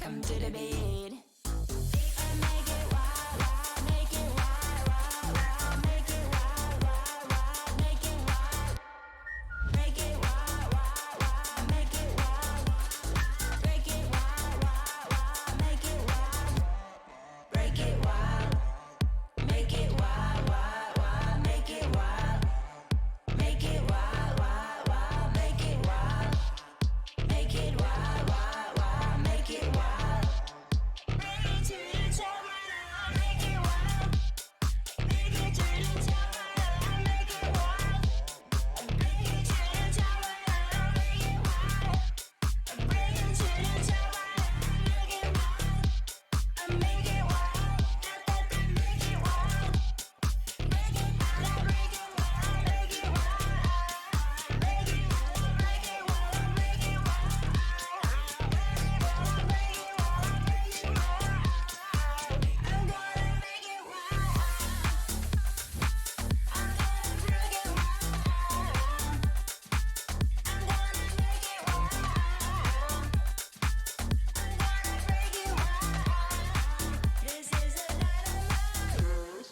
come to the bed. And make it wild, wild, make it wild, wild, wild, make it wild, wild, wild, make it wild. Make it wild, wild, wild, make it wild. Break it wild, wild, wild, make it wild. Break it wild, make it wild, wild, wild, make it wild. Make it wild, wild, wild, make it wild. Make it wild, wild, wild, make it wild. Make it to the top, make it wild. Make it to the top, make it wild. Make it to the top, make it wild. Bring it to the top, make it wild. Make it wild, make it wild. Make it wild, make it wild, make it wild. Make it wild, make it wild, make it wild. Make it wild, make it wild, make it wild. I'm gonna make it wild. I'm gonna bring it wild. I'm gonna make it wild. I'm gonna break it wild. This is a night of love.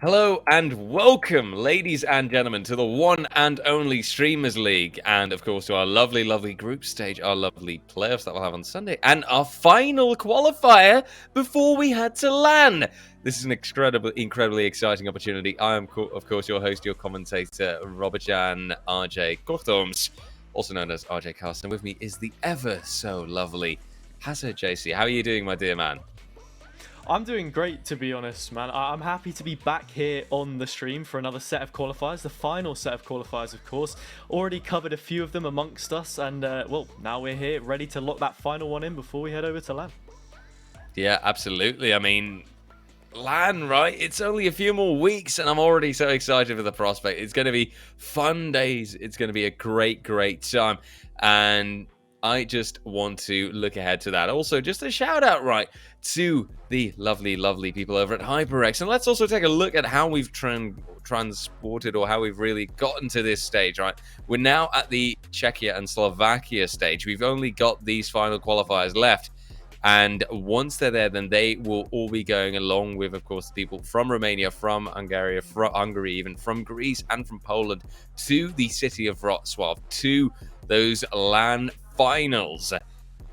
Hello and welcome, ladies and gentlemen, to the one and only Streamers League, and of course to our lovely, lovely group stage, our lovely playoffs that we'll have on Sunday, and our final qualifier before we head to LAN. This is an incredibly exciting opportunity. I am, of course, your host, your commentator, Robert-Jan RJ Kortoms, also known as RJ Carson. With me is the ever so lovely Hazard JC. How are you doing, my dear man? I'm doing great, to be honest, man. I'm happy to be back here on the stream for another set of qualifiers, the final set of qualifiers, of course. Already covered a few of them amongst us, and well, now we're here ready to lock that final one in before we head over to LAN. Yeah, absolutely. I mean, LAN, right? It's only a few more weeks, and I'm already so excited for the prospect. It's going to be fun days. It's going to be a great, great time. And I just want to look ahead to that. Also, just a shout out, right, to the lovely, lovely people over at HyperX. And let's also take a look at how we've transported or how we've really gotten to this stage, right? We're now at the Czechia and Slovakia stage. We've only got these final qualifiers left. And once they're there, then they will all be going along with, of course, the people from Romania, from Hungary, even from Greece and from Poland to the city of Wrocław, to those LAN finals. But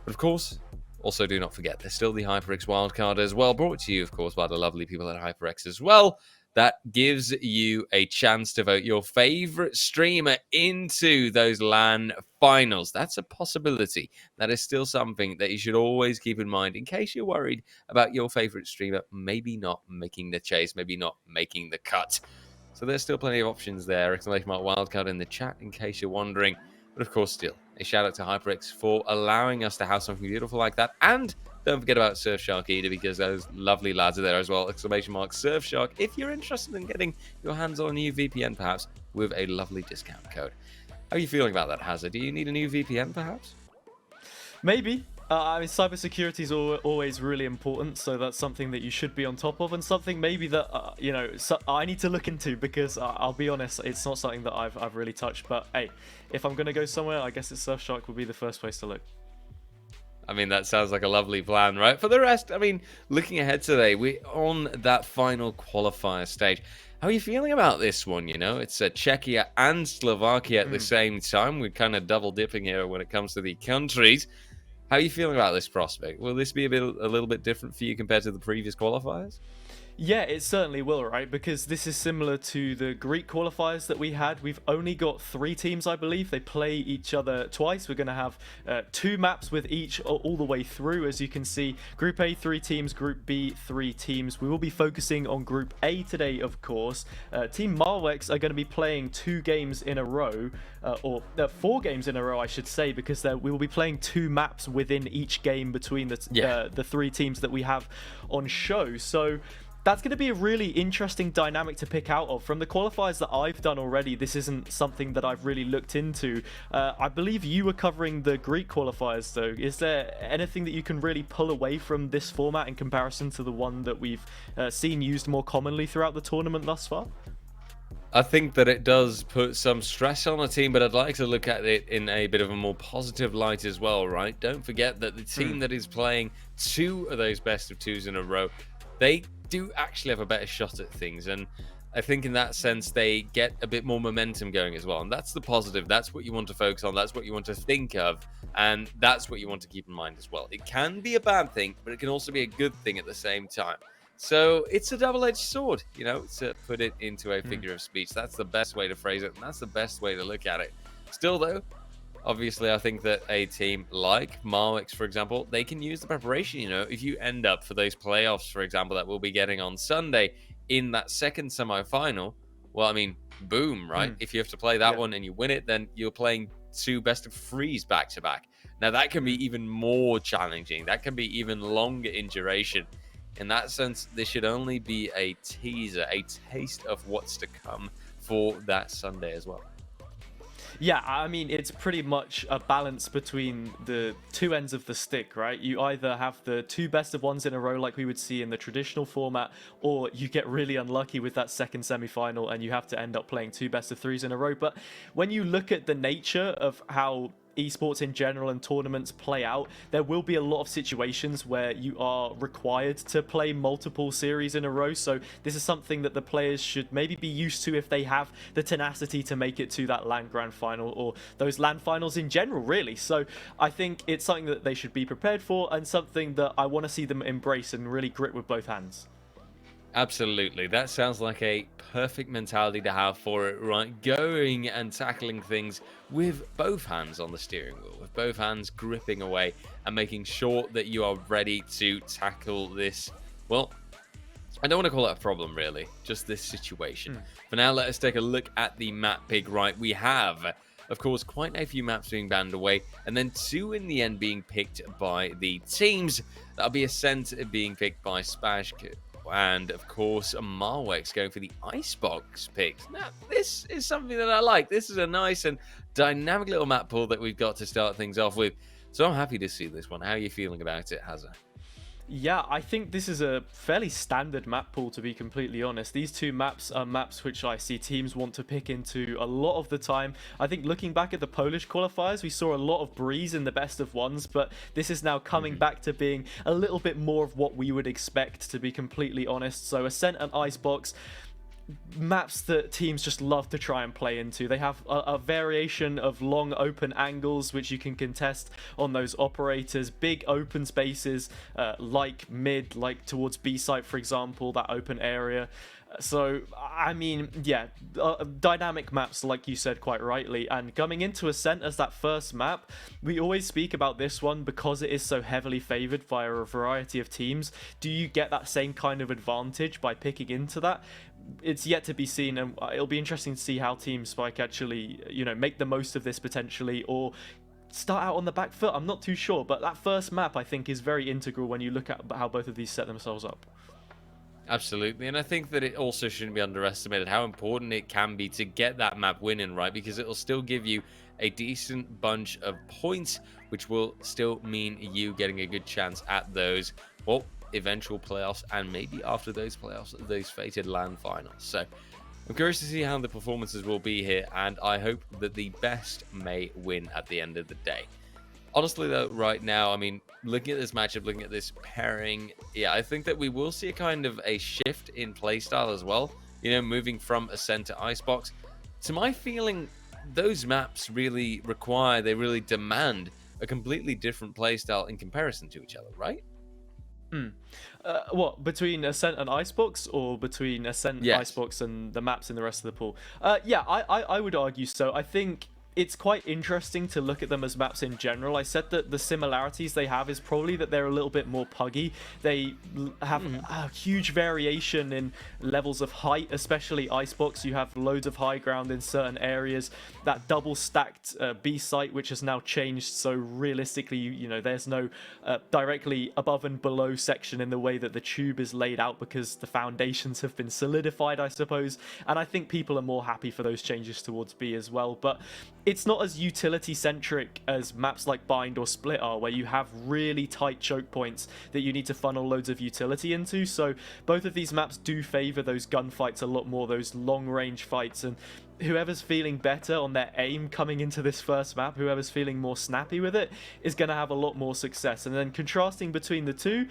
of course, also do not forget, there's still the HyperX wildcard as well, brought to you, of course, by the lovely people at HyperX as well. That gives you a chance to vote your favorite streamer into those LAN finals. That's a possibility. That is still something that you should always keep in mind in case you're worried about your favorite streamer maybe not making the chase, maybe not making the cut. So there's still plenty of options there. Exclamation mark wildcard in the chat in case you're wondering. But of course, still, a shout out to HyperX for allowing us to have something beautiful like that. And don't forget about Surfshark either, because those lovely lads are there as well. Exclamation mark Surfshark if you're interested in getting your hands on a new VPN, perhaps, with a lovely discount code. How are you feeling about that, Hazard? Do you need a new VPN, perhaps? Maybe. I mean, cybersecurity is always really important, so that's something that you should be on top of, and something maybe that I need to look into, because I'll be honest, it's not something that I've really touched. But hey, if I'm gonna go somewhere, I guess Surfshark would be the first place to look. I mean, that sounds like a lovely plan, right? For the rest, I mean, looking ahead today, we're on that final qualifier stage. How are you feeling about this one? You know, it's Czechia and Slovakia at the same time. We're kind of double dipping here when it comes to the countries. How are you feeling about this prospect? Will this be a little bit different for you compared to the previous qualifiers? Yeah, it certainly will, right? Because this is similar to the Greek qualifiers that we had. We've only got 3 teams, I believe. They play each other twice. We're going to have 2 maps with each all the way through. As you can see, Group A, 3 teams. Group B, 3 teams. We will be focusing on Group A today, of course. Team Marwex are going to be playing 2 games in a row, or 4 games in a row, I should say, because we will be playing 2 maps within each game between the 3 teams that we have on show. So that's going to be a really interesting dynamic to pick out of. From the qualifiers that I've done already, this isn't something that I've really looked into. I believe you were covering the Greek qualifiers, though. Is there anything that you can really pull away from this format in comparison to the one that we've seen used more commonly throughout the tournament thus far? I think that it does put some stress on a team, but I'd like to look at it in a bit of a more positive light as well, right? Don't forget that the team that is playing 2 of those best of 2s in a row, they do actually have a better shot at things, and I think in that sense they get a bit more momentum going as well, and that's the positive. That's what you want to focus on, that's what you want to think of, and that's what you want to keep in mind as well. It can be a bad thing, but it can also be a good thing at the same time. So it's a double-edged sword, you know, to put it into a figure of speech. That's the best way to phrase it, and that's the best way to look at it. Still though, obviously, I think that a team like Marwix, for example, they can use the preparation. You know, if you end up for those playoffs, for example, that we'll be getting on Sunday in that second semi-final, well, I mean, boom, right? If you have to play that one and you win it, then you're playing 2 best of 3s back-to-back. Now, that can be even more challenging. That can be even longer in duration. In that sense, this should only be a teaser, a taste of what's to come for that Sunday as well. Yeah, I mean, it's pretty much a balance between the 2 ends of the stick, right? You either have the 2 best of 1s in a row like we would see in the traditional format, or you get really unlucky with that second semi-final and you have to end up playing 2 best of 3s in a row. But when you look at the nature of how esports in general and tournaments play out, there will be a lot of situations where you are required to play multiple series in a row. So this is something that the players should maybe be used to if they have the tenacity to make it to that LAN Grand Final or those LAN finals in general, really. So I think it's something that they should be prepared for, and something that I want to see them embrace and really grit with both hands. Absolutely. That sounds like a perfect mentality to have for it, right? Going and tackling things with both hands on the steering wheel, with both hands gripping away and making sure that you are ready to tackle this Well, I don't want to call it a problem, really. Just this situation. For now, let us take a look at the map pick. Right, we have, of course, quite a few maps being banned away, and then 2 in the end being picked by the teams. That'll be Ascent being picked by Spashk, and of course, Marwex going for the Icebox picks. Now, this is something that I like. This is a nice and dynamic little map pool that we've got to start things off with. So I'm happy to see this one. How are you feeling about it, Hazza? Yeah, I think this is a fairly standard map pool, to be completely honest. These 2 maps are maps which I see teams want to pick into a lot of the time. I think looking back at the Polish qualifiers, we saw a lot of breeze in the best of ones, but this is now coming back to being a little bit more of what we would expect, to be completely honest. So Ascent and Icebox, maps that teams just love to try and play into. They have a variation of long open angles which you can contest on those operators, big open spaces like mid, like towards B site, for example, that open area. So, I mean, yeah, dynamic maps, like you said quite rightly. And coming into Ascent as that first map, we always speak about this one because it is so heavily favoured via a variety of teams. Do you get that same kind of advantage by picking into that? It's yet to be seen, and it'll be interesting to see how Team Spike actually, make the most of this potentially, or start out on the back foot. I'm not too sure, but that first map, I think, is very integral when you look at how both of these set themselves up. Absolutely, and I think that it also shouldn't be underestimated how important it can be to get that map winning, right? Because it'll still give you a decent bunch of points, which will still mean you getting a good chance at those, well, eventual playoffs, and maybe after those playoffs, those fated LAN finals. So I'm curious to see how the performances will be here, and I hope that the best may win at the end of the day. Honestly, though, right now, I mean, looking at this matchup, looking at this pairing, yeah, I think that we will see a kind of a shift in playstyle as well. Moving from Ascent to Icebox. To my feeling, those maps really demand a completely different playstyle in comparison to each other, right? What, between Ascent and Icebox, or between Ascent, Yes. Icebox, and the maps in the rest of the pool? Yeah, I would argue so. I think it's quite interesting to look at them as maps in general. I said that the similarities they have is probably that they're a little bit more puggy. They have a huge variation in levels of height, especially Icebox. You have loads of high ground in certain areas. That double stacked B site, which has now changed, so realistically, there's no directly above and below section in the way that the tube is laid out, because the foundations have been solidified, I suppose. And I think people are more happy for those changes towards B as well. But it's not as utility centric as maps like Bind or Split are, where you have really tight choke points that you need to funnel loads of utility into. So both of these maps do favor those gunfights a lot more, those long range fights, and whoever's feeling better on their aim coming into this first map, whoever's feeling more snappy with it, is going to have a lot more success. And then contrasting between the two,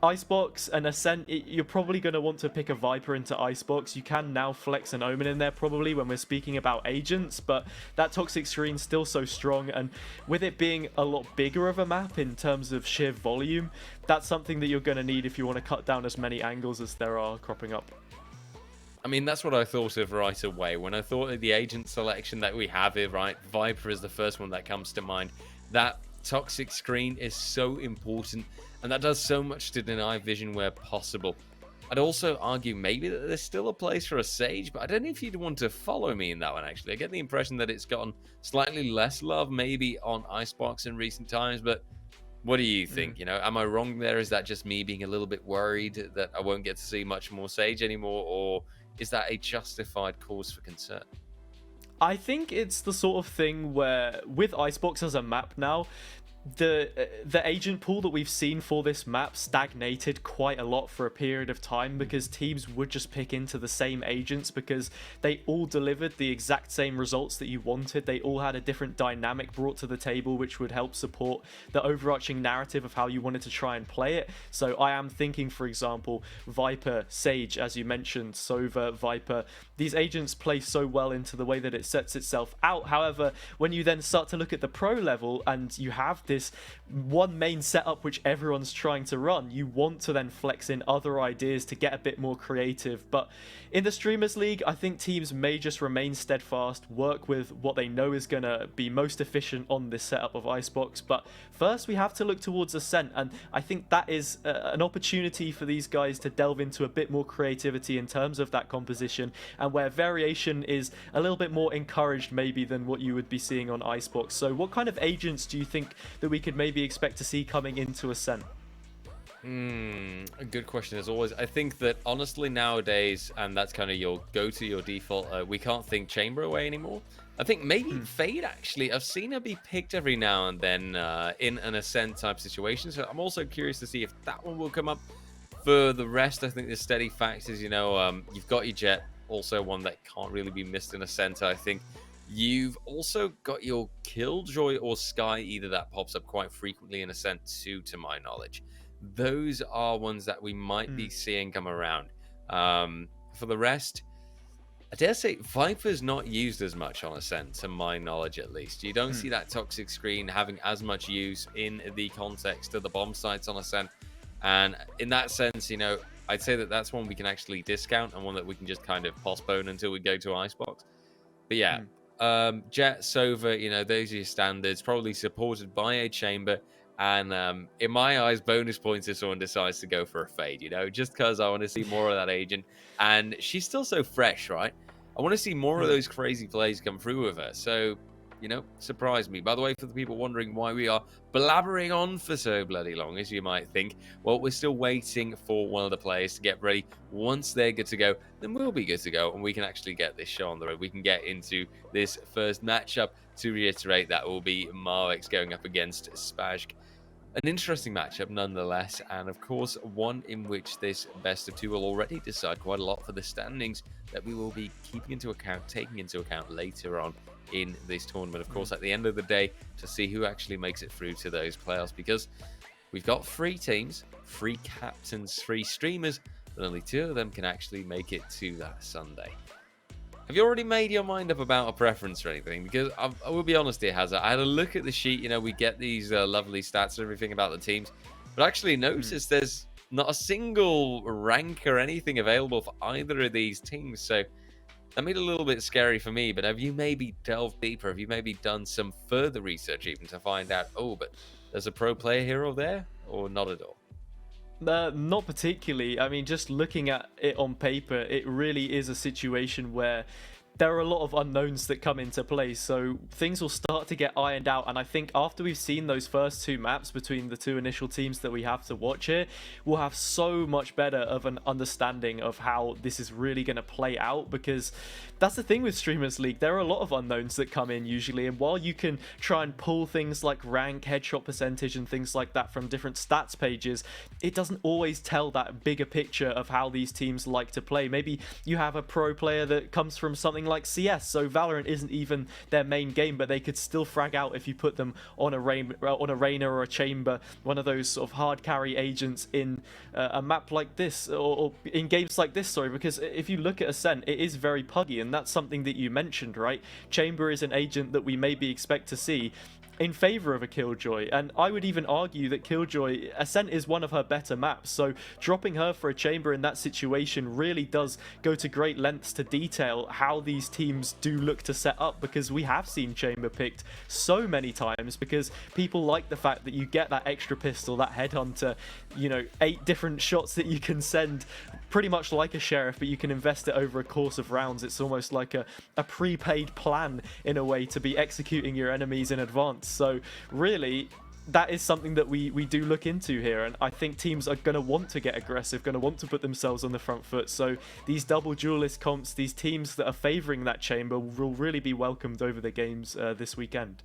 Icebox and Ascent, you're probably going to want to pick a Viper into Icebox. You can now flex an Omen in there probably when we're speaking about agents, but that toxic screen's still so strong, and with it being a lot bigger of a map in terms of sheer volume, that's something that you're going to need if you want to cut down as many angles as there are cropping up. I mean, that's what I thought of right away. When I thought of the agent selection that we have here, right? Viper is the first one that comes to mind. That toxic screen is so important, and that does so much to deny vision where possible. I'd also argue maybe that there's still a place for a Sage, but I don't know if you'd want to follow me in that one, actually. I get the impression that it's gotten slightly less love maybe on Icebox in recent times, but what do you think? Am I wrong there? Is that just me being a little bit worried that I won't get to see much more Sage anymore, or is that a justified cause for concern? I think it's the sort of thing where, with Icebox as a map now, the agent pool that we've seen for this map stagnated quite a lot for a period of time, because teams would just pick into the same agents because they all delivered the exact same results that you wanted. They all had a different dynamic brought to the table which would help support the overarching narrative of how you wanted to try and play it. So I am thinking, for example, Viper, Sage, as you mentioned, Sova, Viper. These agents play so well into the way that it sets itself out. However, when you then start to look at the pro level and you have this one main setup which everyone's trying to run, you want to then flex in other ideas to get a bit more creative. But in the Streamers League, I think teams may just remain steadfast, work with what they know is going to be most efficient on this setup of Icebox. But first we have to look towards Ascent, and I think that is an opportunity for these guys to delve into a bit more creativity in terms of that composition, and where variation is a little bit more encouraged maybe than what you would be seeing on Icebox. So what kind of agents do you think that we could maybe expect to see coming into Ascent? A good question as always. I think that honestly nowadays, and that's kind of your go-to, your default, we can't think Chamber away anymore. I think maybe Fade, actually. I've seen her be picked every now and then in an Ascent type situation, so I'm also curious to see if that one will come up. For the rest, I think the steady facts is, you know, you've got your Jet, also one that can't really be missed in Ascent. I think you've also got your Killjoy or Sky, either that pops up quite frequently in Ascent too, to my knowledge. Those are ones that we might be seeing come around. For the rest, I dare say Viper's not used as much on Ascent, to my knowledge at least. You don't see that toxic screen having as much use in the context of the bomb sites on Ascent. And in that sense, you know, I'd say that that's one we can actually discount and one that we can just kind of postpone until we go to Icebox. But yeah, Jet, Sova, you know, those are your standards, probably supported by a Chamber. And in my eyes, bonus points if someone decides to go for a Fade, you know, just because I want to see more of that agent. And she's still so fresh, right? I want to see more of those crazy plays come through with her. So, you know, surprise me. By the way, for the people wondering why we are blabbering on for so bloody long, as you might think, well, we're still waiting for one of the players to get ready. Once they're good to go, then we'll be good to go, and we can actually get this show on the road. We can get into this first matchup. To reiterate, that will be Marvex going up against Spazk. An interesting matchup nonetheless, and of course one in which this best of two will already decide quite a lot for the standings that we will be taking into account later on in this tournament. Of course, at the end of the day, to see who actually makes it through to those playoffs, because we've got 3 teams, 3 captains, 3 streamers, but only 2 of them can actually make it to that Sunday. Have you already made your mind up about a preference or anything? Because I will be honest here, Hazard. I had a look at the sheet. You know, we get these lovely stats and everything about the teams, but I actually noticed there's not a single rank or anything available for either of these teams. So that made it a little bit scary for me. But have you maybe delved deeper? Have you maybe done some further research even to find out, oh, but there's a pro player here or there, or not at all? Not particularly. I mean, just looking at it on paper, it really is a situation where there are a lot of unknowns that come into play, so things will start to get ironed out. And I think after we've seen those first 2 maps between the 2 initial teams that we have to watch here, we'll have so much better of an understanding of how this is really going to play out, because that's the thing with Streamers League. There are a lot of unknowns that come in usually, and while you can try and pull things like rank, headshot percentage and things like that from different stats pages, it doesn't always tell that bigger picture of how these teams like to play. Maybe you have a pro player that comes from something like CS, so Valorant isn't even their main game, but they could still frag out if you put them on a Reyna or a Chamber, one of those sort of hard carry agents in a map like this, or in games like this, sorry, because if you look at Ascent, it is very puggy, and that's something that you mentioned, right? Chamber is an agent that we maybe expect to see in favor of a Killjoy, and I would even argue that Killjoy, Ascent is one of her better maps, so dropping her for a Chamber in that situation really does go to great lengths to detail how these teams do look to set up, because we have seen Chamber picked so many times because people like the fact that you get that extra pistol, that headhunter, you know, 8 different shots that you can send, pretty much like a sheriff, but you can invest it over a course of rounds. It's almost like a prepaid plan in a way to be executing your enemies in advance. So really, that is something that we do look into here, and I think teams are going to want to get aggressive, going to want to put themselves on the front foot. So these double duelist comps, these teams that are favouring that Chamber will really be welcomed over the games this weekend.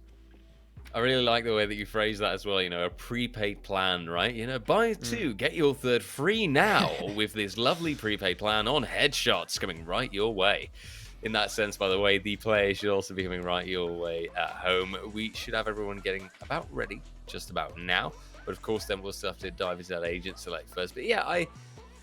I really like the way that you phrase that as well, you know, a prepaid plan, right? You know, buy 2, get your 3rd free now with this lovely prepaid plan on headshots coming right your way. In that sense, by the way, the players should also be coming right your way at home. We should have everyone getting about ready just about now. But of course, then we'll still have to dive into that agent select first. But yeah, I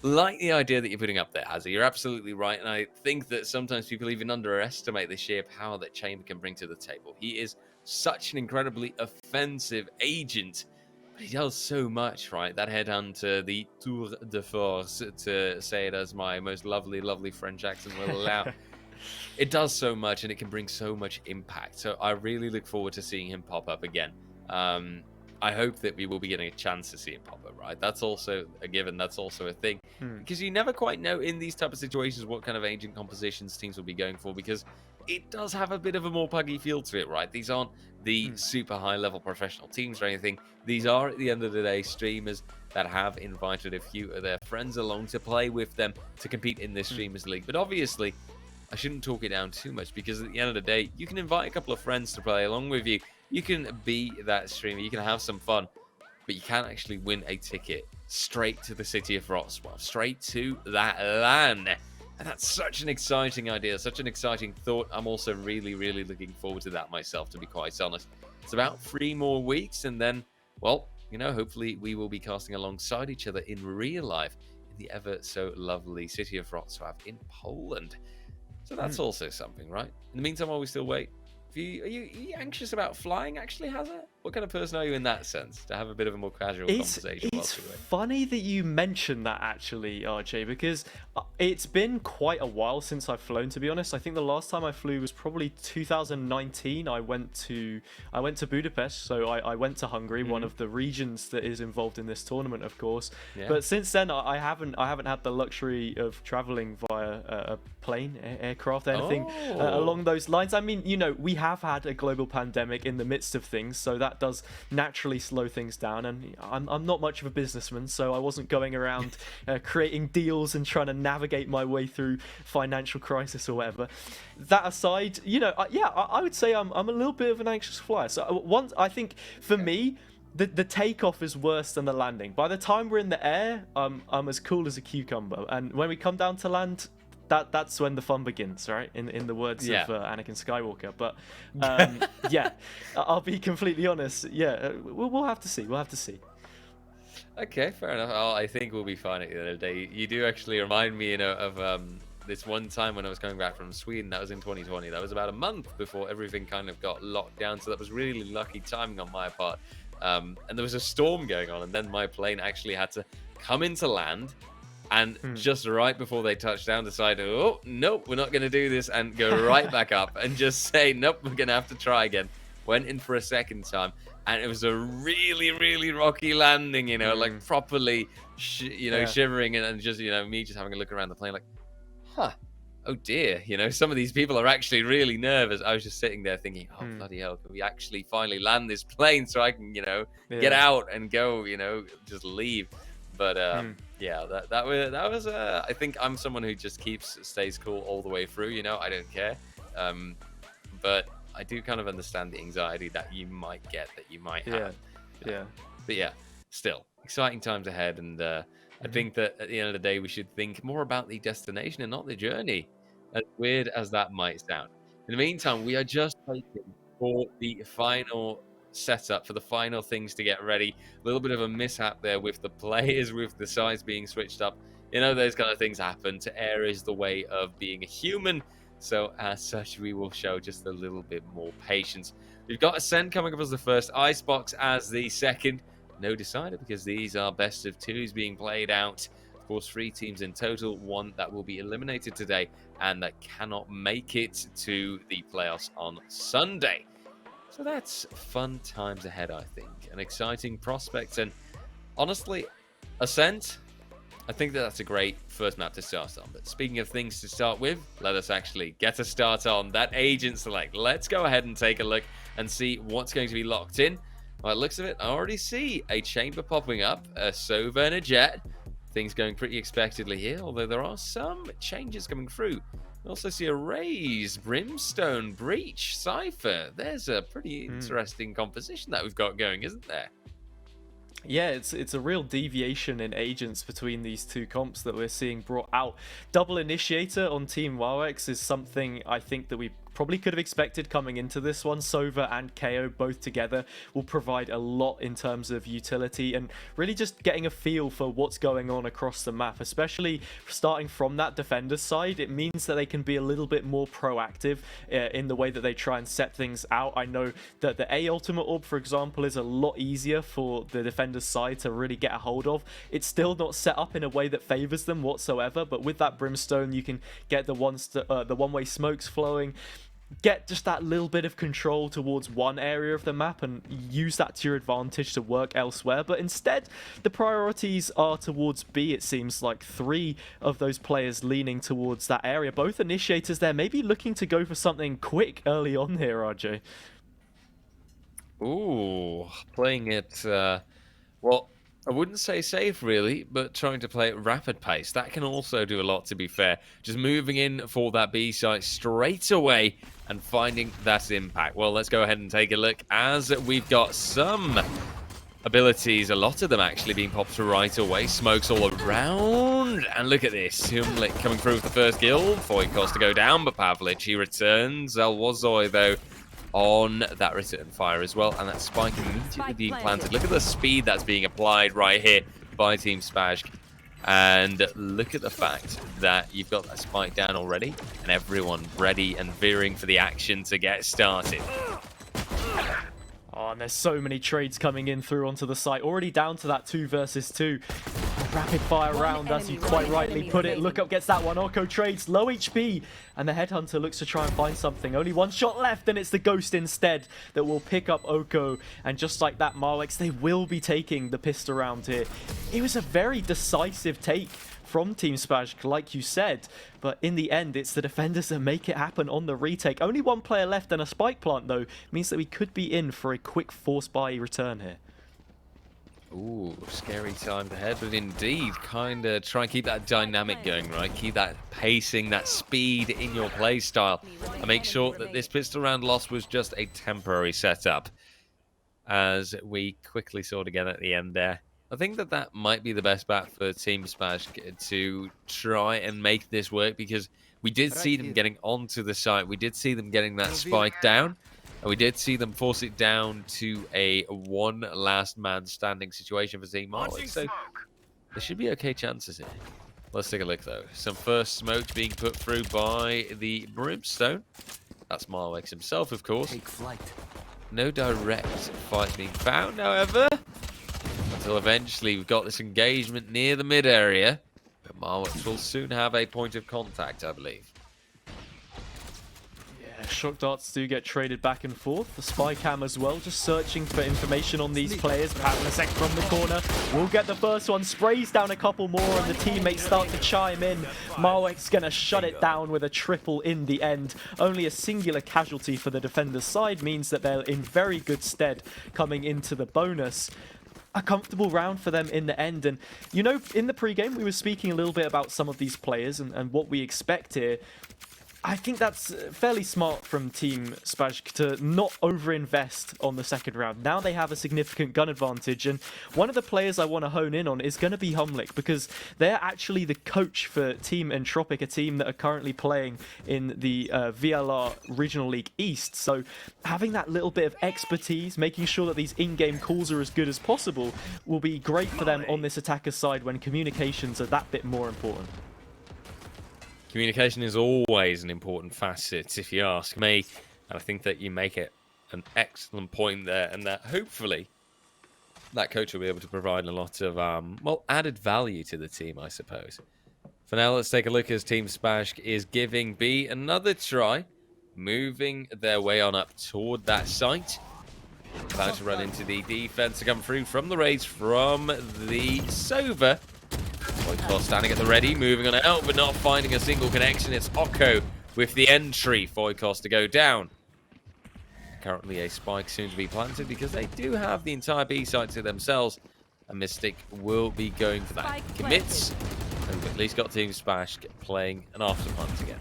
like the idea that you're putting up there, Hazzy. You're absolutely right. And I think that sometimes people even underestimate the sheer power that Chamber can bring to the table. He is such an incredibly offensive agent. But he does so much, right? That headhunter, the tour de force, to say it as my most lovely, lovely French accent will allow. It does so much, and it can bring so much impact. So I really look forward to seeing him pop up again. I hope that we will be getting a chance to see him pop up, right? That's also a given. That's also a thing. Because you never quite know in these type of situations what kind of agent compositions teams will be going for, because it does have a bit of a more puggy feel to it, right? These aren't the super high-level professional teams or anything. These are, at the end of the day, streamers that have invited a few of their friends along to play with them to compete in this Streamers League. But obviously, I shouldn't talk it down too much, because at the end of the day, you can invite a couple of friends to play along with you. You can be that streamer, you can have some fun, but you can't actually win a ticket straight to the city of Wrocław, straight to that LAN. And that's such an exciting idea, such an exciting thought. I'm also really, really looking forward to that myself, to be quite honest. It's about 3 more weeks, and then, well, you know, hopefully we will be casting alongside each other in real life in the ever so lovely city of Wrocław in Poland. So that's also something, right? In the meantime, while we still wait, are you anxious about flying, actually, Hazza? What kind of person are you in that sense, to have a bit of a more casual conversation? It's funny that you mentioned that, actually, RJ, because it's been quite a while since I've flown, to be honest. I think the last time I flew was probably 2019. I went to Budapest, so I went to Hungary, one of the regions that is involved in this tournament, of course. Yeah. But since then, I haven't had the luxury of traveling via a plane, aircraft, anything along those lines. I mean, you know, we have had a global pandemic in the midst of things, so that does naturally slow things down, and I'm not much of a businessman, so I wasn't going around creating deals and trying to navigate my way through financial crisis or whatever. That aside, you know, I would say I'm a little bit of an anxious flyer. So I think for me, the takeoff is worse than the landing. By the time we're in the air, I'm as cool as a cucumber, and when we come down to land, that's when the fun begins, right? In the words of Anakin Skywalker. But yeah, I'll be completely honest. Yeah, we'll have to see. We'll have to see. Okay, fair enough. I think we'll be fine at the end of the day. You do actually remind me, you know, of this one time when I was coming back from Sweden. That was in 2020. That was about a month before everything kind of got locked down. So that was really lucky timing on my part. And there was a storm going on, and then my plane actually had to come into land. And just right before they touched down, decided, oh, nope, we're not going to do this, and go right back up and just say, nope, we're going to have to try again. Went in for a second time, and it was a really, really rocky landing, you know, like properly, shivering, and just, you know, me just having a look around the plane like, oh dear, you know, some of these people are actually really nervous. I was just sitting there thinking, oh, bloody hell, can we actually finally land this plane so I can, you know, get out and go, you know, just leave. But yeah, that was I think I'm someone who just stays cool all the way through, you know, I don't care. But I do kind of understand the anxiety that you might get, that you might have. But yeah, still exciting times ahead, and I think that at the end of the day we should think more about the destination and not the journey, as weird as that might sound. In the meantime, we are just waiting for the final setup, for the final things to get ready. A little bit of a mishap there with the players, with the sides being switched up. You know, those kind of things happen. To err is the way of being a human. So as such, we will show just a little bit more patience. We've got Ascent coming up as the first, Icebox as the second. No decider, because these are best of twos being played out. Of course, 3 teams in total, 1 that will be eliminated today and that cannot make it to the playoffs on Sunday. So that's fun times ahead, I think. An exciting prospect. And honestly, Ascent, I think that's a great first map to start on. But speaking of things to start with, let us actually get a start on that agent select. Let's go ahead and take a look and see what's going to be locked in. By the looks of it, I already see a chamber popping up, a Sova and a Jet. Things going pretty expectedly here, although there are some changes coming through. We also see a Raze, Brimstone, Breach, Cypher. There's a pretty interesting composition that we've got going, isn't there? Yeah, it's a real deviation in agents between these two comps that we're seeing brought out. Double Initiator on Team WoWX is something I think that we probably could have expected coming into this one. Sova and KO both together will provide a lot in terms of utility and really just getting a feel for what's going on across the map, especially starting from that defender's side. It means that they can be a little bit more proactive in the way that they try and set things out. I know that the A ultimate orb, for example, is a lot easier for the defender's side to really get a hold of. It's still not set up in a way that favors them whatsoever, but with that brimstone you can get the one-way smokes flowing, get just that little bit of control towards one area of the map and use that to your advantage to work elsewhere. But instead, the priorities are towards B. It seems like 3 of those players leaning towards that area. Both initiators there, maybe looking to go for something quick early on here, RJ. Ooh, playing it, well, I wouldn't say safe, really, but trying to play at rapid pace. That can also do a lot, to be fair. Just moving in for that B site straight away and finding that impact. Well, let's go ahead and take a look as we've got some abilities, a lot of them actually being popped right away. Smokes all around. And look at this. Humlik coming through with the first kill. Foykos to go down, but Pavlich, he returns. Elwazoi, though, on that return fire as well, and that spike immediately being planted. Look at the speed that's being applied right here by Team Spazk, and look at the fact that you've got that spike down already and everyone ready and veering for the action to get started. Oh, and there's so many trades coming in through onto the site, already down to that 2 versus 2. Rapid fire round, as you quite rightly put it. Look up gets that one. Oko trades, low HP, and the Headhunter looks to try and find something. Only one shot left, and it's the Ghost instead that will pick up Oko. And just like that, Marwix, they will be taking the pistol round here. It was a very decisive take from Team Spazk, like you said, but in the end, it's the defenders that make it happen on the retake. Only one player left and a spike plant, though, means that we could be in for a quick force buy return here. Ooh, scary time ahead, but indeed, kind of try and keep that dynamic going, right? Keep that pacing, that speed in your play style, and make sure that this pistol round loss was just a temporary setup, as we quickly saw it again at the end there. I think that that might be the best bet for Team Spazk to try and make this work, because we did see them getting onto the site, we did see them getting that spike down, and we did see them force it down to a one last man standing situation for Team Marwix. So there should be okay chances here. Let's take a look though. Some first smokes being put through by the Brimstone. That's Marwix himself, of course. Take flight. No direct fight being found, however, until eventually we've got this engagement near the mid area. But Marwix will soon have a point of contact, I believe. Shock darts do get traded back and forth. The spy cam as well, just searching for information on these players. Pavlicek from the corner will get the first one, sprays down a couple more, and the teammates start to chime in. Marwix gonna shut it down with a triple in the end. Only a singular casualty for the defender's side means that they're in very good stead coming into the bonus. A comfortable round for them in the end. And you know, in the pre-game we were speaking a little bit about some of these players and what we expect here. I think that's fairly smart from Team Spazk to not overinvest on the second round. Now they have a significant gun advantage, and one of the players I want to hone in on is going to be Humlik, because they're actually the coach for Team Entropic, a team that are currently playing in the VLR Regional League East. So having that little bit of expertise, making sure that these in-game calls are as good as possible, will be great for them on this attacker side when communications are that bit more important. Communication is always an important facet, if you ask me, and I think that you make it an excellent point there, and that hopefully that coach will be able to provide a lot of, well, added value to the team, I suppose. For now, let's take a look as Team Spazk is giving B another try, moving their way on up toward that site. About to run into the defense to come through from the raids from the Sova. Foykos standing at the ready, moving on out, but not finding a single connection. It's Oko with the entry. Foykos to go down. Currently a spike soon to be planted, because they do have the entire B site to themselves. And Mystic will be going for that. Commits, and we've at least got Team Spazk playing an afterplant again.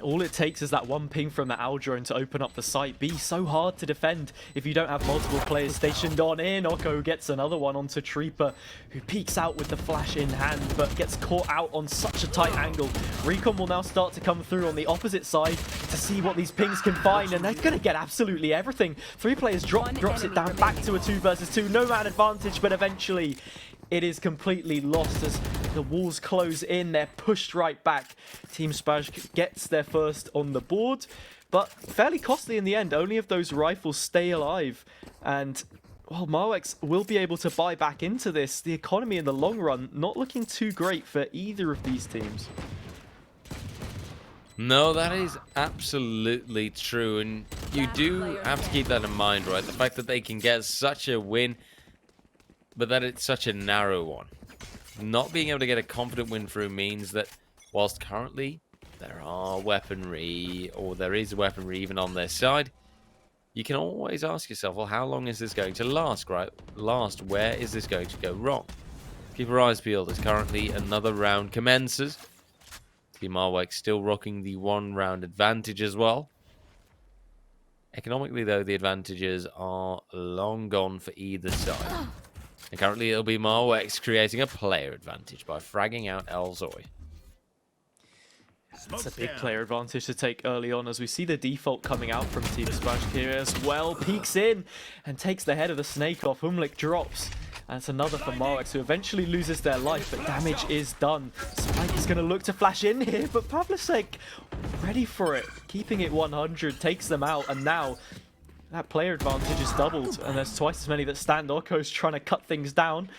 All it takes is that one ping from the Owl drone to open up the site. Be so hard to defend if you don't have multiple players stationed on in. Oko gets another one onto Treeper, who peeks out with the flash in hand, but gets caught out on such a tight angle. Recon will now start to come through on the opposite side. to see what these pings can find, and they're going to get absolutely everything. 3 players drops it down back to a 2 versus 2. No man advantage, but eventually it is completely lost as the walls close in. They're pushed right back. Team Spaj gets their first on the board, but fairly costly in the end. Only if those rifles stay alive. And well, Marwex will be able to buy back into this. The economy in the long run not looking too great for either of these teams. No, that is absolutely true, and you do have to keep that in mind, right? The fact that they can get such a win, but that it's such a narrow one. Not being able to get a confident win through means that whilst currently there are weaponry, or there is weaponry even on their side, you can always ask yourself, well, how long is this going to last, right? Where is this going to go wrong? Keep your eyes peeled as currently another round commences. Team Marwex still rocking the 1-round advantage as well. Economically, though, the advantages are long gone for either side. And currently, it'll be Marwex creating a player advantage by fragging out Elzoy. It's a big player advantage to take early on, as we see the default coming out from Team Smash here as well. Peeks in and takes the head of the snake off. Humlik drops. And it's another for Marwex, who eventually loses their life, but damage is done. Spike is going to look to flash in here, but Pavlicek ready for it. Keeping it 100, takes them out, and now that player advantage is doubled, and there's twice as many that stand. Orko's trying to cut things down.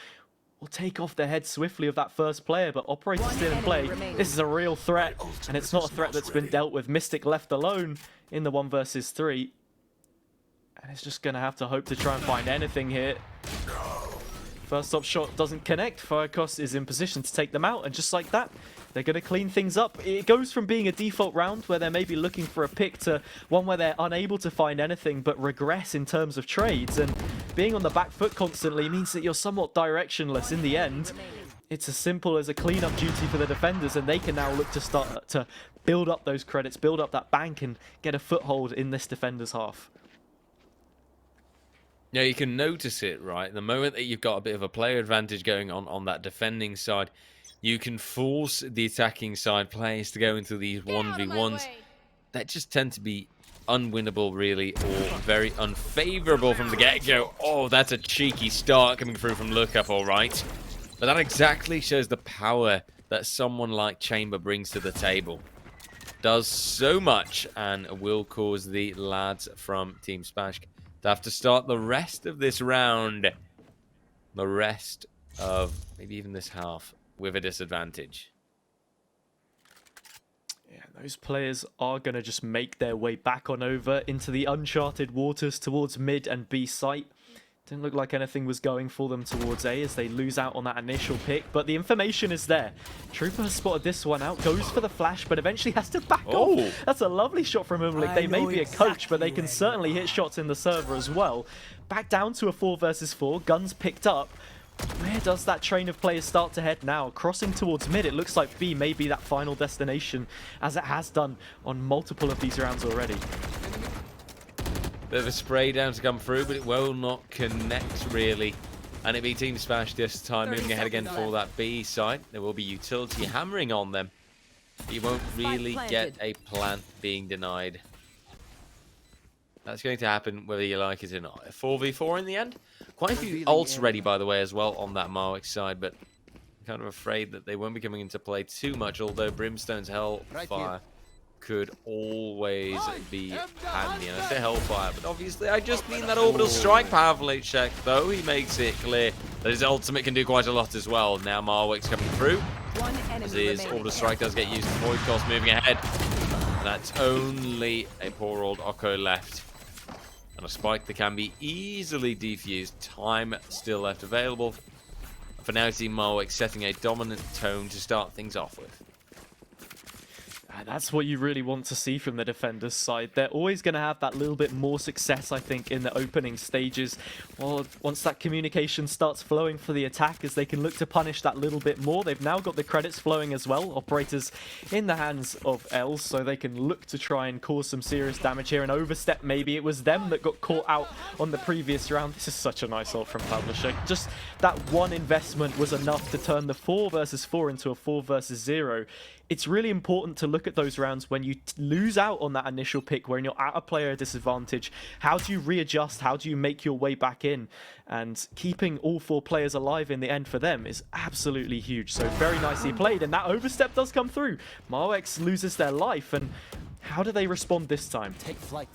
Will take off the head swiftly of that first player, but Operator's still in play. This is a real threat, and it's not a threat that's been dealt with. Mystic left alone in the 1 versus 3. And it's just going to have to hope to try and find anything here. First up shot doesn't connect. Firecross is in position to take them out, and just like that, they're going to clean things up. It goes from being a default round where they're maybe looking for a pick to one where they're unable to find anything but regress in terms of trades. And being on the back foot constantly means that you're somewhat directionless in the end. It's as simple as a cleanup duty for the defenders, and they can now look to start to build up those credits, build up that bank, and get a foothold in this defender's half. Yeah, you can notice it, right? The moment that you've got a bit of a player advantage going on that defending side, you can force the attacking side players to go into these 1v1s that just tend to be unwinnable, really, or very unfavorable from the get-go. Oh, that's a cheeky start coming through from Lookup, all right. But that exactly shows the power that someone like Chamber brings to the table. Does so much and will cause the lads from Team Spashk to have to start the rest of this round, the rest of maybe even this half, with a disadvantage. Yeah, those players are going to just make their way back on over into the uncharted waters towards mid and B site. Didn't look like anything was going for them towards A as they lose out on that initial pick, but the information is there. Trooper has spotted this one out, goes for the flash, but eventually has to back off. That's a lovely shot from Umlik. They may be a coach, but they can certainly hit shots in the server as well. Back down to a 4 versus 4, guns picked up. Where does that train of players start to head now? Crossing towards mid, it looks like B may be that final destination, as it has done on multiple of these rounds already. Bit of a spray down to come through, but it will not connect, really. And it'll be Team Smash this time, moving ahead again for that B side. There will be utility hammering on them. You won't really get a plant being denied. That's going to happen whether you like it or not. A 4v4 in the end. Quite a few ults ready, by the way, as well on that Marwick side, but I'm kind of afraid that they won't be coming into play too much, although Brimstone's Hellfire could always be handy. And I say Hellfire, but obviously I just mean that Orbital Strike. Powerful check, though. He makes it clear that his ultimate can do quite a lot as well. Now Marwick's coming through. As his Orbital Strike does get used. Void Cost moving ahead. And that's only a poor old Oko left. And a spike that can be easily defused. Time still left available. For now, Team Marwick setting a dominant tone to start things off with. That's what you really want to see from the defenders' side. They're always going to have that little bit more success, I think, in the opening stages. Well, once that communication starts flowing for the attackers, they can look to punish that little bit more. They've now got the credits flowing as well. Operators in the hands of Els, so they can look to try and cause some serious damage here. An overstep, maybe. It was them that got caught out on the previous round. This is such a nice ult from Pavlicek. Just that one investment was enough to turn the 4 versus 4 into a 4 versus 0. It's really important to look look at those rounds when you lose out on that initial pick, when you're at a player disadvantage. How do you readjust? How do you make your way back in? And keeping all 4 players alive in the end for them is absolutely huge. So very nicely played, and that overstep does come through. Marwex loses their life, and how do they respond this time? Take flight.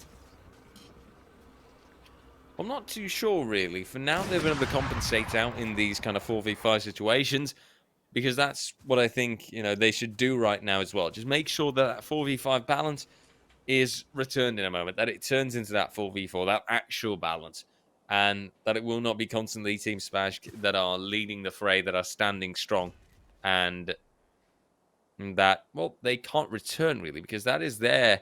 I'm not too sure, really. For now, they've been able to compensate out in these kind of 4v5 situations, because that's what I think, you know, they should do right now as well. Just make sure that 4v5 balance is returned in a moment, that it turns into that 4v4, that actual balance, and that it will not be constantly Team Smash that are leading the fray, that are standing strong, and that, well, they can't return, really, because that is their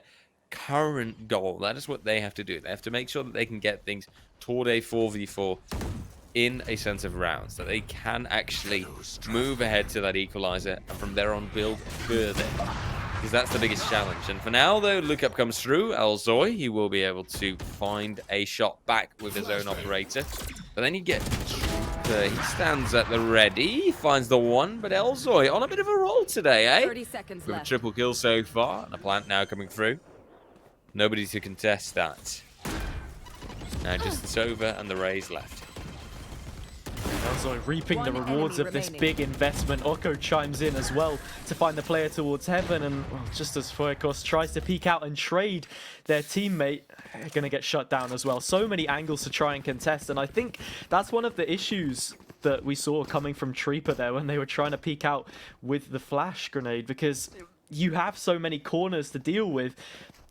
current goal. That is what they have to do. They have to make sure that they can get things toward a 4v4 in a sense of rounds, that they can actually move ahead to that equalizer and from there on build further, because that's the biggest challenge. And for now, though, lookup comes through. Elzoy, he will be able to find a shot back with his own operator, but then you get he stands at the ready, finds the one, but Elzoy on a bit of a roll today, eh? 30 seconds With a left. triple kill so far, and a plant now coming through. Nobody to contest that. Now just the Sova and the Rays left. Elzoy reaping the One rewards enemy of this remaining. big investment. Oko chimes in as well to find the player towards heaven, and well, just as Fuekos tries to peek out and trade their teammate, they're going to get shut down as well. So many angles to try and contest, and I think that's one of the issues that we saw coming from Treeper there when they were trying to peek out with the flash grenade, because you have so many corners to deal with.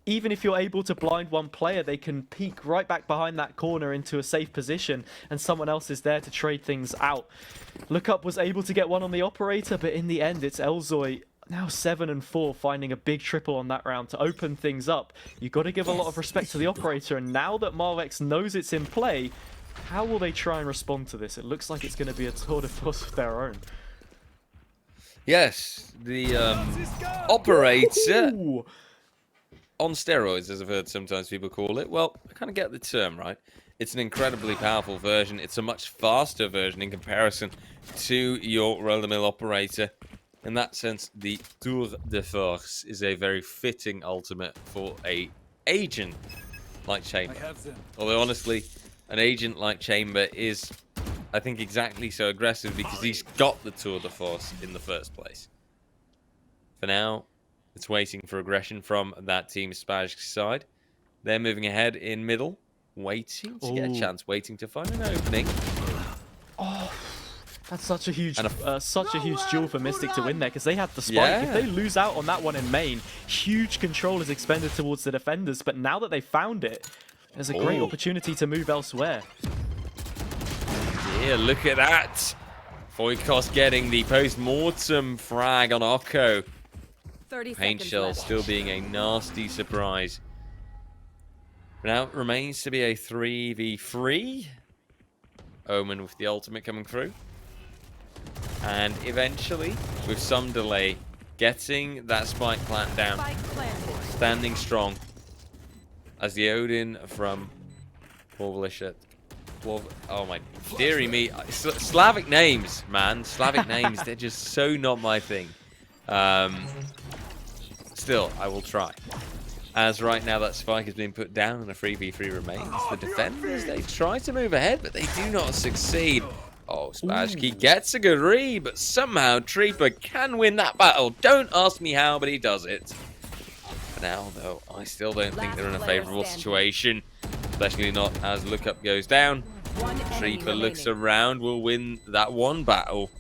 Even if you're able to blind one player, they can peek right back behind that corner into a safe position, and someone else is there to trade things out. Lookup was able to get one on the operator, but in the end, it's Elzoy, now 7-4, finding a big triple on that round to open things up. You've got to give a lot of respect to the operator, and now that Marwex knows it's in play, how will they try and respond to this? It looks like it's going to be a tour de force of their own. Yes, the operator Ooh. on steroids, as I've heard sometimes people call it. Well, I kind of get the term, right? It's an incredibly powerful version. It's a much faster version in comparison to your run-of-the-mill operator. In that sense, the Tour de Force is a very fitting ultimate for a agent like Chamber. Although, honestly, an agent like Chamber is, I think, exactly so aggressive because he's got the Tour de Force in the first place. For now, it's waiting for aggression from that Team Spaj side. They're moving ahead in middle, waiting to get a chance, waiting to find an opening. Oh, that's such a huge, And such a huge duel for Mystic to win there, because they had the spike. Yeah. If they lose out on that one in main, huge control is expended towards the defenders. But now that they found it, there's a great opportunity to move elsewhere. Yeah, look at that. Fuekos getting the post-mortem frag on Oko. 30 Paint seconds Shell left. still being a nasty surprise. Now it remains to be a 3v3. Omen with the ultimate coming through. And eventually, with some delay, getting that spike plant down. Spike planted. Standing strong. As the Odin from Wolvelishet. Oh my dearie me. Slavic names, man. Slavic names, they're just so not my thing. Still, I will try. As right now that spike has been put down and a 3v3 remains. The defenders, they try to move ahead, but they do not succeed. Oh, Spashki gets a good read, but somehow Treeper can win that battle. Don't ask me how, but he does it. For now, though, I still don't think they're in a favourable situation. Especially not as Lookup goes down. One enemy Treeper looks remaining. around, will win that one battle.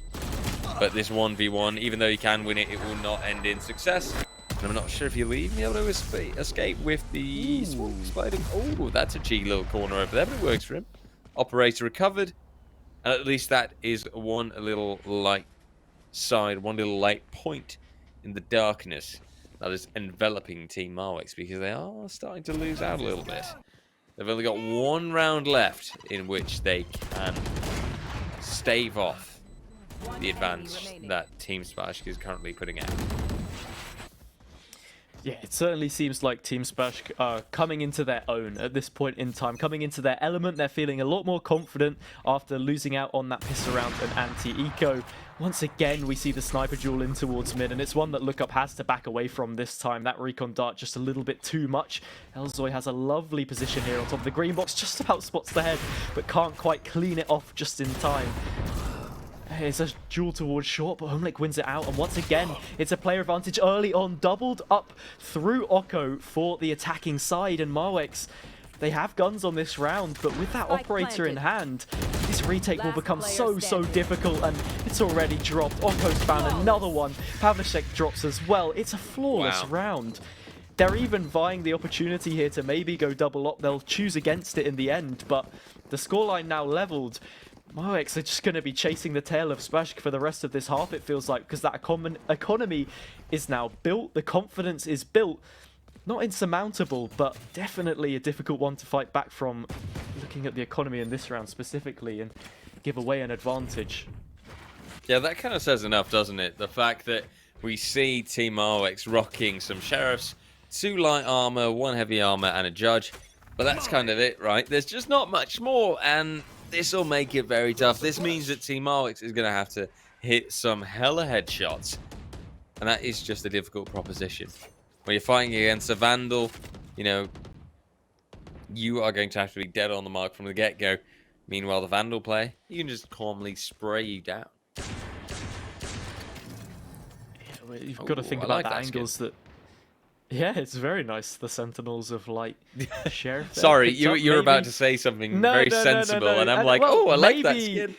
But this 1v1, even though he can win it, it will not end in success. And I'm not sure if he'll even be able to escape with the sliding. Oh, that's a cheeky little corner over there, but it works for him. Operator recovered. And at least that is one little light side, one little light point in the darkness that is enveloping Team Marwex, because they are starting to lose out a little bit. They've only got one round left in which they can stave off the advance that Team Spashk is currently putting out. Yeah, it certainly seems like Team Spash are coming into their own at this point in time, coming into their element. They're feeling a lot more confident after losing out on that piss around an anti-eco. Once again, we see the sniper duel in towards mid, and it's one that Lookup has to back away from this time. That recon dart just a little bit too much. Elzoy has a lovely position here on top of the green box, just about spots the head, but can't quite clean it off just in time. It's a duel towards short, but Homelick wins it out. And once again, it's a player advantage early on, doubled up through Oko for the attacking side. And Marwex, they have guns on this round, but with that Spike operator in hand, this retake will Last become player so standing. difficult. And it's already dropped. Oko's found another one. Pavlicek drops as well. It's a flawless Wow. round. They're even vying the opportunity here to maybe go double up. They'll choose against it in the end, but the scoreline now leveled. Moex are just going to be chasing the tail of Spashk for the rest of this half, it feels like, because that economy is now built. The confidence is built. Not insurmountable, but definitely a difficult one to fight back from, looking at the economy in this round specifically, and give away an advantage. Yeah, that kind of says enough, doesn't it? The fact that we see Team RX rocking some sheriffs, 2 light armor, 1 heavy armor, and a judge. But that's kind of it, right? There's just not much more, and this will make it very tough. This means that Team RX is going to have to hit some hella headshots, and that is just a difficult proposition. When you're fighting against a Vandal, you know, you are going to have to be dead on the mark from the get-go. Meanwhile, the Vandal player, you can just calmly spray you down. You've got to think I about like the that angles that... Yeah, it's very nice. The Sentinels of Light Sheriff. there Sorry, picked up, you were about maybe. to say something No, very no, no, sensible, no. and I'm like, well, oh, I like that maybe- skin.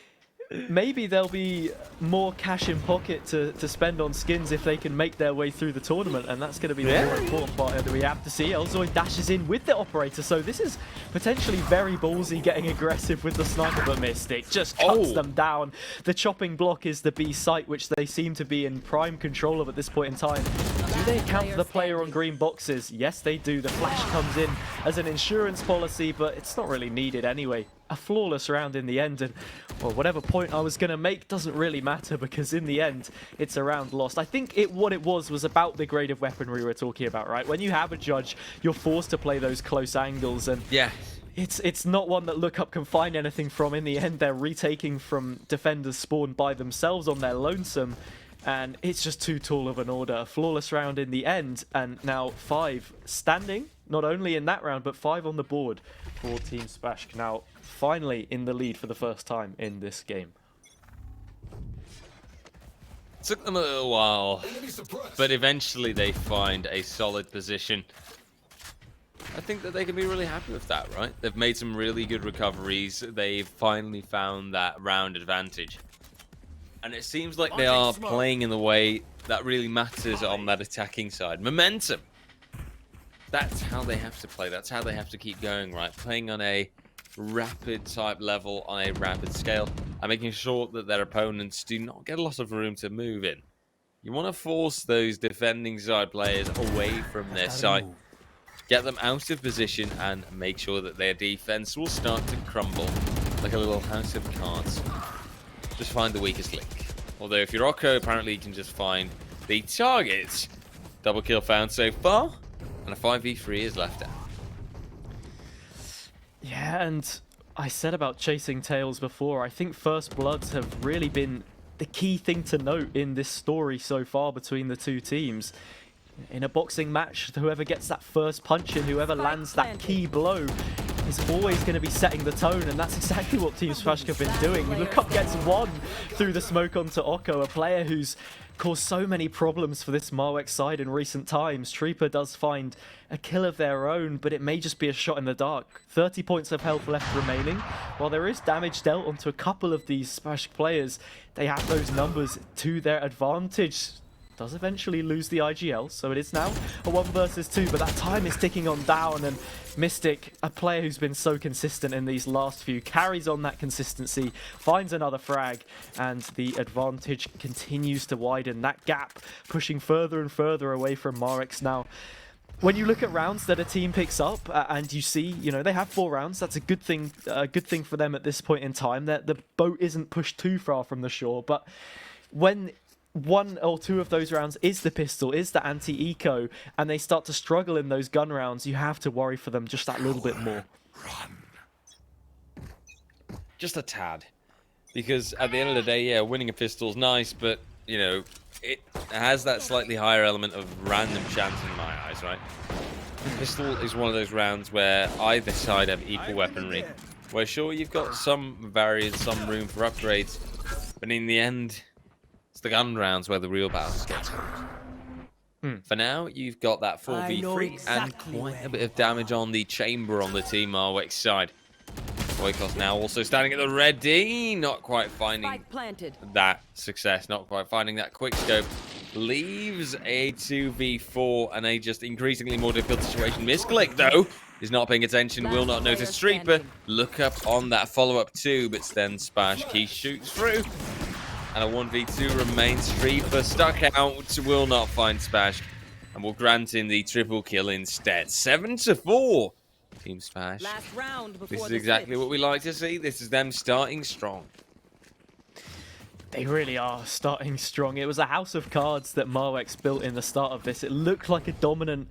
Maybe there'll be more cash in pocket to spend on skins if they can make their way through the tournament, and that's going to be the more important part that we have to see. Elzoy dashes in with the operator, so this is potentially very ballsy, getting aggressive with the sniper, but Mystic just cuts them down. The chopping block is the B site, which they seem to be in prime control of at this point in time. Do they account for the player on green boxes? Yes, they do. The flash comes in as an insurance policy, but it's not really needed anyway. A flawless round in the end, and well, whatever point I was going to make doesn't really matter, because in the end, it's a round lost. I think what it was about the grade of weaponry we're talking about, right? When you have a judge, you're forced to play those close angles, and Yeah. it's not one that Lookup can find anything from. In the end, they're retaking from defenders spawned by themselves on their lonesome, and it's just too tall of an order. A flawless round in the end, and now 5 standing, not only in that round, but 5 on the board for Team Spashk. Now, finally in the lead for the first time in this game. Took them a little while, but eventually they find a solid position. I think that they can be really happy with that, right? They've made some really good recoveries. They've finally found that round advantage. And it seems like they are playing in the way that really matters on that attacking side. Momentum. That's how they have to play. That's how they have to keep going, right? Playing on a rapid type level, on a rapid scale, and making sure that their opponents do not get a lot of room to move in. You want to force those defending side players away from their site. Get them out of position and make sure that their defense will start to crumble like a little house of cards. Just find the weakest link. Although if you're Rocco, apparently you can just find the target. Double kill found so far, and a 5v3 is left out. Yeah, and I said about chasing tails before. I think First Bloods have really been the key thing to note in this story so far between the two teams. In a boxing match, whoever gets that first punch in, whoever lands that key blow, is always going to be setting the tone, and that's exactly what Team Spashk have been doing. Lookup gets one through the smoke onto Oko, a player who's caused so many problems for this Marwex side in recent times. Trooper does find a kill of their own, but it may just be a shot in the dark. 30 points of health left remaining. While there is damage dealt onto a couple of these Spashk players, they have those numbers to their advantage. Does eventually lose the IGL, so it is now a 1 versus 2, but that time is ticking on down, and Mystic, a player who's been so consistent in these last few, carries on that consistency, finds another frag, and the advantage continues to widen. That gap pushing further and further away from Marwex now. When you look at rounds that a team picks up and you see, you know, they have 4 rounds, that's a good thing for them at this point in time. That the boat isn't pushed too far from the shore, but when one or two of those rounds is the pistol, is the anti-eco, and they start to struggle in those gun rounds, you have to worry for them just that little bit more. Just a tad. Because at the end of the day, yeah, winning a pistol's nice, but, you know, it has that slightly higher element of random chance in my eyes, right? Pistol is one of those rounds where either side have equal weaponry. Where sure, you've got some variance, some room for upgrades, but in the end, it's the gun rounds where the real battles get told. For now, you've got that 4v3 and quite a bit of damage on the chamber on the Team Marwick side. Boykos now also standing at the ready, not quite finding Spike planted. that success, not quite finding that quick scope. Leaves a 2v4 and a just increasingly more difficult situation. Misclick, though, is not paying attention, will not notice Streeper. Look up on that follow-up too, but then Spashkey shoots through. And a 1v2 remains. Streeper stuck out, will not find Spash, and will grant him the triple kill instead. 7-4. Team Spash. Last round before This is the exactly switch. what we like to see. This is them starting strong. They really are starting strong. It was a house of cards that Marwex built in the start of this. It looked like a dominant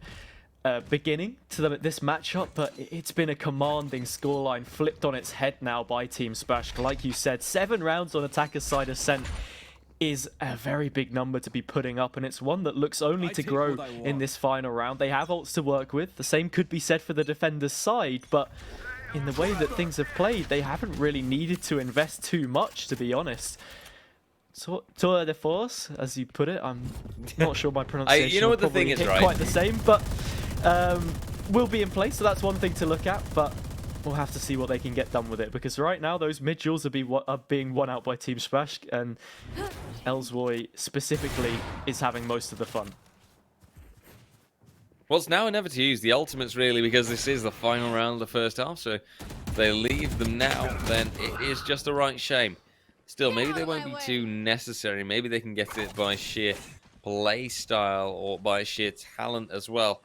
beginning to this matchup, but it's been a commanding scoreline flipped on its head now by Team Spash. Like you said, 7 rounds on attacker's side Ascent is a very big number to be putting up, and it's one that looks only to grow in this final round. They have ults to work with. The same could be said for the defender's side, but in the way that things have played, they haven't really needed to invest too much, to be honest. Tour de force, as you put it. I'm not sure my pronunciation you know will what the thing probably is, hit right? quite the same, but will be in place, so that's one thing to look at, but we'll have to see what they can get done with it, because right now those mid duels are being won out by Team Spash, and Elzoy specifically is having most of the fun. Well, it's now or never to use the ultimates, really, because this is the final round of the first half, so if they leave them now, then it is just a right shame. Still, maybe they won't be too necessary. Maybe they can get it by sheer play style or by sheer talent as well.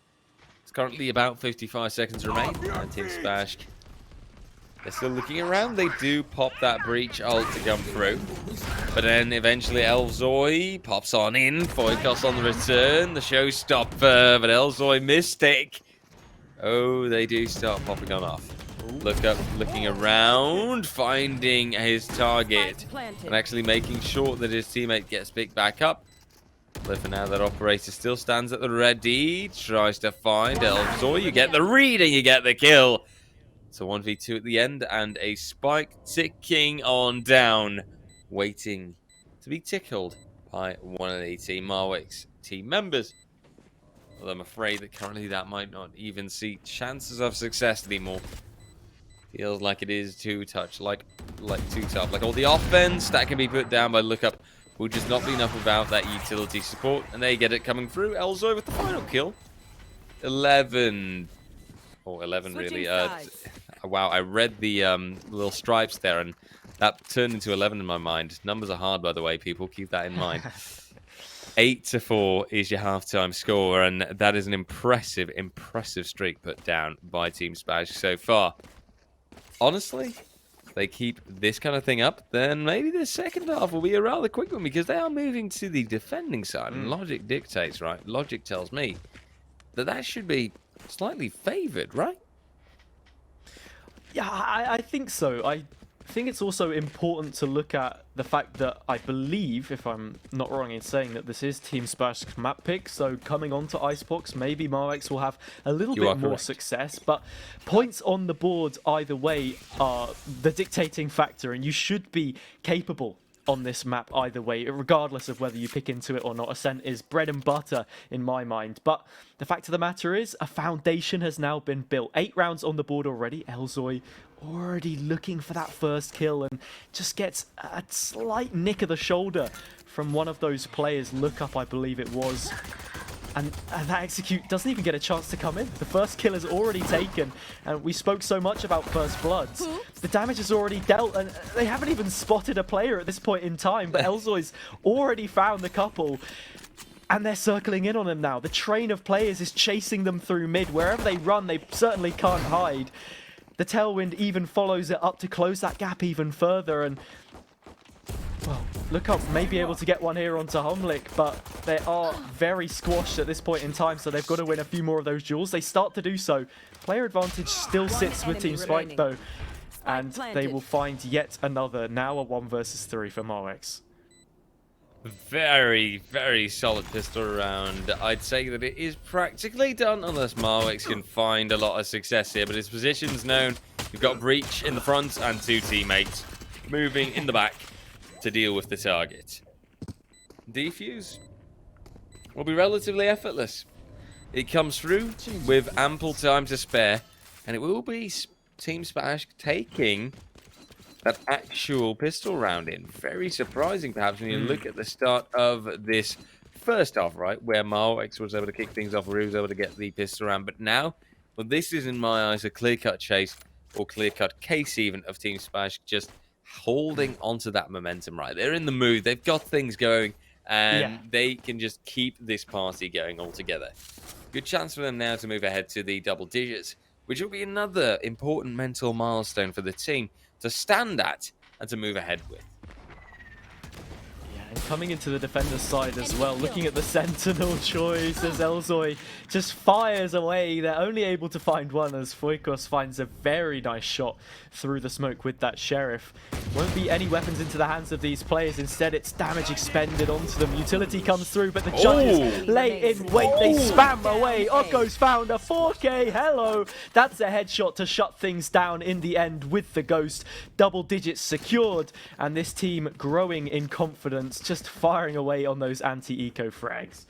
It's currently about 55 seconds remain. Team Spash, they're still looking around. They do pop that breach ult to come through. But then eventually Elzoy pops on in. Boykos on the return. The showstopper, but Elzoy mistake. Oh, they do start popping on off. Look up, looking around, finding his target, and actually making sure that his teammate gets picked back up. But for now, that operator still stands at the ready, tries to find Elzoy. You get the read and you get the kill. So 1v2 at the end, and a spike ticking on down, waiting to be tickled by one of the Team Marwick's team members. Well, I'm afraid that currently that might not even see chances of success anymore. Feels like it is too tough, like too tough. Like all the offense that can be put down by Lookup will just not be enough without that utility support. And they get it coming through. Elzoy with the final kill. 11. Or 11 really. Wow, I read the little stripes there and that turned into 11 in my mind. Numbers are hard, by the way, people. Keep that in mind. 8-4 is your halftime score, and that is an impressive streak put down by Team Spash so far. Honestly, if they keep this kind of thing up, then maybe the second half will be a rather quick one, because they are moving to the defending side, and logic dictates, right? Logic tells me that that should be slightly favored, right? Yeah, I think so. I think it's also important to look at the fact that I believe, if I'm not wrong in saying that this is Team Spash's map pick, so coming on to Icebox, maybe Marwex will have a little bit more success, but points on the board either way are the dictating factor, and you should be capable on this map either way, regardless of whether you pick into it or not. Ascent is bread and butter in my mind, but the fact of the matter is a foundation has now been built. 8 rounds on the board already. Elzoy already looking for that first kill and just gets a slight nick of the shoulder from one of those players. Look up, I believe it was. And that execute doesn't even get a chance to come in. The first kill is already taken, and we spoke so much about first bloods. The damage is already dealt, and they haven't even spotted a player at this point in time, but Elzoy's already found the couple, and they're circling in on him now. The train of players is chasing them through mid. Wherever they run, they certainly can't hide. The Tailwind even follows it up to close that gap even further, and well, look up, may be able to get one here onto Humlik, but they are very squashed at this point in time, so they've got to win a few more of those duels. They start to do so. Player advantage still sits with Team Spike though, and they will find yet another, now a 1 versus 3 for Marwex. Very, very solid pistol round. I'd say that it is practically done unless Marwex can find a lot of success here, but his position's known. We've got Breach in the front and 2 teammates moving in the back to deal with the target. Defuse will be relatively effortless. It comes through with ample time to spare, and it will be Team Spash taking that actual pistol round in. Very surprising, perhaps, when you look at the start of this first half, right, where Marwex was able to kick things off, where he was able to get the pistol round. But now, well, this is, in my eyes, a clear-cut chase, or clear-cut case, even, of Team Spash just holding onto that momentum, right? They're in the mood. They've got things going, and they can just keep this party going altogether. Good chance for them now to move ahead to the double digits, which will be another important mental milestone for the team to stand at and to move ahead with. Yeah, and coming into the defender's side as well, looking at the sentinel choice as Elzoy just fires away. They're only able to find one as Foikos finds a very nice shot through the smoke with that Sheriff. Won't be any weapons into the hands of these players. Instead, it's damage expended onto them. Utility comes through, but the judges lay in wait. They spam away. Okko's found a 4K. Hello. That's a headshot to shut things down in the end with the Ghost. Double digits secured, and this team growing in confidence, just firing away on those anti-eco frags.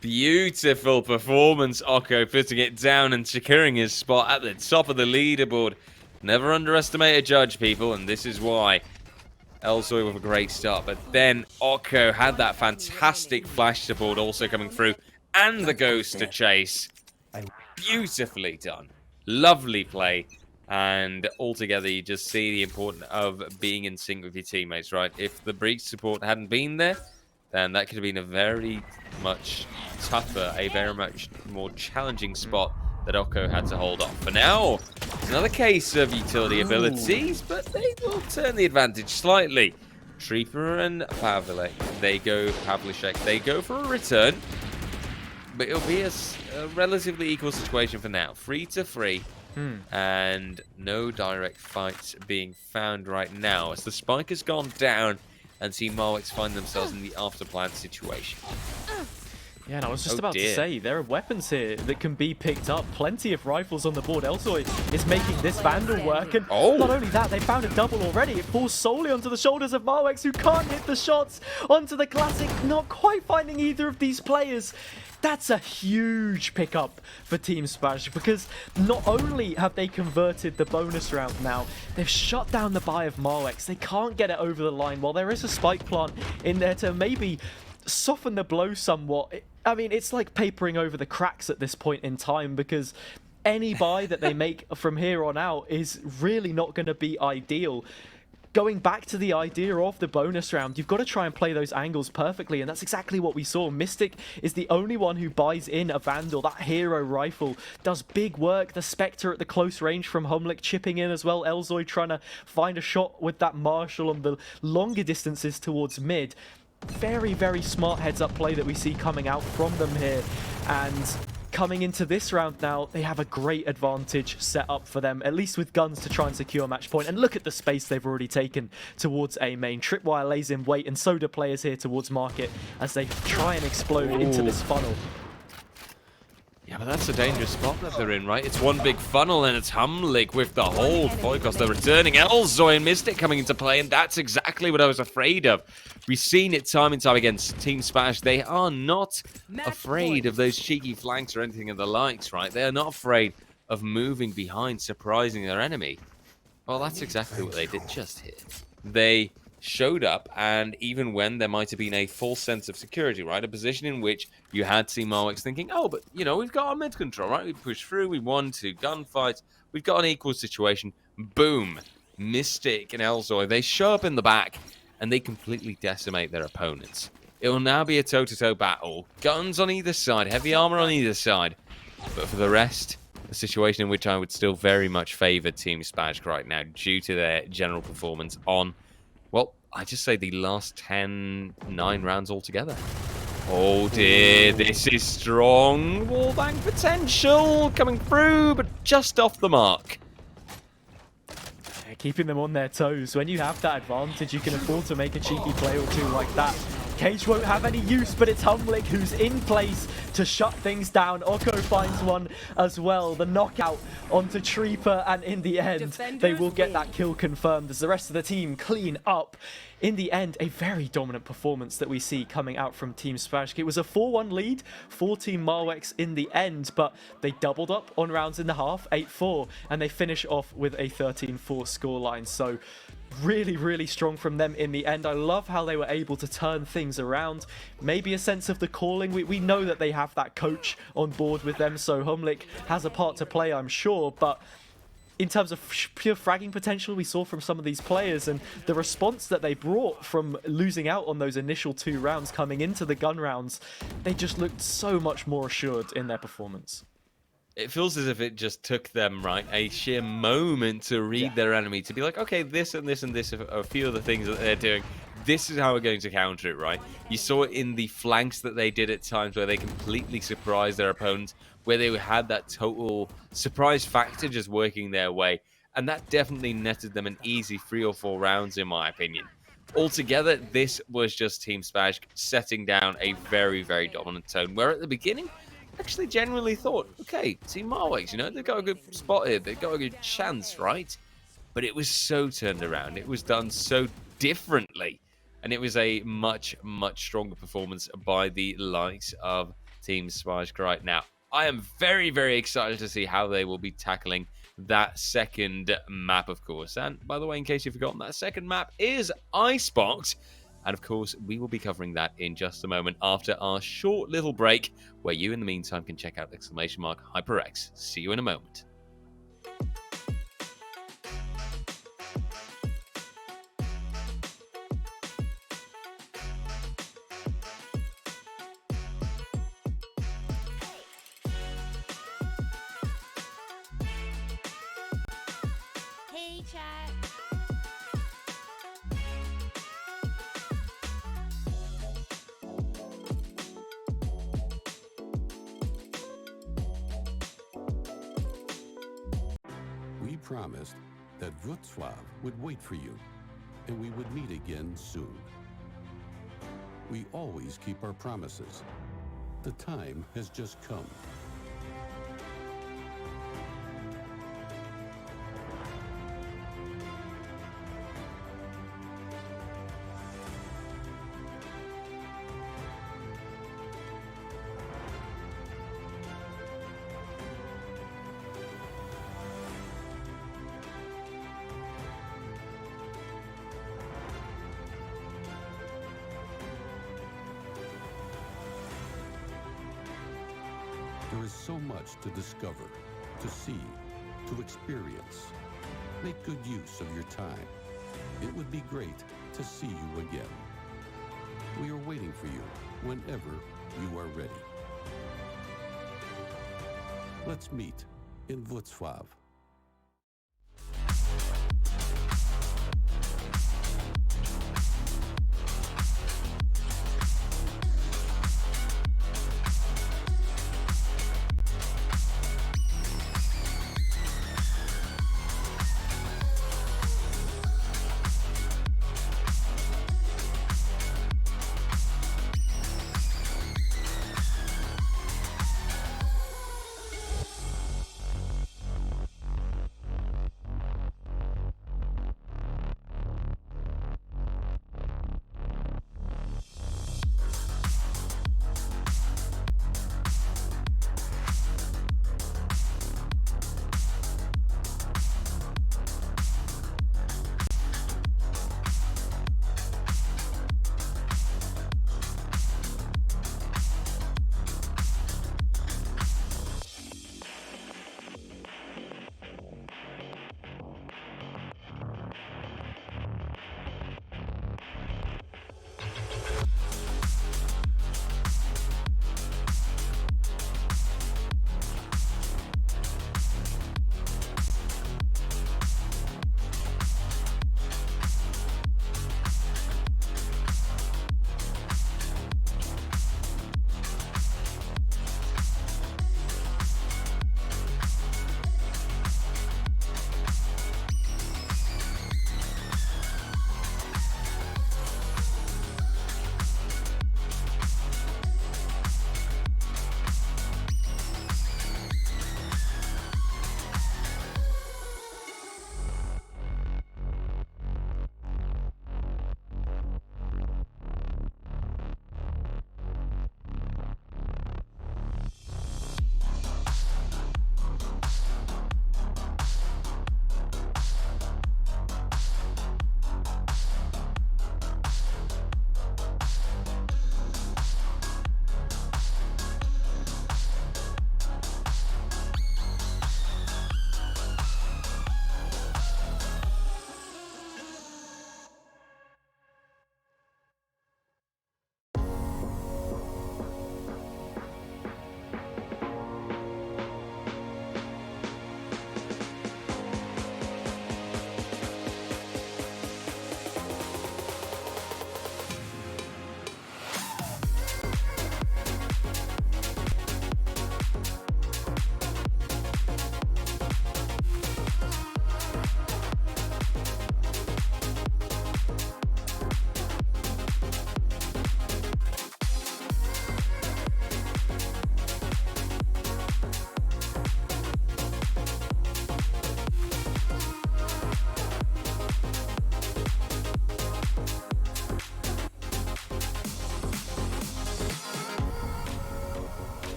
Beautiful performance, Okko, putting it down and securing his spot at the top of the leaderboard. Never underestimate a judge, people, and this is why. Elzoy with a great start, but then Okko had that fantastic flash support also coming through, and the Ghost to chase. Beautifully done. Lovely play. And altogether, you just see the importance of being in sync with your teammates, right? If the breach support hadn't been there, then that could have been a very much tougher, a very much more challenging spot that Okko had to hold off. For now, it's another case of utility abilities, but they will turn the advantage slightly. Trieper and Pavlik, they go for a return, but it'll be a relatively equal situation for now. 3-3. And no direct fights being found right now as the spike has gone down and Team Marwex find themselves in the afterplan situation. Yeah, and I was just about to say, there are weapons here that can be picked up. Plenty of rifles on the board. Elzoy is making this Vandal work, and not only that, they found a double already. It falls solely onto the shoulders of Marwex, who can't hit the shots onto the Classic, not quite finding either of these players. That's a huge pickup for Team Spash, because not only have they converted the bonus round now, they've shut down the buy of Marwex. They can't get it over the line, while there is a spike plant in there to maybe soften the blow somewhat. I mean, it's like papering over the cracks at this point in time, because any buy that they make from here on out is really not going to be ideal. Going back to the idea of the bonus round, you've got to try and play those angles perfectly, and that's exactly what we saw. Mystic is the only one who buys in a Vandal. That hero rifle does big work. The Spectre at the close range from Humlik chipping in as well. Elzoy trying to find a shot with that Marshal on the longer distances towards mid. Very, very smart heads-up play that we see coming out from them here. And coming into this round now, they have a great advantage set up for them, at least with guns to try and secure match point. And look at the space they've already taken towards A main. Tripwire lays in wait, and so do players here towards market as they try and explode into this funnel. Yeah, but that's a dangerous spot that they're in, right? It's one big funnel, and it's Humlik with the hold. Foikos, they're returning. Elzoy and Mystic coming into play, and that's exactly what I was afraid of. We've seen it time and time against Team Spash. They are not afraid of those cheeky flanks or anything of the likes, right? They are not afraid of moving behind, surprising their enemy. Well, that's exactly what they did just here. They showed up, and even when there might have been a false sense of security, right? A position in which you had Team Marwex thinking, oh, but, you know, we've got our mid control, right? We pushed through, we won 2 gunfights, we've got an equal situation. Boom. Mystic and Elzoy, they show up in the back, and they completely decimate their opponents. It will now be a toe-to-toe battle. Guns on either side, heavy armor on either side. But for the rest, a situation in which I would still very much favor Team Spash right now due to their general performance on, well, I just say the last 9 rounds altogether. Oh dear, this is strong. Wallbang potential coming through, but just off the mark. Yeah, keeping them on their toes. When you have that advantage, you can afford to make a cheeky play or two like that. Cage won't have any use, but it's Humlick who's in place to shut things down. Oko finds one as well. The knockout onto Treeper, and in the end, they will get that kill confirmed as the rest of the team clean up. In the end, a very dominant performance that we see coming out from Team Spashk. It was a 4-1 lead for Team Marwex in the end, but they doubled up on rounds in the half, 8-4, and they finish off with a 13-4 scoreline. So really, really strong from them in the end. I love how they were able to turn things around. Maybe a sense of the calling. We know that they have that coach on board with them, so Humlick has a part to play, I'm sure, but in terms of pure fragging potential we saw from some of these players and the response that they brought from losing out on those initial 2 rounds coming into the gun rounds, they just looked so much more assured in their performance. It feels as if it just took them, right, a sheer moment to read their enemy, to be like, okay, this and this and this are a few of the things that they're doing. This is how we're going to counter it, right? You saw it in the flanks that they did at times where they completely surprised their opponents, where they had that total surprise factor just working their way. And that definitely netted them an easy 3 or 4 rounds, in my opinion. Altogether, this was just Team Spashk setting down a very, very dominant tone, where at the beginning, actually genuinely thought, okay, Team Marwex, you know, they've got a good spot here, they've got a good chance, right? But it was so turned around, it was done so differently, and it was a much, much stronger performance by the likes of Team Spashk right now. I am very, very excited to see how they will be tackling that second map, of course. And by the way, in case you've forgotten, that second map is Icebox. And of course, we will be covering that in just a moment after our short little break, where you, in the meantime, can check out !HyperX. See you in a moment. Hey, chat. We promised that Wrocław would wait for you, and we would meet again soon. We always keep our promises. The time has just come. There is so much to discover, to see, to experience. Make good use of your time. It would be great to see you again. We are waiting for you whenever you are ready. Let's meet in Wrocław.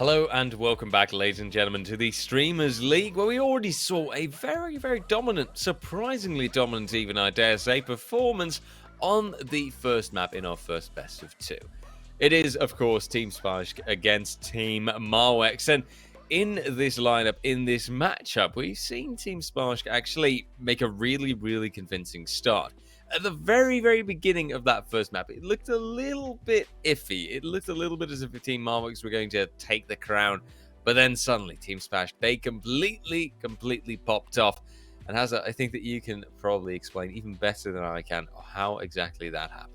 Hello and welcome back, ladies and gentlemen, to the Streamers League, where we already saw a very, very dominant, surprisingly dominant even, I dare say, performance on the first map in our first best of two. It is, of course, Team Spanish against Team Marwex, and in this lineup, in this matchup, we've seen Team Spanish actually make a really, really convincing start. At the very, very beginning of that first map, it looked a little bit iffy. It looked a little bit as if the Team Marwex were going to take the crown. But then suddenly, Team Smash, they completely popped off. And Hazza, I think that you can probably explain even better than I can how exactly that happened.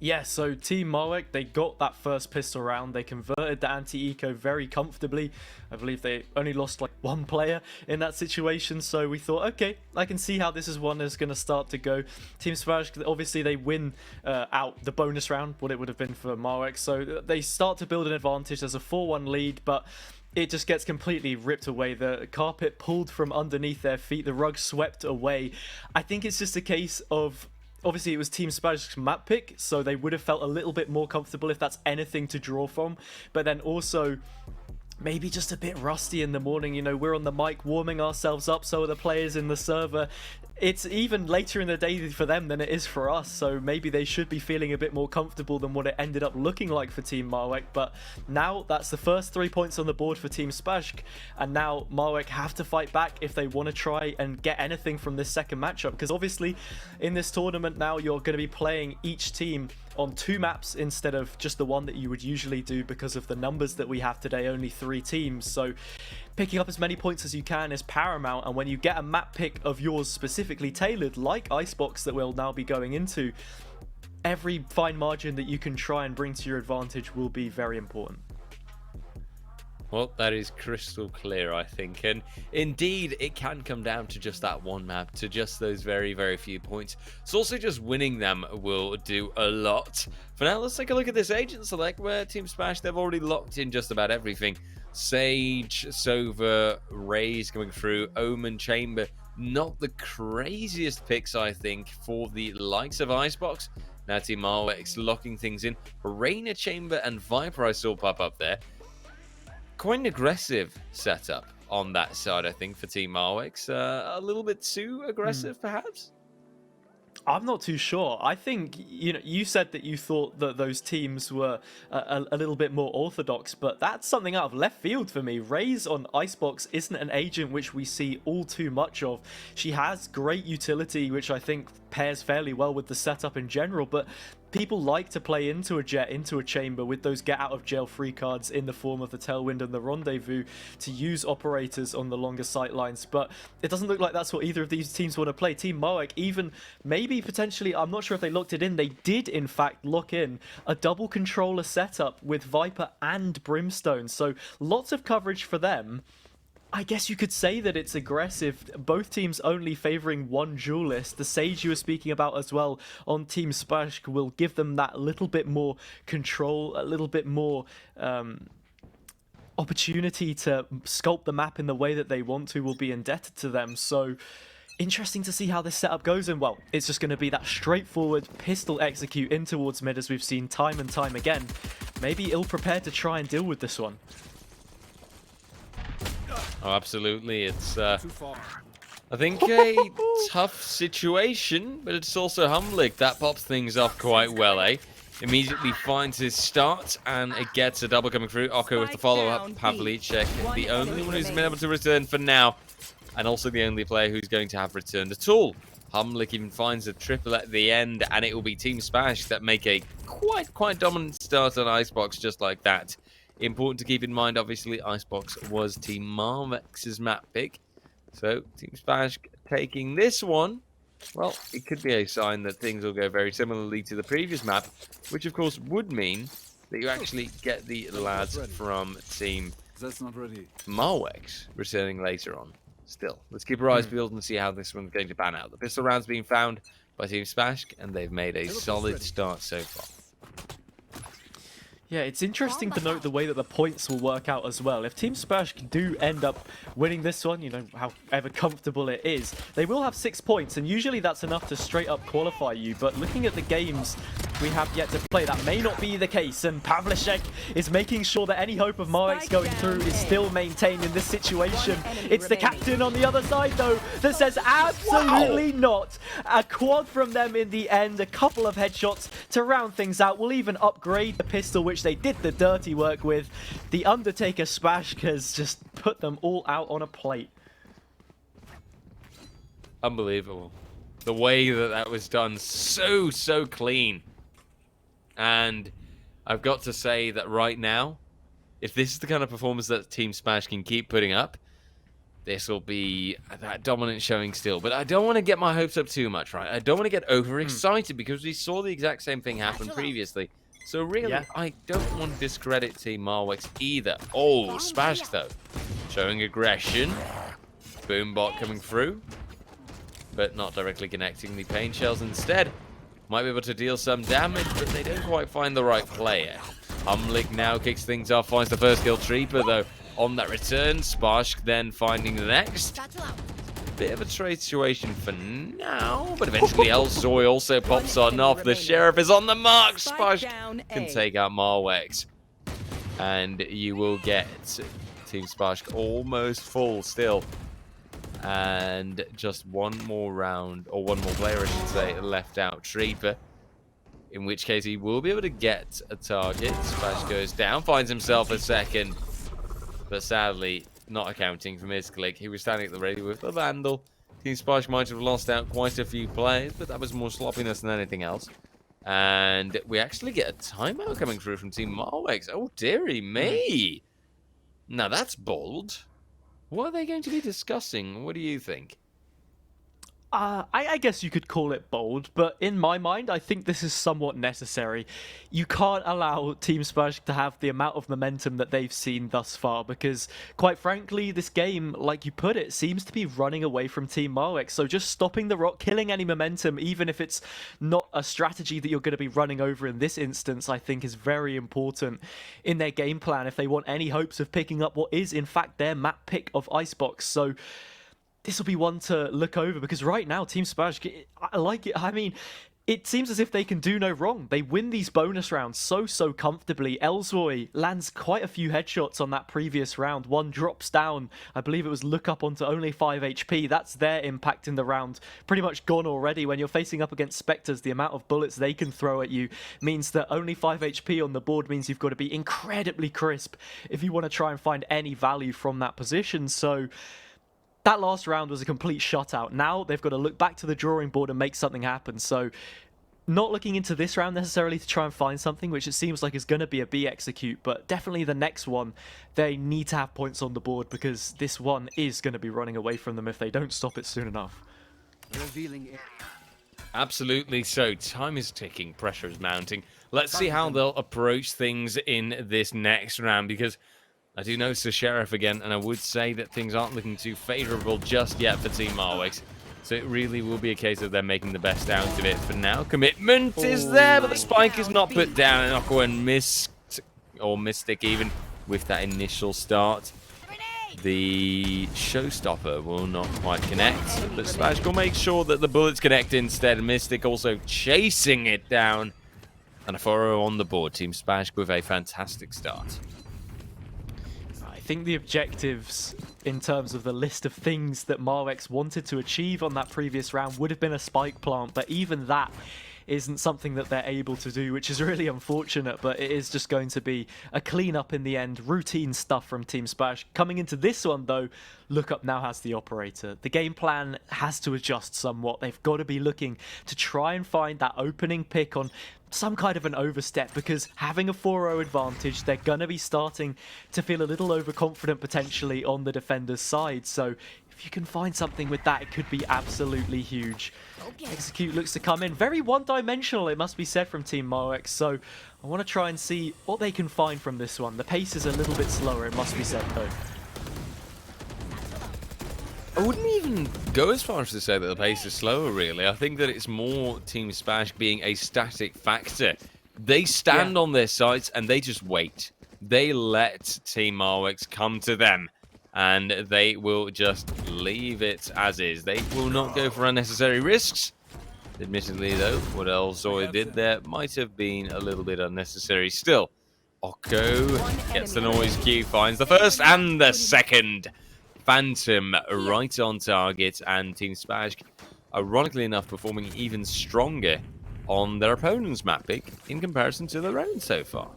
Yeah, so Team Marwex, they got that first pistol round. They converted the anti-eco very comfortably. I believe they only lost like one player in that situation. So we thought, okay, I can see how this is one is going to start to go. Team Spanish, obviously they win out the bonus round, what it would have been for Marwex. So they start to build an advantage. There's a 4-1 lead, but it just gets completely ripped away. The carpet pulled from underneath their feet. The rug swept away. I think it's just a case of, obviously, it was Team Spanish's map pick, so they would have felt a little bit more comfortable if that's anything to draw from. But then also, maybe just a bit rusty in the morning. You know, we're on the mic warming ourselves up, so are the players in the server. It's even later in the day for them than it is for us, so maybe they should be feeling a bit more comfortable than what it ended up looking like for Team Marwex. But now that's the first 3 points on the board for Team Spashk, and now Marwex have to fight back if they want to try and get anything from this second matchup, because obviously in this tournament now you're going to be playing each team on 2 maps instead of just the one that you would usually do because of the numbers that we have today, only 3 teams. So picking up as many points as you can is paramount, and when you get a map pick of yours specifically tailored like Icebox that we'll now be going into, every fine margin that you can try and bring to your advantage will be very important. Well, that is crystal clear, I think. And indeed, it can come down to just that one map, to just those very, very few points. It's also just winning them will do a lot. For now, let's take a look at this agent select where Team Smash, they've already locked in just about everything. Sage, Sova, Raze coming through, Omen, Chamber. Not the craziest picks, I think, for the likes of Icebox. Now Team Marwex locking things in. Reina, Chamber, and Viper I saw pop up there. Quite an aggressive setup on that side, I think, for Team Marwex. A little bit too aggressive, perhaps? I'm not too sure. I think, you know, you said that you thought that those teams were a little bit more orthodox, but that's something out of left field for me. Raze on Icebox isn't an agent which we see all too much of. She has great utility, which I think pairs fairly well with the setup in general, but people like to play into a Jet, into a Chamber with those get out of jail free cards in the form of the Tailwind and the Rendezvous to use operators on the longer sight lines. But it doesn't look like that's what either of these teams want to play. Team Marwex, even maybe potentially, I'm not sure if they locked it in, they did in fact lock in a double controller setup with Viper and Brimstone. So lots of coverage for them. I guess you could say that it's aggressive. Both teams only favouring one duelist. The Sage you were speaking about as well on Team Spashk will give them that little bit more control, a little bit more opportunity to sculpt the map in the way that they want to, will be indebted to them. So interesting to see how this setup goes, and well, it's just going to be that straightforward pistol execute in towards mid as we've seen time and time again. Maybe ill-prepared to try and deal with this one. Oh, absolutely. It's, I think, a tough situation, but it's also Humlik. That pops things off quite well, eh? Immediately finds his start, and it gets a double coming through. Oko with the follow-up. Pavlicek, the only one who's been able to return for now, and also the only player who's going to have returned at all. Humlik even finds a triple at the end, and it will be Team Spash that make a quite dominant start on Icebox just like that. Important to keep in mind, obviously, Icebox was Team Marwex's map pick. So, Team Spash taking this one, well, it could be a sign that things will go very similarly to the previous map, which, of course, would mean that you actually get the lads from Team Marwex returning later on. Still, let's keep our eyes peeled and see how this one's going to pan out. The pistol round's being found by Team Spash, and they've made a solid start so far. Yeah, it's interesting to note the way that the points will work out as well. If Team Spash do end up winning this one, you know, however comfortable it is, they will have 6 points, and usually that's enough to straight up qualify you. But looking at the games we have yet to play. That may not be the case, and Pavlicek is making sure that any hope of Marek going through is still maintained in this situation. It's the captain on the other side, though, that says absolutely not. A quad from them in the end, a couple of headshots to round things out. We'll even upgrade the pistol, which they did the dirty work with. The Undertaker Spash has just put them all out on a plate. Unbelievable. The way that that was done, so clean. And I've got to say that right now, if this is the kind of performance that Team Smash can keep putting up, this will be that dominant showing still. But I don't want to get my hopes up too much, right? I don't want to get overexcited because we saw the exact same thing happen previously. So really, I don't want to discredit Team Marwex either. Oh, Smash though. Showing aggression. Boombot coming through, but not directly connecting the pain shells instead. Might be able to deal some damage, but they don't quite find the right player. Humlik now kicks things off, finds the first kill. Trieper, though, on that return. Sparshk then finding the next. Bit of a trade situation for now, but eventually Elzoy also pops on off. The Sheriff is on the mark. Sparshk can take out Marwex. And you will get Team Sparshk almost full still. And just one more round, or one more player, I should say, left out. Trieper, in which case he will be able to get a target. Splash goes down, finds himself a second, but sadly not accounting for Misklik. He was standing at the ready with the Vandal. Team Splash might have lost out quite a few players, but that was more sloppiness than anything else. And we actually get a timeout coming through from Team Marwex. Oh, dearie me. Now that's bold. What are they going to be discussing? What do you think? I guess you could call it bold, but in my mind, I think this is somewhat necessary. You can't allow Team Smash to have the amount of momentum that they've seen thus far, because, quite frankly, this game, like you put it, seems to be running away from Team Marwex. So just stopping the rock, killing any momentum, even if it's not a strategy that you're going to be running over in this instance, I think is very important in their game plan if they want any hopes of picking up what is, in fact, their map pick of Icebox. So this will be one to look over, because right now, Team Smash, I like it. I mean, it seems as if they can do no wrong. They win these bonus rounds so comfortably. Elzoy lands quite a few headshots on that previous round. One drops down. I believe it was look up onto only 5 HP. That's their impact in the round. Pretty much gone already. When you're facing up against Spectres, the amount of bullets they can throw at you means that only 5 HP on the board means you've got to be incredibly crisp if you want to try and find any value from that position. So that last round was a complete shutout. Now they've got to look back to the drawing board and make something happen. So not looking into this round necessarily to try and find something, which it seems like is going to be a B execute, but definitely the next one, they need to have points on the board, because this one is going to be running away from them if they don't stop it soon enough. Absolutely so. Time is ticking. Pressure is mounting. Let's see how they'll approach things in this next round, because I do notice the Sheriff again, and I would say that things aren't looking too favourable just yet for Team Marwex. So it really will be a case of them making the best out of it for now. Commitment is there, but the spike is not put down. And Oko and Mystic even with that initial start. The showstopper will not quite connect, but Smash will make sure that the bullets connect instead. Mystic also chasing it down. And a 4-0 on the board. Team Smash with a fantastic start. I think the objectives in terms of the list of things that Marwex wanted to achieve on that previous round would have been a spike plant, but even that isn't something that they're able to do, which is really unfortunate, but it is just going to be a clean-up in the end. Routine stuff from Team Splash. Coming into this one, though, Lookup now has the operator. The game plan has to adjust somewhat. They've got to be looking to try and find that opening pick on some kind of an overstep, because having a 4-0 advantage, they're going to be starting to feel a little overconfident potentially on the defender's side. So if you can find something with that, it could be absolutely huge. Execute looks to come in. Very one-dimensional, it must be said, from Team Marwex. So I want to try and see what they can find from this one. The pace is a little bit slower, it must be said, though. I wouldn't even go as far as to say that the pace is slower, really. I think that it's more Team Smash being a static factor. They stand on their sides and they just wait. They let Team Marwex come to them, and they will just leave it as is. They will not go for unnecessary risks. Admittedly, though, what Elzoy did there might have been a little bit unnecessary. Still, Oko gets the noise cue, finds the first and the second. Phantom right on target, and Team Spazk, ironically enough, performing even stronger on their opponent's map pick in comparison to their own so far.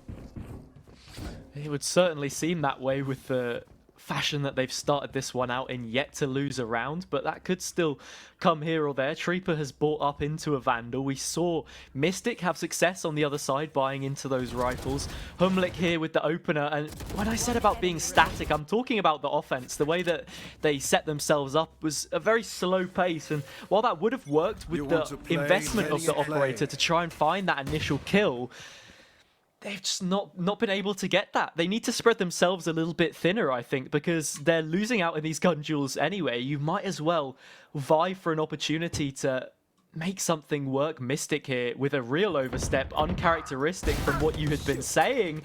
It would certainly seem that way with the fashion that they've started this one out in, yet to lose a round, but that could still come here or there. Trieper has bought up into a Vandal. We saw Mystic have success on the other side buying into those rifles. Humlik here with the opener, and when I said about being static, I'm talking about the offense. The way that they set themselves up was a very slow pace, and while that would have worked with the investment of the operator to try and find that initial kill, they've just not been able to get that. They need to spread themselves a little bit thinner, I think, because they're losing out in these gun duels anyway. You might as well vie for an opportunity to make something work. Mystic here with a real overstep, uncharacteristic from what you had been saying.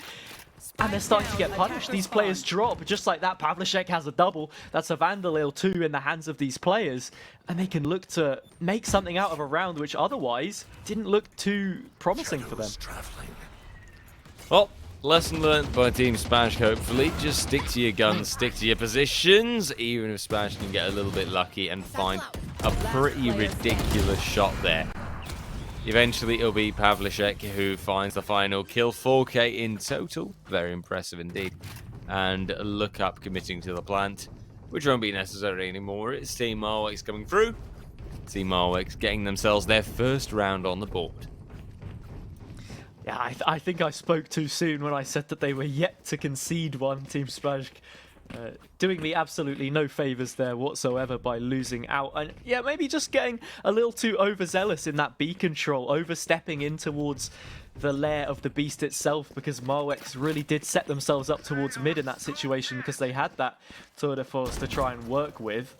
And they're starting to get punished. These players drop. Just like that, Pavlicek has a double. That's a Vandal ill 2 in the hands of these players. And they can look to make something out of a round which otherwise didn't look too promising for them. Well, lesson learned by Team Spazk, hopefully. Just stick to your guns, stick to your positions, even if Spazk can get a little bit lucky and find a pretty ridiculous shot there. Eventually, it'll be Pavlicek who finds the final kill. 4K in total. Very impressive indeed. And look up committing to the plant, which won't be necessary anymore. It's Team Marwix coming through. Team Marwix getting themselves their first round on the board. Yeah, I think I spoke too soon when I said that they were yet to concede one. Team Spazk doing me absolutely no favours there whatsoever by losing out. And yeah, maybe just getting a little too overzealous in that B control, overstepping in towards the lair of the beast itself, because Marwix really did set themselves up towards mid in that situation because they had that tour de force to try and work with.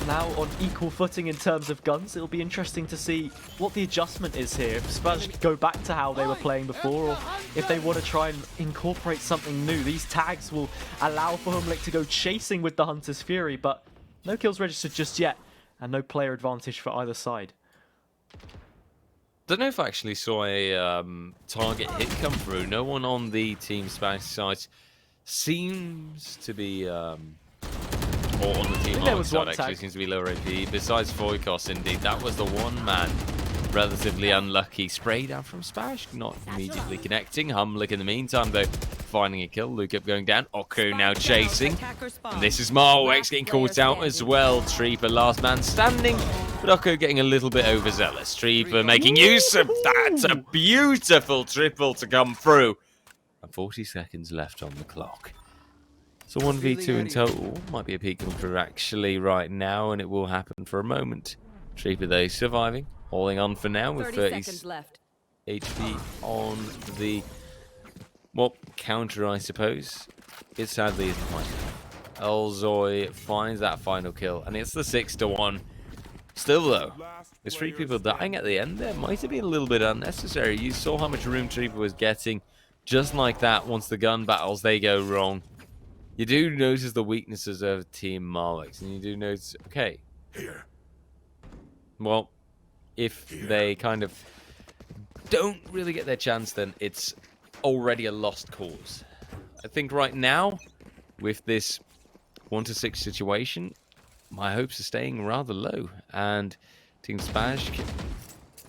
Now on equal footing in terms of guns, it'll be interesting to see what the adjustment is here. If Spazk go back to how they were playing before, or if they want to try and incorporate something new. These tags will allow for Humlik to go chasing with the Hunter's Fury, but no kills registered just yet, and no player advantage for either side. Don't know if I actually saw a target hit come through. No one on the Team Spazk side seems to be... or on the Team Marwix side actually seems to be lower AP. Besides Voikos, indeed, that was the one man relatively unlucky. Spray down from Spazk, not immediately connecting. Humlik in the meantime, though, finding a kill. Luke up going down. Oku now chasing. And this is Marwix getting caught out as well. Trieper last man standing, but Oku getting a little bit overzealous. Trieper making use of that. A beautiful triple to come through. And 40 seconds left on the clock. So 1v2 in total. Might be a peak coming through actually right now, and it will happen for a moment. Trieper, they surviving. Holding on for now with 30 seconds left. HP on the, well, counter, I suppose. It sadly isn't quite enough. Elzoy finds that final kill, and it's the 6-1. Still, though, there's 3 people dying at the end there. Might have been a little bit unnecessary. You saw how much room Trieper was getting. Just like that, once the gun battles, they go wrong. You do notice the weaknesses of Team Marwix, and you do notice, okay, well, if they kind of don't really get their chance, then it's already a lost cause. I think right now, with this 1-6 situation, my hopes are staying rather low, and Team Spazk,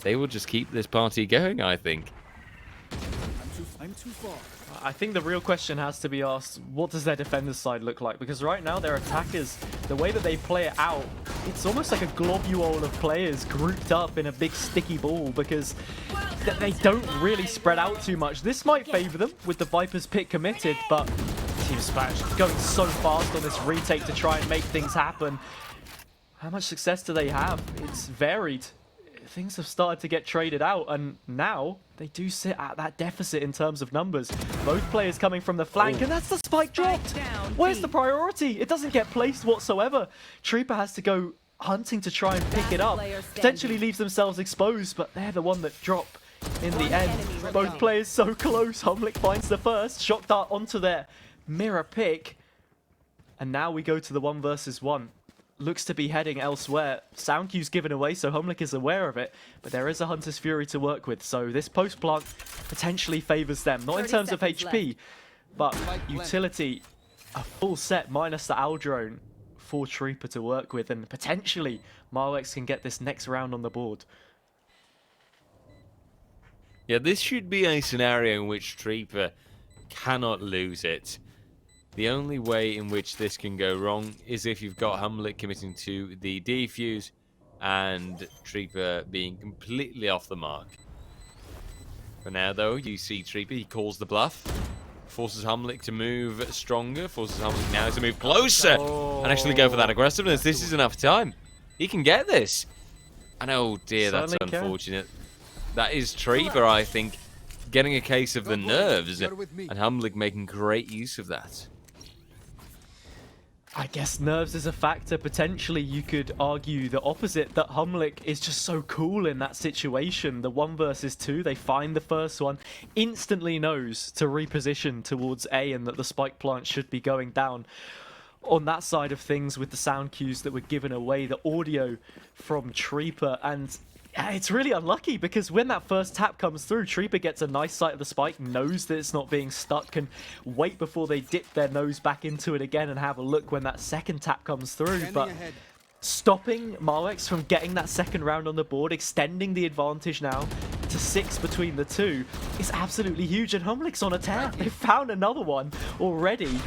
they will just keep this party going, I think. I'm too far. I think the real question has to be asked, what does their defenders side look like? Because right now their attackers, the way that they play it out, it's almost like a globule of players grouped up in a big sticky ball, because they don't really spread out too much. This might favor them with the Viper's pick committed, but Team Spazk going so fast on this retake to try and make things happen. How much success do they have? It's varied. Things have started to get traded out, and now they do sit at that deficit in terms of numbers. Both players coming from the flank, and that's the spike dropped. Where's the priority? It doesn't get placed whatsoever. Trieper has to go hunting to try and pick it up. Potentially leaves themselves exposed, but they're the one that drop in the end. Both players so close. Humlik finds the first. Shock dart onto their mirror pick. And now we go to the 1 versus 1. looks to be heading elsewhere. Sound cue's given away, so Humlik is aware of it, but there is a Hunter's Fury to work with, so this post plant potentially favors them. Not in 30 terms of seconds HP, but utility, a full set minus the Owl Drone for Trooper to work with, and potentially Marwex can get this next round on the board. Yeah, this should be a scenario in which Trooper cannot lose it. The only way in which this can go wrong is if you've got Humlik committing to the defuse and Trooper being completely off the mark. For now, though, you see Trooper, he calls the bluff, forces Humlik to move stronger, forces Humlik now to move closer and actually go for that aggressiveness. This is enough time. He can get this. And oh dear, that's Certainly can. unfortunate. That is Trooper, I think, getting a case of the nerves, and Humlik making great use of that. I guess nerves is a factor. Potentially, you could argue the opposite, that Humlik is just so cool in that situation. The 1 versus 2, they find the first one, instantly knows to reposition towards A and that the spike plant should be going down. On that side of things, with the sound cues that were given away, the audio from Trooper, and it's really unlucky because when that first tap comes through, Trooper gets a nice sight of the spike, knows that it's not being stuck, can wait before they dip their nose back into it again and have a look when that second tap comes through. But stopping Marwex from getting that second round on the board, extending the advantage now to 6 between the two, is absolutely huge. And Humlik's on a tear. They've found another one already.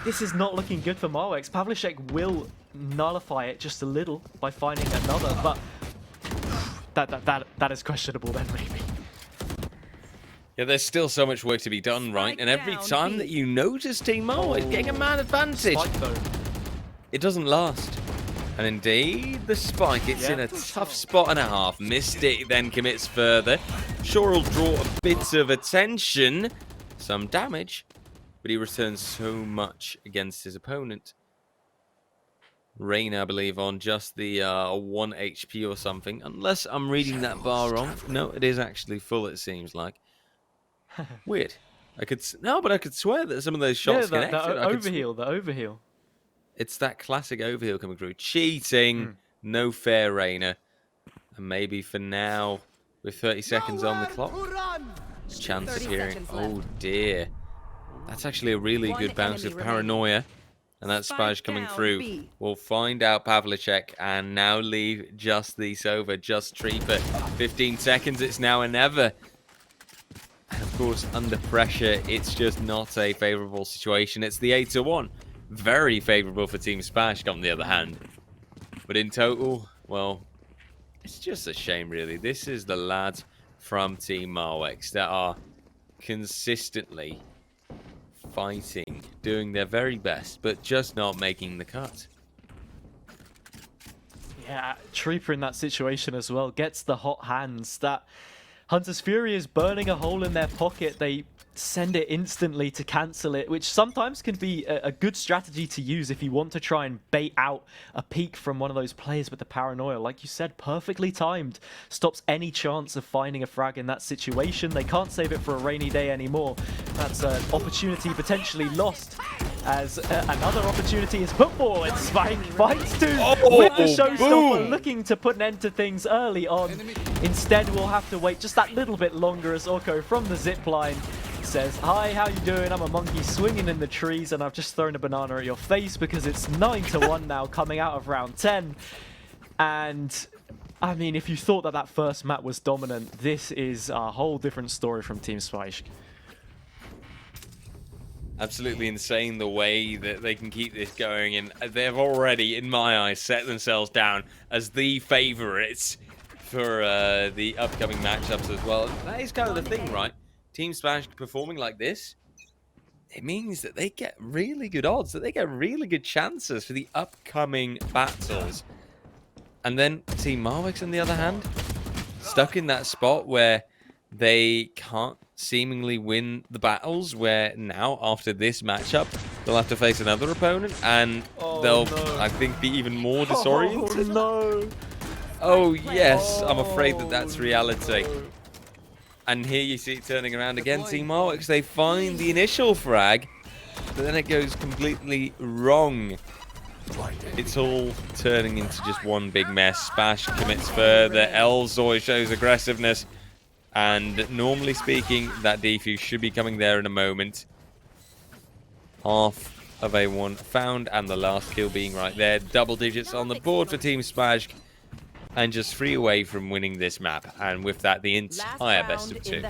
This is not looking good for Marwex. Pavlicek will nullify it just a little by finding another, but that is questionable then, maybe. Yeah, there's still so much work to be done, right? And every time that you notice Team Marwex getting a man advantage, Spike, though. it doesn't last. And indeed, the spike, it's in a tough spot and a half. Mystic then commits further. Sure, will draw a bit of attention, some damage, but he returns so much against his opponent. Reina, I believe, on just the 1 HP or something, unless I'm reading that bar wrong. No, it is actually full, it seems like. Weird. I could swear that some of those shots Yeah, connected. the overheal. It's that classic overheal coming through. Cheating, no fair, Reina. And maybe for now, with 30 seconds on the clock, chance 30 appearing. seconds Oh left. dear. That's actually a really One good bounce of enemy paranoia. And that Spike Spaj coming down, through. B. We'll find out Pavlicek and now leave just the Sova, just Trooper. 15 seconds, it's now or never. And of course, under pressure, it's just not a favourable situation. It's the 8-1. Very favourable for Team Spaj, on the other hand. But in total, well, it's just a shame, really. This is the lads from Team Marwex that are consistently fighting, doing their very best, but just not making the cut. Yeah, Trooper in that situation as well gets the hot hands. That Hunter's Fury is burning a hole in their pocket. They send it instantly to cancel it, which sometimes can be a good strategy to use if you want to try and bait out a peek from one of those players with the paranoia. Like you said, perfectly timed. Stops any chance of finding a frag in that situation. They can't save it for a rainy day anymore. That's an opportunity potentially lost, as another opportunity is put forward. Spike fights two with the showstopper, boom. looking to put an end to things early on. Instead, we'll have to wait just that little bit longer as Orko from the zip line says, "Hi, how you doing? I'm a monkey swinging in the trees and I've just thrown a banana at your face," because it's 9-1 now coming out of round 10. And I mean, if you thought that that first map was dominant, this is a whole different story from Team Spike. Absolutely insane the way that they can keep this going, and they've already, in my eyes, set themselves down as the favourites for the upcoming matchups as well. That is kind of the thing, right? Team Smash performing like this, it means that they get really good odds, that they get really good chances for the upcoming battles. And then Team Marwex, on the other hand, stuck in that spot where they can't seemingly win the battles, where now, after this matchup, they'll have to face another opponent, and they'll, I think, be even more disoriented. Oh, no. Oh, yes, I'm afraid that that's reality. And here you see it turning around again. Team Marwex, they find the initial frag, but then it goes completely wrong. it's all turning into just one big mess. Spash commits further. Elzoy shows aggressiveness. And normally speaking, that defuse should be coming there in a moment. Half of A1 found, and the last kill being right there. Double digits on the board for Team Spash. And just 3 away from winning this map. And with that, the entire best of 2.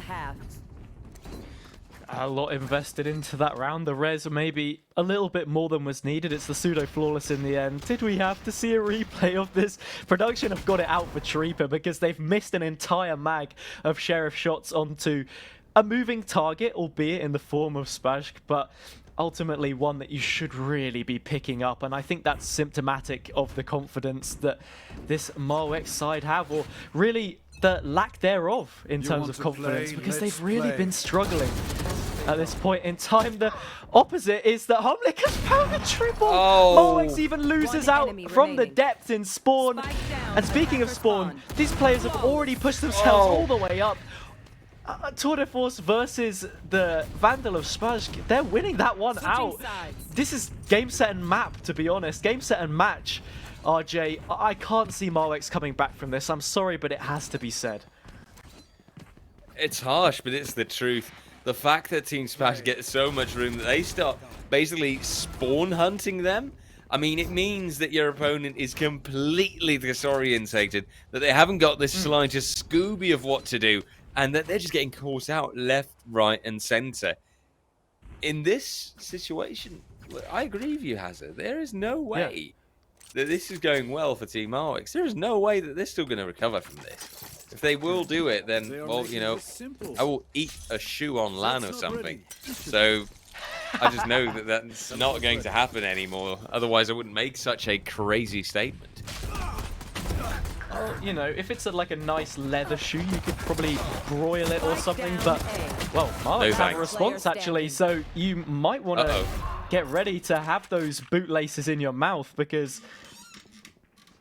A lot invested into that round. The res maybe a little bit more than was needed. It's the pseudo flawless in the end. Did we have to see a replay of this? Production have got it out for Treeper because they've missed an entire mag of Sheriff shots onto a moving target, albeit in the form of Spashk, but ultimately one that you should really be picking up. And I think that's symptomatic of the confidence that this Marwex side have, or really the lack thereof in terms of confidence, because they've really been struggling at this point in time. The opposite is that Humlick has found a triple. Marwex even loses out from the depth in spawn. And speaking of spawn, these players have already pushed themselves all the way up. Tour de Force versus the Vandal of Spashk, they're winning that one out. This is game, set, and map, to be honest. Game, set, and match. RJ, I can't see Marwex coming back from this. I'm sorry, but it has to be said. It's harsh, but it's the truth. The fact that Team Spash gets so much room that they start basically spawn hunting them, I mean, it means that your opponent is completely disorientated, that they haven't got this slightest Scooby of what to do, and that they're just getting caught out left, right, and center. In this situation, I agree with you, Hazard. There is no way that this is going well for Team Marwex. There is no way that they're still going to recover from this. If they will do it, then, well, you know, I will eat a shoe on LAN or something. So I just know that that's not going to happen anymore. Otherwise, I wouldn't make such a crazy statement. You know, if it's like a nice leather shoe, you could probably broil it or something, but, well, Marwex have a response, actually, so you might want to get ready to have those bootlaces in your mouth, because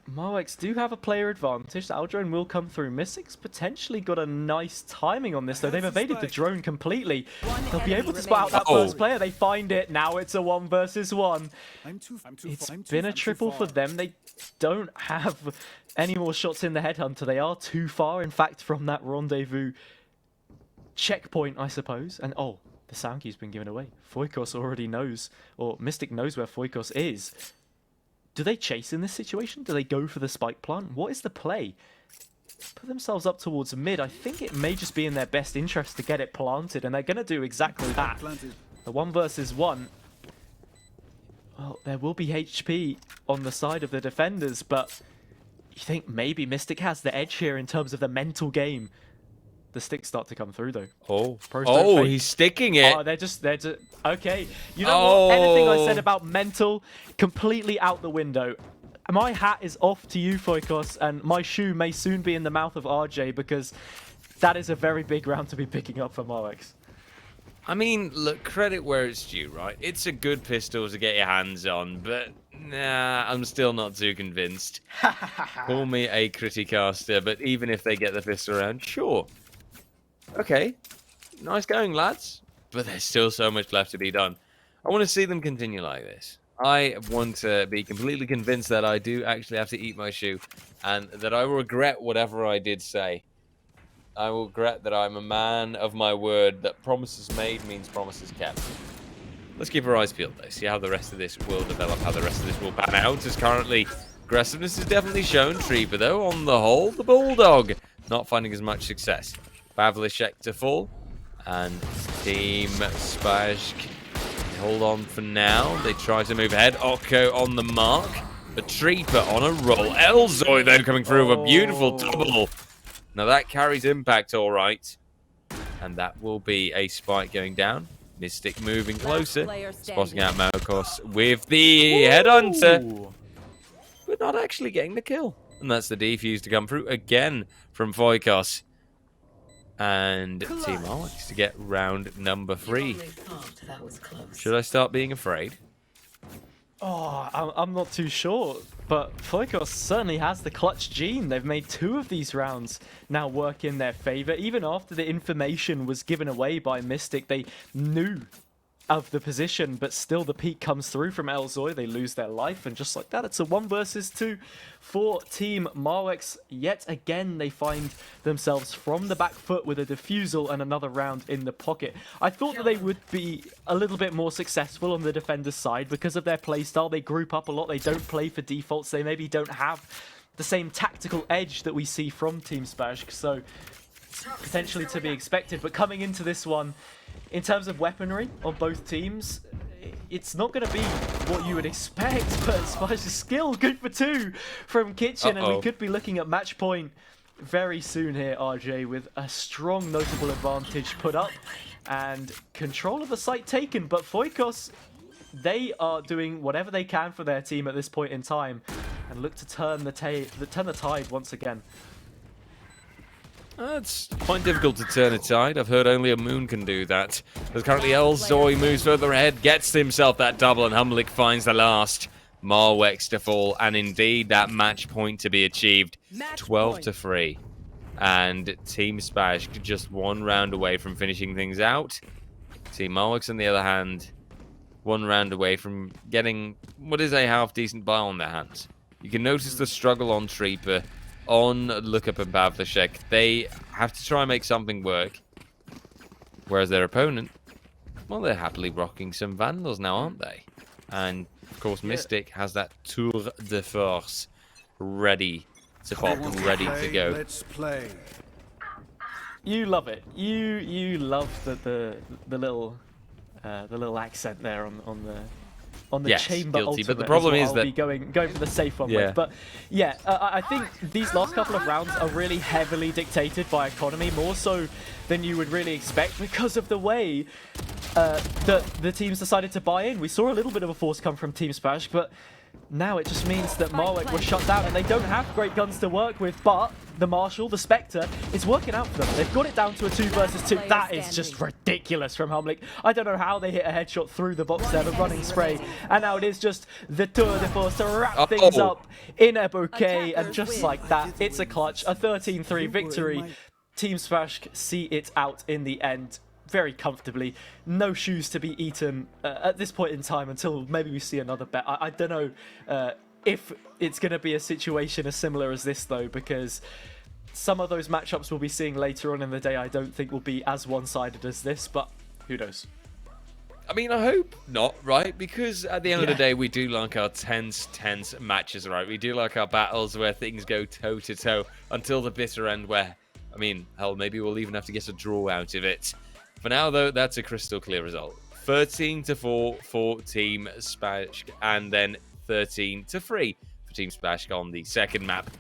Marwex do have a player advantage. The Aldrone will come through. Mystic's potentially got a nice timing on this, though. They've evaded the drone completely. They'll be able to spot out that first player. They find it. Now it's a 1 versus 1. It's been a triple for them. They don't have any more shots in the Headhunter. They are too far, in fact, from that rendezvous checkpoint, I suppose. And, oh, the sound key's been given away. Foikos already knows, or Mystic knows where Foikos is. Do they chase in this situation? Do they go for the spike plant? What is the play? Put themselves up towards mid. I think it may just be in their best interest to get it planted, and they're going to do exactly that. The 1 versus 1. Well, there will be HP on the side of the defenders, but you think maybe Mystic has the edge here in terms of the mental game. The sticks start to come through, though. He's sticking it. Oh, they're just okay. You know what? Anything I said about mental, completely out the window. My hat is off to you, Foikos, and my shoe may soon be in the mouth of RJ, because that is a very big round to be picking up for Marwex. I mean, look, credit where it's due, right? It's a good pistol to get your hands on, but nah, I'm still not too convinced. Call me a criticaster, but even if they get the pistol around, sure. Okay, nice going, lads. But there's still so much left to be done. I want to see them continue like this. I want to be completely convinced that I do actually have to eat my shoe, and that I will regret whatever I did say. I will regret that I'm a man of my word, that promises made means promises kept. Let's keep our eyes peeled, though. See how the rest of this will develop, how the rest of this will pan out. As currently, aggressiveness is definitely shown. Treeper, though, on the whole, the Bulldog, not finding as much success. Pavlicek to fall, and Team Spashk hold on for now. They try to move ahead. Okko on the mark, but Treeper on a roll. Elzoy, though, coming through with a beautiful double. Now that carries impact, all right, and that will be a spike going down. Mystic moving closer, spotting out Malkos with the Headhunter, but not actually getting the kill. And that's the defuse to come through again from Foikos. And Team Alex to get round number 3. Should I start being afraid? Oh, I'm not too sure, but Foikos certainly has the clutch gene. They've made 2 of these rounds now work in their favor. Even after the information was given away by Mystic, they knew of the position, but still the peak comes through from Elzoy. They lose their life, and just like that, it's a 1 versus 2 for Team Marwex. Yet again, they find themselves from the back foot with a defusal and another round in the pocket. I thought that they would be a little bit more successful on the defender's side because of their playstyle. They group up a lot. They don't play for defaults. They maybe don't have the same tactical edge that we see from Team Spashk, so potentially to be expected. But coming into this one, in terms of weaponry on both teams, it's not going to be what you would expect, but Spash's skill, good for 2 from Kitchen, and we could be looking at match point very soon here, RJ, with a strong notable advantage put up and control of the site taken. But Foikos, they are doing whatever they can for their team at this point in time and look to turn the tide once again. It's quite difficult to turn a tide. I've heard only a moon can do that. As currently Elzoy moves further ahead, gets himself that double, and Humlik finds the last. Marwex to fall, and indeed that match point to be achieved. 12-3. And Team Spashk just 1 round away from finishing things out. Team Marwex, on the other hand, 1 round away from getting what is a half-decent buy on their hands. You can notice the struggle on Treeper, on Lookup and Pavlishek. They have to try and make something work. Whereas their opponent, well, they're happily rocking some Vandals now, aren't they? And, of course, Mystic has that Tour de Force ready to pop, ready to go. Let's play. You love it. You love the little accent there on the Yes, chamber guilty, ultimate. but the problem is I'll that be going for the safe one Yeah. with. But yeah, I think these last couple of rounds are really heavily dictated by economy, more so than you would really expect because of the way that the teams decided to buy in. We saw a little bit of a force come from Team Spashk, but now it just means that Marwick was shut down and they don't have great guns to work with, but the Marshal, the Spectre, is working out for them. They've got it down to a 2 versus 2. That is just ridiculous from Humlik. I don't know how they hit a headshot through the box there, the running spray, and now it is just the Tour de Force to wrap things up in a bouquet, and just like that, it's a clutch, a 13-3 victory. Team Spashk see it out in the end very comfortably. No shoes to be eaten at this point in time until maybe we see another bet. I don't know if it's going to be a situation as similar as this, though, because some of those matchups we'll be seeing later on in the day I don't think will be as one-sided as this, but who knows? I mean, I hope not, right? Because at the end of the day, we do like our tense matches, right? We do like our battles where things go toe-to-toe until the bitter end where, I mean, hell, maybe we'll even have to get a draw out of it. For now, though, that's a crystal clear result. 13-4 for Team Spashk, and then 13-3 for Team Spashk on the second map.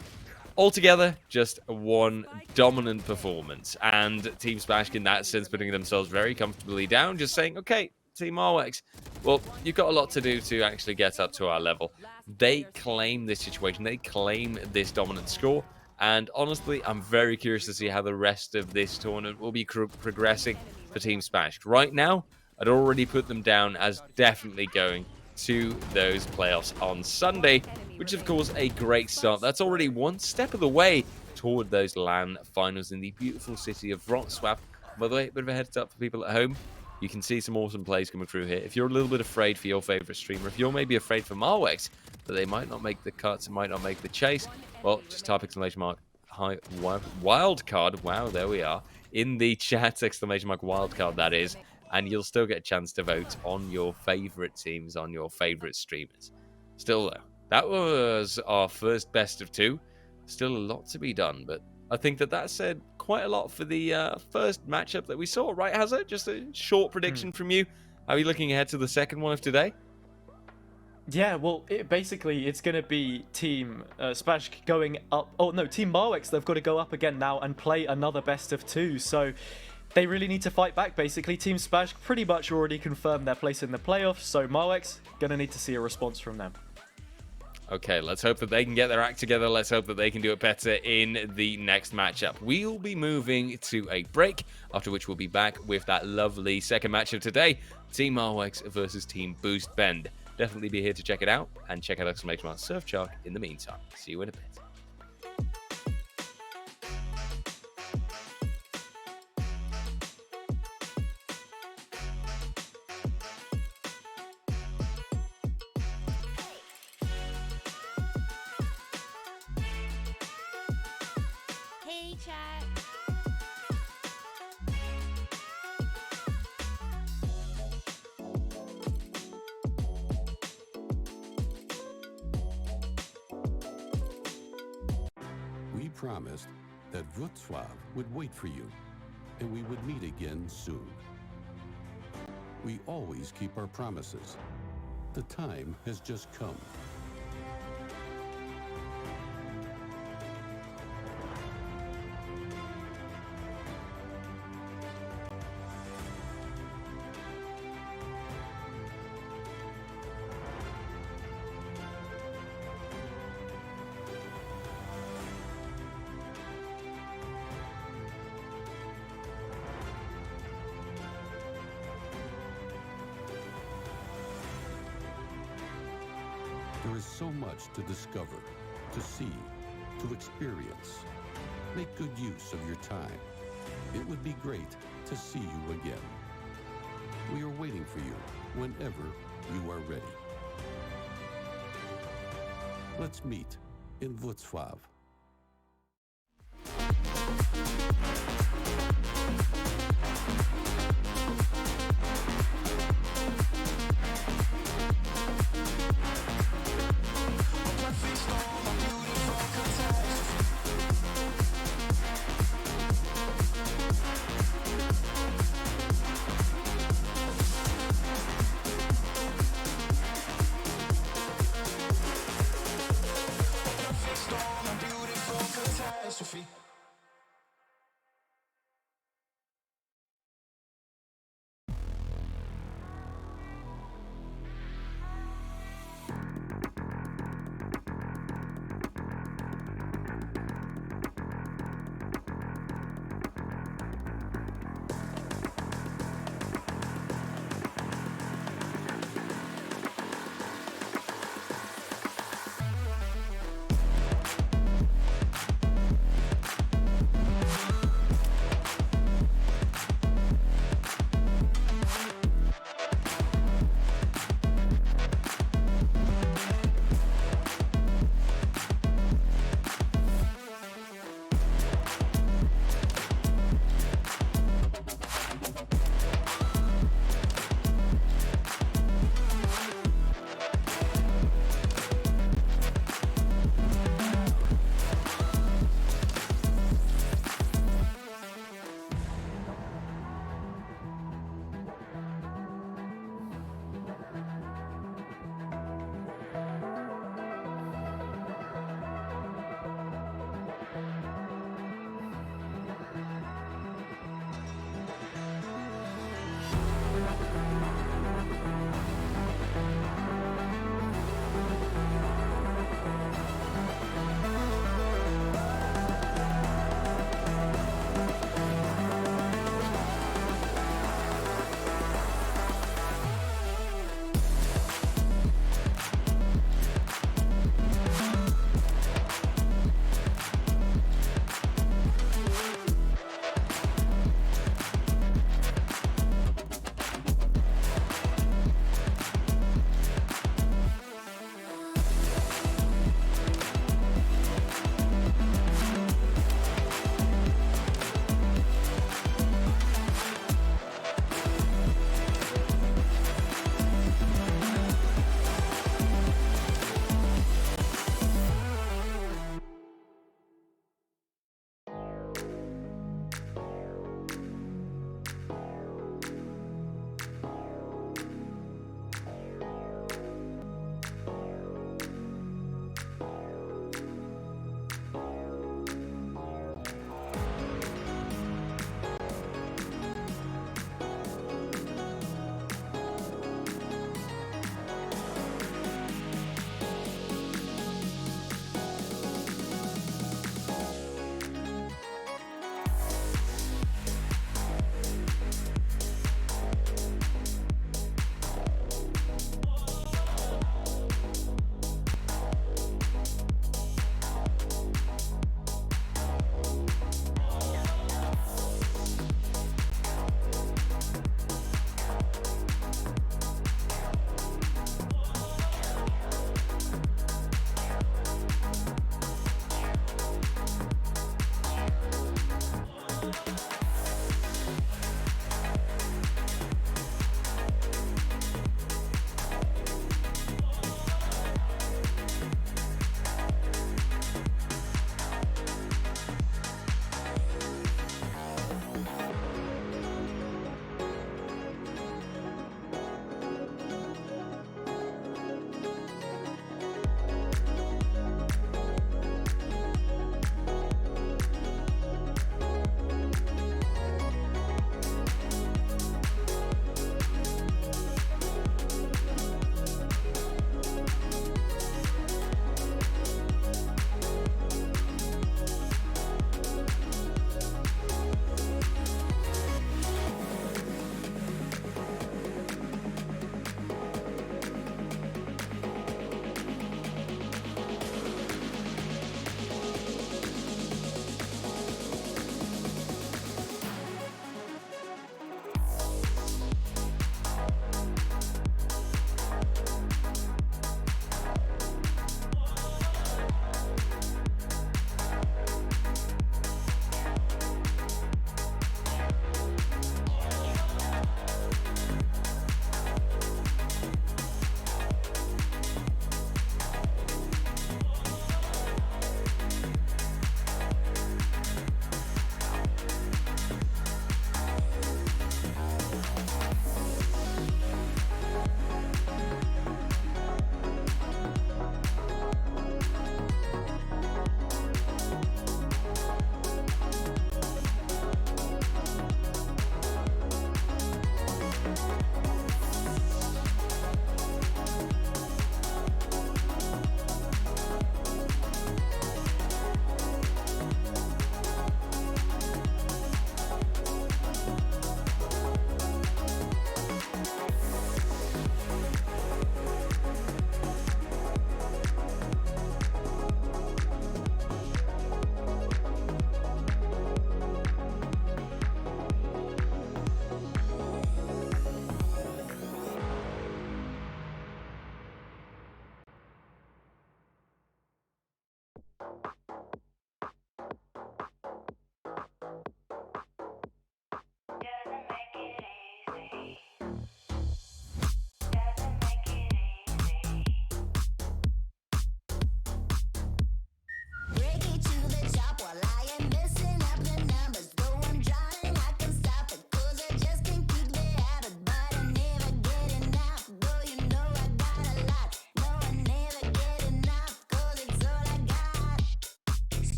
Altogether, just 1 dominant performance, and Team Spashk in that sense putting themselves very comfortably down, just saying, okay, Team Marwex, well, you've got a lot to do to actually get up to our level. They claim this situation, they claim this dominant score, and honestly, I'm very curious to see how the rest of this tournament will be progressing for Team Spashk. Right now, I'd already put them down as definitely going to those playoffs on Sunday, which is, of course, a great start. That's already 1 step of the way toward those LAN finals in the beautiful city of Wrocław. By the way, a bit of a heads up for people at home. You can see some awesome plays coming through here. If you're a little bit afraid for your favorite streamer, if you're maybe afraid for Marwex that they might not make the cuts and might not make the chase, well, just type hi wildcard. Wow, there we are. In the chat, !wildcard, that is. And you'll still get a chance to vote on your favorite teams, on your favorite streamers. Still, though, that was our first best of 2. Still a lot to be done, but I think that said quite a lot for the first matchup that we saw, right, Hazard? Just a short prediction from you. Are you looking ahead to the second one of today? Yeah, well, basically, it's going to be Team Spashk going up. Oh, no, Team Marwex, they've got to go up again now and play another best of 2. So they really need to fight back, basically. Team Spashk pretty much already confirmed their place in the playoffs. So Marwex, going to need to see a response from them. Okay, let's hope that they can get their act together. Let's hope that they can do it better in the next matchup. We'll be moving to a break, after which we'll be back with that lovely second match of today. Team Marwex versus Team Boost Bend. Definitely be here to check it out, and check out !Surfshark in the meantime. See you in a bit. promised that Wrocław would wait for you, and we would meet again soon. We always keep our promises. The time has just come. There is so much to discover, to see, to experience. Make good use of your time. It would be great to see you again. We are waiting for you whenever you are ready. Let's meet in Wrocław. Storm, a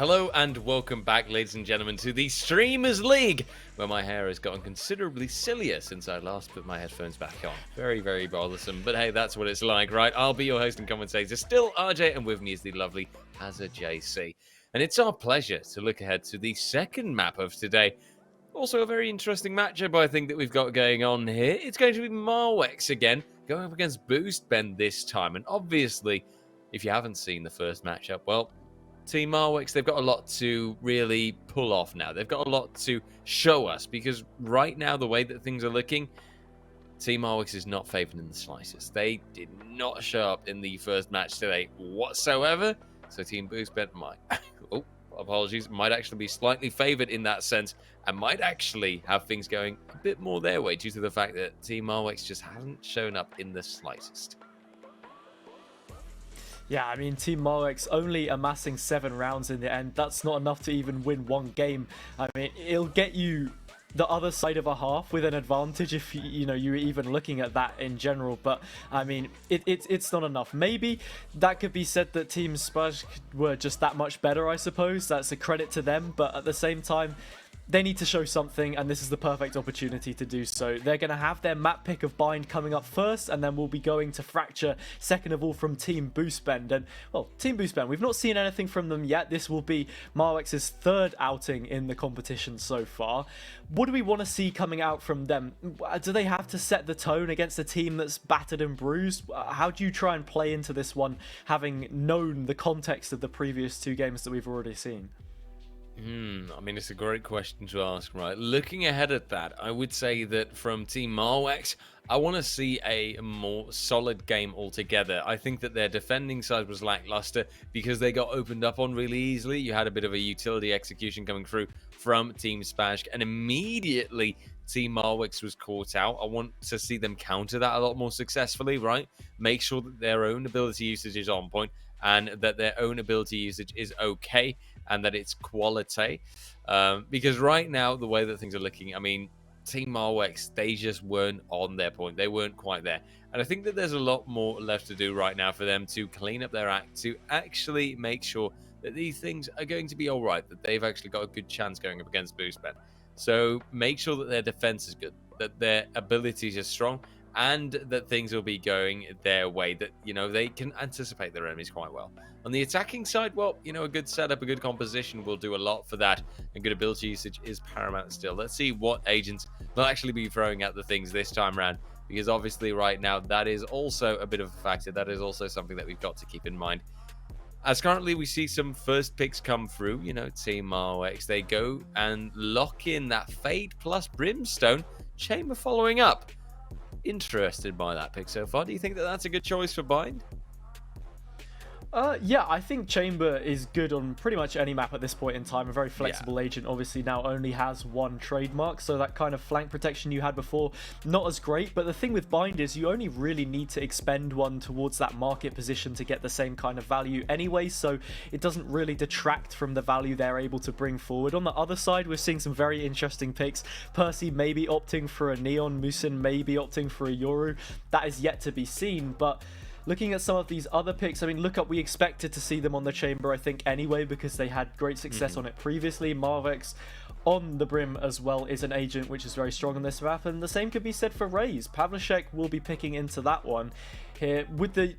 Hello and welcome back, ladies and gentlemen, to the Streamers League, where my hair has gotten considerably sillier since I last put my headphones back on. Very, very bothersome, but hey, that's what it's like, right? I'll be your host and commentator, still RJ, and with me is the lovely Hazard JC. And it's our pleasure to look ahead to the second map of today. Also a very interesting matchup, I think, that we've got going on here. It's going to be Marwex again, going up against Boostbend this time. And obviously, if you haven't seen the first matchup, well, Team Marwex, they've got a lot to really pull off now. They've got a lot to show us because right now, the way that things are looking, Team Marwex is not favored in the slightest. They did not show up in the first match today whatsoever. So Team Boostbend might, might actually be slightly favored in that sense and might actually have things going a bit more their way due to the fact that Team Marwex just hasn't shown up in the slightest. Yeah, I mean, Team Marwex only amassing 7 rounds in the end. That's not enough to even win one game. I mean, it'll get you the other side of a half with an advantage if you're even looking at that in general. But I mean, it's not enough. Maybe that could be said that Team Spaj were just that much better, I suppose. That's a credit to them. But at the same time, they need to show something, and this is the perfect opportunity to do so. They're going to have their map pick of Bind coming up first, and then we'll be going to Fracture second of all from Team Boostbend. And, well, Team Boostbend, we've not seen anything from them yet. This will be Marwex's third outing in the competition so far. What do we want to see coming out from them? Do they have to set the tone against a team that's battered and bruised? How do you try and play into this one, having known the context of the previous 2 games that we've already seen? I mean, it's a great question to ask, right? Looking ahead at that, I would say that from Team Marwex, I want to see a more solid game altogether. I think that their defending side was lackluster because they got opened up on really easily. You had a bit of a utility execution coming through from Team Spaj, and immediately Team Marwex was caught out. I want to see them counter that a lot more successfully, right? Make sure that their own ability usage is on point and that their own ability usage is okay and that it's quality. Because right now, the way that things are looking, I mean, Team Marwex, they just weren't on their point. They weren't quite there. And I think that there's a lot more left to do right now for them to clean up their act, to actually make sure that these things are going to be all right, that they've actually got a good chance going up against Boostbend. So make sure that their defense is good, that their abilities are strong, and that things will be going their way, that, they can anticipate their enemies quite well. On the attacking side, well, a good setup, a good composition will do a lot for that, and good ability usage is paramount still. Let's see what agents will actually be throwing out the things this time around, because obviously right now, that is also a bit of a factor. That is also something that we've got to keep in mind. As currently we see some first picks come through, Team Marwex, they go and lock in that Fade plus Brimstone, Chamber following up. Interested by that pick so far. Do you think that that's a good choice for Bind? Yeah, I think Chamber is good on pretty much any map at this point in time. A very flexible agent, obviously now only has 1 trademark, so that kind of flank protection you had before, not as great. But the thing with Bind is you only really need to expend 1 towards that market position to get the same kind of value anyway, so it doesn't really detract from the value they're able to bring forward. On the other side, we're seeing some very interesting picks. Percy maybe opting for a Neon, Musin maybe opting for a Yoru. That is yet to be seen, but looking at some of these other picks, I mean, we expected to see them on the Chamber, I think, anyway, because they had great success on it previously. Marwex on the Brim as well is an agent which is very strong on this map, and the same could be said for Raze. Pavlicek will be picking into that one here. With the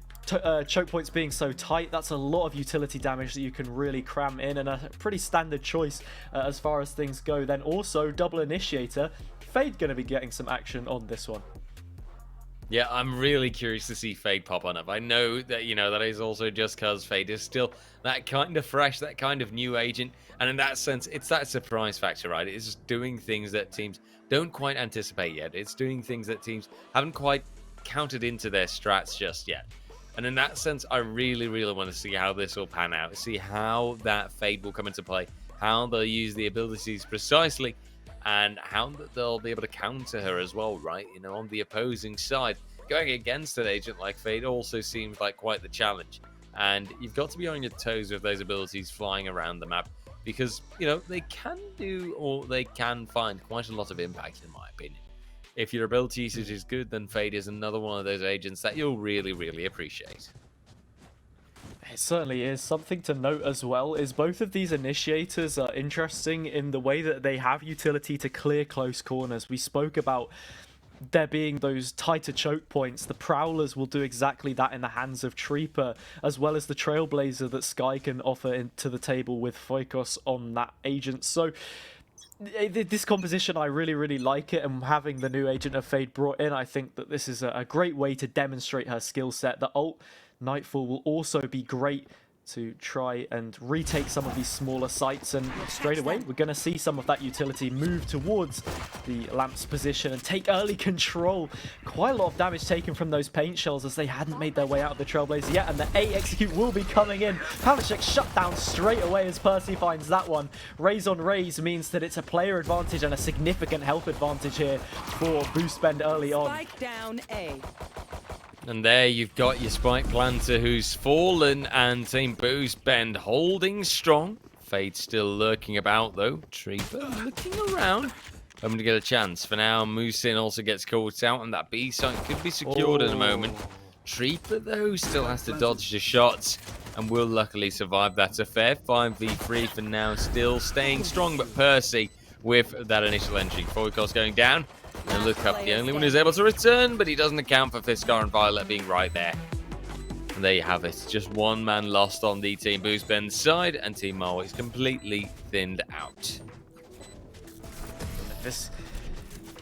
choke points being so tight, that's a lot of utility damage that you can really cram in, and a pretty standard choice as far as things go. Then also, double initiator, Fade going to be getting some action on this one. Yeah, I'm really curious to see Fade pop on up. I know that, that is also just because Fade is still that kind of fresh, that kind of new agent. And in that sense, it's that surprise factor, right? It's just doing things that teams don't quite anticipate yet. It's doing things that teams haven't quite counted into their strats just yet. And in that sense, I really, really want to see how this will pan out. See how that Fade will come into play, how they'll use the abilities precisely, and how they'll be able to counter her as well, right? On the opposing side, going against an agent like Fade also seems like quite the challenge. And you've got to be on your toes with those abilities flying around the map, because, they can do, or they can find quite a lot of impact, in my opinion. If your ability usage is good, then Fade is another one of those agents that you'll really, really appreciate. It certainly is. Something to note as well is both of these initiators are interesting in the way that they have utility to clear close corners. We spoke about there being those tighter choke points. The Prowlers will do exactly that in the hands of Treeper, as well as the Trailblazer that Sky can offer into the table with Foikos on that agent. So this composition, I really like it, and having the new Agent of Fade brought in, I think that this is a great way to demonstrate her skill set. The ult Nightfall will also be great to try and retake some of these smaller sites, and straight away we're going to see some of that utility move towards the Lamp's position and take early control. Quite a lot of damage taken from those paint shells as they hadn't made their way out of the Trailblazer yet, and the A execute will be coming in. Pavlicek shut down straight away as Percy finds that one. Raise on Raise means that it's a player advantage and a significant health advantage here for Boost Spend early on. Spike down A. And there you've got your Spike Planter who's fallen, and Team Boost Bend holding strong. Fade still lurking about though. Treeper looking around, hoping to get a chance. For now, Moosin also gets caught out, and that B site could be secured in a moment. Treeper though still has to dodge the shots and will luckily survive that affair. 5v3 for now, still staying strong, but Percy with that initial entry. Foikos going down. And look up, the only one who's able to return, but he doesn't account for Fiskar and Violet being right there. And there you have it. Just one man lost on the Team Boost Bend side, and Team Marwick is completely thinned out. This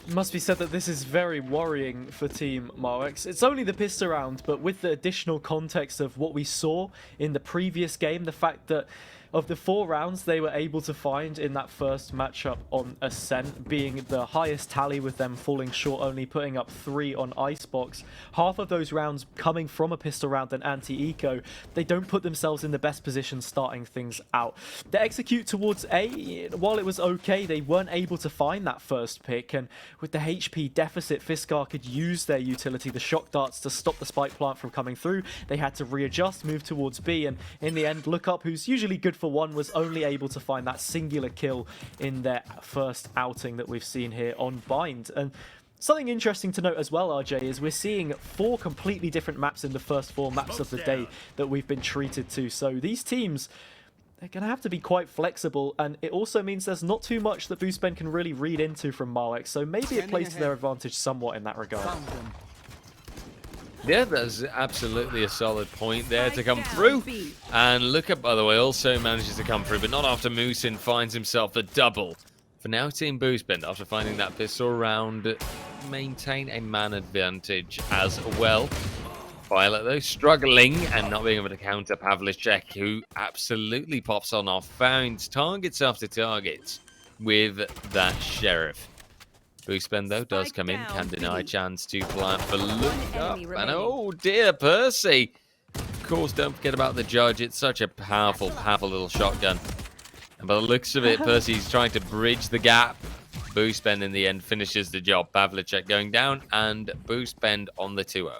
must be said that this is very worrying for Team Marwick. It's only the pistol round, but with the additional context of what we saw in the previous game, the fact that of the 4 rounds they were able to find in that first matchup on Ascent, being the highest tally with them falling short, only putting up 3 on Icebox, half of those rounds coming from a pistol round and anti-eco, they don't put themselves in the best position starting things out. The execute towards A, while it was okay, they weren't able to find that first pick, and with the HP deficit, Fiskar could use their utility, the shock darts, to stop the spike plant from coming through. They had to readjust, move towards B, and in the end, Look Up, who's usually good for one, was only able to find that singular kill in their first outing that we've seen here on Bind. And something interesting to note as well, RJ, is we're seeing 4 completely different maps in the first 4 maps of the day that we've been treated to. So these teams, they're going to have to be quite flexible, and it also means there's not too much that Boost Ben can really read into from Marwick, so maybe it plays to their advantage somewhat in that regard. Yeah, that's absolutely a solid point there to come through. And Look Up, by the way, also manages to come through, but not after Moosin finds himself the double. For now, Team Boost Bend, after finding that pistol round, maintain a man advantage as well. Violet, though, struggling and not being able to counter Pavlicek, who absolutely pops on off, finds targets after targets with that Sheriff. Boost Bend, though, does come in, can deny chance to plant for Look Up. And oh dear, Percy. Of course, don't forget about the judge. It's such a powerful little shotgun. And by the looks of it, Percy's trying to bridge the gap. Boost Bend in the end finishes the job. Pavlicek going down, and Boost Bend on the 2-0.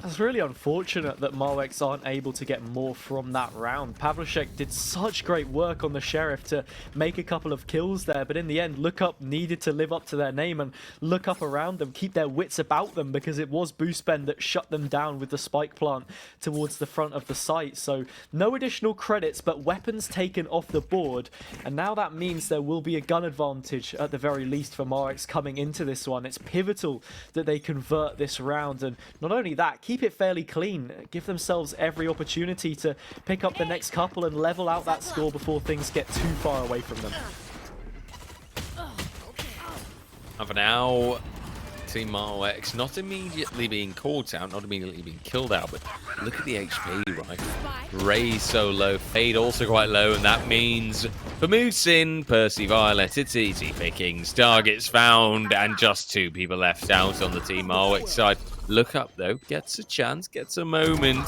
That's really unfortunate that Marwick aren't able to get more from that round. Pavlicek did such great work on the Sheriff to make a couple of kills there, but in the end, Look Up needed to live up to their name and look up around them, keep their wits about them, because it was Boost Ben that shut them down with the spike plant towards the front of the site. So no additional credits, but weapons taken off the board, and now that means there will be a gun advantage at the very least for Marwick coming into this one. It's pivotal that they convert this round, and not only that, keep it fairly clean, give themselves every opportunity to pick up the next couple and level out that score before things get too far away from them. And for now, Team Marwick not immediately being caught out, not immediately being killed out, but look at the HP, right? Ray so low, Fade also quite low, and that means for Moosin, Percy, Violet, it's easy pickings. Targets found, and just 2 people left out on the Team Marwick side. Look Up, though, gets a chance, gets a moment,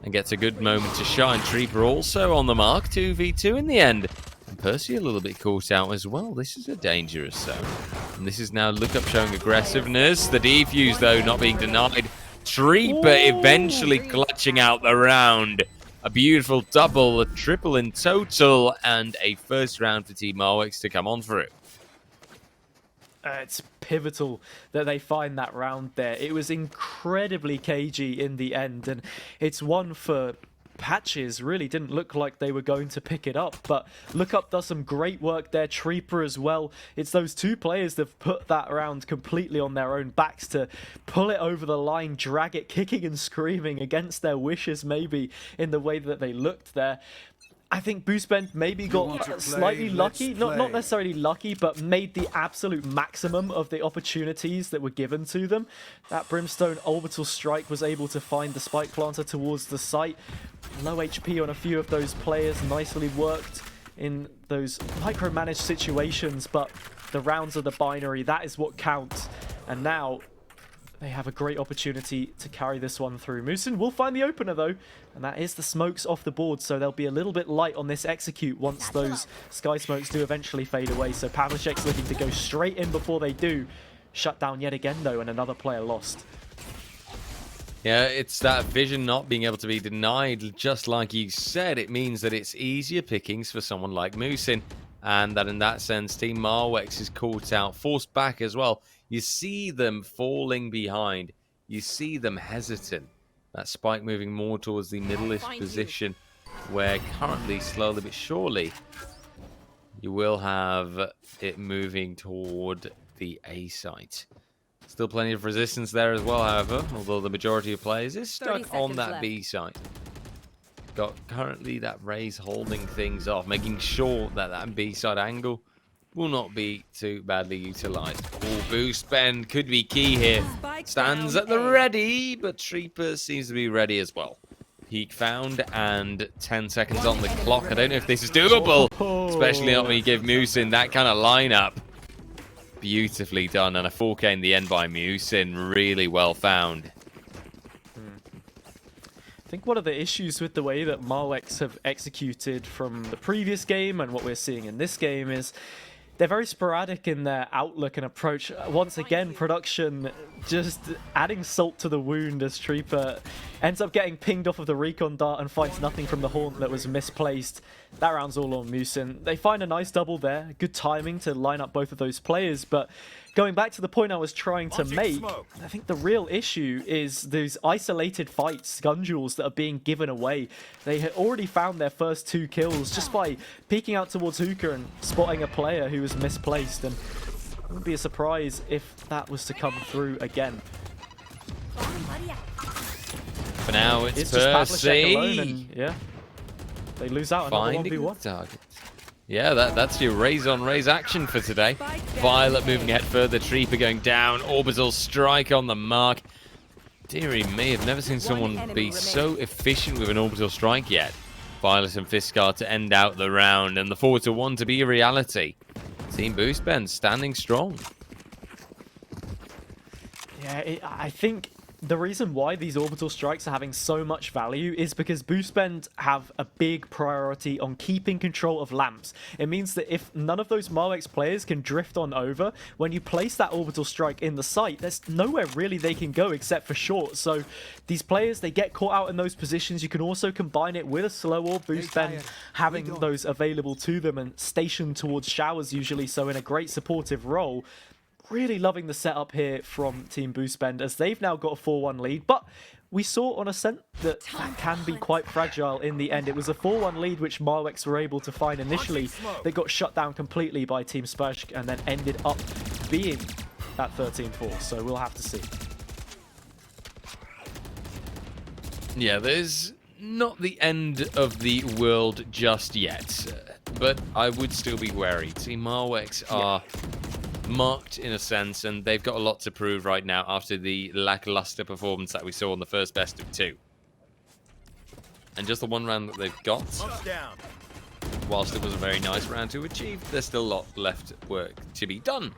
and gets a good moment to shine. Treeper also on the mark, 2v2 in the end. And Percy a little bit caught out as well. This is a dangerous zone. And this is now Look Up showing aggressiveness. The defuse, though, not being denied. Treeper eventually clutching out the round. A beautiful double, a triple in total, and a first round for Team Marwick to come on through. it's pivotal that they find that round there. It was incredibly cagey in the end, and it's one for Patches. Really didn't look like they were going to pick it up, but Lookup does some great work there. Trieper as well. It's those two players that have put that round completely on their own backs to pull it over the line, drag it kicking and screaming against their wishes, maybe in the way that they looked there. I think Boostbend maybe got slightly lucky, not necessarily lucky, but made the absolute maximum of the opportunities that were given to them. That Brimstone orbital strike was able to find the spike planter towards the site. Low HP on a few of those players, nicely worked in those micromanaged situations, but the rounds of the binary, that is what counts. And now they have a great opportunity to carry this one through. Musin will find the opener though, and that is the smokes off the board, so they'll be a little bit light on this execute once those sky smokes do eventually fade away. So Pavlicek's looking to go straight in before they do. Shut down yet again though, and another player lost. Yeah, it's that vision not being able to be denied. Just like you said, it means that it's easier pickings for someone like Musin, and that in that sense, Team Marwex is caught out, forced back as well. You see them falling behind. You see them hesitant. That spike moving more towards the middle-ish position, where currently, slowly but surely, you will have it moving toward the A site. Still plenty of resistance there as well, however, although the majority of players is stuck on that left. B site. Got currently that Raze holding things off, making sure that that B side angle will not be too badly utilized. Oh, Boostbend could be key here. Stands at the ready, but Trieper seems to be ready as well. Peak found and 10 seconds on the clock. I don't know if this is doable, especially not when you give Musin that kind of lineup. Beautifully done, and a 4K in the end by Musin. Really well found. I think one of the issues with the way that Marwex have executed from the previous game and what we're seeing in this game is they're very sporadic in their outlook and approach. Once again, production just adding salt to the wound as Trieper ends up getting pinged off of the recon dart and finds nothing from the haunt that was misplaced. That round's all on Musin. They find a nice double there. Good timing to line up both of those players, but going back to the point I was trying to make, I think the real issue is those isolated fights, gun duels that are being given away. They had already found their first 2 kills just by peeking out towards Hookah and spotting a player who was misplaced, and it wouldn't be a surprise if that was to come through again. For now, it's It's just Pavlicek alone, Percy. and yeah, they lose out another Finding the 1v1. target. Yeah, that's your Raze on Raze action for today. Violet moving ahead further, Trieper going down, orbital strike on the mark. Deary me, I've never seen someone be so efficient with an orbital strike yet. Violet and Fiskar to end out the round, and the 4-1 to be a reality. Team Boostbend standing strong. Yeah, I think the reason why these orbital strikes are having so much value is because Boostbend have a big priority on keeping control of lamps. It means that if none of those Marwex players can drift on over, when you place that orbital strike in the site, there's nowhere really they can go except for short. So these players, they get caught out in those positions. You can also combine it with a slow orb. Boostbend having those available to them and stationed towards showers usually, so in a great supportive role. Really loving the setup here from Team Boostbend as they've now got a 4-1 lead, but we saw on Ascent that that can be quite fragile in the end. It was a 4-1 lead which Marwex were able to find initially. They got shut down completely by Team Spashk and then ended up being that 13-4, so we'll have to see. Yeah, there's not the end of the world just yet, but I would still be wary. Team Marwex are marked in a sense, and they've got a lot to prove right now after the lackluster performance that we saw in the first best of 2. And just the one round that they've got, whilst it was a very nice round to achieve, there's still a lot left work to be done.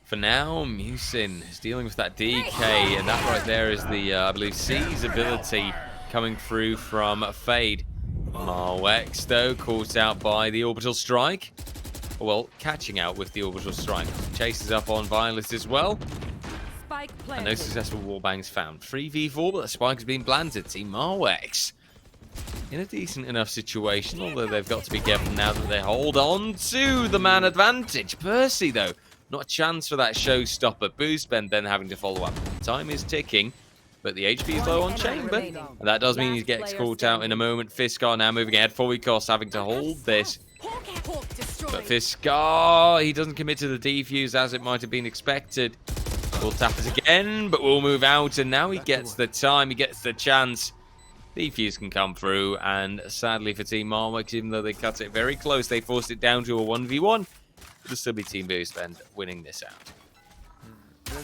For now, Musin is dealing with that DK, and that right there is the, I believe, C's ability coming through from Fade. Marwex, though, caught out by the orbital strike. Well, catching out with the orbital strike. Chases up on Violet as well. Spike And planted. no successful wallbangs found. 3v4, but the spike has been planted. Team Marwex in a decent enough situation, although they've got to be careful now that they hold on to the man advantage. Percy, though, Not a chance for that showstopper. Boostbend then having to follow up. Time is ticking, but the HP is low on Chamber. And that does mean he gets caught out in a moment. Fiskar now moving ahead. Forward as having to hold this. But Fiskar, he doesn't commit to the defuse as it might have been expected. We'll tap it again, but we'll move out. And now he gets the time, he gets the chance. Defuse can come through, and sadly for Team Marwix, even though they cut it very close, they forced it down to a 1v1. It'll still be Team Boostbend winning this out.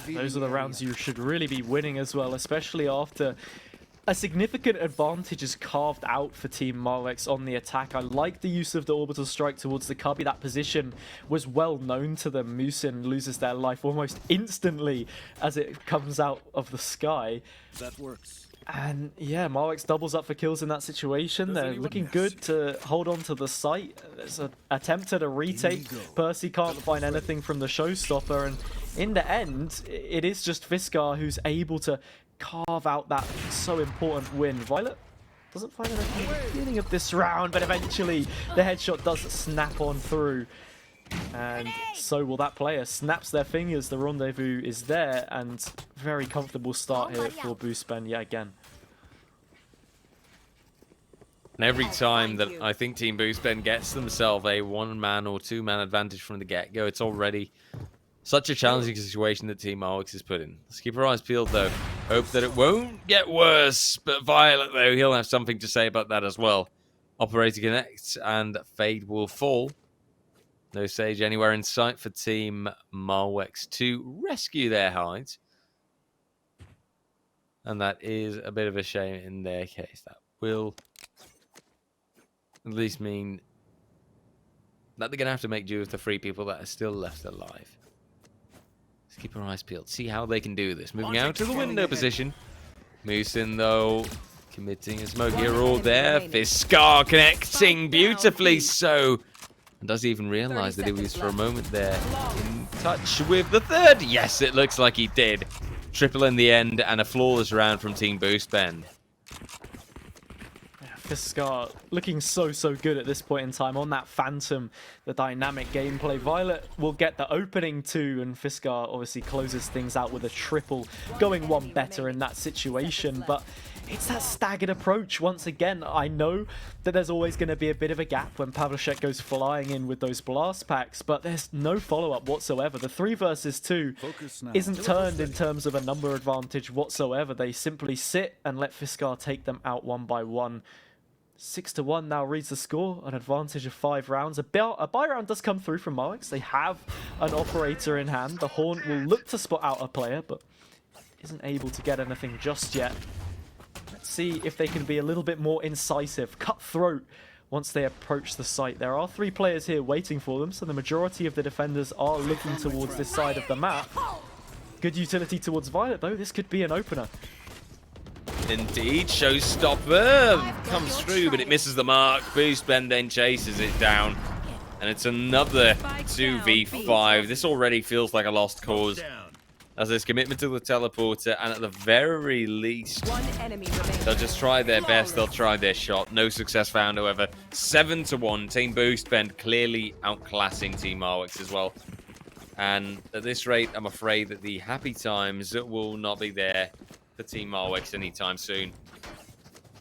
Those are the rounds you should really be winning as well, especially after a significant advantage is carved out for Team Marwix on the attack. I like the use of the orbital strike towards the cubby. That position was well known to them. Musin loses their life almost instantly as it comes out of the sky. That works. And yeah, Marwix doubles up for kills in that situation. They're looking good to hold on to the site. There's an attempt at a retake. Percy can't find anything from the showstopper, and in the end, it is just Fiskar who's able to carve out that so important win. Violet doesn't find anything at the beginning of this round, but eventually the headshot does snap on through. And so will that player. Snaps their fingers, the rendezvous is there, and very comfortable start here for Boostbend yet again. And every time that I think Team Boostbend gets themselves a one-man or two-man advantage from the get-go, it's already such a challenging situation that Team Marwix is put in. Let's keep our eyes peeled, though. Hope that it won't get worse. But Violet, though, he'll have something to say about that as well. Operator connects, and Fade will fall. No Sage anywhere in sight for Team Marwix to rescue their hides. And that is a bit of a shame in their case. That will at least mean that they're going to have to make do with the 3 people that are still left alive. Let's keep our eyes peeled. See how they can do this. Moving out to the window position. Musin, though, committing a smoke here all there. Fiskar connecting beautifully so. And does he even realize that he was for a moment there in touch with the third? Yes, it looks like he did. Triple in the end and a flawless round from Team Boostbend. Fiskar looking so good at this point in time on that Phantom, the dynamic gameplay. Violet will get the opening 2, and Fiskar obviously closes things out with a triple, going one better in that situation. But it's that staggered approach once again. I know that there's always going to be a bit of a gap when Pavlicek goes flying in with those blast packs, but there's no follow-up whatsoever. The 3 versus 2 isn't turned in terms of a number advantage whatsoever. They simply sit and let Fiskar take them out one by one. 6-1 now reads the score, an advantage of 5 rounds. A buy round does come through from Marwix. They have an operator in hand. The Horn will look to spot out a player, but isn't able to get anything just yet. Let's see if they can be a little bit more incisive, cutthroat once they approach the site. There are 3 players here waiting for them, so the majority of the defenders are looking towards this side of the map. Good utility towards Violet, though. This could be an opener. Indeed, showstopper comes through, but it misses the mark. Boostbend then chases it down, and it's another 2v5. This already feels like a lost cause, as there's commitment to the teleporter, and at the very least, they'll just try their best. They'll try their shot. No success found, however. 7-1. Team Boostbend clearly outclassing Team Marwix as well. And at this rate, I'm afraid that the happy times will not be there for Team Marwix anytime soon.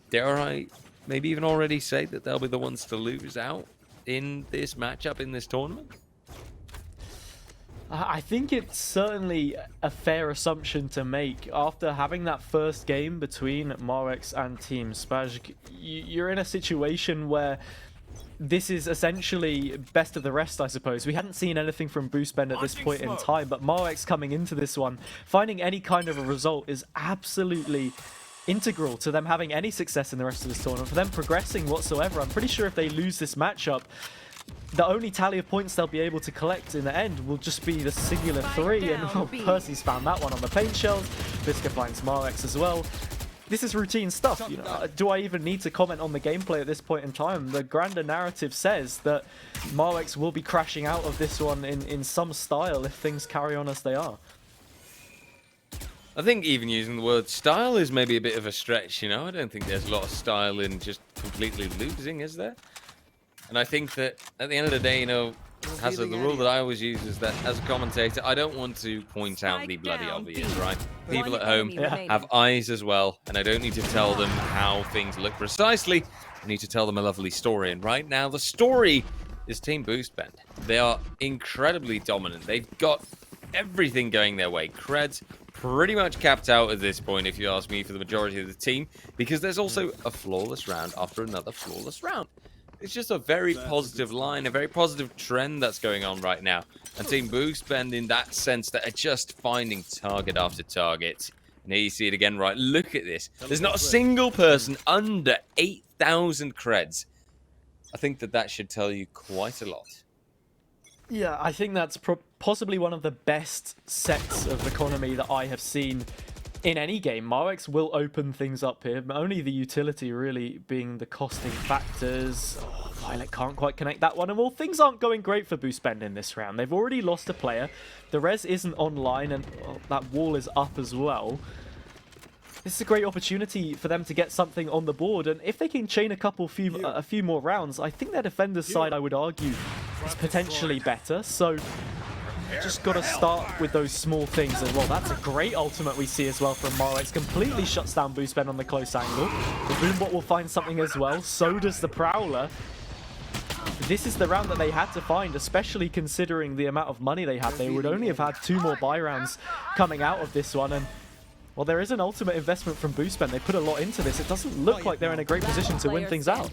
Dare I maybe even already say that they'll be the ones to lose out in this matchup, in this tournament? I think it's certainly a fair assumption to make. After having that first game between Marwix and Team Spazg, you're in a situation where this is essentially best of the rest, I suppose. We hadn't seen anything from Boostbend at this point in time, but Marwix coming into this one, finding any kind of a result is absolutely integral to them having any success in the rest of this tournament, for them progressing whatsoever. I'm pretty sure if they lose this matchup, the only tally of points they'll be able to collect in the end will just be the singular 3, and oh, Percy's found that one on the paint shells. Fisker finds Marwix as well. This is routine stuff. You know, do I even need to comment on the gameplay at this point in time? The grander narrative says that Marwix will be crashing out of this one in some style if things carry on as they are. I think even using the word style is maybe a bit of a stretch, you know? I don't think there's a lot of style in just completely losing, is there? And I think that at the end of the day, you know, Hazard, the rule that I always use is that as a commentator, I don't want to point out the bloody obvious, right? People at home have eyes as well, and I don't need to tell them how things look precisely. I need to tell them a lovely story, and right now the story is Team Boostbend. They are incredibly dominant. They've got everything going their way. Creds pretty much capped out at this point, if you ask me, for the majority of the team, because there's also a flawless round after another flawless round. It's just a very positive line, a very positive trend that's going on right now. And Team Boostbend, in that sense, that are just finding target after target. And here you see it again, right? Look at this. There's not a single person under 8,000 creds. I think that should tell you quite a lot. Yeah, I think that's possibly one of the best sets of economy that I have seen in any game. Marwex will open things up here, but only the utility really being the costing factors. Oh, Violet can't quite connect that one, and well, things aren't going great for Boostbend in this round. They've already lost a player. The res isn't online, and that wall is up as well. This is a great opportunity for them to get something on the board, and if they can chain a few more rounds, I think their defender's side, I would argue, is potentially better. So just got to start with those small things as well. That's a great ultimate we see as well from Marwex. Completely shuts down Boostbend on the close angle. The Boombot will find something as well. So does the Prowler. This is the round that they had to find, especially considering the amount of money they had. They would only have had 2 more buy rounds coming out of this one, and well, there is an ultimate investment from Boostbend. They put a lot into this. It doesn't look like they're in a great position to win things out.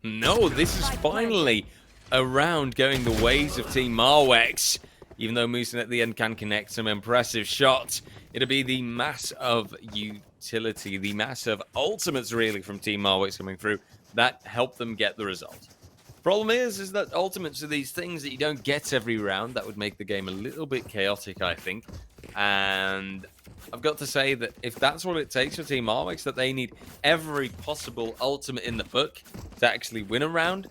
No, this is finally a round going the ways of Team Marwex. Even though Moosin at the end can connect some impressive shots, it'll be the mass of utility, the mass of ultimates really from Team Marwex coming through that helped them get the result. Problem is that ultimates are these things that you don't get every round. That would make the game a little bit chaotic, I think. And I've got to say that if that's what it takes for Team Marwex, that they need every possible ultimate in the book to actually win a round,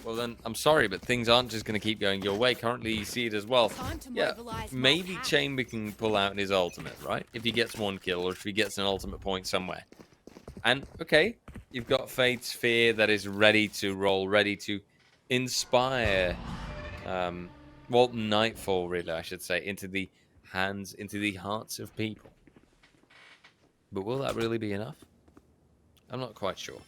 well then, I'm sorry, but things aren't just going to keep going your way. Currently, you see it as well. Yeah, maybe Chamber can pull out his ultimate, right? If he gets 1 kill or if he gets an ultimate point somewhere. And, okay, you've got Fate Sphere that is ready to roll, ready to inspire, well, Nightfall, really, I should say, into the hands, into the hearts of people. But will that really be enough? I'm not quite sure.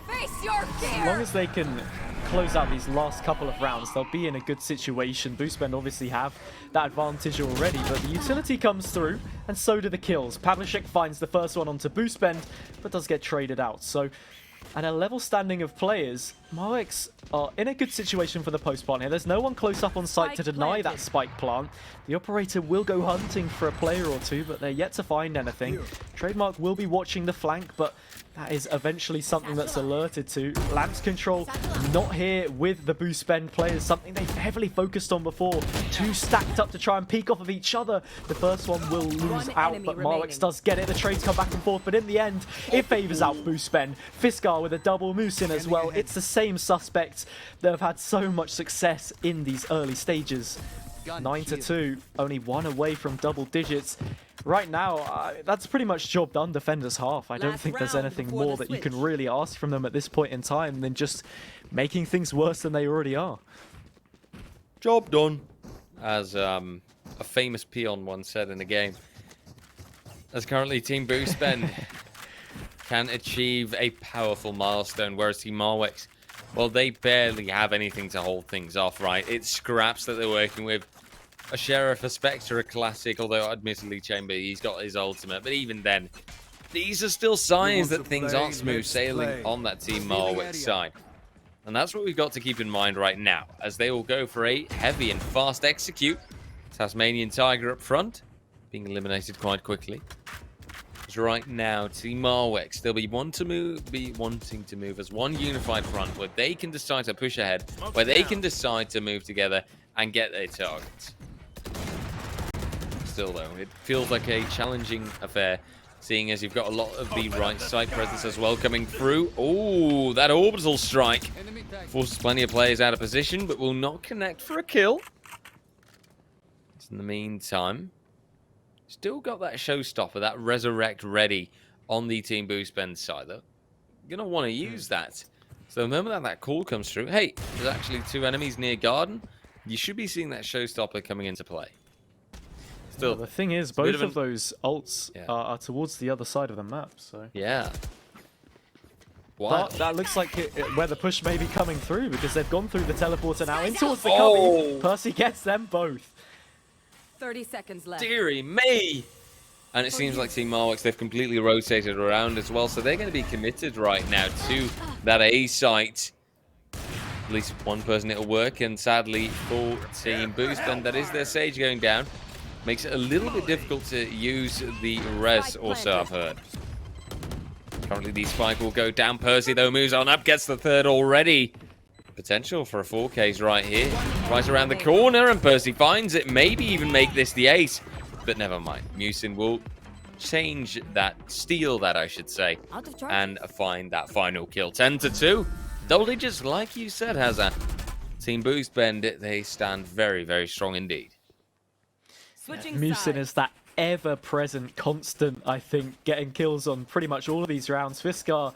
Face your fear! As long as they can close out these last couple of rounds, they'll be in a good situation. Boostbend obviously have that advantage already, but the utility comes through, and so do the kills. Pavlicek finds the first one onto Boostbend, but does get traded out. So, at a level standing of players, Marwex are in a good situation for the post plant here. There's no one close up on site to deny that spike plant. The operator will go hunting for a player or two, but they're yet to find anything. Trademark will be watching the flank, but that is eventually something that's alerted to. Lamps control not here with the Boostbend players, something they've heavily focused on before. 2 stacked up to try and peek off of each other. The first one will lose out, but Marwex does get it. The trades come back and forth, but in the end, it favors out Boostbend. Fiskar with a double moose in as well. It's the same suspects that have had so much success in these early stages. 9-2, only 1 away from double digits. Right now, that's pretty much job done, defender's half. I don't think there's anything more that you can really ask from them at this point in time than just making things worse than they already are. Job done. As a famous peon once said in a game. As currently Team Boostbend can achieve a powerful milestone, whereas Team Marwex, well, they barely have anything to hold things off, right? It's scraps that they're working with. A Sheriff, a Spectre, a Classic, although admittedly Chamber, he's got his ultimate. But even then, these are still signs that things aren't smooth sailing on that Team Marwex side. And that's what we've got to keep in mind right now, as they will go for a heavy and fast execute. Tasmanian Tiger up front, being eliminated quite quickly. As right now, Team Marwex, they'll be wanting to move as one unified front, where they can decide to push ahead, where they can decide to move together and get their targets. Still though, it feels like a challenging affair, seeing as you've got a lot of the right side presence as well coming through. Oh, that orbital strike forces plenty of players out of position, but will not connect for a kill. In the meantime, still got that showstopper, that resurrect ready on the Team Boostbend side. They're going to want to use that. So the moment that call comes through, hey, there's actually 2 enemies near garden. You should be seeing that showstopper coming into play. Still, Well, the thing is, a bit both of those ults are towards the other side of the map, so... Yeah. Wow. But that looks like where the push may be coming through, because they've gone through the teleporter now in towards the Oh. cubby. Percy gets them both. 30 seconds left. Deary me! And it seems like Team Marwix, they've completely rotated around as well, so they're going to be committed right now to that A site. At least one person it'll work, and sadly for Team Boost, and that is their Sage going down. Makes it a little bit difficult to use the res, also I've heard. Currently the spike will go down. Percy though moves on up, gets the 3rd already. Potential for a 4Ks right here. Right around the corner, and Percy finds it. Maybe even make this the ace. But never mind. Musin will change that, steal that I should say, and find that final kill. 10-2. Double digits, like you said, Hazza. Team Boost Bend, they stand very, very strong indeed. Musin is that ever-present constant, I think, getting kills on pretty much all of these rounds. Fiskar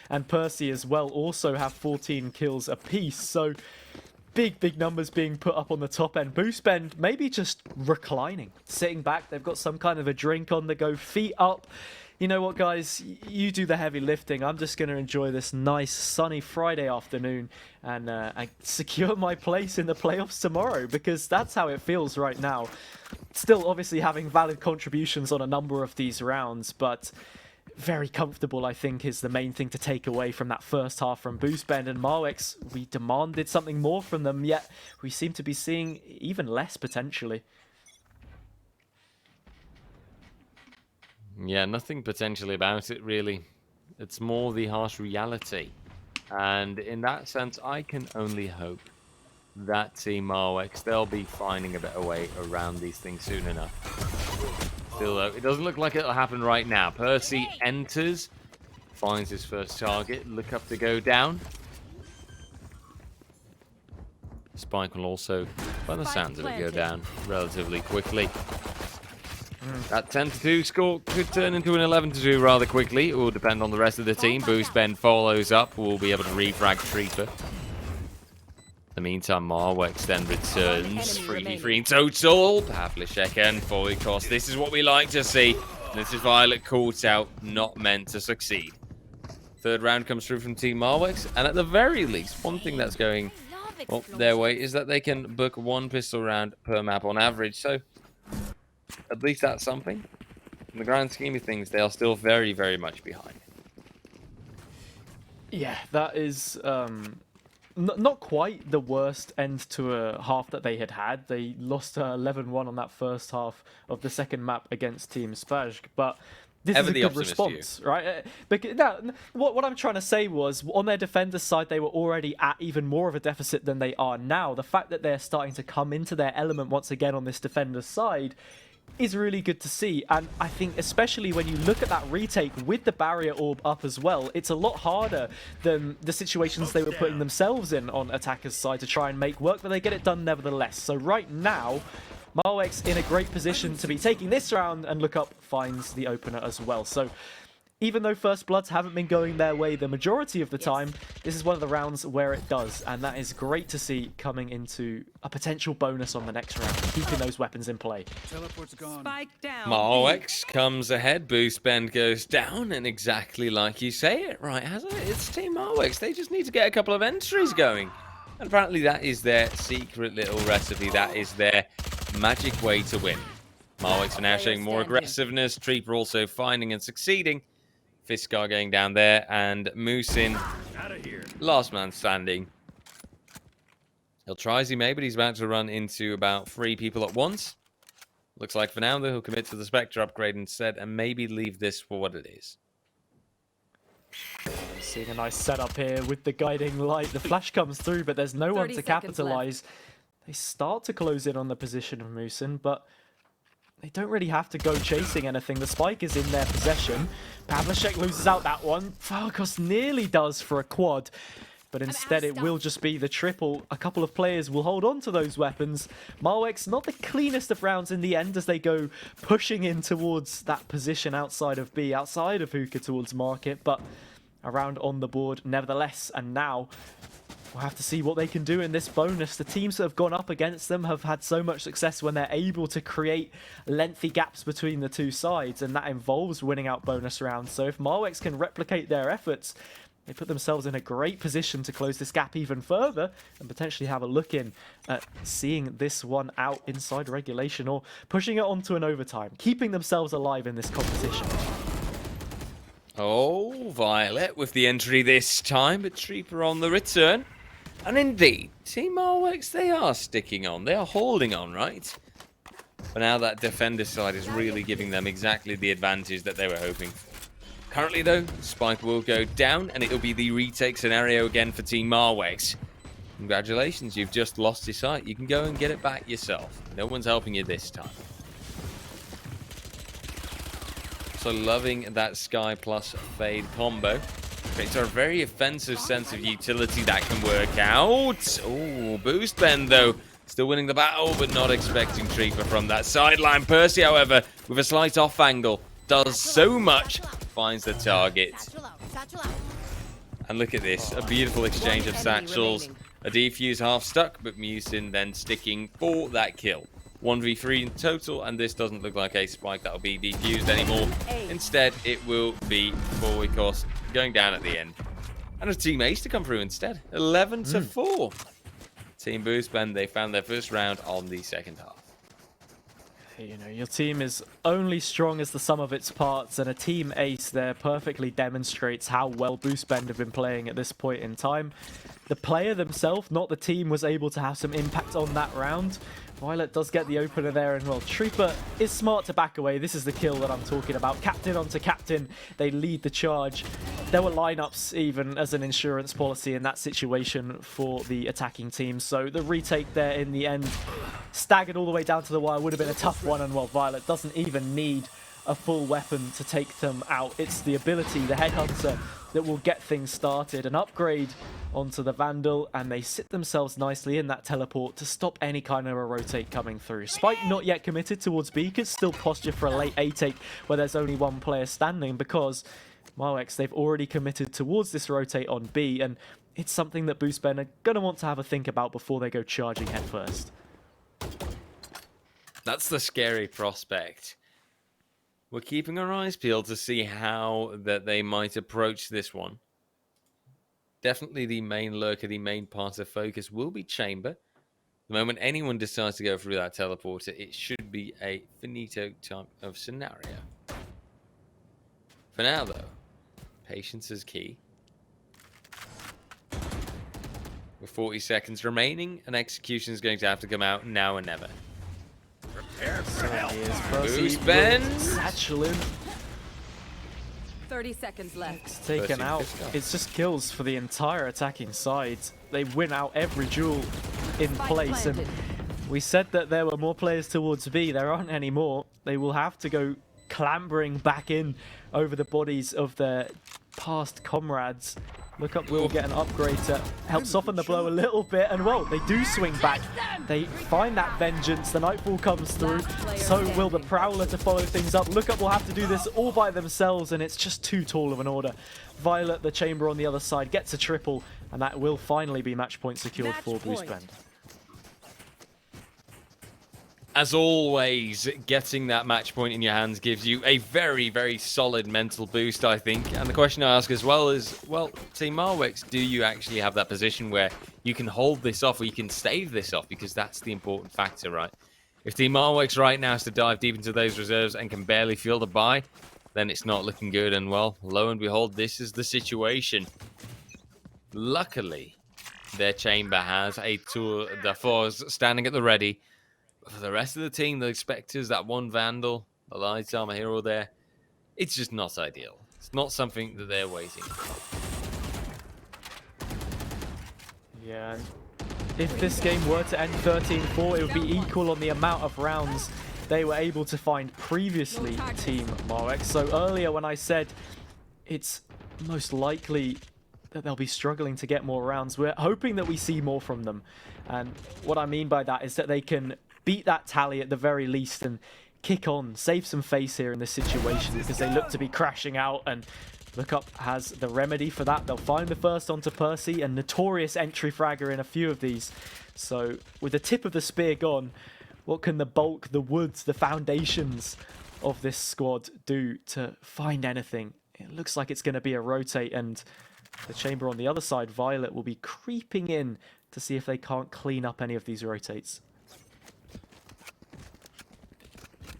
and Percy as well also have 14 kills apiece, so big numbers being put up on the top end. Boost Bend maybe just reclining, sitting back. They've got some kind of a drink on the go, feet up. You know what, guys? You do the heavy lifting. I'm just going to enjoy this nice sunny Friday afternoon and secure my place in the playoffs tomorrow, because that's how it feels right now. Still, obviously, having valid contributions on a number of these rounds, but very comfortable, I think, is the main thing to take away from that first half from Boost Bend and Marwix. We demanded something more from them, yet we seem to be seeing even less potentially. Yeah, nothing potentially about it, really. It's more the harsh reality. And in that sense, I can only hope that Team Marwix, they'll be finding a better way around these things soon enough. Still, though, it doesn't look like it'll happen right now. Percy enters, finds his first target, look up to go down. Spike will also, by the sounds of it, go down relatively quickly. That 10-2 score could turn into an 11-2 rather quickly. It will depend on the rest of the team. Boost Bend follows up. We'll be able to refrag Trieper. In the meantime, Marwix then returns. 3v3 in total. Pavlicek and Foykos. This is what we like to see. This is Violet caught out, not meant to succeed. 3rd round comes through from Team Marwix. And at the very least, one thing that's going their way is that they can book 1 pistol round per map on average. So at least that's something. In the grand scheme of things, they are still very, very much behind. Yeah, that is not quite the worst end to a half that they had. They lost 11-1 on that first half of the second map against Team Spazg, but this is a good response, right? Because what I'm trying to say was, on their defender side, they were already at even more of a deficit than they are now. The fact that they're starting to come into their element once again on this defender side is really good to see, and I think especially when you look at that retake with the barrier orb up as well, it's a lot harder than the situations they were putting themselves in on attackers' side to try and make work, but they get it done nevertheless. So right now, Marwix in a great position to be taking this round, and Look Up finds the opener as well. So even though First Bloods haven't been going their way the majority of the time, this is one of the rounds where it does, and that is great to see coming into a potential bonus on the next round, keeping those weapons in play. Teleport's gone. Spike down. Marwix comes ahead, Boost Bend goes down, and exactly like you say it, right, hasn't it? It's Team Marwix. They just need to get a couple of entries going. And apparently that is their secret little recipe. That is their magic way to win. Marwix are now showing more aggressiveness. Trieper also finding and succeeding. Fiskar going down there, and Musin, last man standing. He'll try as he may, but he's about to run into about 3 people at once. Looks like for now, though, he'll commit to the Spectre upgrade instead, and maybe leave this for what it is. Seeing a nice setup here with the guiding light. The flash comes through, but there's no one to capitalize. They start to close in on the position of Musin, but they don't really have to go chasing anything. The spike is in their possession. Pavlicek loses out that one. Foykos nearly does for a quad, but instead it will just be the triple. A couple of players will hold on to those weapons. Marwix, not the cleanest of rounds in the end as they go pushing in towards that position outside of B, outside of Hookah towards Market, but around on the board nevertheless. And now we'll have to see what they can do in this bonus. The teams that have gone up against them have had so much success when they're able to create lengthy gaps between the two sides, and that involves winning out bonus rounds. So if Marwex can replicate their efforts, they put themselves in a great position to close this gap even further and potentially have a look in at seeing this one out inside regulation or pushing it onto an overtime, keeping themselves alive in this competition. Oh, Violet with the entry this time, but Trieper on the return. And indeed, Team Marwex, they are sticking on. They are holding on, right? But now that defender side is really giving them exactly the advantage that they were hoping for. Currently, though, Spike will go down, and it'll be the retake scenario again for Team Marwex. Congratulations, you've just lost your site. You can go and get it back yourself. No one's helping you this time. So loving that Sky plus Fade combo. Creates a very offensive sense of utility that can work out. Oh, boost bend, though. Still winning the battle, but not expecting Trieper from that sideline. Percy, however, with a slight off angle, does so much. Finds the target. And look at this, a beautiful exchange of satchels. A defuse half stuck, but Musin then sticking for that kill. 1v3 in total, and this doesn't look like a spike that'll be defused anymore. Instead, it will be Boykos going down at the end. And a Team Ace to come through instead. 11-4. Team Boostbend, they found their first round on the second half. You know, your team is only strong as the sum of its parts, and a Team Ace there perfectly demonstrates how well Boostbend have been playing at this point in time. The player themselves, not the team, was able to have some impact on that round. Violet does get the opener there, and well, Trieper is smart to back away. This is the kill that I'm talking about. Captain onto captain, they lead the charge. There were lineups even as an insurance policy in that situation for the attacking team. So the retake there in the end, staggered all the way down to the wire, would have been a tough one. And well, Violet doesn't even need a full weapon to take them out. It's the ability, the headhunter, that will get things started. An upgrade onto the Vandal, and they sit themselves nicely in that teleport to stop any kind of a rotate coming through. Spike not yet committed towards B, could still posture for a late A take where there's only one player standing, because Marwex, they've already committed towards this rotate on B, and it's something that Boostben are going to want to have a think about before they go charging headfirst. That's the scary prospect. We're keeping our eyes peeled to see how that they might approach this one. Definitely the main lurker, the main part of focus will be Chamber. The moment anyone decides to go through that teleporter, it should be a finito type of scenario. For now, though, patience is key. With 40 seconds remaining, an execution is going to have to come out now or never. Boost bend. Satchel in. 30 seconds left. It's taken out. It's just kills for the entire attacking side. They win out every duel in place. And we said that there were more players towards B. There aren't any more. They will have to go clambering back in over the bodies of their past comrades. Look Up will get an upgrade to help soften the blow a little bit, and well, they do swing back. They find that vengeance, the Nightfall comes through, so will the Prowler to follow things up. Look Up will have to do this all by themselves, and it's just too tall of an order. Violet, the Chamber on the other side, gets a triple, and that will finally be match point secured for Boostbend. As always, getting that match point in your hands gives you a very, very solid mental boost, I think. And the question I ask as well is, well, Team Marwex, do you actually have that position where you can hold this off or you can stave this off? Because that's the important factor, right? If Team Marwex right now has to dive deep into those reserves and can barely feel the buy, then it's not looking good. And well, lo and behold, this is the situation. Luckily, their Chamber has a Tour de Force standing at the ready. For the rest of the team, the Spectres, that one Vandal, the Light Armor hero there, it's just not ideal. It's not something that they're waiting for. Yeah, if this game were to end 13-4, it would be equal on the amount of rounds they were able to find previously, Team Marwex. So earlier when I said it's most likely that they'll be struggling to get more rounds, we're hoping that we see more from them. And what I mean by that is that they can beat that tally at the very least and kick on, save some face here in this situation, because they look to be crashing out, and Look Up has the remedy for that. They'll find the first onto Percy, a notorious entry fragger in a few of these. So with the tip of the spear gone, what can the bulk, the woods, the foundations of this squad do to find anything? It looks like it's going to be a rotate, and the chamber on the other side, Violet, will be creeping in to see if they can't clean up any of these rotates.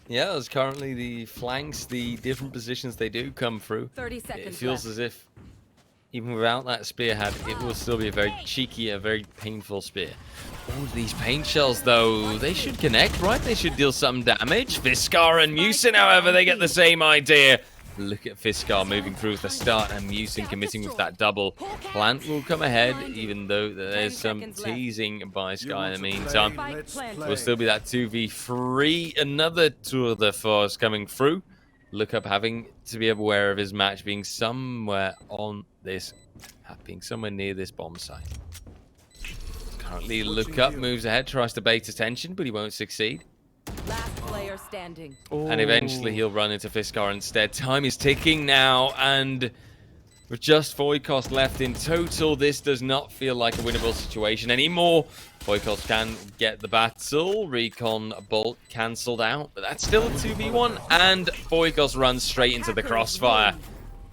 Yeah, as currently the flanks, the different positions they do come through. 30 seconds It feels left. as if even without that spearhead, it will still be a very cheeky, a very painful spear. All these paint shells, though, they should connect, right? They should deal some damage. Fiskar and Musin, however, they get the same idea. Look at Fiskar moving through at the start and Musin committing with that double. Plant will come ahead, even though there's some teasing by Sky in the meantime. Will still be that 2v3. Another tour de force coming through. Look Up having to be aware of his match being somewhere on this, being somewhere near this bomb site. Currently, Look Up moves ahead, tries to bait attention, but he won't succeed. Last player standing. And eventually he'll run into Fiskar instead. Time is ticking now, and with just Voikos left in total, this does not feel like a winnable situation anymore. Voikos can get the battle. Recon Bolt cancelled out, but that's still a 2v1, and Voikos runs straight into the crossfire.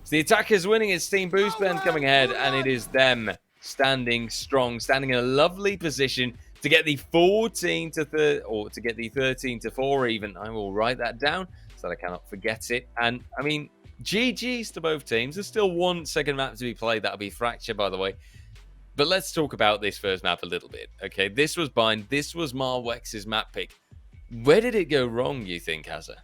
So the attackers winning. It's Team Boost Band coming ahead, and it is them standing strong, standing in a lovely position to get the 14 to or to get the 13 to 4 even. I will write that down so that I cannot forget it. And I mean, GG's to both teams. There's still one second map to be played. That'll be Fracture, by the way. But let's talk about this first map a little bit. Okay, this was Bind. This was Marwex's map pick. Where did it go wrong, you think, Hazza?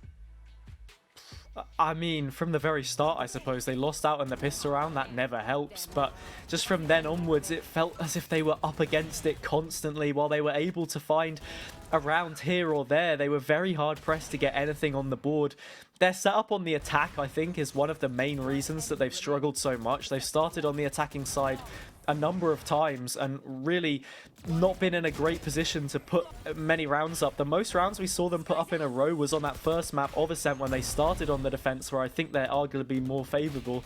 I mean, from the very start, I suppose, they lost out in the pistol round. That never helps. But just from then onwards, it felt as if they were up against it constantly. While they were able to find a round here or there, they were very hard-pressed to get anything on the board. Their setup on the attack, I think, is one of the main reasons that they've struggled so much. They've started on the attacking side a number of times and really not been in a great position to put many rounds up. The most rounds we saw them put up in a row was on that first map of Ascent when they started on the defense, where I think they're arguably more favorable.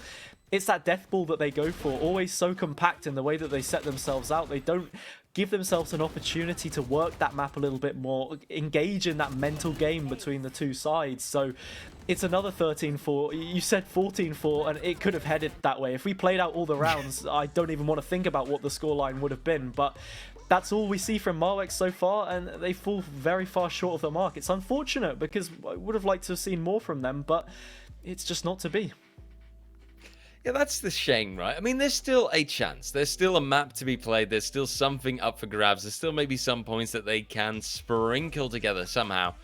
It's that death ball that they go for, always so compact in the way that they set themselves out. They don't give themselves an opportunity to work that map a little bit more, engage in that mental game between the two sides. So it's another 13-4. You said 14-4, and it could have headed that way. If we played out all the rounds, I don't even want to think about what the scoreline would have been. But that's all we see from Marwex so far, and they fall very far short of the mark. It's unfortunate because I would have liked to have seen more from them, but it's just not to be. Yeah, that's the shame, right? I mean, there's still a chance. There's still a map to be played. There's still something up for grabs. There's still maybe some points that they can sprinkle together somehow.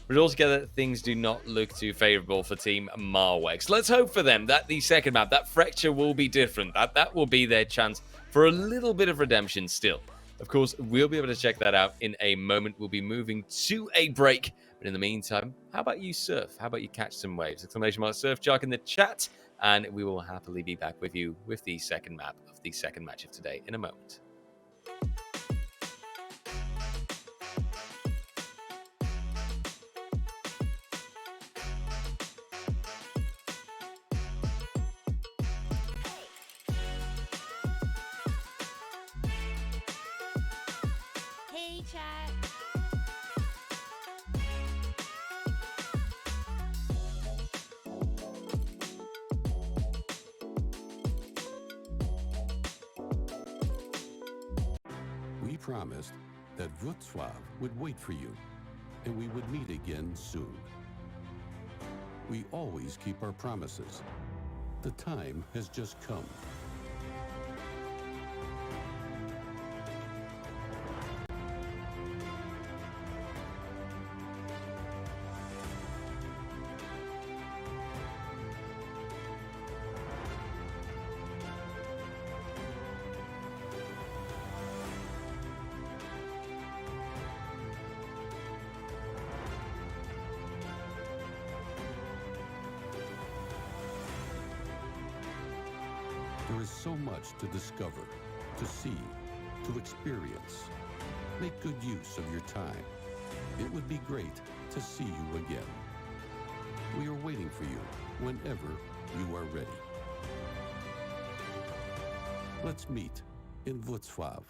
But altogether, things do not look too favorable for Team Marwex. Let's hope for them that the second map, that Fracture, will be different. That will be their chance for a little bit of redemption still. Of course, we'll be able to check that out in a moment. We'll be moving to a break. But in the meantime, how about you surf? How about you catch some waves? Exclamation mark surf shark in the chat. And we will happily be back with you with the second map of the second match of today in a moment. Hey, chat. We promised that Wrocław would wait for you, and we would meet again soon. We always keep our promises. The time has just come. There is so much to discover, to see, to experience. Make good use of your time. It would be great to see you again. We are waiting for you whenever you are ready. Let's meet in Wrocław.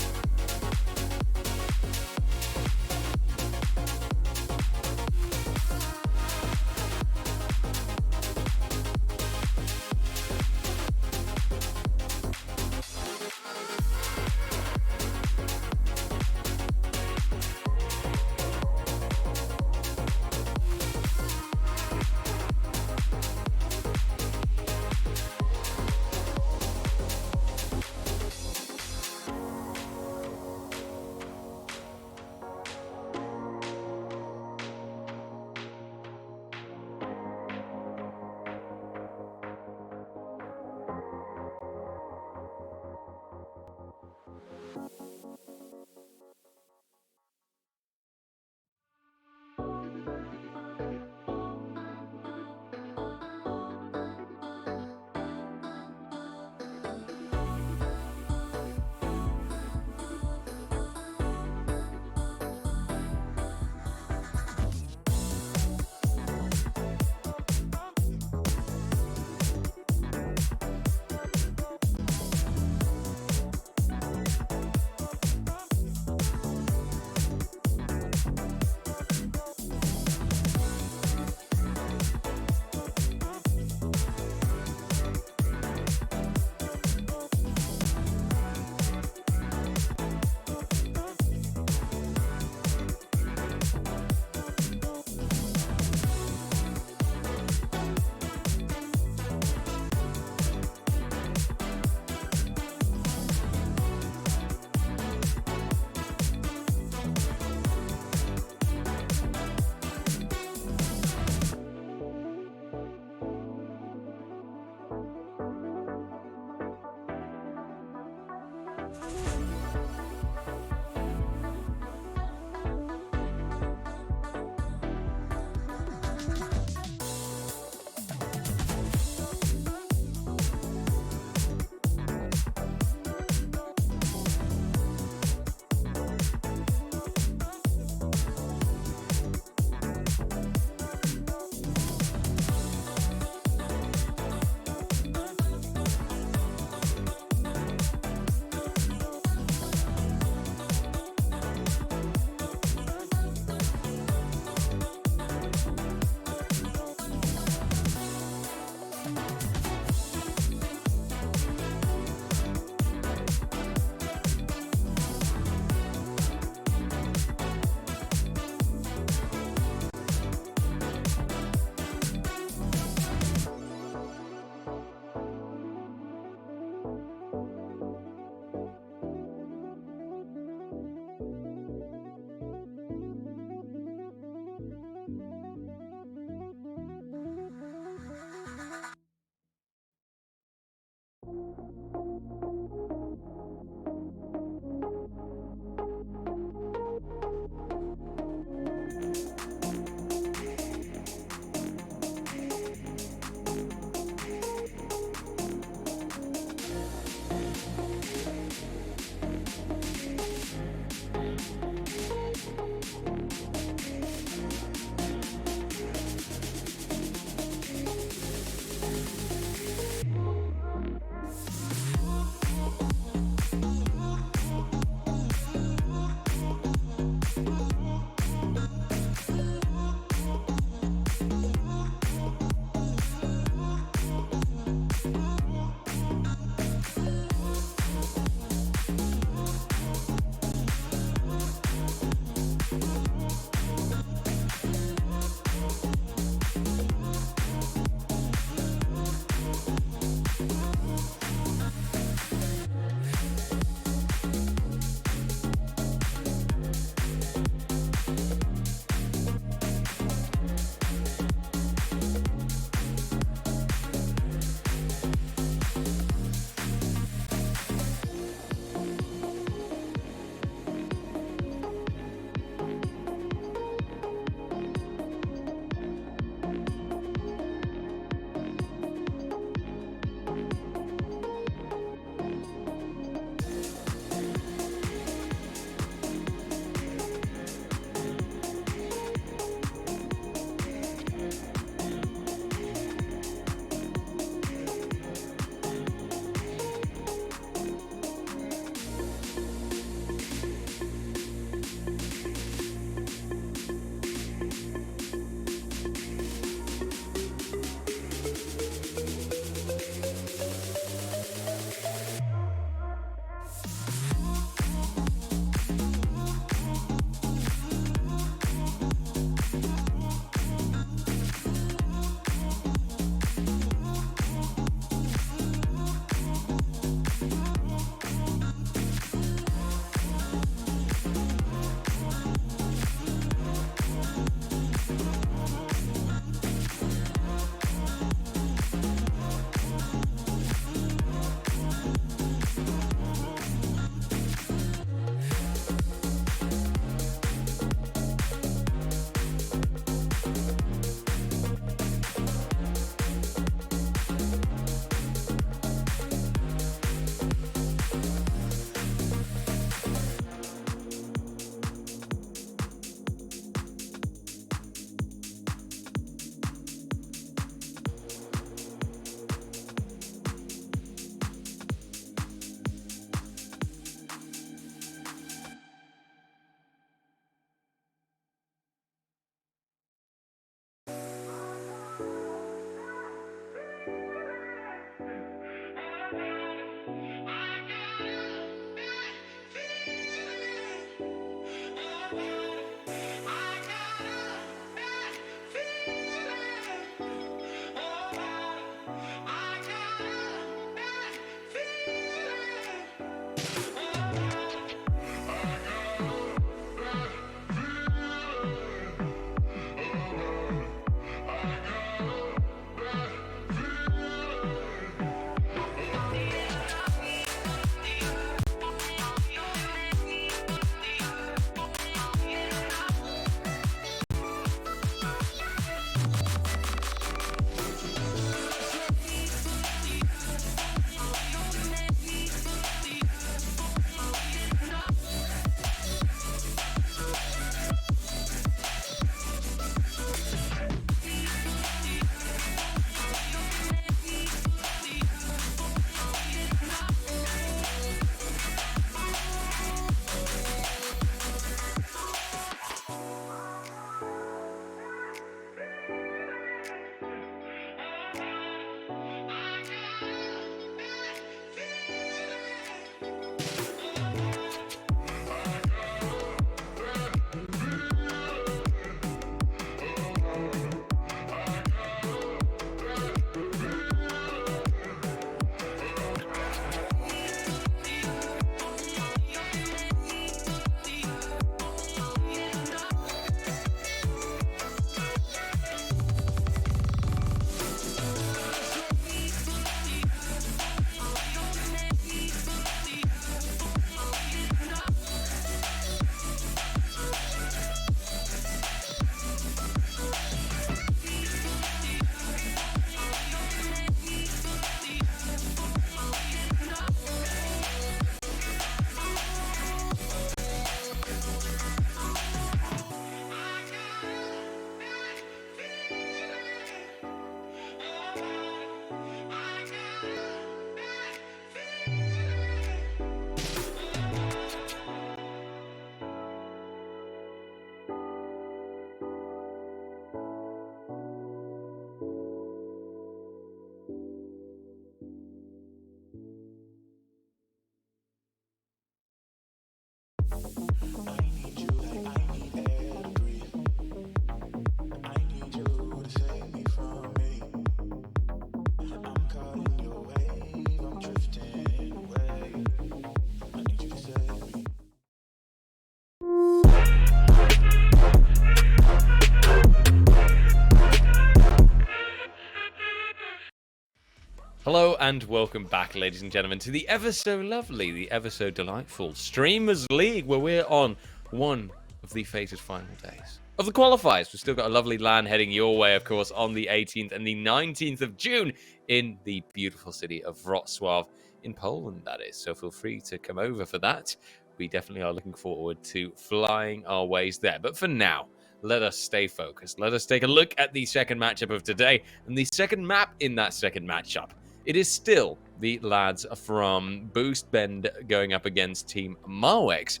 Hello and welcome back, ladies and gentlemen, to the ever so lovely, the ever so delightful Streamers League, where we're on one of the fated final days of the qualifiers. We've still got a lovely LAN heading your way, of course, on the 18th and the 19th of June in the beautiful city of Wrocław in Poland, that is. So feel free to come over for that. We definitely are looking forward to flying our ways there. But for now, let us stay focused. Let us take a look at the second matchup of today and the second map in that second matchup. It is still the lads from Boost Bend going up against Team Marwex,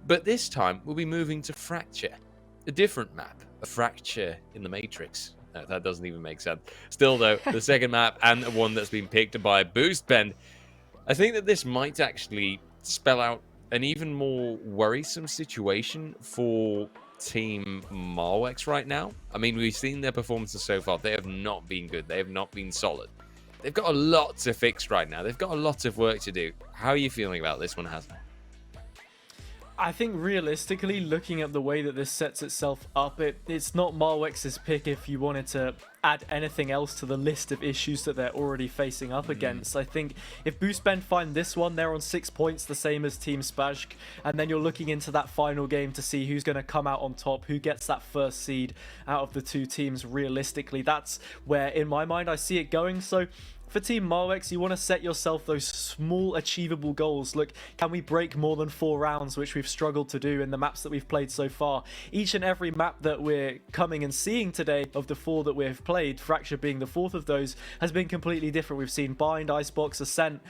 but this time we'll be moving to Fracture, a different map, a fracture in the Matrix. No, that doesn't even make sense. Still, though, the second map and the one that's been picked by Boost Bend, I think that this might actually spell out an even more worrisome situation for Team Marwex right now. I mean, we've seen their performances so far. They have not been good. They have not been solid. They've got a lot to fix right now. They've got a lot of work to do. How are you feeling about this one, Hassan? I think realistically, looking at the way that this sets itself up, it's not Marwex's pick if you wanted to add anything else to the list of issues that they're already facing up against. I think if Boost Bend find this one, they're on 6 points, the same as Team Spazk, and then you're looking into that final game to see who's going to come out on top, who gets that first seed out of the two teams realistically. That's where, in my mind, I see it going. So for Team Marwex, you want to set yourself those small achievable goals. Look, can we break more than 4 rounds, which we've struggled to do in the maps that we've played so far? Each and every map that we're coming and seeing today, of the 4 that we've played, Fracture being the 4th of those, has been completely different. We've seen Bind, Icebox, Ascent.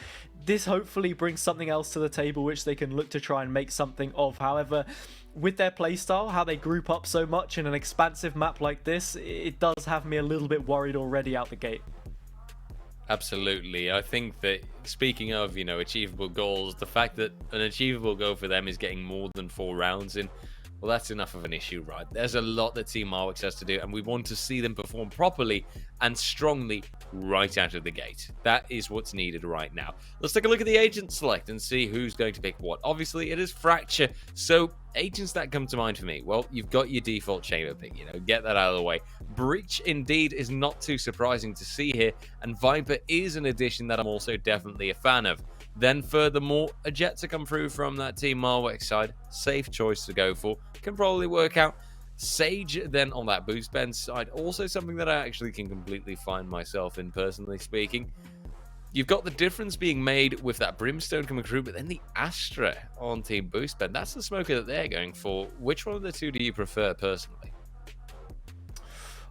This hopefully brings something else to the table which they can look to try and make something of. However, with their playstyle, how they group up so much in an expansive map like this, it does have me a little bit worried already out the gate. Absolutely. I think that, speaking of, achievable goals, the fact that an achievable goal for them is getting more than 4 rounds in, well, that's enough of an issue, right? There's a lot that Team Marwex has to do, and we want to see them perform properly and strongly right out of the gate. That is what's needed right now. Let's take a look at the agent select and see who's going to pick what. Obviously, it is Fracture, so agents that come to mind for me, well, you've got your default chamber pick, get that out of the way. Breach, indeed, is not too surprising to see here, and Viper is an addition that I'm also definitely a fan of. Then, furthermore, a Jet to come through from that Team Marwex side. Safe choice to go for. Can probably work out. Sage, then, on that Boost Bend side. Also something that I actually can completely find myself in, personally speaking. You've got the difference being made with that Brimstone coming through, but then the Astra on Team Boost Bend. That's the smoker that they're going for. Which one of the two do you prefer, personally?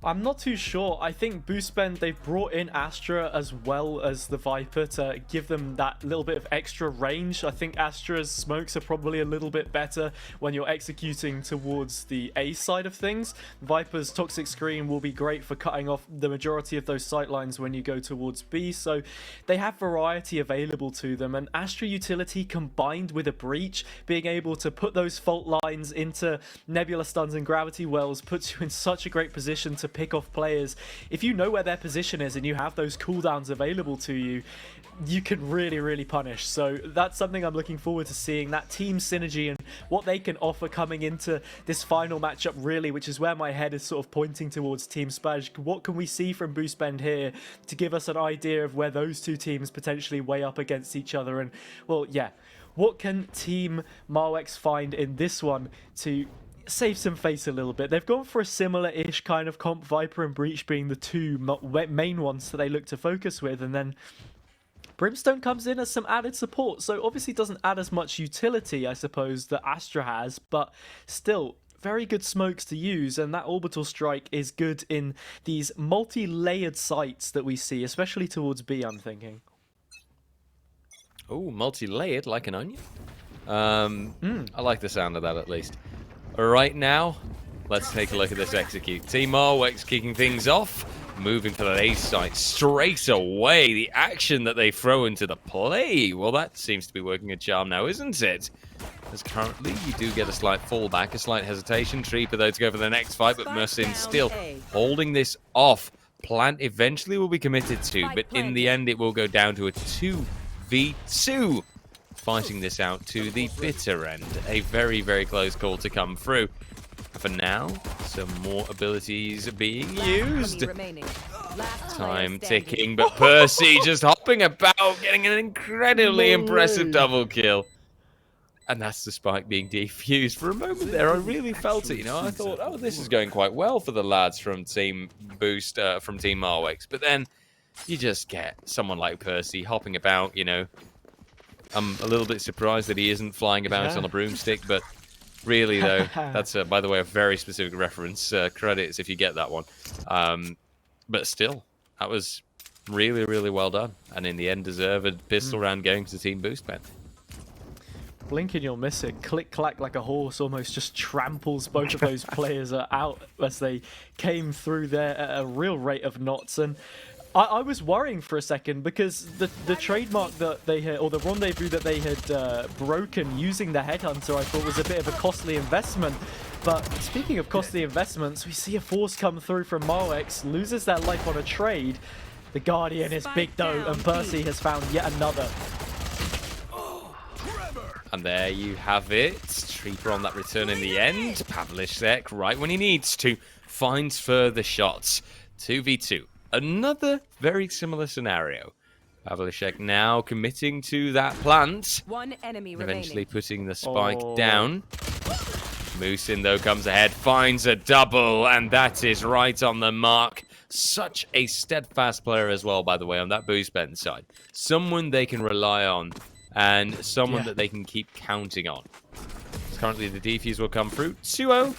I'm not too sure. I think Boost Bend, they've brought in Astra as well as the Viper to give them that little bit of extra range. I think Astra's smokes are probably a little bit better when you're executing towards the A side of things. Viper's Toxic Screen will be great for cutting off the majority of those sightlines when you go towards B. So they have variety available to them, and Astra utility combined with a Breach, being able to put those fault lines into Nebula Stuns and Gravity Wells puts you in such a great position to pick off players. If you know where their position is and you have those cooldowns available to you, you can really punish. So that's something I'm looking forward to seeing, that team synergy and what they can offer coming into this final matchup, really, which is where my head is sort of pointing towards Team Spazk. What can we see from Boost Bend here to give us an idea of where those two teams potentially weigh up against each other? And, well, yeah, what can Team Marwex find in this one to save some face a little bit? They've gone for a similar-ish kind of comp, Viper and Breach being the two main ones that they look to focus with, and then Brimstone comes in as some added support, so obviously doesn't add as much utility, I suppose, that Astra has, but still very good smokes to use, and that orbital strike is good in these multi-layered sites that we see, especially towards B, I'm thinking. Oh, multi-layered like an onion. I like the sound of that, at least. Right now, let's take a look at this execute. Team Marwex kicking things off, moving for that A site straight away. The action that they throw into the play, well, that seems to be working a charm now, isn't it? as currently you do get a slight fallback, a slight hesitation. Trieper, though, to go for the next fight, but Mersin still holding this off. Plant eventually will be committed to, but in the end it will go down to a 2v2. Fighting this out to the bitter end. A very, very close call to come through. For now, some more abilities being used. Time ticking, but Percy just hopping about, getting an incredibly impressive double kill. And that's the spike being defused. For a moment there, I really felt it, you know. I thought, oh, this is going quite well for the lads from Team Boost, from Team Marwix. But then you just get someone like Percy hopping about, you know. I'm a little bit surprised that he isn't flying about on a broomstick, but really, though, that's, by the way, a very specific reference. Credits if you get that one. But still, that was really, really well done. And in the end, deserved pistol round going to Team Boost, Ben. Blink and you'll miss it. Click clack like a horse almost just tramples both of those players out as they came through there at a real rate of knots. And I was worrying for a second because the trademark that they had, or the rendezvous that they had broken using the headhunter, I thought was a bit of a costly investment. But speaking of costly investments, we see a force come through from Marwex, loses their life on a trade. The Guardian is big though, and Percy has found yet another. And there you have it. Trieper on that return in the end. Pavlicek, right when he needs to, finds further shots. 2v2. Another very similar scenario. Pavlicek now committing to that plant. One enemy Eventually remaining. putting the spike down. Moosin, though, comes ahead, finds a double, and that is right on the mark. Such a steadfast player as well, by the way, on that boost bend side. Someone they can rely on, and someone that they can keep counting on. Currently, the defuse will come through 2-0,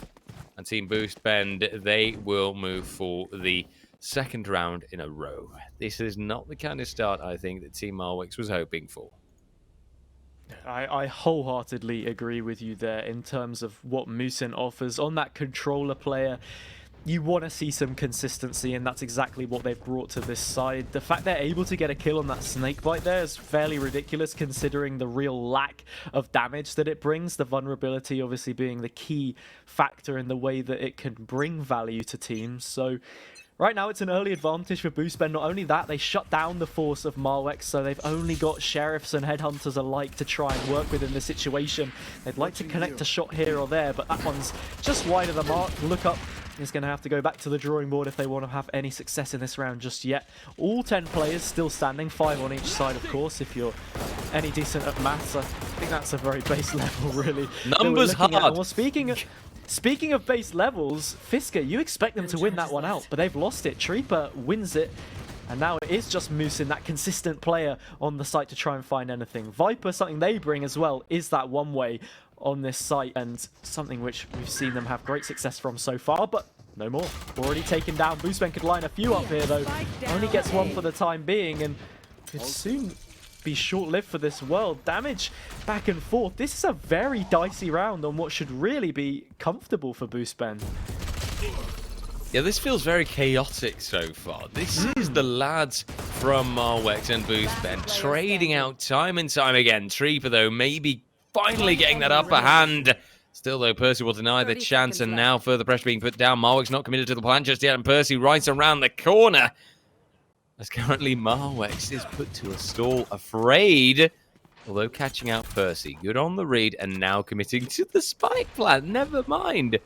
and Team Boost Bend, they will move for the second round in a row. This is not the kind of start, I think, that Team Marwix was hoping for. I wholeheartedly agree with you there in terms of what Musin offers. On that controller player, you want to see some consistency, and that's exactly what they've brought to this side. The fact they're able to get a kill on that snakebite there is fairly ridiculous considering the real lack of damage that it brings. The vulnerability obviously being the key factor in the way that it can bring value to teams. So right now, it's an early advantage for Boostbend. Not only that, they shut down the force of Marwex, so they've only got Sheriffs and Headhunters alike to try and work with in this situation. They'd like to connect a shot here or there, but that one's just wide of the mark. Look up is going to have to go back to the drawing board if they want to have any success in this round just yet. All 10 players still standing, 5 on each side, of course. If you're any decent at maths, I think that's a very base level, really. Numbers hard. Well, speaking of base levels, Fisker, you expect them to win that one out, but they've lost it. Trieper wins it, and now it is just Musin, that consistent player on the site to try and find anything. Viper, something they bring as well, is that one way on this site, and something which we've seen them have great success from so far, but no more. Already taken down. Boostman could line a few up here, though. Only gets one for the time being, and could soon be short-lived for this world. Damage back and forth. This is a very dicey round on what should really be comfortable for Boostben. Yeah, this feels very chaotic so far. This is the lads from Marwex and Boostbend trading out time and time again. Trieper, though, maybe finally getting that upper hand. Still, though, Percy will deny the chance, and now further pressure being put down. Marwex not committed to the plan just yet, and Percy right around the corner. As currently Marwex is put to a stall, afraid, although catching out Percy. Good on the read, and now committing to the spike plan. Never mind.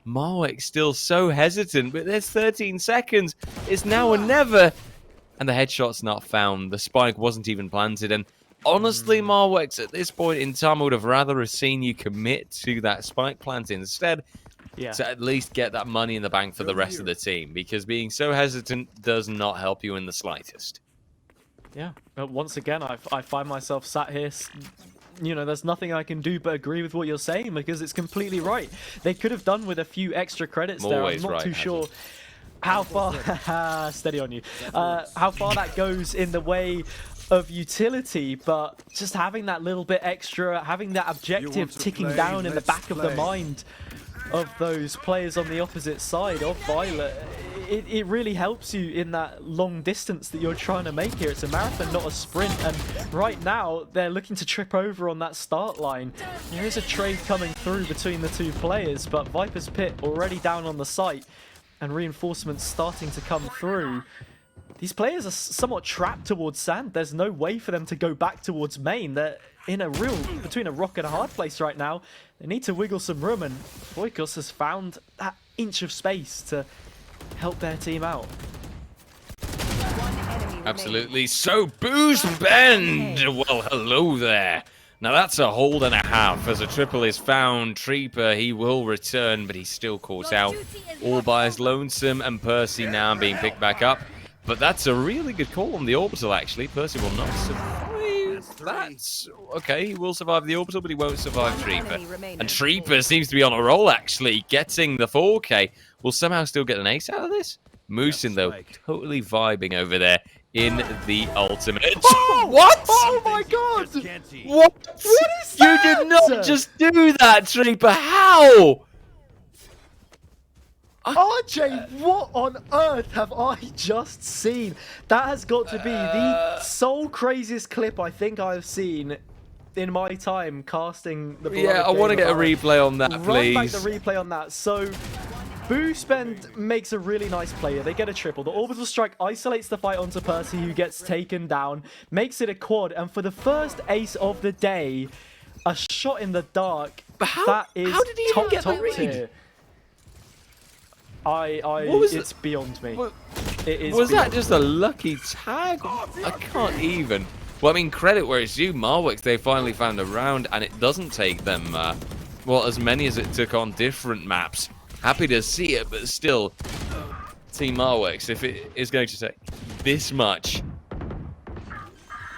Marwex still so hesitant, but there's 13 seconds. It's now or never. And the headshot's not found. The spike wasn't even planted, and honestly, Marwex, at this point in time, I would have rather seen you commit to that spike plant instead, to at least get that money in the bank for the rest of the team, because being so hesitant does not help you in the slightest. Yeah, but once again, I find myself sat here, you know, there's nothing I can do but agree with what you're saying, because it's completely right. They could have done with a few extra credits there. I'm not too sure how far, steady on you, how far that goes in the way of utility, but just having that little bit extra, having that objective ticking down in the back of the mind of those players on the opposite side of Violet, it really helps you in that long distance that you're trying to make here. It's a marathon, not a sprint. And right now, they're looking to trip over on that start line. There is a trade coming through between the two players, but Viper's Pit already down on the site and reinforcements starting to come through. These players are somewhat trapped towards sand. There's no way for them to go back towards main. They're in a real, between a rock and a hard place right now. They need to wiggle some room, and Boykos has found that inch of space to help their team out. Absolutely. So, Boost Bend! Well, hello there. Now, that's a hold and a half. As a triple is found, Treeper, he will return, but he's still caught out. All by his lonesome, and Percy now being picked back up. But that's a really good call on the orbital, actually. Percy will not survive. That's okay. He will survive the orbital, but he won't survive Treeper. And Treeper seems to be on a roll, actually, getting the 4K. Will somehow still get an ace out of this? Moosin, though, totally vibing over there in the ultimate. Oh, what? Oh my god! What? What is that? You did not just do that, Treeper. How? RJ, what on earth have I just seen? That has got to be the sole craziest clip I think I've seen in my time casting the Yeah, I want to get a replay on that, please. Run back the replay on that. So, Boospend makes a really nice play. They get a triple. The orbital strike isolates the fight onto Percy, who gets taken down, makes it a quad, and for the first ace of the day, a shot in the dark. But how, that is how did he even get the read? Tier. It's beyond me. It is. Was that just a lucky tag? I can't even. Well, I mean, credit where it's due. Marwix, they finally found a round, and it doesn't take them, well, as many as it took on different maps. Happy to see it, but still, Team Marwix, if it is going to take this much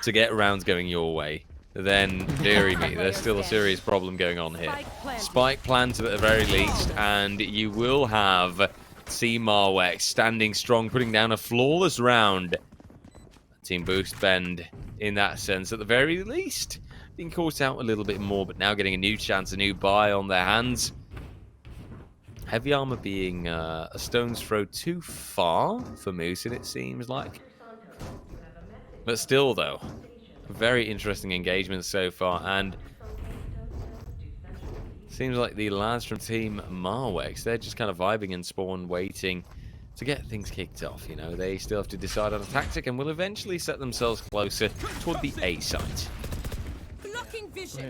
to get rounds going your way, then, dearie me, there's still a serious problem going on here. Spike planted at the very least, and you will have Team Marwex standing strong, putting down a flawless round. Team Boost Bend, in that sense, at the very least, being caught out a little bit more, but now getting a new chance, a new buy on their hands. Heavy armor being a stone's throw too far for Moosin, it seems like. But still, though, very interesting engagement so far, and seems like the lads from Team Marwex, they're just kind of vibing in spawn, waiting to get things kicked off. You know, they still have to decide on a tactic and will eventually set themselves closer toward the A site.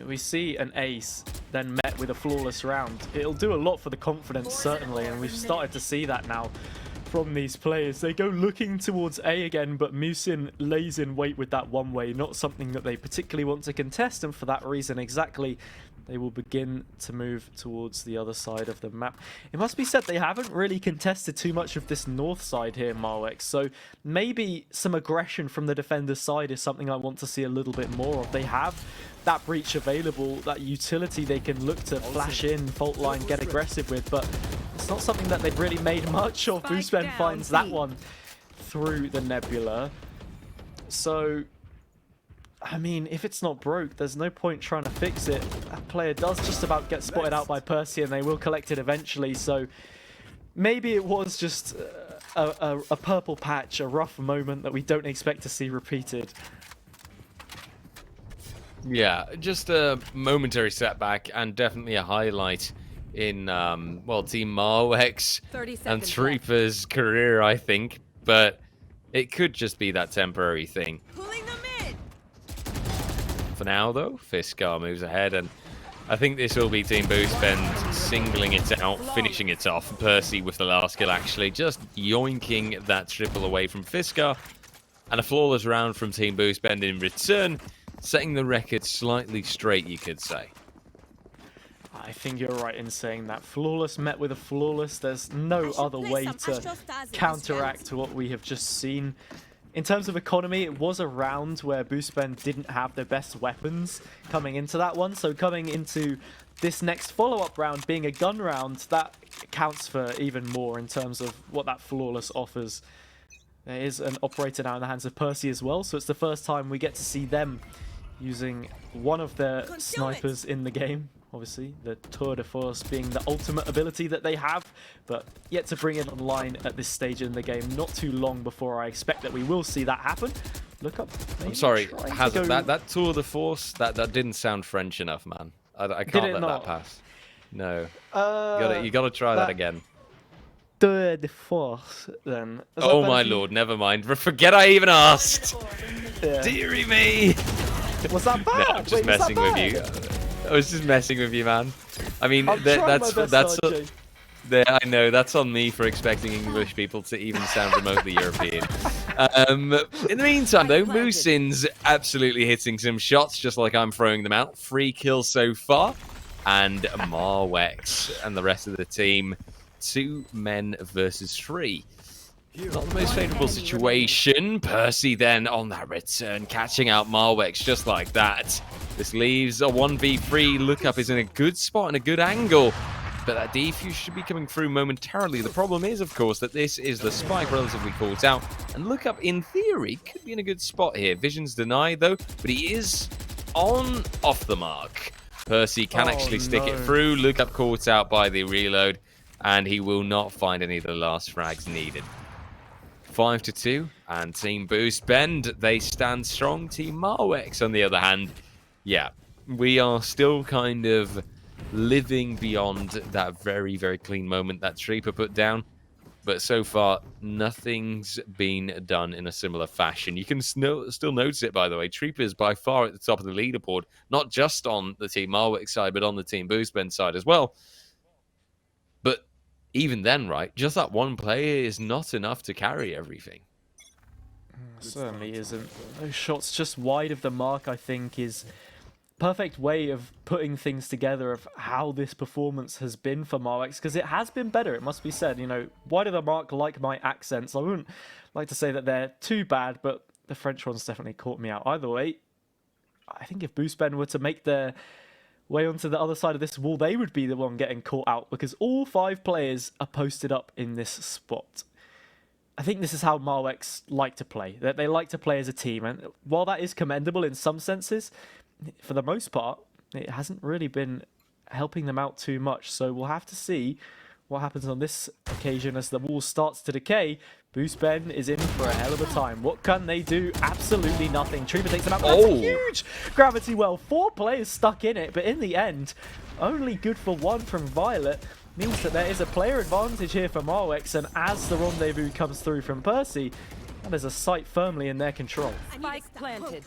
We see an ace then met with a flawless round. It'll do a lot for the confidence, certainly, and we've started to see that now from these players. They go looking towards A again, but Moosin lays in wait with that one way, not something that they particularly want to contest, and for that reason exactly, they will begin to move towards the other side of the map. It must be said they haven't really contested too much of this north side here, Marwex, so maybe some aggression from the defender's side is something I want to see a little bit more of. They have that breach available, that utility they can look to flash in, fault line, get aggressive with, but it's not something that they've really made much of. Boostman finds that one through the nebula. So, I mean, if it's not broke, there's no point trying to fix it. That player does just about get spotted out by Percy, and they will collect it eventually, so maybe it was just a purple patch, a rough moment that we don't expect to see repeated. Yeah, just a momentary setback, and definitely a highlight in, well, Team Marwex and Treeper's career, I think. But it could just be that temporary thing. For now, though, Fiskar moves ahead, and I think this will be Team Boost Bend singling it out, finishing it off. Percy with the last kill, actually, just yoinking that triple away from Fiskar. And a flawless round from Team Boost Bend in return, setting the record slightly straight, you could say. I think you're right in saying that. Flawless met with a flawless. There's no other way to counteract what we have just seen. In terms of economy, it was a round where Boostbend didn't have their best weapons coming into that one. So coming into this next follow-up round being a gun round, that counts for even more in terms of what that flawless offers. There is an operator now in the hands of Percy as well, so it's the first time we get to see them using one of their snipers in the game, obviously, the Tour de Force being the ultimate ability that they have, but yet to bring it online at this stage in the game. Not too long before I expect that we will see that happen. Look up. I'm sorry, Hazard, that Tour de Force, that didn't sound French enough, man. I can't let that pass. No. You gotta try that again. Tour de Force, then. Oh my lord, never mind. Forget I even asked. Yeah. Deary me. Was that bad? No, I'm just messing with you. I was just messing with you, man. I mean, that's I know that's on me for expecting English people to even sound remotely European. In the meantime, though, Musin's absolutely hitting some shots, just like I'm throwing them out. 3 kills so far, and Marwex and the rest of the team, 2 men versus 3. Not the most favourable situation. Percy then on that return, catching out Marwex just like that. This leaves a 1v3. Lookup is in a good spot and a good angle, but that defuse should be coming through momentarily. The problem is, of course, that this is the spike relatively caught out, and Lookup, in theory, could be in a good spot here. Vision's denied, though, but he is off the mark. Percy can actually stick it through. Lookup caught out by the reload, and he will not find any of the last frags needed. 5-2, and Team Boost Bend, they stand strong. Team Marwex, on the other hand, yeah, we are still kind of living beyond that very, very clean moment that Treeper put down. But so far, nothing's been done in a similar fashion. You can still notice it, by the way. Treeper is by far at the top of the leaderboard, not just on the Team Marwex side, but on the Team Boost Bend side as well. But even then, right, just that one player is not enough to carry everything. Certainly isn't. Those shots just wide of the mark, I think, is perfect way of putting things together of how this performance has been for Marwex, because it has been better, it must be said. You know, wide of the mark, like my accents. I wouldn't like to say that they're too bad, but the French ones definitely caught me out. Either way, I think if Boost Bend were to make their way onto the other side of this wall, they would be the one getting caught out, because all 5 players are posted up in this spot. I think this is how Marwex like to play. They like to play as a team, and while that is commendable in some senses, for the most part, it hasn't really been helping them out too much. So we'll have to see what happens on this occasion as the wall starts to decay. Boost Bend is in for a hell of a time. What can they do? Absolutely nothing. Treeper takes them out. That's a huge gravity well. 4 players stuck in it, but in the end, only good for 1 from Violet. Means that there is a player advantage here for Marwex, and as the rendezvous comes through from Percy, that is a site firmly in their control. Spike planted.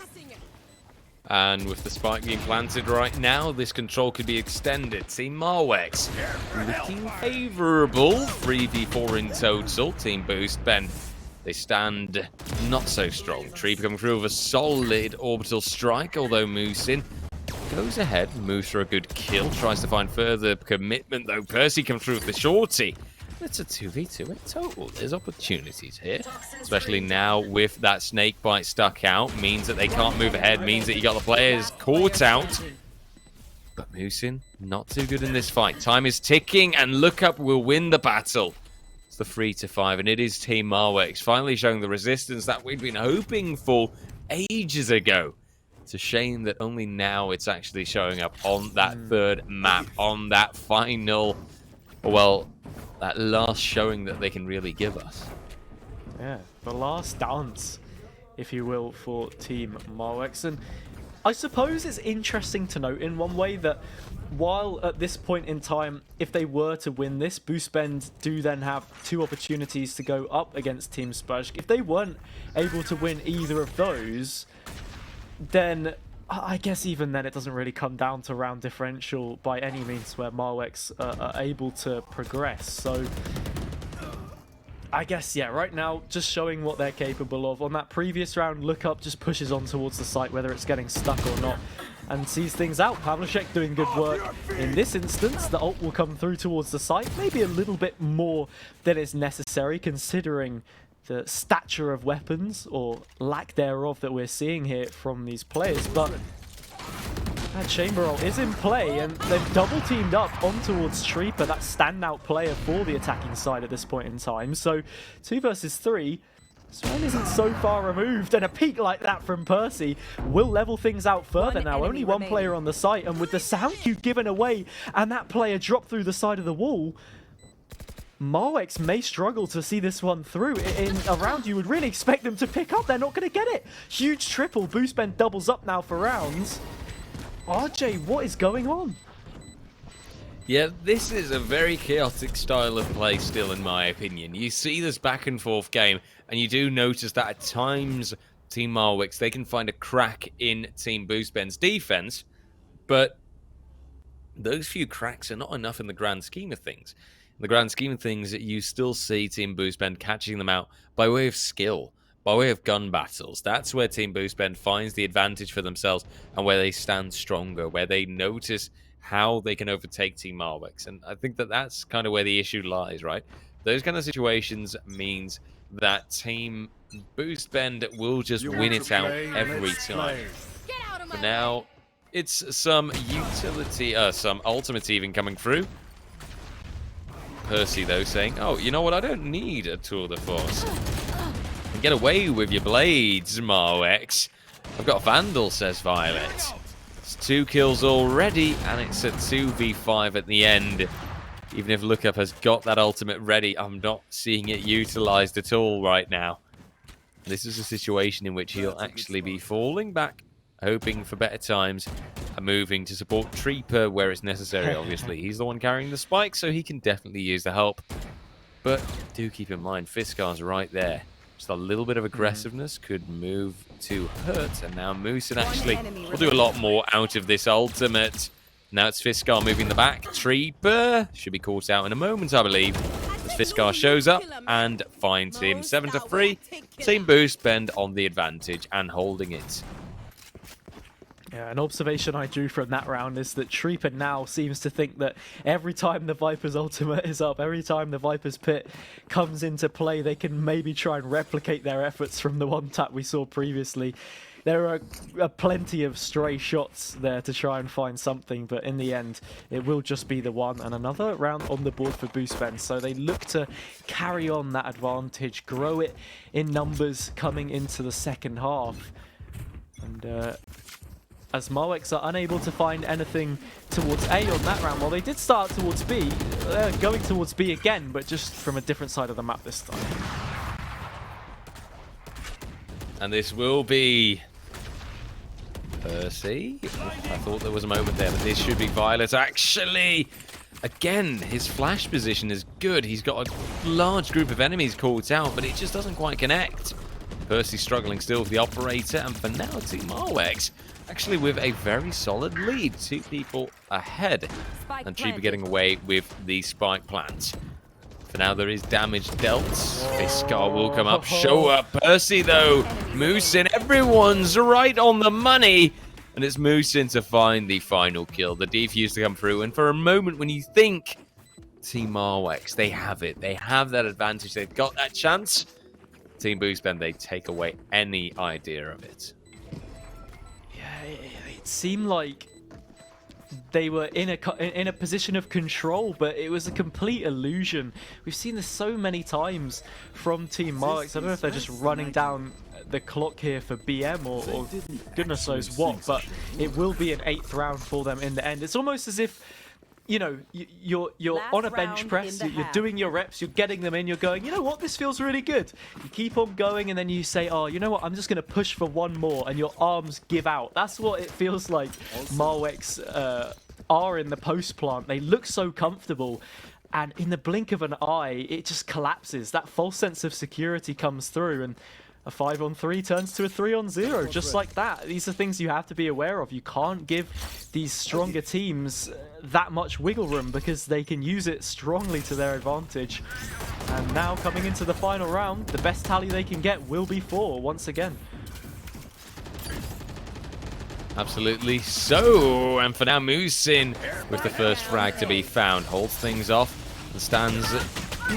And with the spike being planted right now, this control could be extended. Team Marwex looking favourable. 3v4 in total. Team Boost Bend, they stand not so strong. Treeper coming through with a solid orbital strike, although Musin goes ahead, moves for a good kill, tries to find further commitment, though. Percy comes through with the shorty. It's a 2v2 in total. There's opportunities here, especially now with that snake bite stuck out. Means that they can't move ahead, means that you got the players caught out. But Musin, not too good in this fight. Time is ticking, and Lookup will win the battle. It's the 3-5, and it is Team Marwex finally showing the resistance that we'd been hoping for ages ago. It's a shame that only now it's actually showing up on that 3rd map, on that final, well, that last showing that they can really give us. Yeah, the last dance, if you will, for Team Marwex. And I suppose it's interesting to note in one way that while at this point in time, if they were to win this, Boost Bend do then have 2 opportunities to go up against Team Spurge. If they weren't able to win either of those, then I guess even then it doesn't really come down to round differential by any means where Marwex are able to progress. So I guess, yeah, right now just showing what they're capable of. On that previous round, Lookup just pushes on towards the site, whether it's getting stuck or not, and sees things out. Pavlicek doing good work. In this instance, the ult will come through towards the site, maybe a little bit more than is necessary considering the stature of weapons, or lack thereof, that we're seeing here from these players. But that chamber ult is in play, and they've double teamed up on towards Treeper, that standout player for the attacking side at this point in time. So 2 versus 3, Swan isn't so far removed, and a peek like that from Percy will level things out further One now. enemy Only one remaining. player on the site, and with the sound cue given away and that player dropped through the side of the wall, Marwex may struggle to see this one through. In a round you would really expect them to pick up. They're not going to get it. Huge triple. Boost Ben doubles up now for rounds. RJ, what is going on? Yeah, this is a very chaotic style of play still, in my opinion. You see this back and forth game, and you do notice that at times Team Marwix, they can find a crack in Team Boost Ben's defense, but those few cracks are not enough in the grand scheme of things. In the grand scheme of things, you still see Team Boost Ben catching them out by way of skill, by way of gun battles. That's where Team Boost Ben finds the advantage for themselves and where they stand stronger, where they notice how they can overtake Team Marwix. And I think that that's kind of where the issue lies, right? Those kind of situations means that Team Boost Bend will just win it out every time. For now, it's some utility, some ultimate even coming through. Percy, though, saying, oh, you know what? I don't need a tour de force. Get away with your blades, Marwex. I've got a Vandal, says Violet. It's 2 kills already, and it's a 2v5 at the end. Even if Lookup has got that ultimate ready, I'm not seeing it utilized at all right now. This is a situation in which he'll actually be falling back, hoping for better times, and moving to support Treeper where it's necessary, obviously. He's the one carrying the spike, so he can definitely use the help. But do keep in mind, Fiskar's right there. Just a little bit of aggressiveness could move to hurt, and now Moosin actually will do a lot more out of this ultimate. Now it's Fiskar moving the back. Treeper should be caught out in a moment, I believe, as Fiskar shows up and finds him. 7-3. Team Boost Bend on the advantage and holding it. Yeah, an observation I drew from that round is that Treeper now seems to think that every time the Viper's ultimate is up, every time the Viper's pit comes into play, they can maybe try and replicate their efforts from the one tap we saw previously. There are plenty of stray shots there to try and find something, but in the end, it will just be the one. And another round on the board for Boost Ben. So they look to carry on that advantage, grow it in numbers coming into the second half. And as Marwex are unable to find anything towards A on that round, well, they did start towards B, going towards B again, but just from a different side of the map this time. And this will be Percy. I thought there was a moment there, but this should be Violet. Actually, again, his flash position is good. He's got a large group of enemies caught out, but it just doesn't quite connect. Percy struggling still with the operator, and for now, Team Marwex actually with a very solid lead. 2 people ahead, and Treeper getting away with the spike plant. For now, there is damage dealt. Fiskar will come up, show up. Percy, though, Moosin, everyone's right on the money. And it's Moosin to find the final kill. The defuse to come through. And for a moment, when you think Team Marwex, they have it. They have that advantage. They've got that chance. Team Boost Ben, they take away any idea of it. Yeah, it seemed like they were in a position of control, but it was a complete illusion. We've seen this so many times from Team Marwex. I don't know if they're just running down the clock here for BM or goodness knows what, but it will be an 8th round for them in the end. It's almost as if, you know, you're on a bench press, you're doing your reps, you're getting them in, you're going, you know what, this feels really good. You keep on going, and then you say, oh, you know what, I'm just going to push for one more, and your arms give out. That's what it feels like Marwex are in the post plant. They look so comfortable, and in the blink of an eye, it just collapses. That false sense of security comes through, and a 5-on-3 turns to a 3-on-0, just like that. These are things you have to be aware of. You can't give these stronger teams that much wiggle room because they can use it strongly to their advantage. And now coming into the final round, the best tally they can get will be 4 once again. Absolutely so. And for now, Moosin with the first frag to be found, holds things off and stands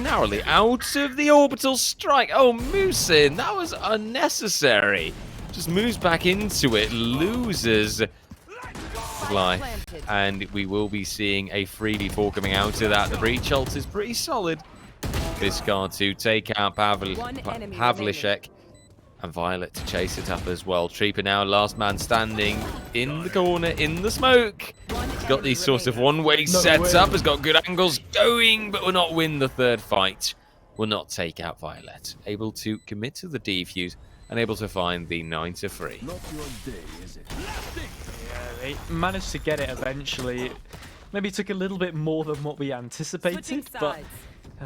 narrowly out of the orbital strike. Oh, Moosin, that was unnecessary. Just moves back into it, loses life, and we will be seeing a 3v4 coming out of that. The breach ult is pretty solid. Fiskar to take out One enemy Pavlicek. And Violet to chase it up as well. Trieper now last man standing in the corner, in the smoke. He's got these sort of one-way sets up, has got good angles going, but will not win the third fight. Will not take out Violet. Able to commit to the defuse and able to find the 9-3. Not your day, is it? They managed to get it eventually. Maybe took a little bit more than what we anticipated, but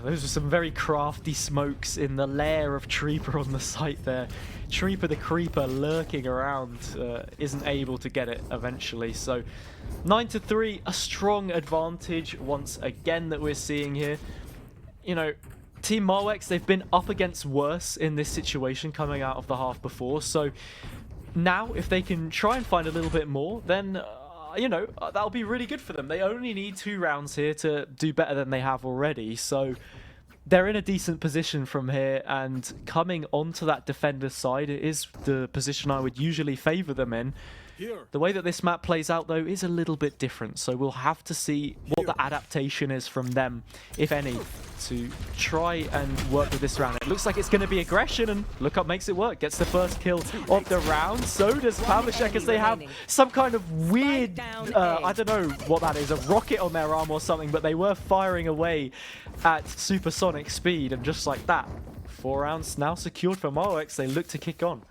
those were some very crafty smokes in the lair of Trieper on the site there. Trieper the Creeper lurking around, isn't able to get it eventually. So 9-3, a strong advantage once again that we're seeing here. You know, Team Marwex, they've been up against worse in this situation coming out of the half before. So now if they can try and find a little bit more, then you know, that'll be really good for them. They only need 2 rounds here to do better than they have already. So they're in a decent position from here, and coming onto that defender side is the position I would usually favour them in. The way that this map plays out, though, is a little bit different, so we'll have to see what the adaptation is from them, if any, to try and work with this round. It looks like it's going to be aggression, and Look Up makes it work. Gets the first kill of the round. So does Pavlicek, as they have some kind of weird, I don't know what that is, a rocket on their arm or something, but they were firing away at supersonic speed, and just like that, 4 rounds now secured for Marwex. They look to kick on.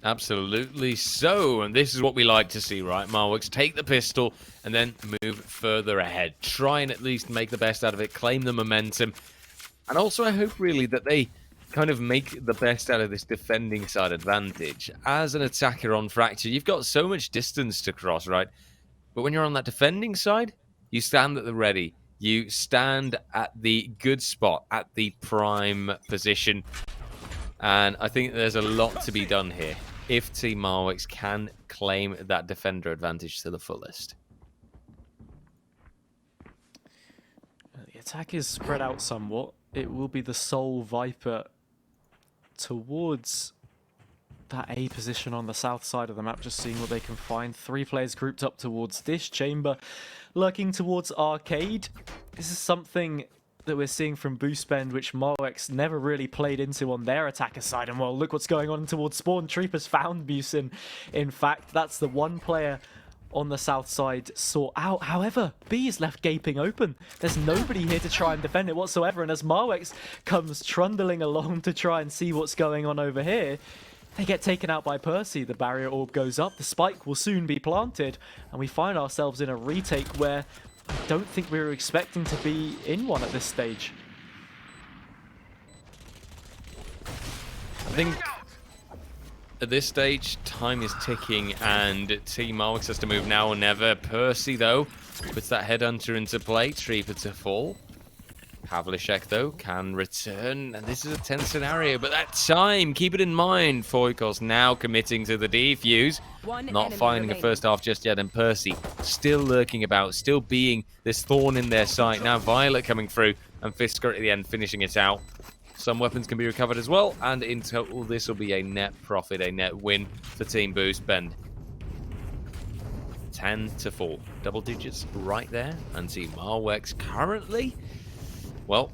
Absolutely so, and this is what we like to see, right? Marwex take the pistol and then move further ahead. Try and at least make the best out of it, claim the momentum. And also I hope really that they kind of make the best out of this defending side advantage. As an attacker on Fracture, you've got so much distance to cross, right? But when you're on that defending side, you stand at the ready. You stand at the good spot, at the prime position. And I think there's a lot to be done here if Team Marwex can claim that defender advantage to the fullest. The attack is spread out somewhat. It will be the sole Viper towards that A position on the south side of the map, just seeing what they can find. 3 players grouped up towards this chamber, lurking towards Arcade. This is something that we're seeing from Boostbend, which Marwex never really played into on their attacker side. And well, look what's going on towards Spawn. Trieper's found Busen. In fact, that's the one player on the south side sought out. However, B is left gaping open. There's nobody here to try and defend it whatsoever. And as Marwex comes trundling along to try and see what's going on over here, they get taken out by Percy. The barrier orb goes up. The spike will soon be planted. And we find ourselves in a retake where I don't think we were expecting to be in one at this stage. I think at this stage, time is ticking and Team Marwex has to move now or never. Percy, though, puts that headhunter into play. Trieper to fall. Pavlicek, though, can return. And this is a tense scenario, but that time, keep it in mind. Foikos now committing to the defuse. Not finding a first half just yet. And Percy still lurking about, still being this thorn in their side. Now Violet coming through and Fisker at the end finishing it out. Some weapons can be recovered as well. And in total, this will be a net profit, a net win for Team Boostbend. 10-4. Double digits right there. And Team Marwex currently... Well,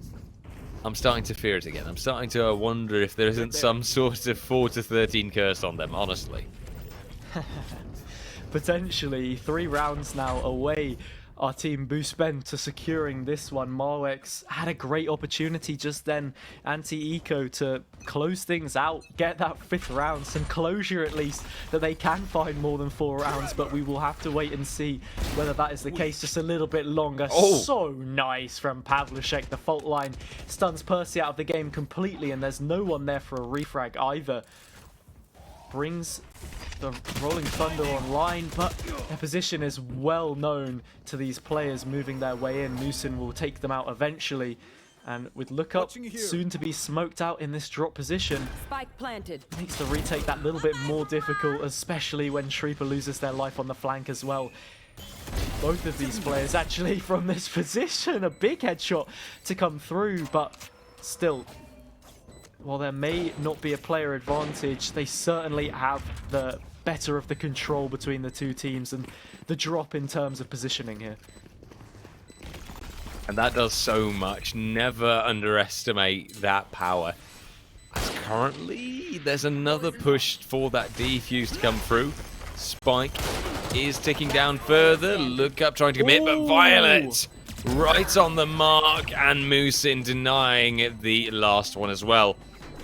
I'm starting to fear it again. I'm starting to wonder if there isn't some sort of 4-13 curse on them, honestly. Potentially 3 rounds now away, our team Boostbend to securing this one. Marwex had a great opportunity just then, anti-eco, to close things out, get that 5th round, some closure at least, that they can find more than 4 rounds, but we will have to wait and see whether that is the case just a little bit longer. Oh. So nice from Pavlicek. The fault line stuns Percy out of the game completely, and there's no one there for a refrag either. Brings the Rolling Thunder online, but their position is well known to these players moving their way in. Musin will take them out eventually, and with Look Up soon to be smoked out in this drop position, Spike planted. makes the retake that little bit more difficult, especially when Trieper loses their life on the flank as well. Both of these players actually from this position, a big headshot to come through, but still, while there may not be a player advantage, they certainly have the better of the control between the two teams and the drop in terms of positioning here. And that does so much. Never underestimate that power. As currently, there's another push for that defuse to come through. Spike is ticking down further. Look up, trying to commit, but Violet right on the mark, and Moosin denying the last one as well.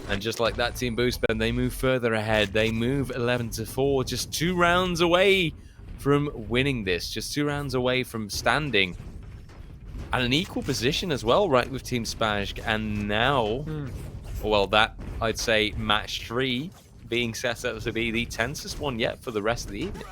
And just like that, Team Boostben, they move further ahead. They move 11-4, just 2 rounds away from winning this. Just 2 rounds away from standing at an equal position as well, right, with Team Spazg. And now, well, that, I'd say, match 3 being set up to be the tensest one yet for the rest of the evening.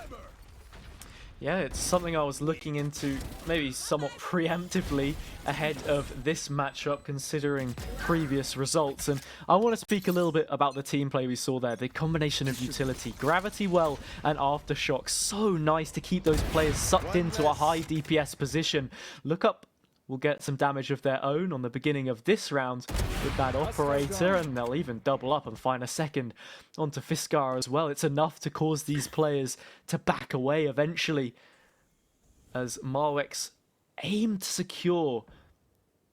Yeah, it's something I was looking into maybe somewhat preemptively ahead of this matchup, considering previous results. And I want to speak a little bit about the team play we saw there. The combination of utility, Gravity Well, and Aftershock. So nice to keep those players sucked into a high DPS position. Look up will get some damage of their own on the beginning of this round with that operator, and they'll even double up and find a second onto Fiskar as well. It's enough to cause these players to back away eventually, as Marwex aim to secure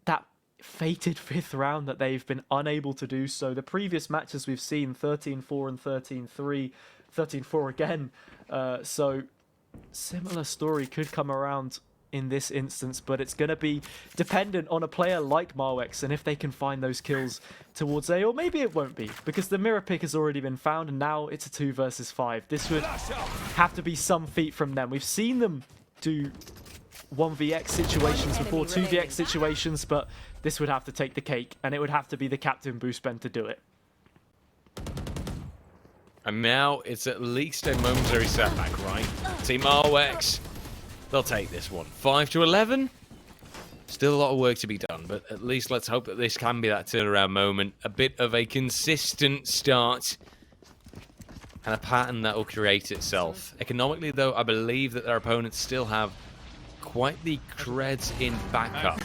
that fated 5th round that they've been unable to do so. The previous matches we've seen 13-4 and 13-3, 13-4 again, so similar story could come around in this instance, but it's going to be dependent on a player like Marwex and if they can find those kills towards A, or maybe it won't be, because the mirror pick has already been found and now it's a 2 versus 5. This would have to be some feat from them. We've seen them do 1vx situations before, 2vx situations, but this would have to take the cake, and it would have to be the Captain Boostben to do it. And now it's at least a momentary setback, right? Team Marwex, they'll take this one. 5-11. Still a lot of work to be done, but at least let's hope that this can be that turnaround moment. A bit of a consistent start and a pattern that will create itself. Economically, though, I believe that their opponents still have quite the creds in backup.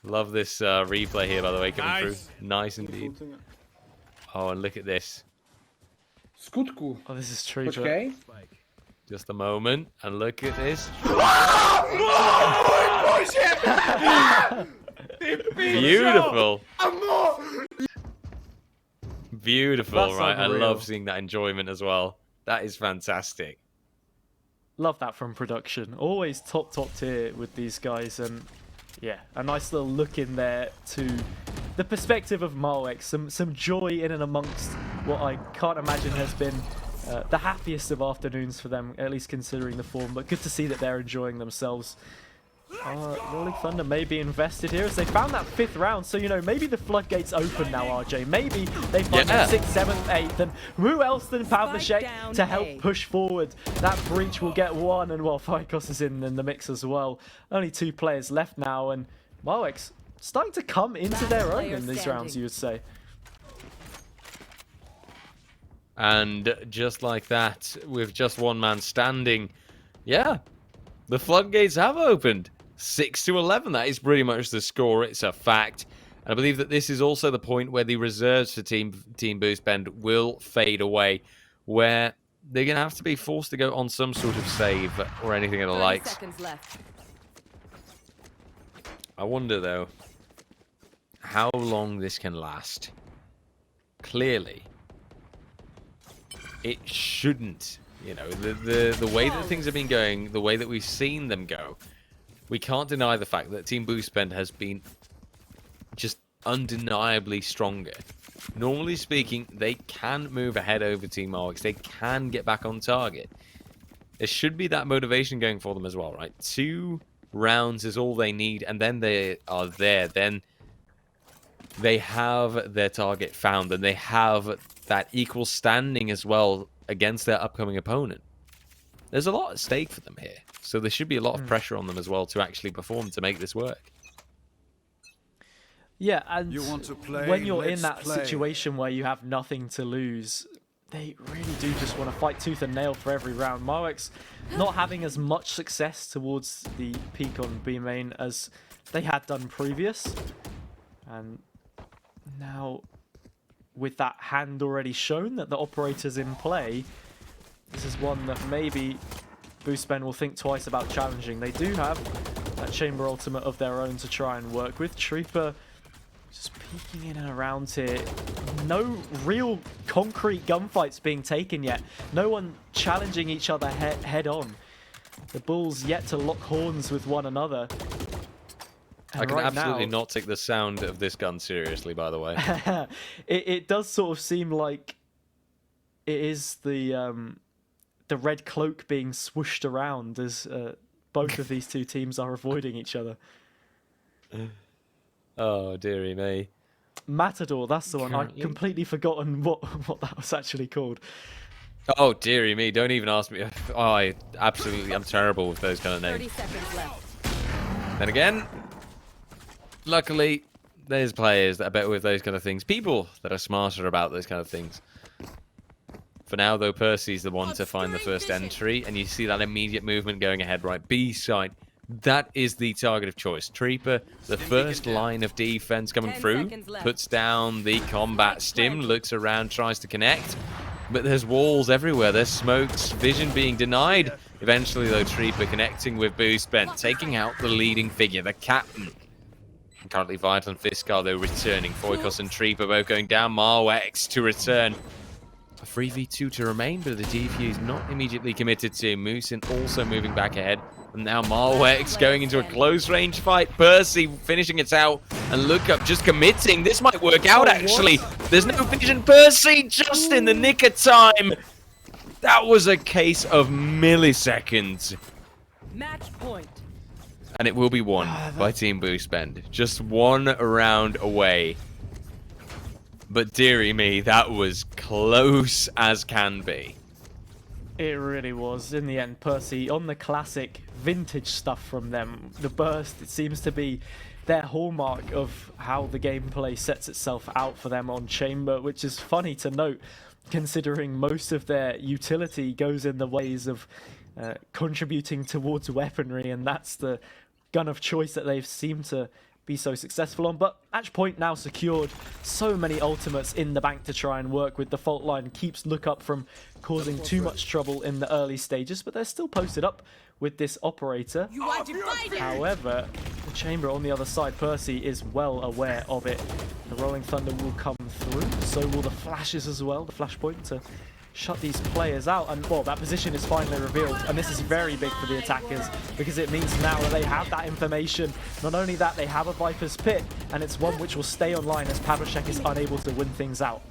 Love this replay here, by the way, coming through. Nice indeed. Oh, and look at this. Skutku. Oh, this is true. Počkej. Just a moment, and look at this. Beautiful. Beautiful, That's right? I unreal. love seeing that enjoyment as well. That is fantastic. Love that from production. Always top tier with these guys, and yeah, a nice little look in there to the perspective of Marwex. Some joy in and amongst what I can't imagine has been the happiest of afternoons for them, at least considering the form, but good to see that they're enjoying themselves. Rolling Thunder may be invested here as they found that 5th round, so, you know, maybe the floodgates open now, RJ. Maybe they find that 6th, 7th, 8th, and who else than Pavlicek to help push forward? That breach will get 1, and, well, Fikos is in the mix as well. Only 2 players left now, and Marwex starting to come into their own in these rounds, you would say. And just like that, with just 1 man standing, yeah, the floodgates have opened. 6-11, that is pretty much the score. It's a fact. And I believe that this is also the point where the reserves for Team Boostben will fade away, where they're going to have to be forced to go on some sort of save or anything of the 30 likes. seconds left. I wonder, though, how long this can last. Clearly, it shouldn't. You know, the way that things have been going, the way that we've seen them go, we can't deny the fact that Team Boostben has been just undeniably stronger. Normally speaking, they can move ahead over Team Marwex. They can get back on target. There should be that motivation going for them as well, right? 2 rounds is all they need, and then they are there. Then they have their target found, and they have that equal standing as well against their upcoming opponent. There's a lot at stake for them here, so there should be a lot of pressure on them as well to actually perform to make this work. Yeah, and You want to play? when you're in Let's that play. situation where you have nothing to lose, they really do just want to fight tooth and nail for every round. Marwex not having as much success towards the peak on B main as they had done previous, and now with that hand already shown that the operator's in play, this is one that maybe Boostben will think twice about challenging. They do have that chamber ultimate of their own to try and work with. Trooper just peeking in and around here. No real concrete gunfights being taken yet. No one challenging each other head on. The Bulls yet to lock horns with one another. And I can right absolutely now, not take the sound of this gun seriously, by the way. it does sort of seem like it is the red cloak being swooshed around as both of these two teams are avoiding each other. Oh, dearie me. Matador, that's the one. I've completely forgotten what that was actually called. Oh, dearie me. Don't even ask me. Oh, I'm terrible with those kind of 30 names. seconds left. Then again, luckily, there's players that are better with those kind of things. People that are smarter about those kind of things. For now, though, Percy's the one to find the first entry, and you see that immediate movement going ahead, right? B side. That is the target of choice. Trooper, the first line of defense coming 10 through, seconds left. puts down the combat stim, looks around, tries to connect. But there's walls everywhere. There's smokes, vision being denied. Eventually, though, Trooper connecting with Boost Bent, taking out the leading figure, the captain. Currently, Vital and Fiskar, though, returning. Foikos and Trooper both going down. Marwex to return. A 3v2 to remain, but the defuse not immediately committed to. Moosin also moving back ahead. And now Marwex going into a close range fight. Percy finishing it out. And look up, just committing. This might work out, actually. There's no vision. Percy just in the nick of time. That was a case of milliseconds. Match point. And it will be won by Team Boost Bend. Just one round away. But dearie me, that was close as can be. It really was. In the end, Percy on the classic vintage stuff from them. The burst, it seems to be their hallmark of how the gameplay sets itself out for them on Chamber, which is funny to note considering most of their utility goes in the ways of contributing towards weaponry, and that's the gun of choice that they've seemed to be so successful on. But match point now secured. So many ultimates in the bank to try and work with. The fault line keeps look up from causing too much trouble in the early stages, but they're still posted up with this operator. However, the chamber on the other side, Percy is well aware of it. The Rolling Thunder will come through, so will the flashes as well, the flashpoint to shut these players out. And well, that position is finally revealed, and this is very big for the attackers because it means now that they have that information. Not only that, they have a Viper's Pit, and it's one which will stay online as Pavlicek is unable to win things out.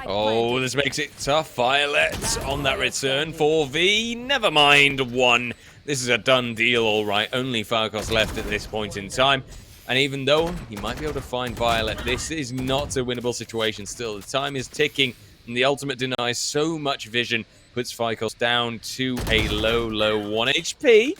Oh, this makes it tough. Violet on that return. 4v, never mind 1. This is a done deal, all right. Only Falcos left at this point in time. And even though he might be able to find Violet, this is not a winnable situation still. The time is ticking, and the ultimate denies so much vision, puts Falcos down to a low 1 HP.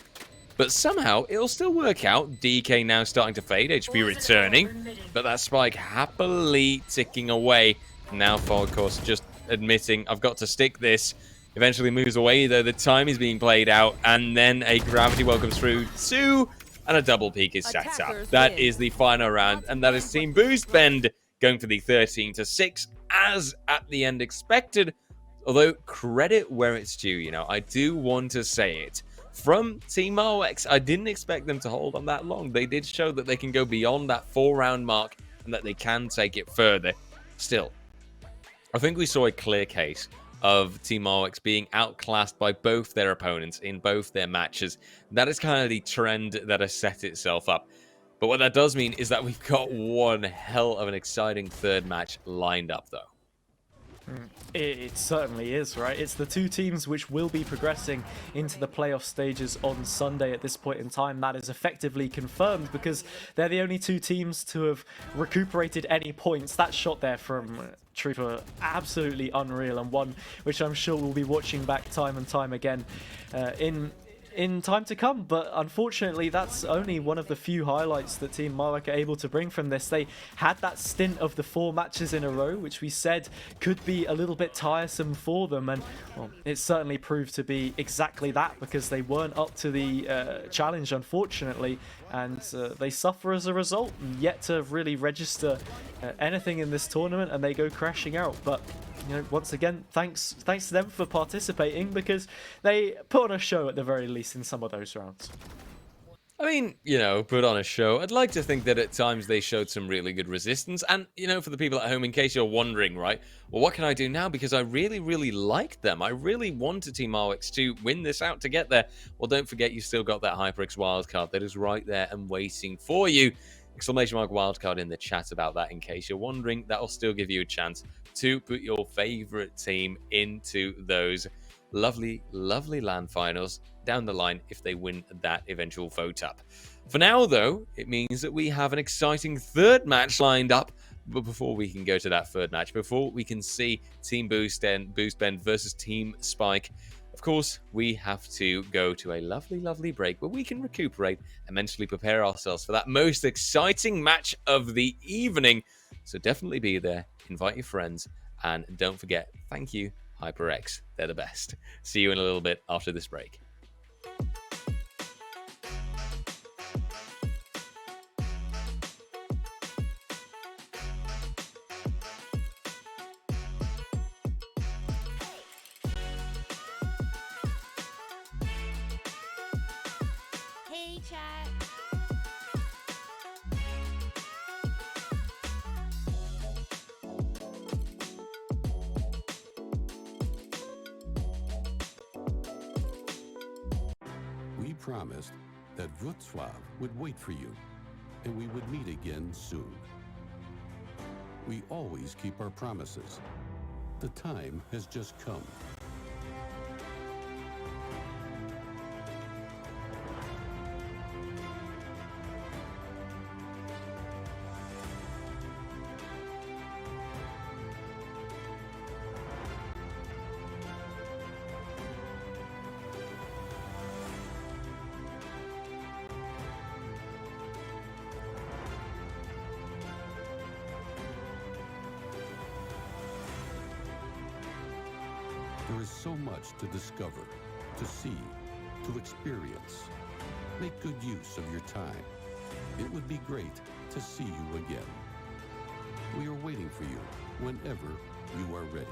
But somehow, it'll still work out. DK now starting to fade, HP returning. But that spike happily ticking away. Now Falcos just admitting, I've got to stick this. Eventually moves away, though. The time is being played out. And then a gravity well comes through. 2, and a double peak is set up. That is the final round. And that is Team Boost Bend going for the 13-6, as at the end expected. Although, credit where it's due, you know. I do want to say it. From Team RX, I didn't expect them to hold on that long. They did show that they can go beyond that 4-round mark and that they can take it further. Still, I think we saw a clear case of Team RX being outclassed by both their opponents in both their matches. That is kind of the trend that has set itself up. But what that does mean is that we've got one hell of an exciting third match lined up, though. It certainly is, right? It's the two teams which will be progressing into the playoff stages on Sunday at this point in time. That is effectively confirmed because they're the only two teams to have recuperated any points. That shot there from Trooper, absolutely unreal, and one which I'm sure we'll be watching back time and time again in time to come. But unfortunately, that's only one of the few highlights that Team Marek are able to bring from this. They had that stint of the 4 matches in a row, which we said could be a little bit tiresome for them, and well, it certainly proved to be exactly that because they weren't up to the challenge, unfortunately, and they suffer as a result, yet to really register anything in this tournament, and they go crashing out. But you know, once again, thanks to them for participating because they put on a show at the very least in some of those rounds. I mean, put on a show. I'd like to think that at times they showed some really good resistance. And, for the people at home, in case you're wondering, right, well, what can I do now? Because I really, really liked them. I really wanted Team Marwix to win this out to get there. Well, don't forget you still got that HyperX wildcard that is right there and waiting for you. Exclamation mark wildcard in the chat about that in case you're wondering. That'll still give you a chance to put your favorite team into those lovely, lovely LAN finals down the line if they win that eventual vote up. For now, though, it means that we have an exciting third match lined up. But before we can go to that third match, before we can see Team Boost Bend versus Team Spike, of course, we have to go to a lovely, lovely break where we can recuperate and mentally prepare ourselves for that most exciting match of the evening. So definitely be there, invite your friends, and don't forget, thank you, HyperX. They're the best. See you in a little bit after this break. Hey, chat. We promised that Wrocław would wait for you, and we would meet again soon. We always keep our promises. The time has just come. There is so much to discover, to see, to experience. Make good use of your time. It would be great to see you again. We are waiting for you whenever you are ready.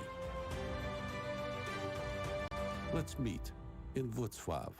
Let's meet in Wrocław.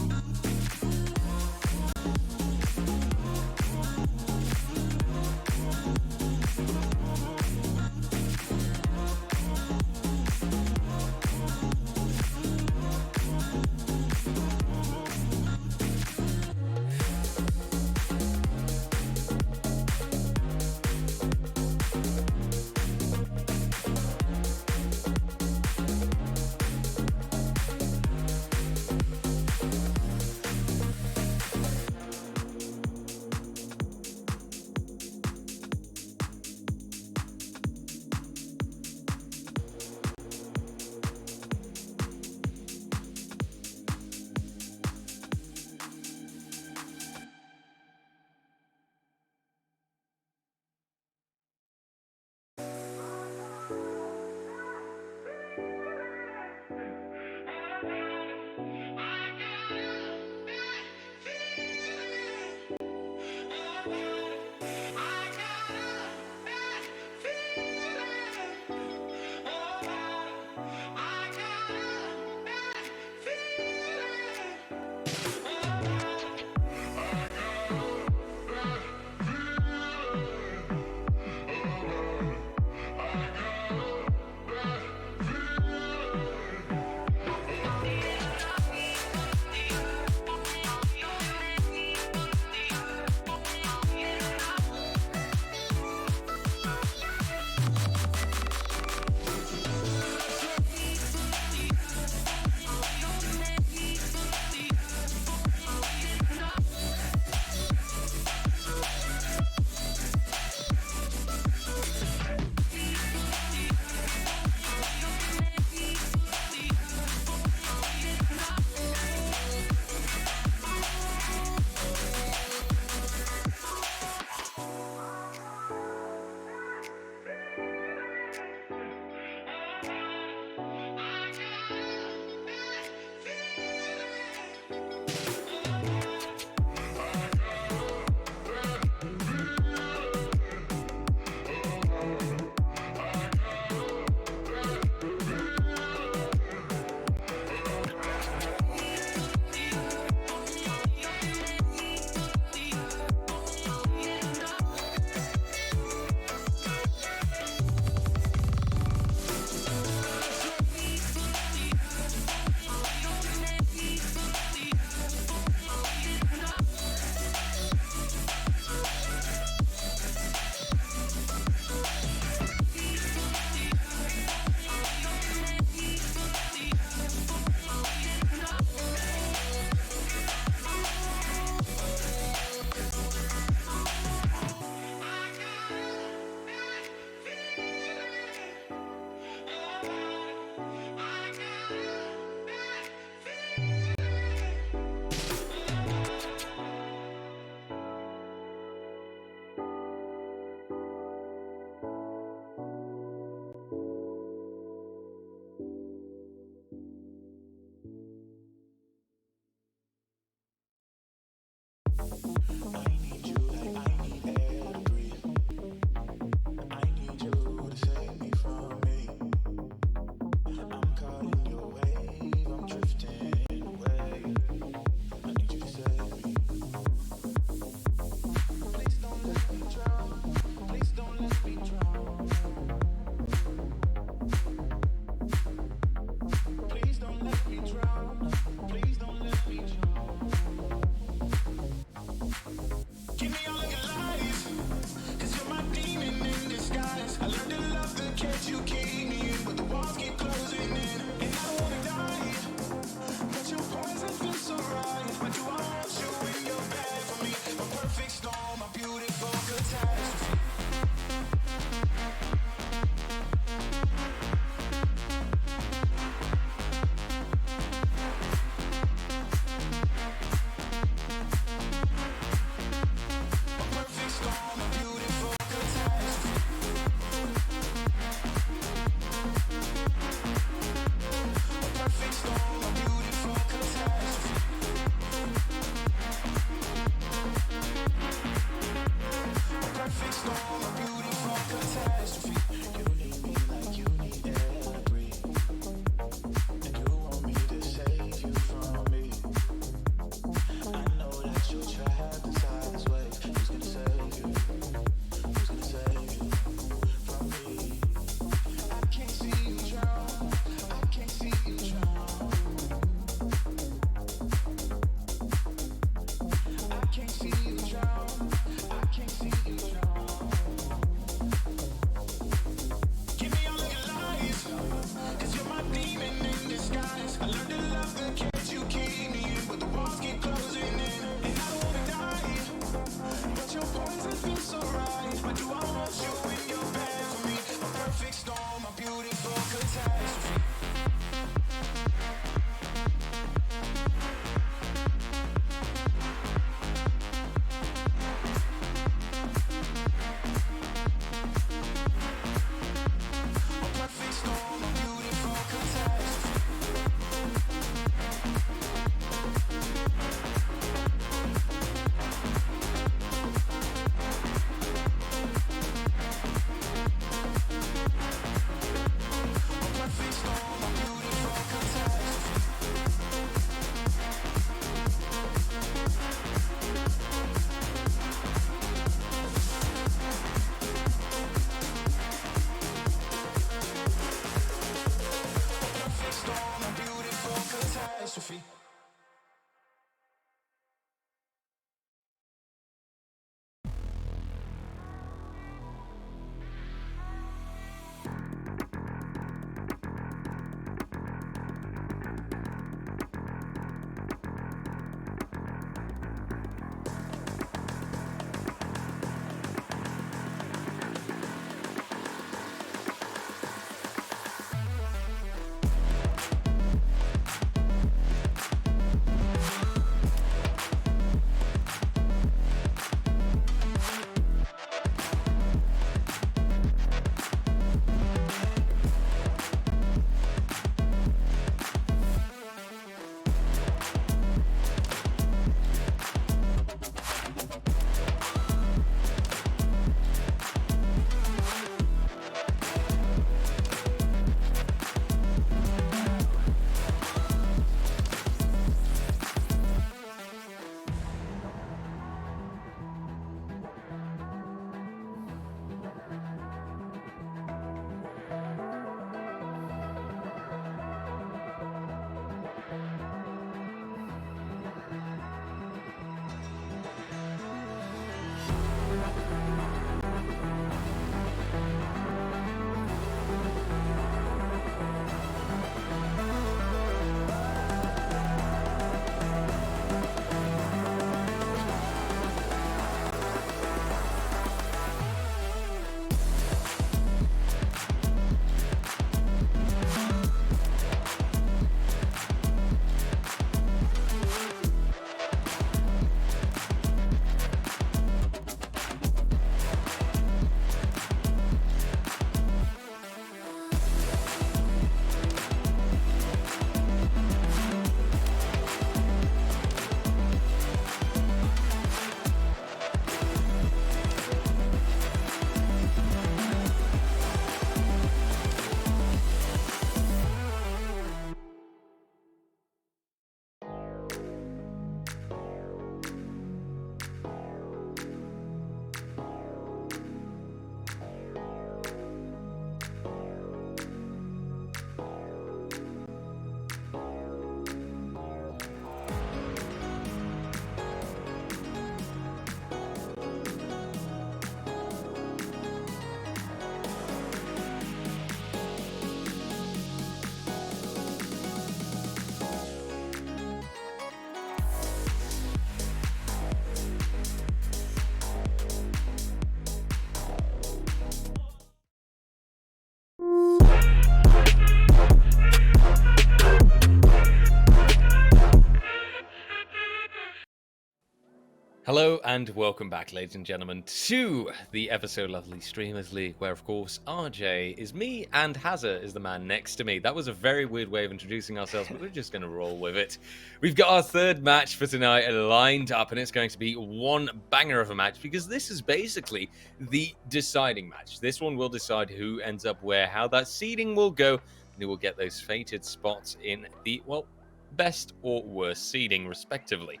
and welcome back, ladies and gentlemen, to the ever so lovely Streamers League, where, of course, RJ is me and Hazza is the man next to me. That was a very weird way of introducing ourselves, but we're just going to roll with it. We've got our third match for tonight lined up, and it's going to be one banger of a match, because this is basically the deciding match. This one will decide who ends up where, how that seeding will go, and who will get those fated spots in the, well, best or worst seeding, respectively.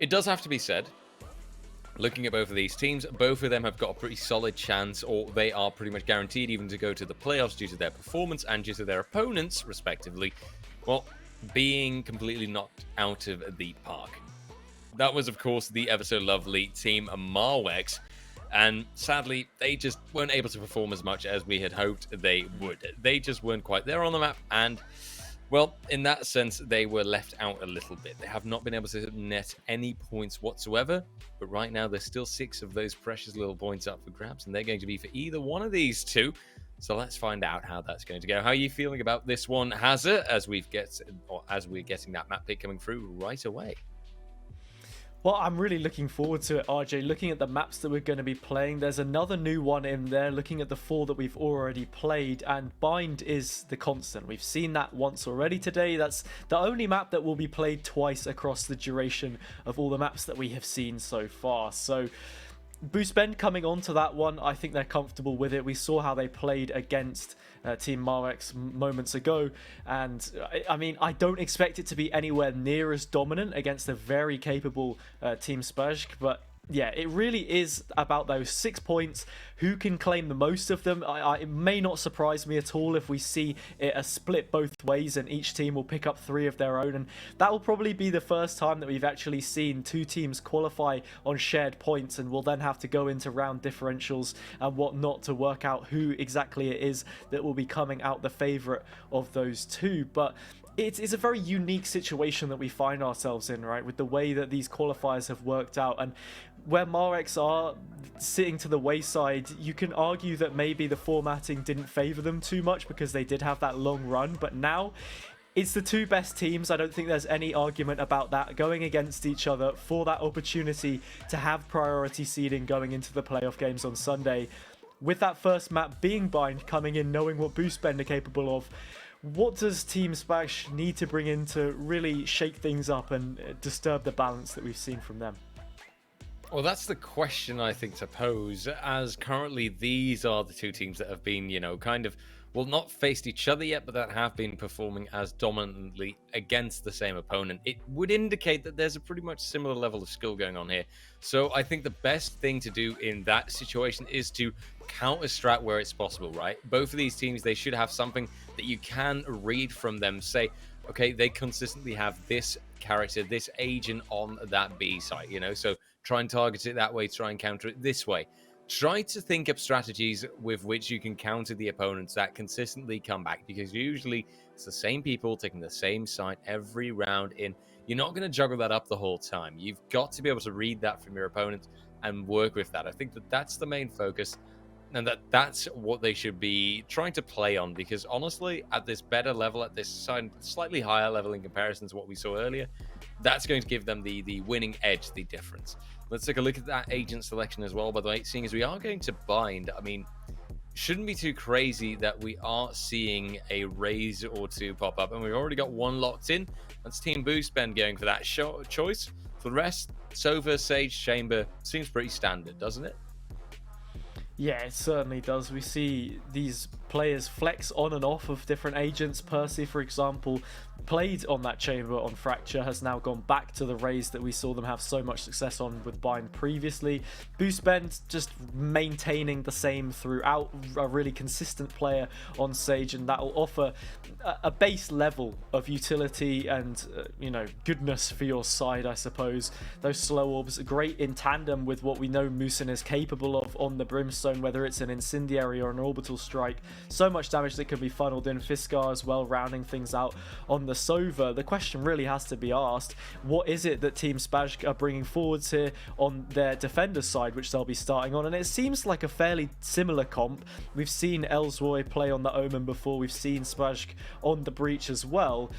It does have to be said, looking at both of these teams, both of them have got a pretty solid chance, or they are pretty much guaranteed even to go to the playoffs due to their performance and due to their opponents, respectively, well, being completely knocked out of the park. That was, of course, the ever so lovely team Marwex, and sadly, they just weren't able to perform as much as we had hoped they would. They just weren't quite there on the map, and well, in that sense, they were left out a little bit. They have not been able to net any points whatsoever, but right now there's still 6 of those precious little points up for grabs, and they're going to be for either one of these two. So let's find out how that's going to go. How are you feeling about this one, Hazza, as we're getting that map pick coming through right away? Well, I'm really looking forward to it, RJ. Looking at the maps that we're going to be playing, there's another new one in there, looking at the 4 that we've already played, and Bind is the constant. We've seen that once already today. That's the only map that will be played twice across the duration of all the maps that we have seen so far. So Boost Bend coming onto that one, I think they're comfortable with it. We saw how they played against Team Marwex moments ago, and I mean, I don't expect it to be anywhere near as dominant against a very capable Team Spazk, but yeah, it really is about those 6 points. Who can claim the most of them? It may not surprise me at all if we see it a split both ways and each team will pick up 3 of their own. And that will probably be the first time that we've actually seen 2 teams qualify on shared points, and we'll then have to go into round differentials and whatnot to work out who exactly it is that will be coming out the favourite of those 2. But it's a very unique situation that we find ourselves in, right, with the way that these qualifiers have worked out. And where Marwex are sitting to the wayside, you can argue that maybe the formatting didn't favour them too much because they did have that long run, but now it's the 2 best teams. I don't think there's any argument about that, going against each other for that opportunity to have priority seeding going into the playoff games on Sunday. With that first map being Bind, coming in knowing what Boost Bend are capable of, what does Team Spazk need to bring in to really shake things up and disturb the balance that we've seen from them? Well, that's the question I think to pose, as currently these are the 2 teams that have been, you know, kind of, well, not faced each other yet, but that have been performing as dominantly against the same opponent. It would indicate that there's a pretty much similar level of skill going on here. So I think the best thing to do in that situation is to counter-strat where it's possible, right? Both of these teams, they should have something that you can read from them. Say, okay, they consistently have this character, this agent on that B site, you know? So try and target it that way, try and counter it this way. Try to think up strategies with which you can counter the opponents that consistently come back, because usually it's the same people taking the same site every round in. You're not going to juggle that up the whole time. You've got to be able to read that from your opponent and work with that. I think that that's the main focus, and that's what they should be trying to play on, because honestly, at this better level, at this slightly higher level in comparison to what we saw earlier, that's going to give them the winning edge, the difference. Let's take a look at that agent selection as well, by the way, seeing as we are going to Bind. I mean, shouldn't be too crazy that we are seeing a raise or 2 pop up, and we've already got 1 locked in. That's Team Boost Bend going for that choice. For the rest, Sova, Sage, Chamber, seems pretty standard, doesn't it? Yeah, it certainly does. We see these players flex on and off of different agents. Percy, for example, played on that chamber on Fracture, has now gone back to the raise that we saw them have so much success on with Bind previously. Boost Bend just maintaining the same throughout, a really consistent player on Sage, and that will offer a base level of utility and you know, goodness for your side, I suppose. Those slow orbs are great in tandem with what we know Musin is capable of on the Brimstone, whether it's an incendiary or an orbital strike. So much damage that can be funneled in. Fiskar as well, rounding things out on the Sova. The question really has to be asked, what is it that Team Spazk are bringing forwards here on their defender side, which they'll be starting on? And it seems like a fairly similar comp. We've seen Elsroy play on the Omen before, we've seen Spazk on the Breach as well.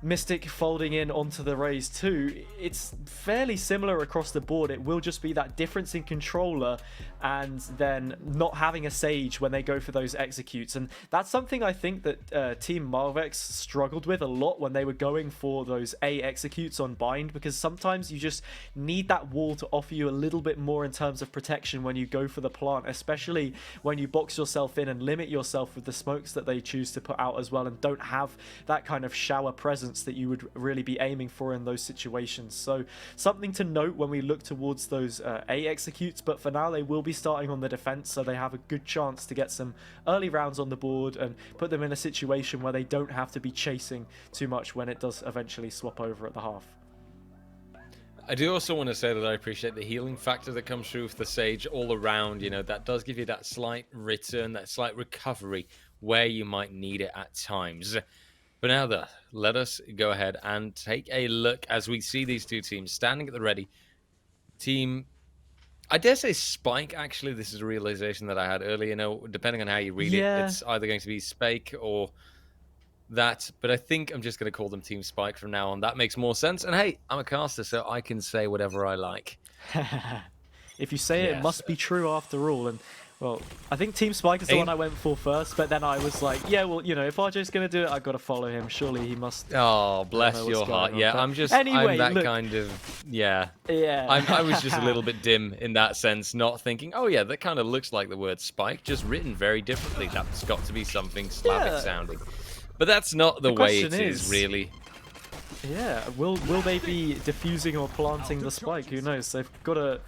Mystic folding in onto the Raze too, it's fairly similar across the board. It will just be that difference in controller and then not having a Sage when they go for those executes. And that's something I think that Team Marvex struggled with a lot when they were going for those A executes on Bind, because sometimes you just need that wall to offer you a little bit more in terms of protection when you go for the plant, especially when you box yourself in and limit yourself with the smokes that they choose to put out as well, and don't have that kind of shower presence that you would really be aiming for in those situations. So something to note when we look towards those A executes, but for now they will be starting on the defense, so they have a good chance to get some early rounds on the board and put them in a situation where they don't have to be chasing too much when it does eventually swap over at the half. I do also want to say that I appreciate the healing factor that comes through with the Sage all around. You know, that does give you that slight return, that slight recovery where you might need it at times. But now, though, let us go ahead and take a look as we see these two teams standing at the ready. Team, I dare say Spike, actually. This is a realization that I had earlier. You know, depending on how you read it, it's either going to be Spike or that. But I think I'm just going to call them Team Spike from now on. That makes more sense. And hey, I'm a caster, so I can say whatever I like. If you say it, it must be true after all. And well, I think Team Spike is the one I went for first, but then I was like, yeah, well, you know, if RJ's going to do it, I've got to follow him. Surely he must. Oh, bless your heart. Yeah, but I'm just, anyway, I'm that look, kind of, yeah. Yeah. I was just a little bit dim in that sense, not thinking, oh yeah, that kind of looks like the word Spike, just written very differently. That's got to be something Slavic sounding. But that's not the way it is, really. Yeah, will they be diffusing or planting the Spike? Who knows? They've got to...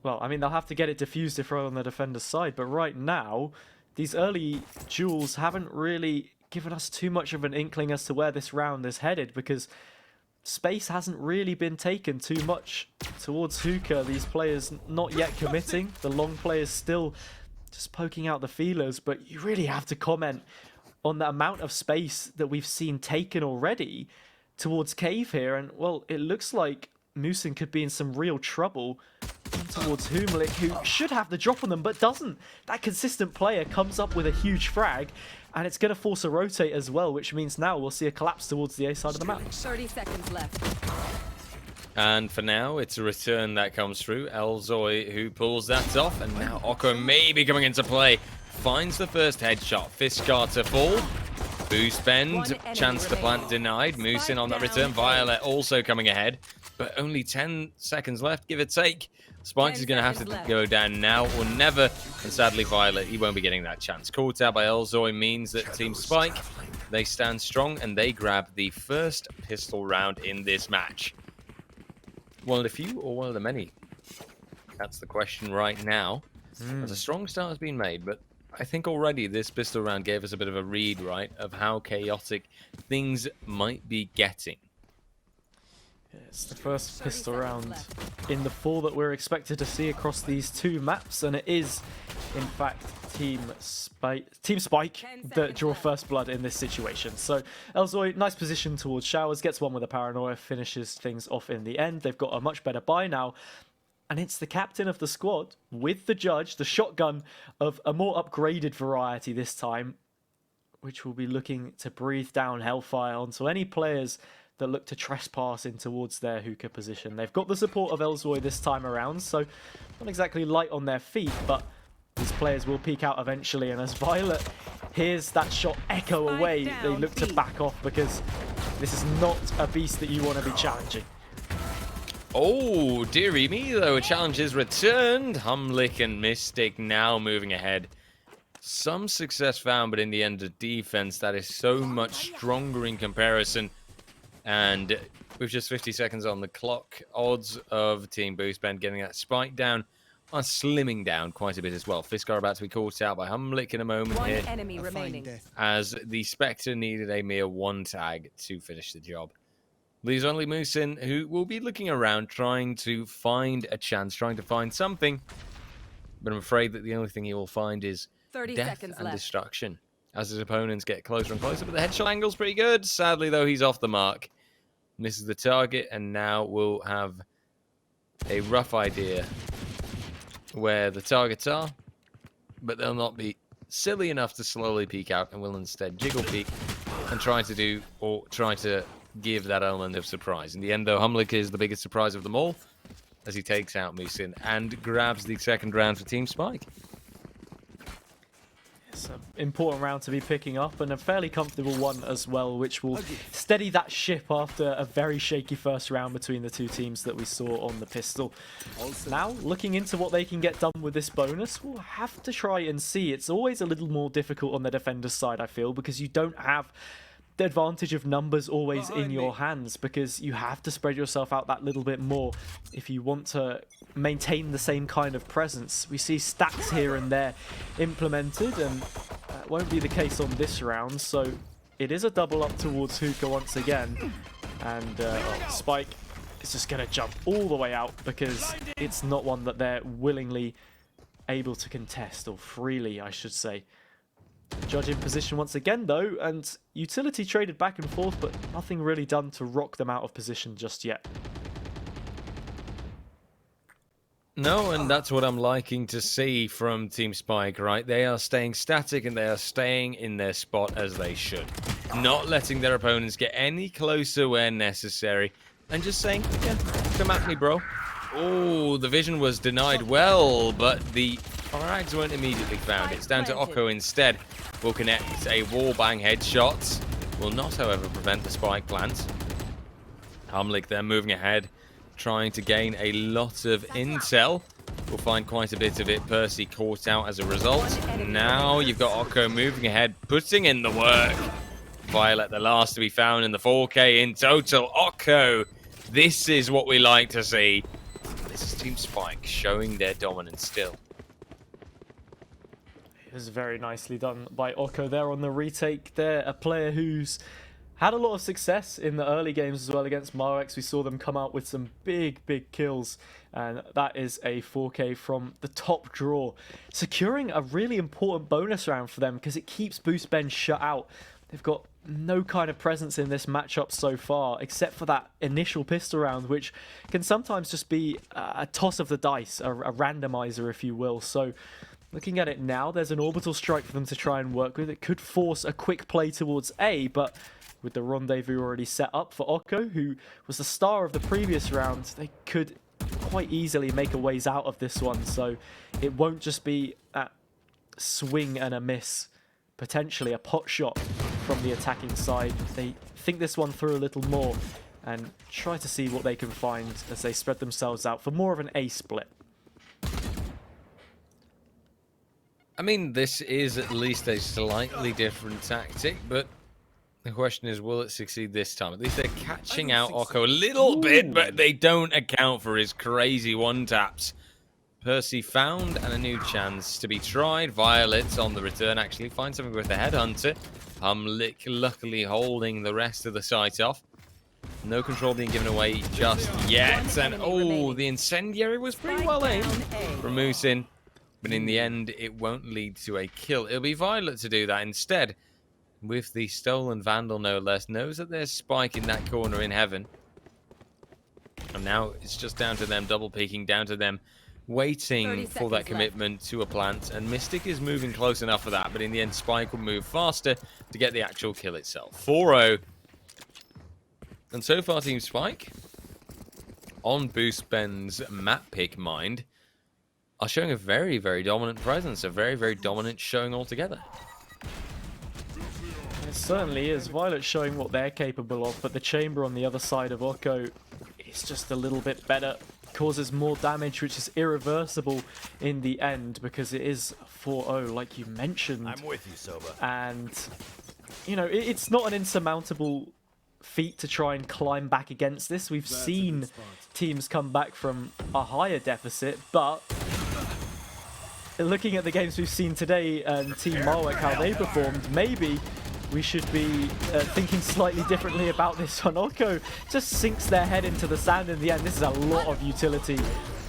Well, I mean, they'll have to get it diffused if they're on the defender's side, but right now, these early duels haven't really given us too much of an inkling as to where this round is headed, because space hasn't really been taken too much towards Hookah. These players not yet committing. The long players still just poking out the feelers, but you really have to comment on the amount of space that we've seen taken already towards Cave here. And, well, it looks like Musin could be in some real trouble towards Humlik, who should have the drop on them, but doesn't. That consistent player comes up with a huge frag, and it's going to force a rotate as well, which means now we'll see a collapse towards the A side of the map. 30 seconds left. And for now, it's a return that comes through. Elzoy who pulls that off, and now Oko maybe coming into play. Finds the first headshot. Fiskar to fall. Boost bend. Chance to plant denied. Musin on that return. Violet also coming ahead. But only 10 seconds left, give or take. Spikes is going to have to go down now or never. And sadly, Violet, he won't be getting that chance. Caught out by Elzoy means that Team Spike, they stand strong and they grab the first pistol round in this match. One of the few or one of the many? That's the question right now. As a strong start has been made, but I think already this pistol round gave us a bit of a read, right, of how chaotic things might be getting. It's the first pistol round in the 4 that we're expected to see across these two maps, and it is, in fact, Team Spike that draw first blood in this situation. So Elzoy, nice position towards Showers, gets one with a paranoia, finishes things off in the end. They've got a much better buy now, and it's the captain of the squad with the judge, the shotgun of a more upgraded variety this time, which will be looking to breathe down Hellfire onto any players that look to trespass in towards their Hookah position. They've got the support of Elzoy this time around, so not exactly light on their feet, but these players will peek out eventually, and as Violet hears that shot echo away, they look to back off, because this is not a beast that you want to be challenging. Oh, dearie me, though, a challenge is returned. Humlik and Mystic now moving ahead. Some success found, but in the end, the defense that is so much stronger in comparison. And with just 50 seconds on the clock, odds of Team Boostbend getting that spike down are slimming down quite a bit as well. Fiskar about to be caught out by Humlik in a moment here. One enemy remaining. As the Spectre needed a mere 1 tag to finish the job. Leaves only Musin, who will be looking around, trying to find a chance, trying to find something. But I'm afraid that the only thing he will find is 30 death seconds and left. destruction. As his opponents get closer and closer, but the headshot angle's pretty good. Sadly, though, he's off the mark. Misses the target, and now we'll have a rough idea where the targets are, but they'll not be silly enough to slowly peek out, and will instead jiggle peek and try to give that element of surprise. In the end, though, Humlik is the biggest surprise of them all as he takes out Musin and grabs the second round for Team Spike. It's an important round to be picking up, and a fairly comfortable one as well, which will steady that ship after a very shaky first round between the two teams that we saw on the pistol. Now, looking into what they can get done with this bonus, we'll have to try and see. It's always a little more difficult on the defender's side, I feel, because you don't have the advantage of numbers always in your hands, because you have to spread yourself out that little bit more if you want to maintain the same kind of presence. We see stacks here and there implemented, and that won't be the case on this round, so it is a double up towards Hookah once again, and Spike is just going to jump all the way out because it's not one that they're willingly able to contest, or freely I should say. Judge in position once again though, and utility traded back and forth, but nothing really done to rock them out of position just yet. No, and that's what I'm liking to see from Team Spike, right? They are staying static and they are staying in their spot as they should. Not letting their opponents get any closer where necessary, and just saying, yeah, come at me, bro. Oh, the vision was denied well, but the frags weren't immediately found. It's down to Oko instead. Will connect a wallbang headshot. Will not, however, prevent the spike plant. Humlik there moving ahead, trying to gain a lot of intel. We'll find quite a bit of it. Percy caught out as a result. Now you've got Oko moving ahead, putting in the work. Violet, the last to be found in the 4K in total. Oko, this is what we like to see. This is Team Spike showing their dominance still. It was very nicely done by Oko there on the retake. They're a player who's had a lot of success in the early games as well against Marex. We saw them come out with some big kills, and that is a 4K from the top draw, securing a really important bonus round for them because it keeps Boost Ben shut out. They've got no kind of presence in this matchup so far, except for that initial pistol round, which can sometimes just be a toss of the dice, a randomizer, if you will. So looking at it now, there's an orbital strike for them to try and work with. It could force a quick play towards A, but with the rendezvous already set up for Oko, who was the star of the previous round, they could quite easily make a ways out of this one. So it won't just be a swing and a miss, potentially a pot shot from the attacking side. They think this one through a little more and try to see what they can find as they spread themselves out for more of an A split. I mean, this is at least a slightly different tactic, but the question is, will it succeed this time? At least they're catching out Oko a little bit, but they don't account for his crazy one-taps. Percy found and a new chance to be tried. Violet on the return actually finds something with the headhunter. Humlik luckily holding the rest of the site off. No control being given away just yet. And oh, the incendiary was pretty well aimed from Musin. But in the end, it won't lead to a kill. It'll be Violet to do that instead. With the stolen Vandal, no less, knows that there's Spike in that corner in heaven. And now it's just down to them double peeking, down to them waiting for that commitment to a plant. And Mystic is moving close enough for that, but in the end, Spike will move faster to get the actual kill itself. 4-0. And so far, Team Spike, on Boost Ben's map pick mind, are showing a very dominant presence, a very dominant showing altogether. It certainly is. Violet showing what they're capable of, but the chamber on the other side of Oko is just a little bit better. Causes more damage, which is irreversible in the end because it is 4-0, like you mentioned. I'm with you, Soba. And, you know, it's not an insurmountable feat to try and climb back against this. We've seen teams come back from a higher deficit, but looking at the games we've seen today and Team Marwick, how they performed, maybe we should be thinking slightly differently about this one. Oko just sinks their head into the sand in the end. This is a lot of utility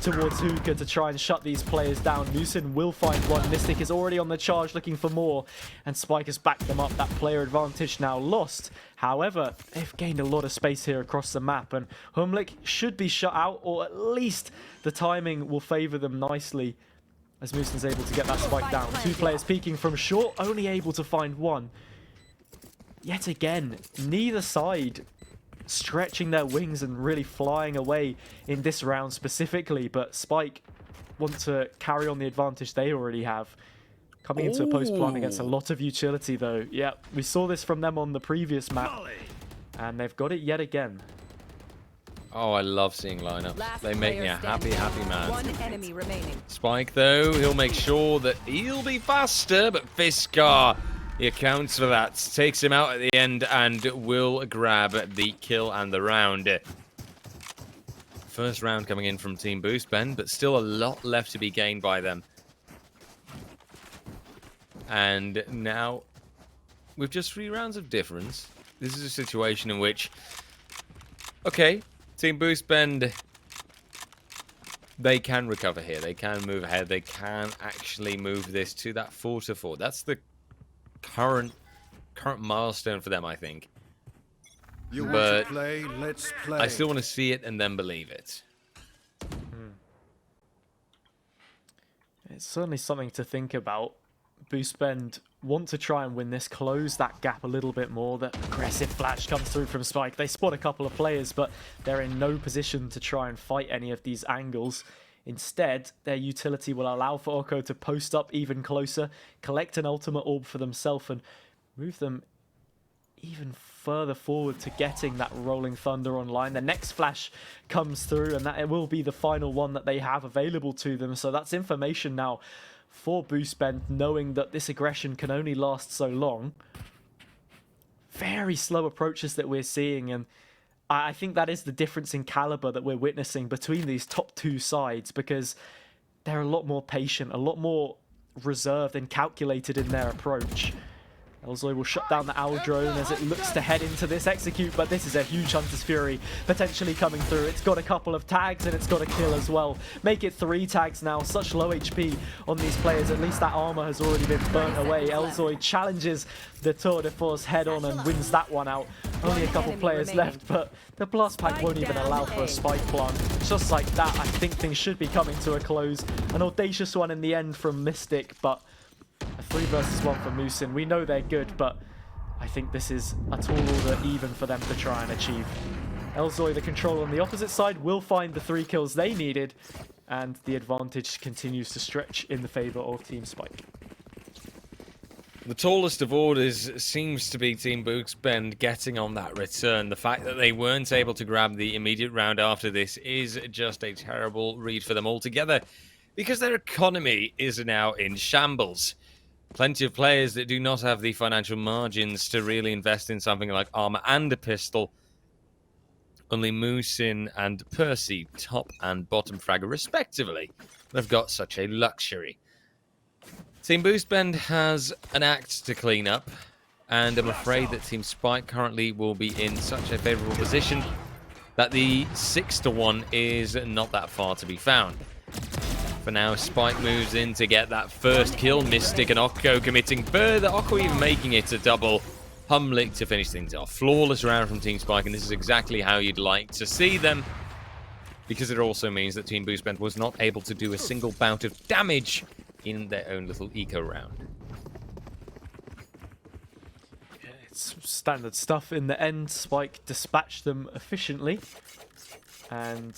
towards Hookah to try and shut these players down. Musin will find one. Mystic is already on the charge looking for more, and Spike has backed them up. That player advantage now lost. However, they've gained a lot of space here across the map, and Humlik should be shut out, or at least the timing will favor them nicely as Musin's able to get that Spike down. Two players peeking from short, only able to find one. yet again, neither side stretching their wings and really flying away in this round specifically, but Spike want to carry on the advantage they already have. Coming into a post plant against a lot of utility though. Yeah, we saw this from them on the previous map, and they've got it yet again. Oh, I love seeing lineups. They make me a happy, happy man. One enemy remaining. Spike, though, he'll make sure that he'll be faster, but Fiskar, he accounts for that. Takes him out at the end and will grab the kill and the round. First round coming in from Team Boost, Ben, but still a lot left to be gained by them. And now, with just 3 rounds of difference, this is a situation in which, okay, Team Boost Bend, they can recover here. They can move ahead. They can actually move this to that 4-4. That's the current milestone for them, I think. You want But to play? Let's play. I still want to see it and then believe it. It's certainly something to think about. Boost Bend want to try and win this, close that gap a little bit more. The aggressive flash comes through from Spike. They spot a couple of players, but they're in no position to try and fight any of these angles. Instead, their utility will allow for Oko to post up even closer, collect an ultimate orb for themselves, and move them even further forward to getting that Rolling Thunder online. The next flash comes through, and that it will be the final one that they have available to them. So that's information now for Boost Bend, knowing that this aggression can only last so long. Very slow approaches that we're seeing, and I think that is the difference in caliber that we're witnessing between these top 2 sides, because they're a lot more patient, a lot more reserved and calculated in their approach. Elzoy will shut down the Owl drone as it looks to head into this execute, but this is a huge Hunter's Fury potentially coming through. It's got a couple of tags and it's got a kill as well. Make it 3 tags now. Such low HP on these players. At least that armor has already been burnt away. Elzoy challenges the Tour de Force head on and wins that one out. Only a couple players left, but the blast pack won't even allow for a spike plant. Just like that, I think things should be coming to a close. An audacious one in the end from Mystic, but a 3 versus 1 for Moosin. We know they're good, but I think this is a tall order even for them to try and achieve. Elzoy, the control on the opposite side, will find the 3 kills they needed, and the advantage continues to stretch in the favor of Team Spike. The tallest of orders seems to be Team Boost Bend getting on that return. The fact that they weren't able to grab the immediate round after this is just a terrible read for them altogether, because their economy is now in shambles. Plenty of players that do not have the financial margins to really invest in something like armor and a pistol. Only Moosin and Percy, top and bottom fragger respectively, have got such a luxury. Team Boost Bend has an act to clean up, and I'm afraid that Team Spike currently will be in such a favourable position that the 6-1 is not that far to be found. For now, Spike moves in to get that first kill. Mystic and Okko committing further. Okko even making it a double. Humlik to finish things off. Flawless round from Team Spike, and this is exactly how you'd like to see them, because it also means that Team Boost Bend was not able to do a single bout of damage in their own little eco round. Yeah, it's standard stuff in the end. Spike dispatched them efficiently, and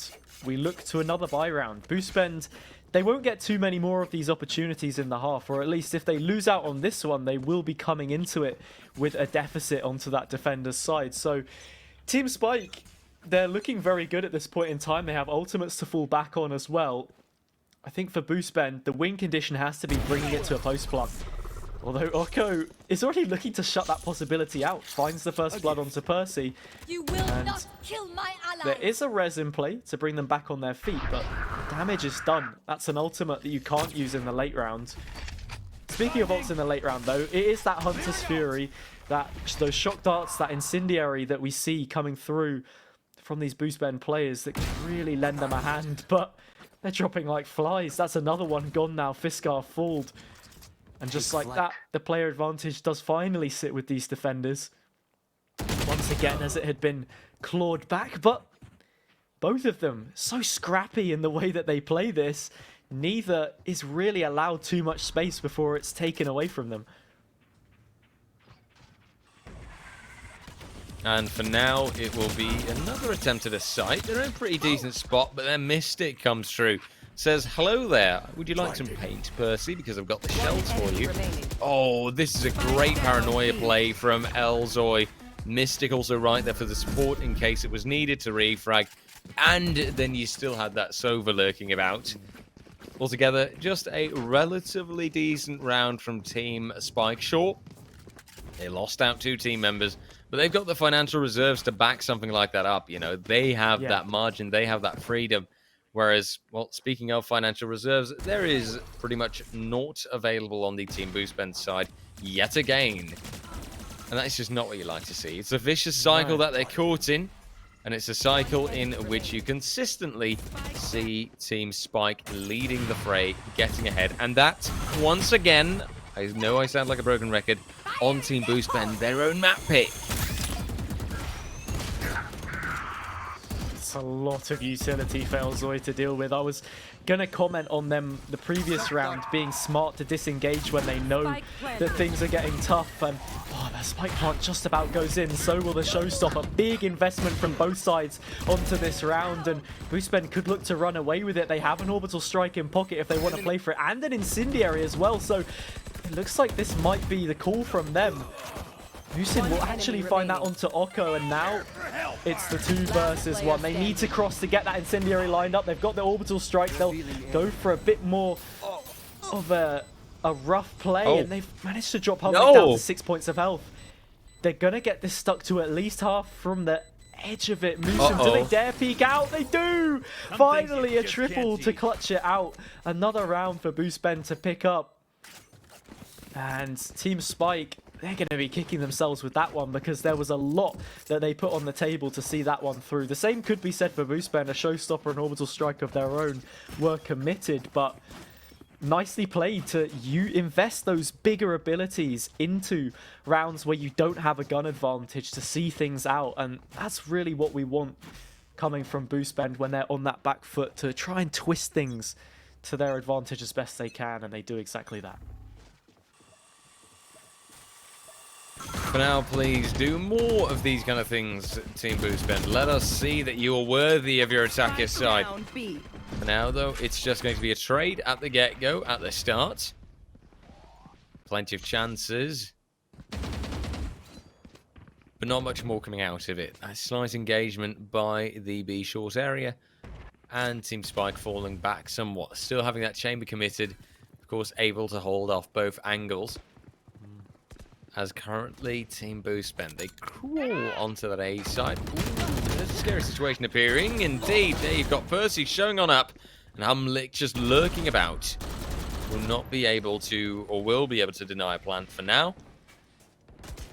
we look to another buy round. Boost Bend, they won't get too many more of these opportunities in the half, or at least if they lose out on this one, they will be coming into it with a deficit onto that defender's side. So Team Spike, they're looking very good at this point in time. They have ultimates to fall back on as well. I think for Boost Bend, the win condition has to be bringing it to a post plant. Although Okko is already looking to shut that possibility out. Finds the first blood onto Percy. You will not kill my ally. There is a res in play to bring them back on their feet, but damage is done. That's an ultimate that you can't use in the late round. Speaking of ults in the late round, though, it is that Hunter's Fury, those shock darts, that incendiary that we see coming through from these Boost Bend players that can really lend them a hand, but they're dropping like flies. That's another one gone now. Fiskar fooled. And just like that, the player advantage does finally sit with these defenders. Once again, as it had been clawed back, but both of them so scrappy in the way that they play this. Neither is really allowed too much space before it's taken away from them. And for now, it will be another attempt at a site. They're in a pretty decent spot, but then Mystic comes through. Says, hello there. Would you like some paint, Percy? Because I've got the shells for you. Oh, this is a great paranoia play from Elzoy. Mystic also right there for the support in case it was needed to refrag. And then you still had that Sova lurking about. Altogether, just a relatively decent round from Team Spike. Sure, they lost out 2 team members, but they've got the financial reserves to back something like that up. You know, they have that margin, they have that freedom. Whereas, well, speaking of financial reserves, there is pretty much naught available on the Team Boostbend side yet again. And that's just not what you like to see. It's a vicious cycle that they're caught in. And it's a cycle in which you consistently see Team Spike leading the fray, getting ahead. And that, once again, I know I sound like a broken record, on Team Boostbend, their own map pick. It's a lot of utility for Elzoy to deal with. I was going to comment on them the previous round being smart to disengage when they know that things are getting tough. And the spike plant just about goes in. So will the showstopper. Big investment from both sides onto this round. And Boostbend could look to run away with it. They have an orbital strike in pocket if they want to play for it. And an incendiary as well. So it looks like this might be the call from them. Musin will actually find that onto Oko, and now it's the 2 versus 1. They need to cross to get that incendiary lined up. They've got the orbital strike. They'll go for a bit more of a rough play, and they've managed to drop Hungary down to 6 points of health. They're going to get this stuck to at least half from the edge of it. Musin, do they dare peek out? They do! Finally, a triple to clutch it out. Another round for Boostbend to pick up. And Team Spike, they're going to be kicking themselves with that one because there was a lot that they put on the table to see that one through. The same could be said for Boostbend. A showstopper and orbital strike of their own were committed, but nicely played to invest those bigger abilities into rounds where you don't have a gun advantage to see things out. And that's really what we want coming from Boostbend when they're on that back foot, to try and twist things to their advantage as best they can, and they do exactly that. For now, please do more of these kind of things, Team Boostbend. Let us see that you are worthy of your attacker's side. For now, though, it's just going to be a trade at the get-go, at the start. Plenty of chances, but not much more coming out of it. A slight engagement by the B short area, and Team Spike falling back somewhat. Still having that chamber committed, of course, able to hold off both angles. As currently, Team Boostbend, they crawl onto that A side. Ooh, there's a scary situation appearing. Indeed, there you've got Percy showing on up, and Humlick just lurking about. Will not be able to, or will be able to deny a plant for now.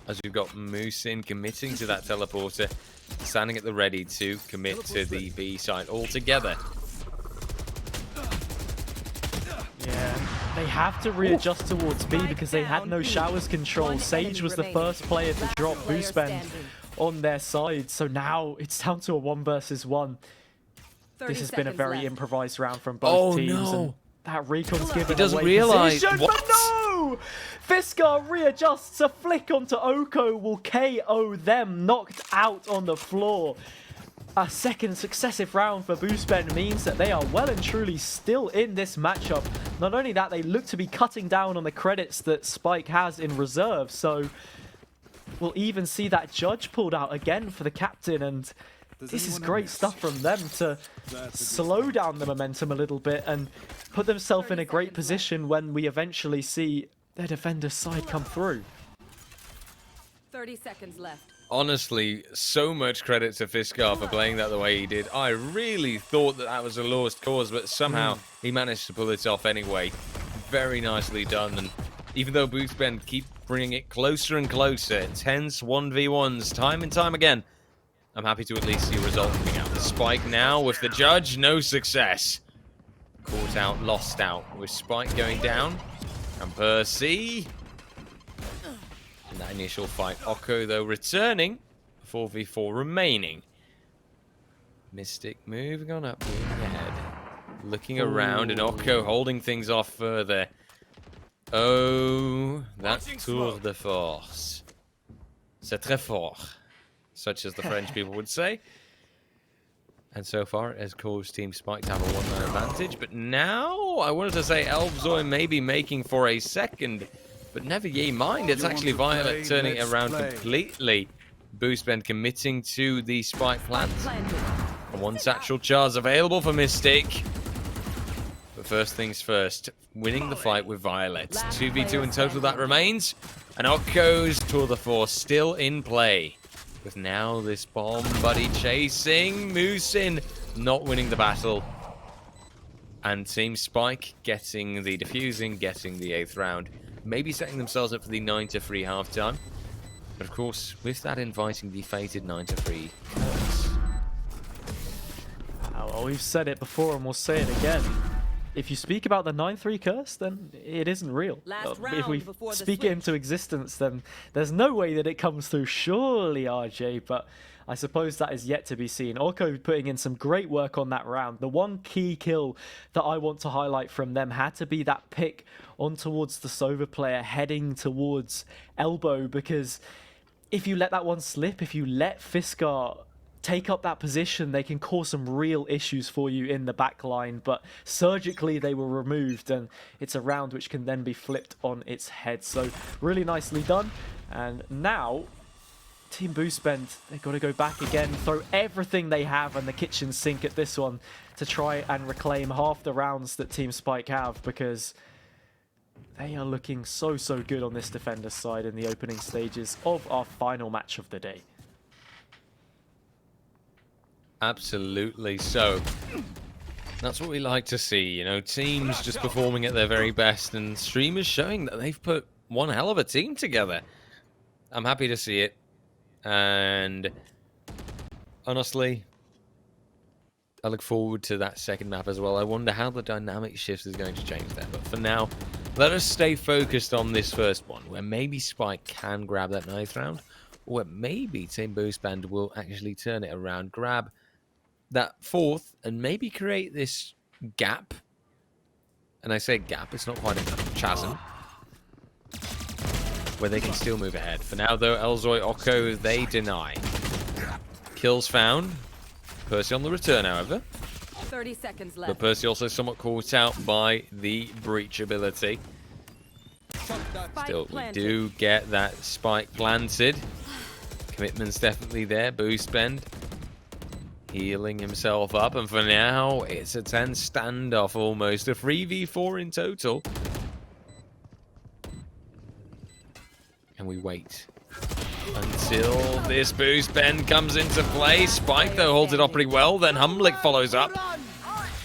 As we've got Musin committing to that teleporter, standing at the ready to commit to the B side altogether. Yeah, they have to readjust towards B because they had no showers control. Sage was the first player to drop Boostbend on their side, so now it's down to a 1 versus 1. This has been a very improvised round from both teams. And that recon's given He doesn't away realize position, what. But no! Fiskar readjusts, a flick onto Oko will KO them, knocked out on the floor. A second successive round for Boostbend means that they are well and truly still in this matchup. Not only that, they look to be cutting down on the credits that Spike has in reserve, so we'll even see that judge pulled out again for the captain, and this is great stuff from them to slow down the momentum a little bit and put themselves in a great position when we eventually see their defender's side come through. 30 seconds left. Honestly, so much credit to Fiskar for playing that the way he did. I really thought that was a lost cause, but somehow he managed to pull it off anyway. Very nicely done. And even though Boostbend keep bringing it closer and closer, tense 1v1s time and time again, I'm happy to at least see a result coming out. The Spike now with the judge, no success. Caught out, lost out with Spike going down. And Percy. In that initial fight, Oko, though, returning. 4v4 remaining. Mystic moving on up, moving ahead. Looking around, and Oko holding things off further. Oh, that tour de force. C'est très fort. such as the French people would say. And so far, it has caused Team Spike to have a 1-man advantage. But now, I wanted to say Elbzoy may be making for a second. But never ye mind, it's actually Violet turning it around completely. Boostbend committing to the Spike plant. And one satchel charge available for Mystic. But first things first, winning the fight with Violet. 2v2 in total that remains. And Okko's Tour de Force still in play. With now this bomb buddy chasing. Moosin not winning the battle. And Team Spike getting the defusing, getting the 8th round. Maybe setting themselves up for the 9-3 halftime. But of course, with that inviting the fated 9-3 curse. Well, we've said it before and we'll say it again. If you speak about the 9-3 curse, then it isn't real. Last If we round before the speak it into existence, then there's no way that it comes through, surely, RJ, but I suppose that is yet to be seen. Orko putting in some great work on that round. The one key kill that I want to highlight from them had to be that pick on towards the Sova player heading towards Elbow, because if you let that one slip, if you let Fiskar take up that position, they can cause some real issues for you in the back line, but surgically they were removed, and it's a round which can then be flipped on its head. So really nicely done. And now Team Boostbend, they've got to go back again, throw everything they have in the kitchen sink at this one to try and reclaim half the rounds that Team Spike have, because they are looking so good on this defender's side in the opening stages of our final match of the day. Absolutely so. That's what we like to see, you know, teams just performing at their very best and streamers showing that they've put one hell of a team together. I'm happy to see it. And honestly, I look forward to that second map as well. I wonder how the dynamic shift is going to change there. But for now, let us stay focused on this first one, where maybe Spike can grab that 9th round, or where maybe Team Boostband will actually turn it around, grab that 4th, and maybe create this gap. And I say gap, it's not quite a chasm, where they can still move ahead. For now, though, Elzoy, Okko, they deny. Kills found. Percy on the return, however. 30 seconds left. But Percy also somewhat caught out by the breach ability. Still, we do get that spike planted. Commitment's definitely there. Boostbend healing himself up. And for now, it's a 10 standoff almost. A 3v4 in total. And we wait until this Boostbend comes into play. Spike, though, holds it up pretty well. Then Humblick follows up.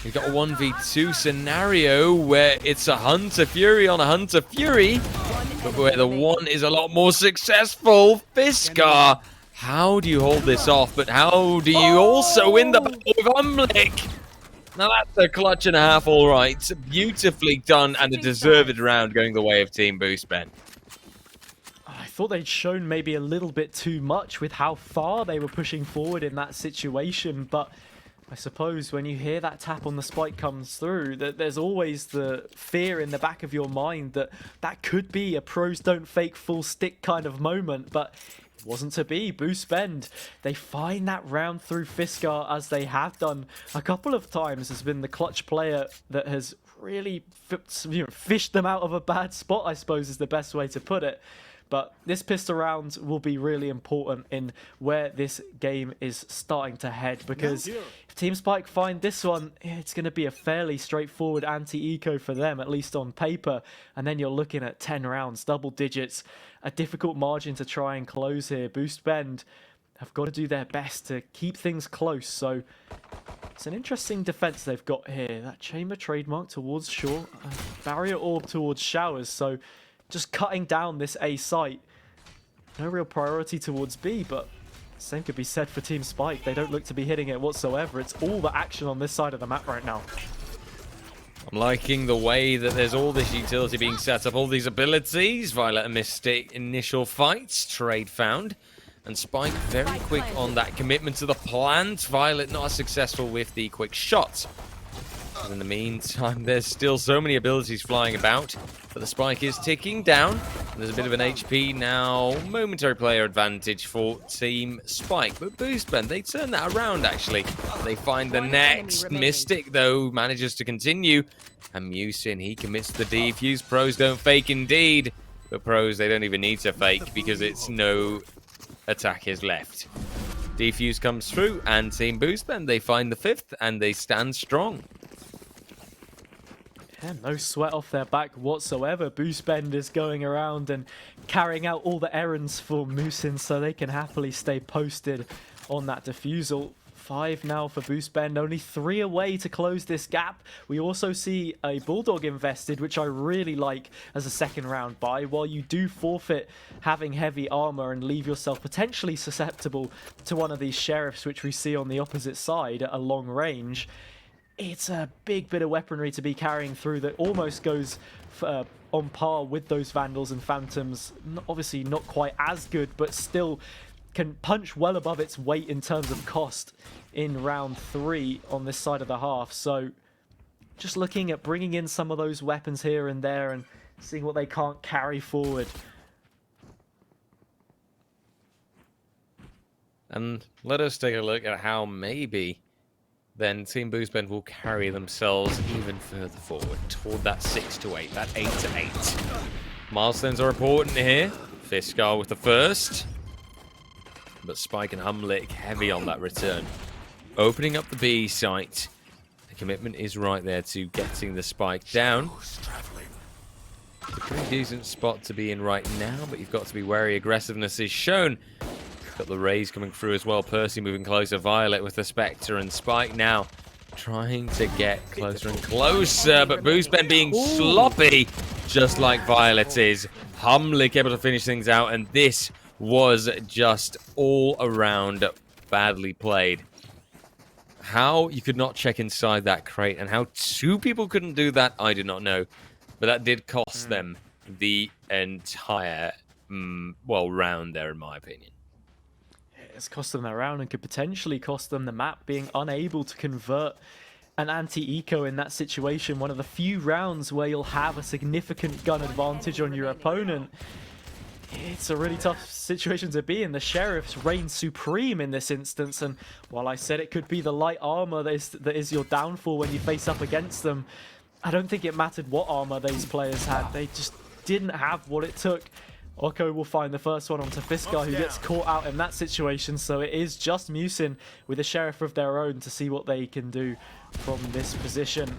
We've got a 1v2 scenario where it's a Hunter Fury on a Hunter Fury, but where the one is a lot more successful. Fiskar, how do you hold this off? But how do you also win the battle with Humblick? Now that's a clutch and a half, all right. Beautifully done and a deserved round going the way of Team Boostbend. I thought they'd shown maybe a little bit too much with how far they were pushing forward in that situation, but I suppose when you hear that tap on the spike comes through, that there's always the fear in the back of your mind that that could be a pros don't fake full stick kind of moment, but it wasn't to be. Boostbend, they find that round through Fiskar, as they have done a couple of times, has been the clutch player that has really fished them out of a bad spot, I suppose is the best way to put it. But this pistol round will be really important in where this game is starting to head, because if Team Spike find this one, it's going to be a fairly straightforward anti-eco for them, at least on paper. And then you're looking at 10 rounds, double digits, a difficult margin to try and close here. Boostbend have got to do their best to keep things close. So it's an interesting defense they've got here. That chamber trademark towards Shaw, barrier orb towards Showers. So just cutting down this A site. No real priority towards B, but same could be said for Team Spike. They don't look to be hitting it whatsoever. It's all the action on this side of the map right now. I'm liking the way that there's all this utility being set up, all these abilities. Violet and Mystic initial fights, trade found. And Spike very quick on that commitment to the plant. Violet not as successful with the quick shot. In the meantime, there's still so many abilities flying about, but the spike is ticking down. There's a bit of an HP now. Momentary player advantage for Team Spike. But Boostben, they turn that around, actually. They find the next. Mystic, though, manages to continue. And Musin, he commits the defuse. Pros don't fake indeed. But Pros, they don't even need to fake because it's no attackers left. Defuse comes through, and Team Boostben, they find the 5th, and they stand strong. Yeah, no sweat off their back whatsoever. Boostbend is going around and carrying out all the errands for Musin so they can happily stay posted on that defusal. 5 now for Boostbend, only 3 away to close this gap. We also see a Bulldog invested, which I really like as a second round buy. While you do forfeit having heavy armor and leave yourself potentially susceptible to one of these Sheriffs, which we see on the opposite side at a long range, it's a big bit of weaponry to be carrying through that almost goes on par with those Vandals and Phantoms. Obviously not quite as good, but still can punch well above its weight in terms of cost in round 3 on this side of the half. So just looking at bringing in some of those weapons here and there and seeing what they can't carry forward. And let us take a look at how maybe then Team Boostbend will carry themselves even further forward toward that 6 to 8, that 8 to 8. Milestones are important here. Fiskar with the first. But Spike and Humlick heavy on that return. Opening up the B site. The commitment is right there to getting the Spike down. It's a pretty decent spot to be in right now, but you've got to be wary. Aggressiveness is shown. Got the Rays coming through as well. Percy moving closer. Violet with the Spectre, and Spike now trying to get closer and closer. But Boostben being sloppy, just like Violet is. Humlick able to finish things out, and this was just all around badly played. How you could not check inside that crate and how 2 people couldn't do that, I do not know. But that did cost them the entire, round there, in my opinion. It's cost them their round and could potentially cost them the map, being unable to convert an anti-eco in that situation. One of the few rounds where you'll have a significant gun advantage on your opponent. It's a really tough situation to be in. The Sheriffs reign supreme in this instance, and while I said it could be the light armor that is your downfall when you face up against them, I don't think it mattered what armor these players had. They just didn't have what it took. Oko will find the first one onto Fiskar, who gets caught out in that situation, so it is just Musin with a Sheriff of their own to see what they can do from this position.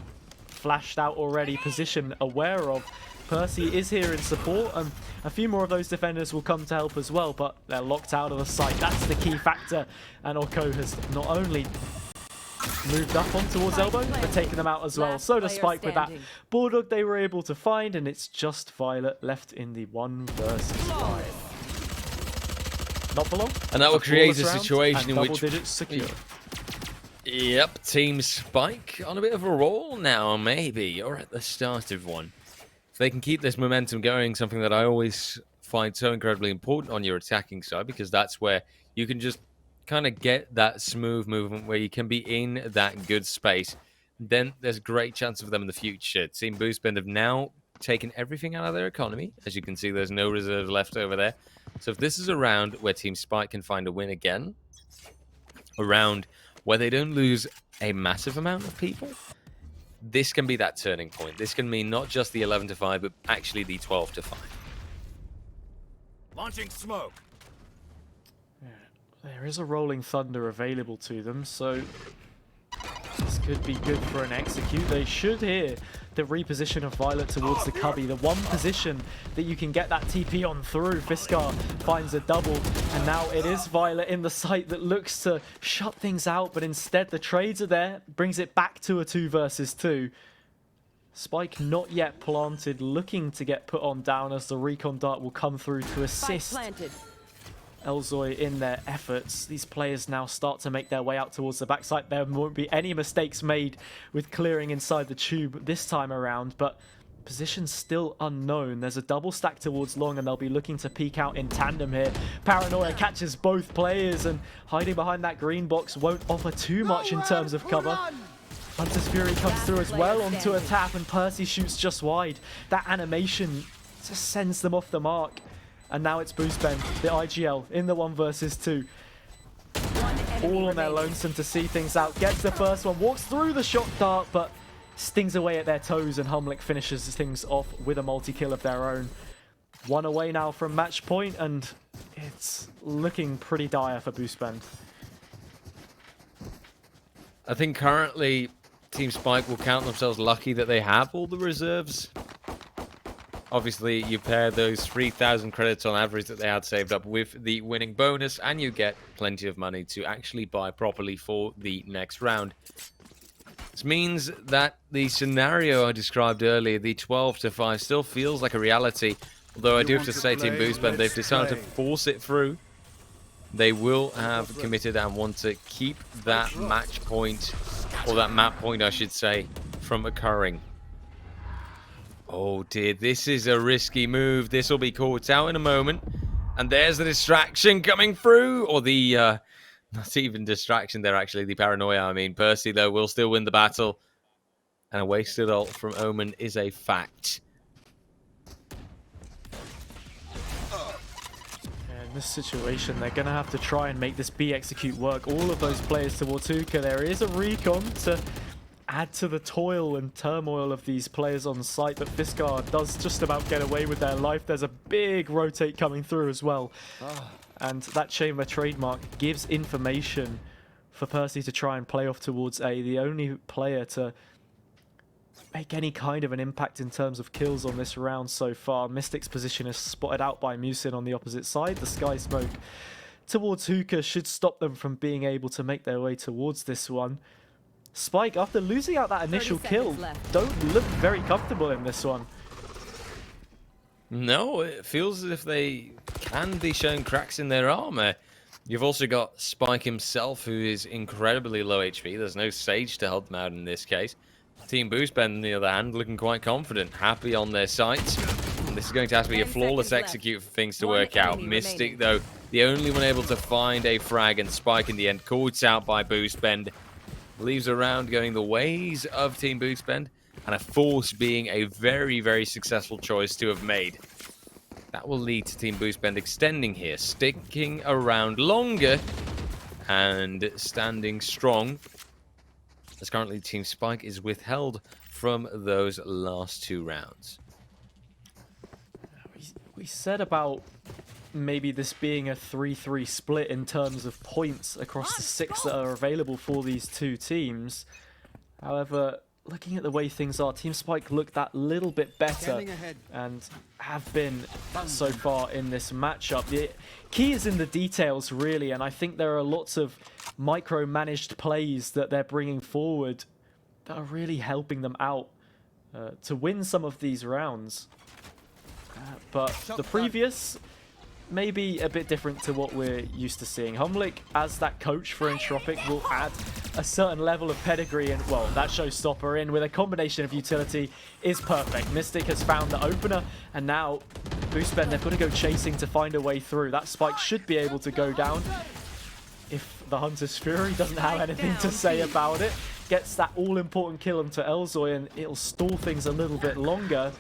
Flashed out already, position aware of. Percy is here in support, and a few more of those defenders will come to help as well, but they're locked out of the site. That's the key factor, and Oko has not only moved up on towards Elbow, but taken them out as well. So does Spike with that Bulldog they were able to find, and it's just Violet left in the 1 versus 5. Not for long. And that will create a situation in which... double digits secure. Yep, Team Spike on a bit of a roll now, maybe, or at the start of one. If they can keep this momentum going, something that I always find so incredibly important on your attacking side, because that's where you can just kind of get that smooth movement where you can be in that good space, then there's a great chance of them in the future. Team Boostbend have now taken everything out of their economy. As you can see, there's no reserves left over there. So if this is a round where Team Spike can find a win again, a round where they don't lose a massive amount of people, this can be that turning point. This can mean not just the 11 to 5, but actually the 12 to 5. Launching smoke. There is a Rolling Thunder available to them, so this could be good for an execute. They should hear the reposition of Violet towards the cubby, the one position that you can get that TP on through. Fiskar finds a double, and now it is Violet in the site that looks to shut things out, but instead the trades are there, brings it back to a 2 versus 2. Spike not yet planted, looking to get put on down as the recon dart will come through to assist Elzoy in their efforts. These players now start to make their way out towards the backside. There won't be any mistakes made with clearing inside the tube this time around, but position's still unknown. There's a double stack towards long, and they'll be looking to peek out in tandem here. Paranoia catches both players, and hiding behind that green box won't offer too much in terms of cover. Hunter's Fury comes through as well onto a tap, and Percy shoots just wide. That animation just sends them off the mark. And now it's Boostbend, the IGL, in the 1 versus 2. All on their lonesome to see things out. Gets the first one, walks through the shot dart, but stings away at their toes, and Humlick finishes things off with a multi-kill of their own. 1 away now from match point, and it's looking pretty dire for Boostbend. I think currently Team Spike will count themselves lucky that they have all the reserves. Obviously, you pair those 3,000 credits on average that they had saved up with the winning bonus, and you get plenty of money to actually buy properly for the next round. This means that the scenario I described earlier, the 12-5, still feels like a reality. Although I do have to say, Team Boostbend, they've decided to force it through. They will have committed and want to keep that match point, or that map point, I should say, from occurring. Oh dear, this is a risky move. This will be caught out in a moment. And there's the distraction coming through. Or the, not even distraction there, actually, the paranoia. I mean, Percy, though, will still win the battle. And a wasted ult from Omen is a fact. In this situation, they're going to have to try and make this B execute work. All of those players towards Hookah. There is a recon to add to the toil and turmoil of these players on site, but Fiskar does just about get away with their life. There's a big rotate coming through as well. And that chamber trademark gives information for Percy to try and play off towards A. The only player to make any kind of an impact in terms of kills on this round so far. Mystic's position is spotted out by Musin on the opposite side. The Sky Smoke towards Hookah should stop them from being able to make their way towards this one. Spike, after losing out that initial kill, don't look very comfortable in this one. No, it feels as if they can be showing cracks in their armor. You've also got Spike himself, who is incredibly low HP. There's no Sage to help them out in this case. Team Boostbend, on the other hand, looking quite confident, happy on their sights. And this is going to have to be a flawless execute for things to work out. Mystic, though, the only one able to find a frag, and Spike in the end caught out by Boostbend. Leaves a round going the ways of Team Boostbend, and a Force being a very, very successful choice to have made. That will lead to Team Boostbend extending here, sticking around longer and standing strong, as currently Team Spike is withheld from those last 2 rounds. We said about maybe this being a 3-3 split in terms of points across the 6 that are available for these 2 teams. However, looking at the way things are, Team Spike look that little bit better and have been so far in this matchup. The key is in the details, really, and I think there are lots of micro-managed plays that they're bringing forward that are really helping them out to win some of these rounds. But the previous, maybe a bit different to what we're used to seeing. Humlick, as that coach for Entropic, will add a certain level of pedigree, and, well, that showstopper in with a combination of utility is perfect. Mystic has found the opener, and now Boostbend, they've got to go chasing to find a way through. That spike should be able to go down if the Hunter's Fury doesn't have anything to say about it. Gets that all-important kill onto Elzoy, and it'll stall things a little bit longer.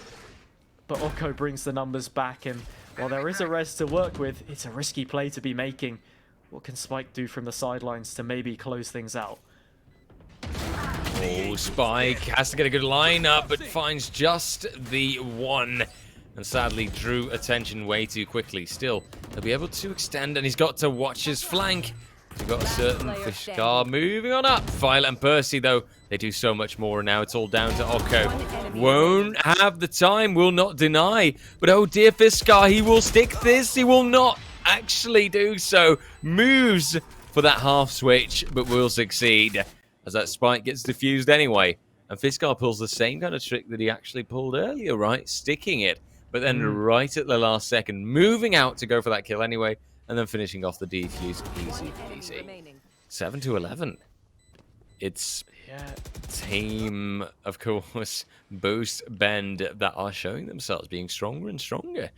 But Oko brings the numbers back, and while there is a res to work with, it's a risky play to be making. What can Spike do from the sidelines to maybe close things out? Oh, Spike has to get a good lineup, but finds just the one. And sadly drew attention way too quickly. Still, he'll be able to extend, and he's got to watch his flank. He's got a certain Fiskar moving on up. Violet and Percy, though, they do so much more, and now it's all down to Oko. Won't have the time, will not deny. But oh dear, Fiskar, he will stick this. He will not actually do so. Moves for that half switch, but will succeed, as that Spike gets diffused anyway. And Fiskar pulls the same kind of trick that he actually pulled earlier, right? Sticking it, but then right at the last second, moving out to go for that kill anyway, and then finishing off the defuse. Easy peasy. 7-11. It's Team, of course, Boostbend that are showing themselves being stronger and stronger,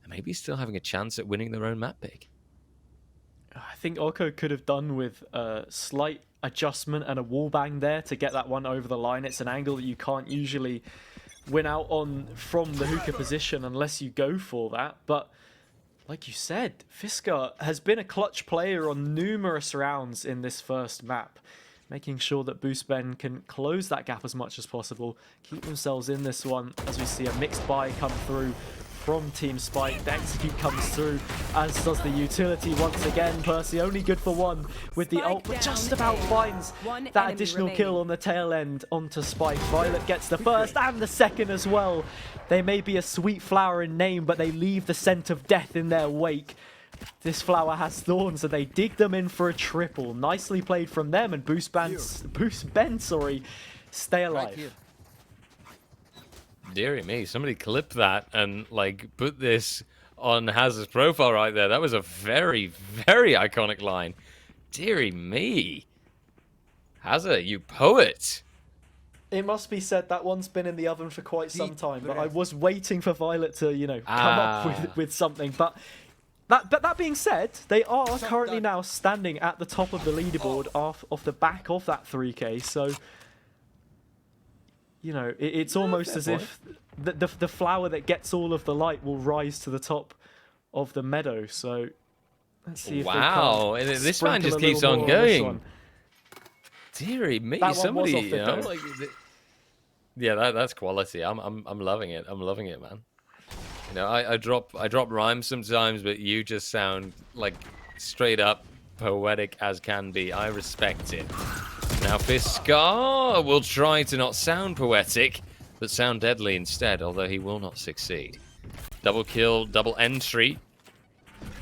and maybe still having a chance at winning their own map pick. I think Oko could have done with a slight adjustment and a wall bang there to get that one over the line. It's an angle that you can't usually win out on from the hookah position unless you go for that. But like you said, Fisker has been a clutch player on numerous rounds in this first map, making sure that Boostben can close that gap as much as possible, keep themselves in this one as we see a mixed buy come through from Team Spike. The execute comes through, as does the utility once again. Percy only good for one with the ult, but just about finds that additional kill on the tail end onto Spike. Violet gets the first and the second as well. They may be a sweet flower in name, but they leave the scent of death in their wake. This flower has thorns, and they dig them in for a triple. Nicely played from them, and Boostben, stay alive. Deary me, somebody clip that and like put this on Hazard's profile right there. That was a very, very iconic line. Deary me. Hazard, you poet. It must be said that one's been in the oven for quite some time, but I was waiting for Violet to, you know, come up with something. But that being said, they are currently now standing at the top of the leaderboard off the back of that 3K. So, you know, it's almost as if the flower that gets all of the light will rise to the top of the meadow. So let's see if wow, they can this man just keeps on going. Deary me, somebody, you know, like, yeah, that's quality. I'm loving it. I'm loving it, man. You know, I drop rhymes sometimes, but you just sound like straight up poetic as can be. I respect it. Now Fiskar will try to not sound poetic, but sound deadly instead, although he will not succeed. Double kill, double entry,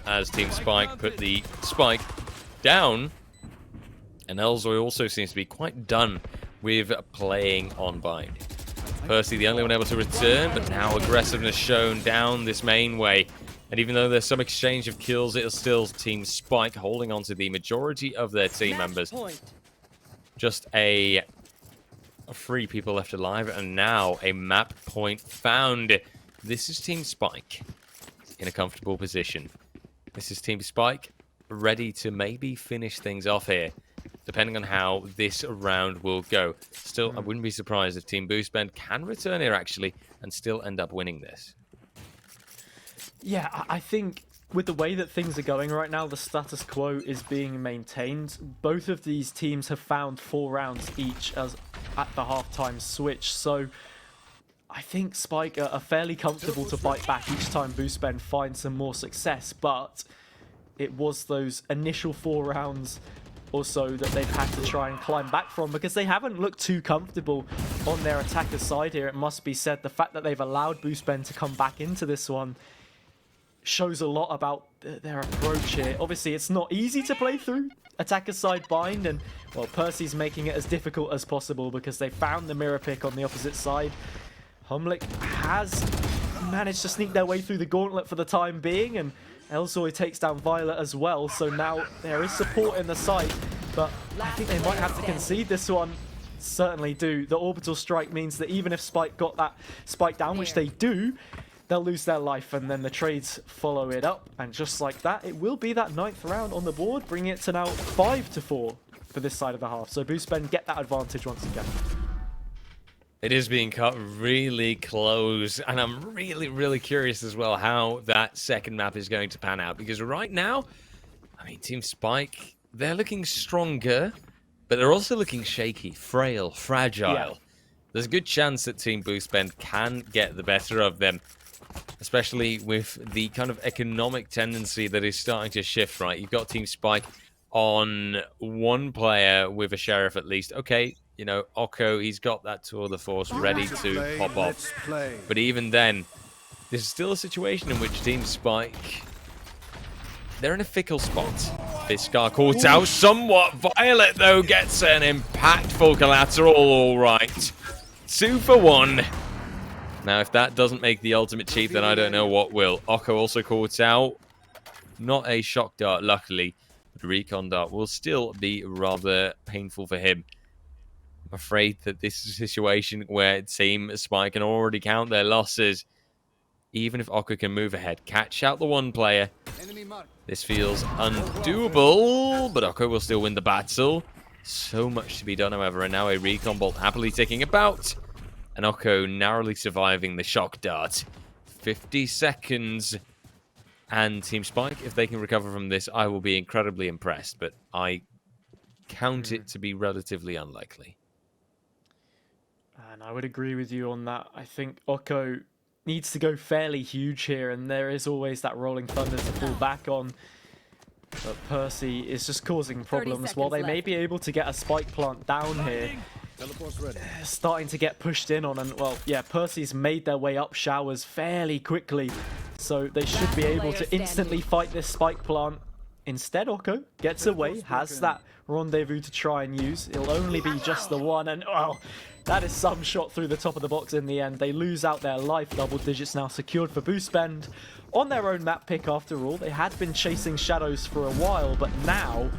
as Team Spike put the spike down. And Elzoy also seems to be quite done with playing on Bind. Percy the only one able to return, but now aggressiveness shown down this main way. And even though there's some exchange of kills, it is still Team Spike holding on to the majority of their team members. Just a 3 people left alive, and now a map point found. This is Team Spike in a comfortable position. This is Team Spike ready to maybe finish things off here, depending on how this round will go. Still, I wouldn't be surprised if Team Boostben can return here, actually, and still end up winning this. Yeah, I think with the way that things are going right now, the status quo is being maintained. Both of these teams have found 4 rounds each as at the halftime switch, so I think Spike are fairly comfortable to fight back each time Boostben finds some more success, but it was those initial 4 rounds or so that they've had to try and climb back from, because they haven't looked too comfortable on their attacker side here. It must be said, the fact that they've allowed Boostben to come back into this one shows a lot about their approach here. Obviously, it's not easy to play through attacker side Bind, and well, Percy's making it as difficult as possible because they found the mirror pick on the opposite side. Humlick has managed to sneak their way through the gauntlet for the time being, and Elzoy takes down Violet as well, so now there is support in the side, but I think they might have to concede this one. Certainly do. The orbital strike means that even if Spike got that spike down, which they do, they'll lose their life, and then the trades follow it up, and just like that, it will be that 9th round on the board, bringing it to now 5-4 for this side of the half. So Boostben get that advantage once again. It is being cut really close, and I'm really, really curious as well how that second map is going to pan out, because right now, I mean, Team Spike, they're looking stronger, but they're also looking shaky, frail, fragile. Yeah. There's a good chance that Team Boostben can get the better of them, especially with the kind of economic tendency that is starting to shift, right? You've got Team Spike on 1 player with a sheriff at least. Okay, you know, Oko, he's got that Tour de Force ready to pop off. But even then, this is still a situation in which Team Spike, they're in a fickle spot. Fiskar caught out somewhat. Violet, though, gets an impactful collateral, all right. 2 for 1. Now, if that doesn't make the ultimate cheap, then I don't know what will. Oko also caught out. Not a shock dart, luckily. But recon dart will still be rather painful for him. I'm afraid that this is a situation where Team Spike can already count their losses. Even if Oko can move ahead, catch out the 1 player. This feels undoable, but Oko will still win the battle. So much to be done, however, and now a recon bolt happily ticking about. And Oko narrowly surviving the shock dart. 50 seconds. And Team Spike, if they can recover from this, I will be incredibly impressed. But I count it to be relatively unlikely. And I would agree with you on that. I think Oko needs to go fairly huge here, and there is always that rolling thunder to fall back on. But Percy is just causing problems. While they may be able to get a spike plant down here, Teleport's ready. starting to get pushed in on, and well, yeah, Percy's made their way up showers fairly quickly, so they should be able to instantly fight this spike plant. Instead, Oko gets away, has that rendezvous to try and use. It'll only be just the one, and well, that is some shot through the top of the box in the end. They lose out their life. Double digits now secured for boost spend on their own map pick after all. They had been chasing shadows for a while, but now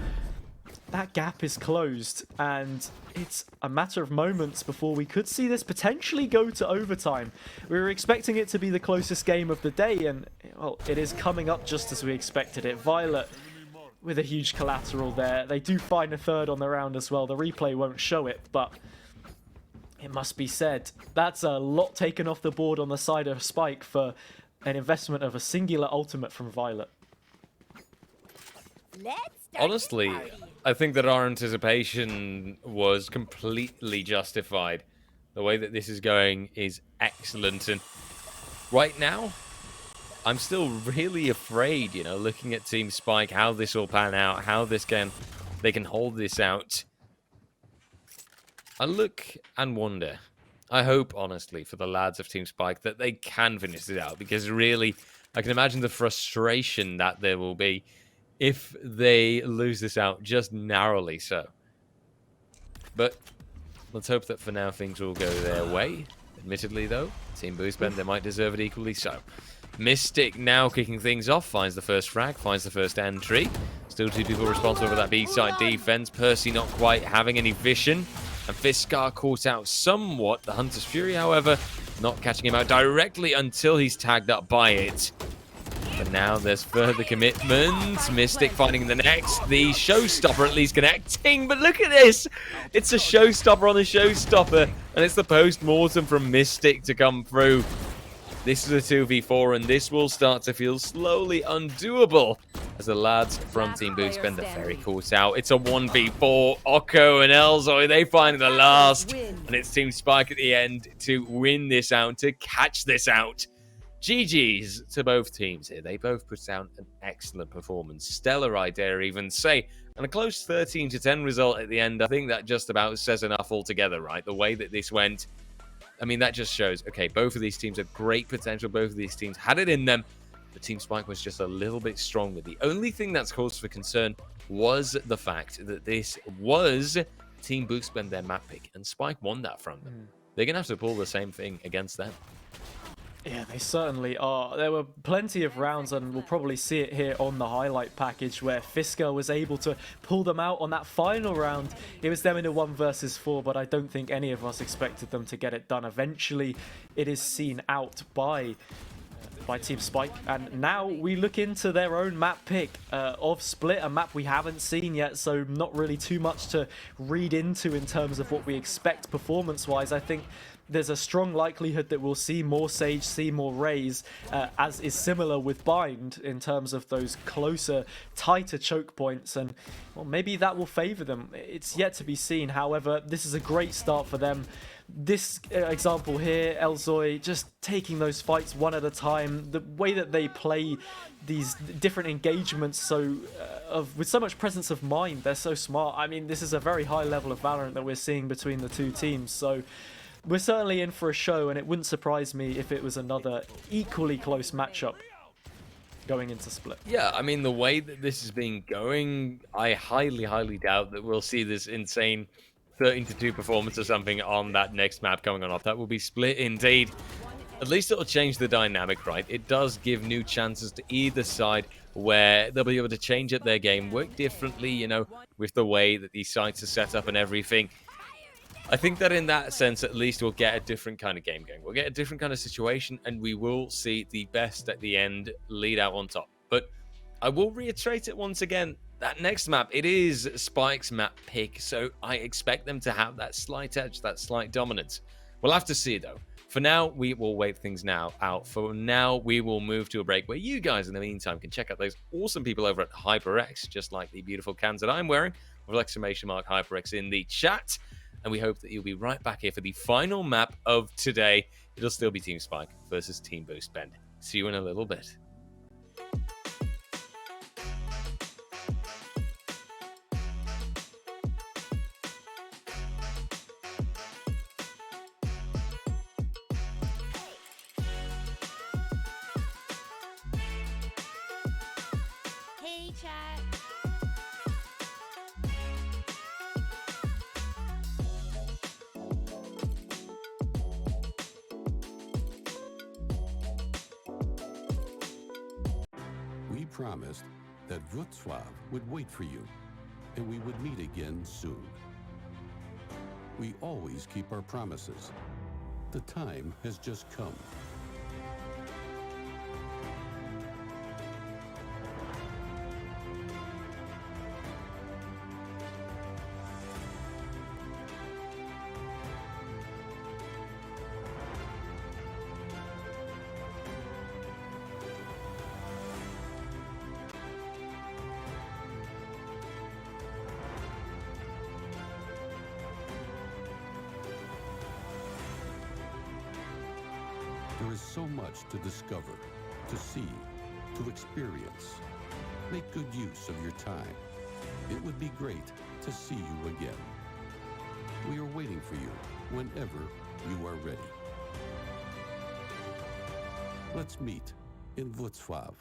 that gap is closed, and it's a matter of moments before we could see this potentially go to overtime. We were expecting it to be the closest game of the day, and well, it is coming up just as we expected it. Violet with a huge collateral there. They do find a third on the round as well. The replay won't show it, but it must be said, that's a lot taken off the board on the side of Spike for an investment of a singular ultimate from Violet. Let's start Honestly, the party. I think that our anticipation was completely justified. The way that this is going is excellent. And right now, I'm still really afraid, looking at Team Spike, how this will pan out, how they can hold this out. I look and wonder. I hope, honestly, for the lads of Team Spike that they can finish this out, because really, I can imagine the frustration that there will be if they lose this out just narrowly so. But let's hope that for now things will go their way. Admittedly, though, Team Boostbend, they might deserve it equally so. Mystic now kicking things off, finds the first frag, finds the first entry. Still two people responsible for that B-side defense. Percy not quite having any vision. And Fiskar caught out somewhat. The Hunter's Fury, however, not catching him out directly until he's tagged up by it. But now there's further commitment. Mystic finding the next. The showstopper at least connecting. But look at this. It's a showstopper on a showstopper. And it's the post-mortem from Mystic to come through. This is a 2v4, and this will start to feel slowly undoable as the lads from Team Boostbend are very caught out. It's a 1v4. Oko and Elzoy, they find the last. And it's Team Spike at the end to win this out, to catch this out. GG's to both teams here. They both put down an excellent performance. Stellar, I dare even say. And a close 13-10 result at the end. I think that just about says enough altogether, right? The way that this went. I mean, that just shows, okay, both of these teams have great potential. Both of these teams had it in them. But Team Spike was just a little bit stronger. The only thing that's cause for concern was the fact that this was Team Boostbend their map pick. And Spike won that from them. They're going to have to pull the same thing against them. Yeah, they certainly are. There were plenty of rounds, and we'll probably see it here on the highlight package, where Fisker was able to pull them out on that final round. It was them in a 1 versus 4, but I don't think any of us expected them to get it done. Eventually, it is seen out by Team Spike, and now we look into their own map pick of Split, a map we haven't seen yet, so not really too much to read into in terms of what we expect performance-wise. I think there's a strong likelihood that we'll see more Sage, see more Raze, as is similar with Bind in terms of those closer, tighter choke points, and well, maybe that will favour them. It's yet to be seen. However, this is a great start for them. This example here, Elzoy just taking those fights one at a time, the way that they play these different engagements with so much presence of mind, they're so smart. I mean, this is a very high level of Valorant that we're seeing between the two teams, so we're certainly in for a show, and it wouldn't surprise me if it was another equally close matchup going into Split. Yeah, I mean, the way that this has been going, I highly, highly doubt that we'll see this insane 13-2 performance or something on that next map coming on off. That will be Split indeed. At least it'll change the dynamic, right? It does give new chances to either side where they'll be able to change up their game, work differently, with the way that these sites are set up and everything. I think that in that sense, at least we'll get a different kind of game going. We'll get a different kind of situation, and we will see the best at the end lead out on top. But I will reiterate it once again, that next map, it is Spike's map pick, so I expect them to have that slight edge, that slight dominance. We'll have to see, though. For now, we will wait things out. For now, we will move to a break where you guys, in the meantime, can check out those awesome people over at HyperX, just like the beautiful cans that I'm wearing, with exclamation mark HyperX in the chat. And we hope that you'll be right back here for the final map of today. It'll still be Team Spike versus Team Boost Bend. See you in a little bit. Hey, chat. We promised that Wrocław would wait for you, and we would meet again soon. We always keep our promises. The time has just come. There is so much to discover, to see, to experience. Make good use of your time. It would be great to see you again. We are waiting for you whenever you are ready. Let's meet in Wrocław.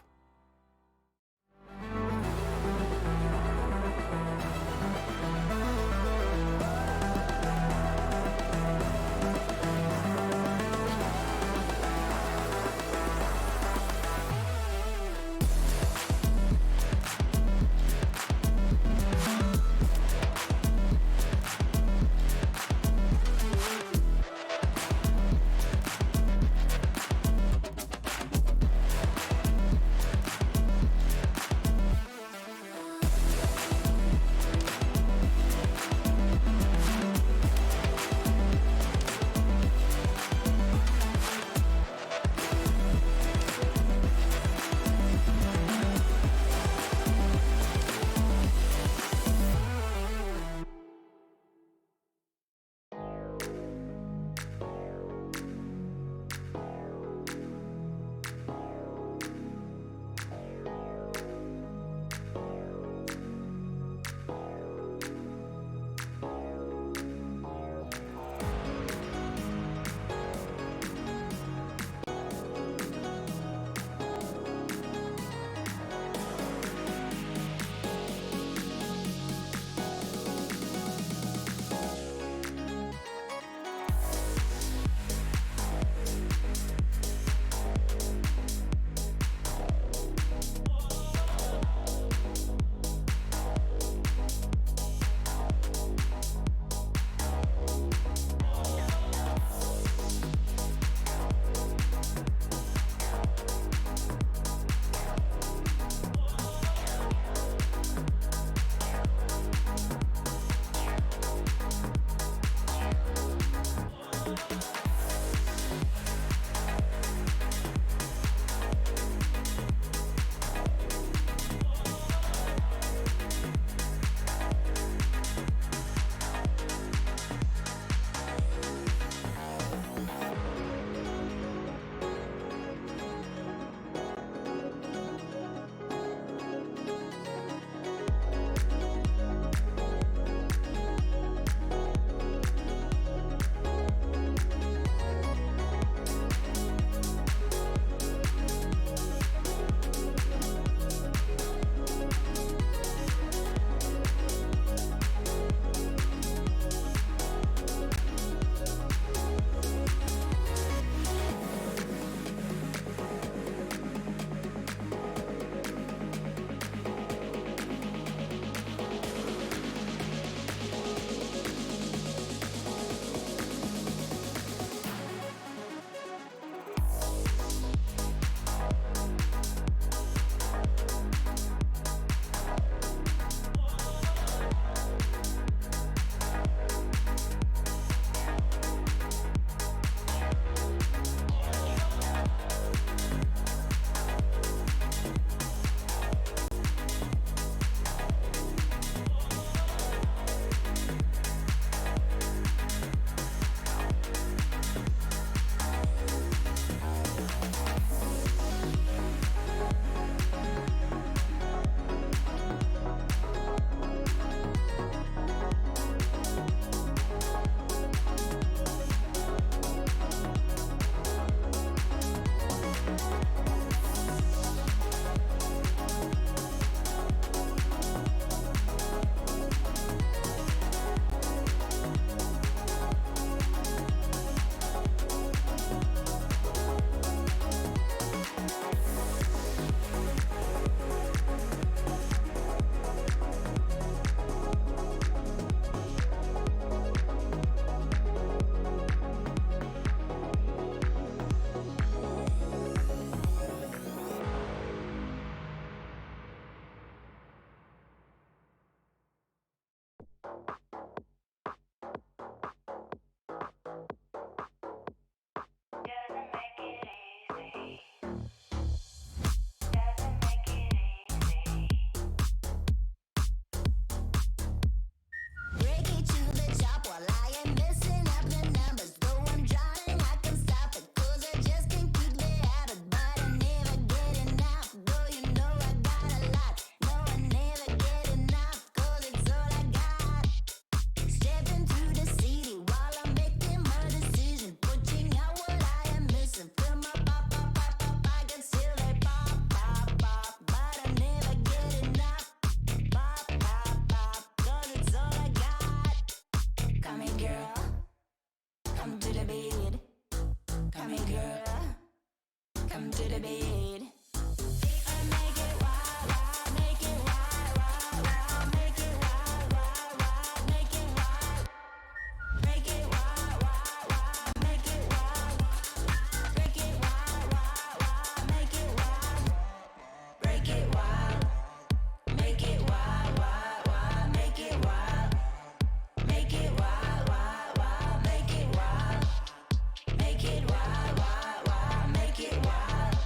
to the beat. And make it wild, wild, make it wild, wild, wild, make it wild, wild, wild, make it wild. Make it wild, wild, wild, make it wild. Break it wild, wild, wild, make it wild. Break it wild. Make it wild, wild, wild, make it wild. Make it wild, wild, wild, make it wild. Make it wild, wild, wild, make it wild.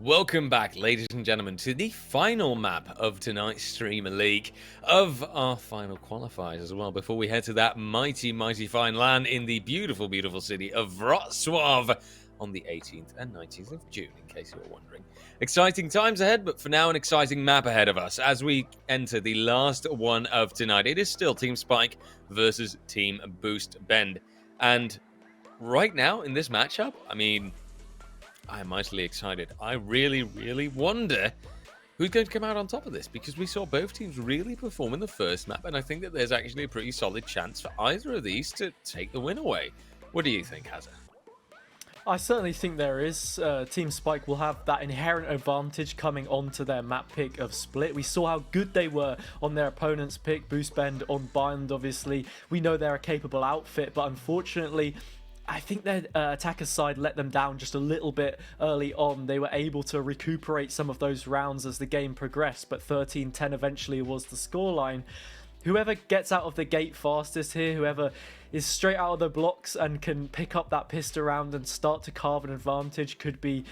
Welcome back, ladies and gentlemen, to the final map of tonight's Streamer League, of our final qualifiers as well, before we head to that mighty, mighty fine land in the beautiful, beautiful city of Wrocław on the 18th and 19th of June, in case you were wondering. Exciting times ahead, but for now, an exciting map ahead of us as we enter the last one of tonight. It is still Team Spike versus Team Boost Bend. And right now, in this matchup, I mean, I'm mightily excited. I really, really wonder who's going to come out on top of this, because we saw both teams really perform in the first map, and I think that there's actually a pretty solid chance for either of these to take the win away. What do you think, Hazza? I certainly think there is. Team Spike will have that inherent advantage coming onto their map pick of Split. We saw how good they were on their opponent's pick, Boost Bend on Bind, obviously. We know they're a capable outfit, but unfortunately, I think their attacker's side let them down just a little bit early on. They were able to recuperate some of those rounds as the game progressed, but 13-10 eventually was the scoreline. Whoever gets out of the gate fastest here, whoever is straight out of the blocks and can pick up that pistol round and start to carve an advantage could be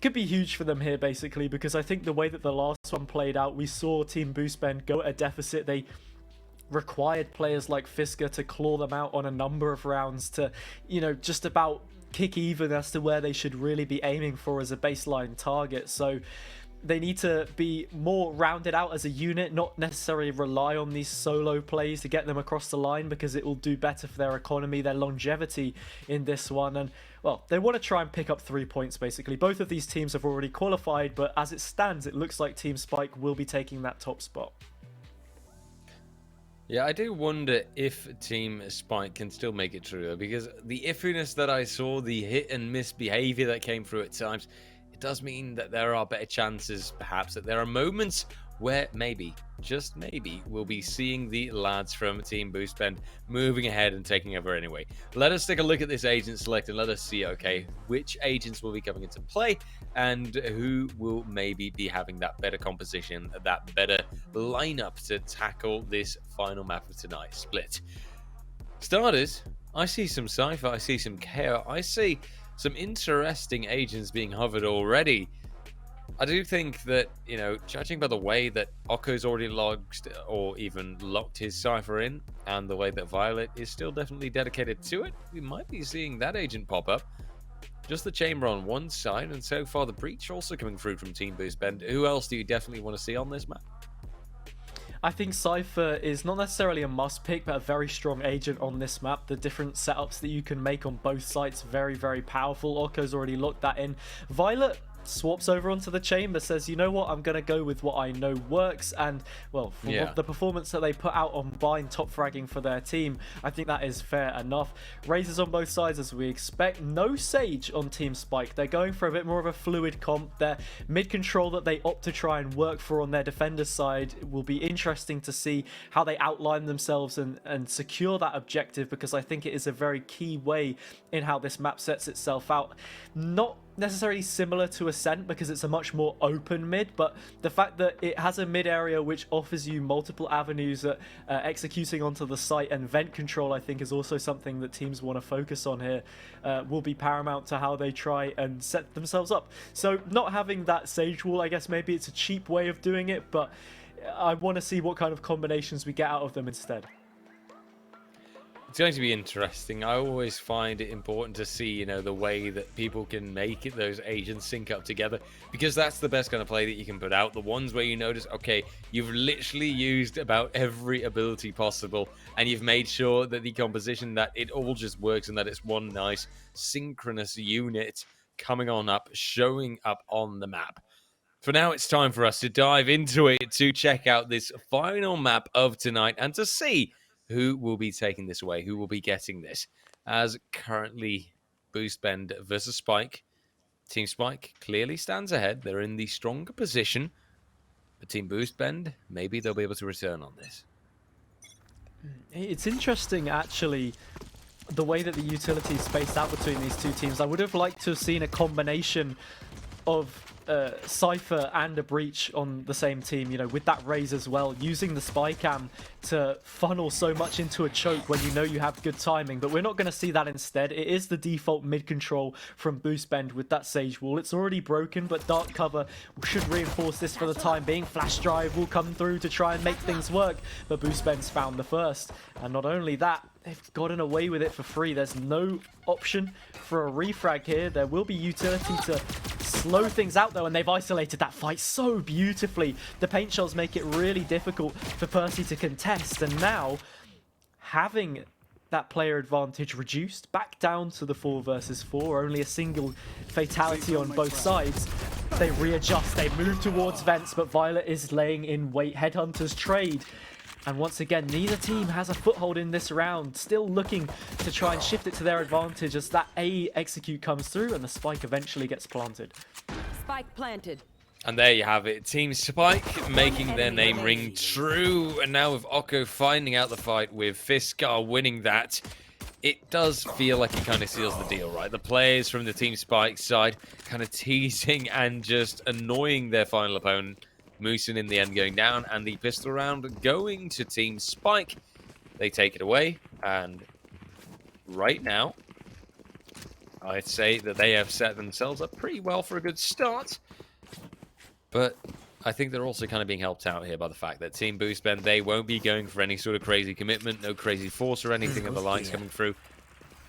huge for them here, basically, because I think the way that the last one played out, we saw Team Boost Bend go at a deficit. They required players like Fisker to claw them out on a number of rounds to, you know, just about kick even as to where they should really be aiming for as a baseline target. So they need to be more rounded out as a unit, not necessarily rely on these solo plays to get them across the line, because it will do better for their economy, their longevity in this one. And, well, they want to try and pick up 3 points, basically. Both of these teams have already qualified, but as it stands, it looks like Team Spike will be taking that top spot. Yeah, I do wonder if Team Spike can still make it through, though, because the iffiness that I saw, the hit and miss behavior that came through at times, it does mean that there are better chances, perhaps, that there are moments where maybe, just maybe, we'll be seeing the lads from Team Boost Bend moving ahead and taking over anyway. Let us take a look at this agent select and let us see, okay, which agents will be coming into play and who will maybe be having that better composition, that better lineup to tackle this final map of tonight, Split. Starters, I see some Cypher, I see some KO, I see some interesting agents being hovered already. I do think that, you know, judging by the way that Okko's already logged or even locked his Cypher in, and the way that Violet is still definitely dedicated to it, we might be seeing that agent pop up. Just the Chamber on one side, and so far the Breach also coming through from Team Boost Bend. Who else do you definitely want to see on this map? I think Cypher is not necessarily a must pick, but a very strong agent on this map. The different setups that you can make on both sides, very, very powerful. Okko's already locked that in. Violet swaps over onto the Chamber, says, you know what, I'm going to go with what I know works, and, well, for the performance that they put out on Bind top fragging for their team, I think that is fair enough. Razors on both sides, as we expect. No Sage on Team Spike. They're going for a bit more of a fluid comp. Their mid control that they opt to try and work for on their defender's side will be interesting to see how they outline themselves and secure that objective, because I think it is a very key way in how this map sets itself out. Not necessarily similar to Ascent, because it's a much more open mid, but the fact that it has a mid area which offers you multiple avenues at executing onto the site, and vent control, I think, is also something that teams want to focus on here, will be paramount to how they try and set themselves up. So not having that Sage wall, I guess maybe it's a cheap way of doing it, but I want to see what kind of combinations we get out of them instead. It's going to be interesting. I always find it important to see, you know, the way that people can make it, those agents sync up together, because that's the best kind of play that you can put out. The ones where you notice, okay, you've literally used about every ability possible, and you've made sure that the composition, that it all just works, and that it's one nice synchronous unit coming on up, showing up on the map. For now, it's time for us to dive into it, to check out this final map of tonight, and to see who will be taking this away, who will be getting this. As currently Boost Bend versus Spike. Team Spike clearly stands ahead. They're in the stronger position. But Team Boost Bend, maybe they'll be able to return on this. It's interesting, actually, the way that the utility is spaced out between these two teams. I would have liked to have seen a combination of Cypher and a Breach on the same team, you know, with that raise as well, using the spy cam to funnel so much into a choke when you know you have good timing. But we're not going to see that instead. It is the default mid control from Boost Bend with that Sage Wall. It's already broken, but Dark Cover should reinforce this for the time being. Flash Drive will come through to try and make things work, but Boost Bend's found the first. And not only that, they've gotten away with it for free. There's no option for a refrag here. There will be utility to slow things out though, and they've isolated that fight so beautifully. The paint shells make it really difficult for Percy to contest, and now having that player advantage reduced back down to the 4 versus 4, only a single fatality on both sides. They readjust, they move towards Vents, but Violet is laying in wait. Headhunters trade. And once again, neither team has a foothold in this round. Still looking to try and shift it to their advantage as that A execute comes through and the spike eventually gets planted. Spike planted. And there you have it. Team Spike making their name ring true. And now with Oko finding out the fight with Fiskar winning that, it does feel like it kind of seals the deal, right? The players from the Team Spike side kind of teasing and just annoying their final opponent. Moosin in the end going down, and the pistol round going to Team Spike. They take it away, and right now, I'd say that they have set themselves up pretty well for a good start. But I think they're also kind of being helped out here by the fact that Team Boost Bend, they won't be going for any sort of crazy commitment, no crazy force or anything of the likes coming through.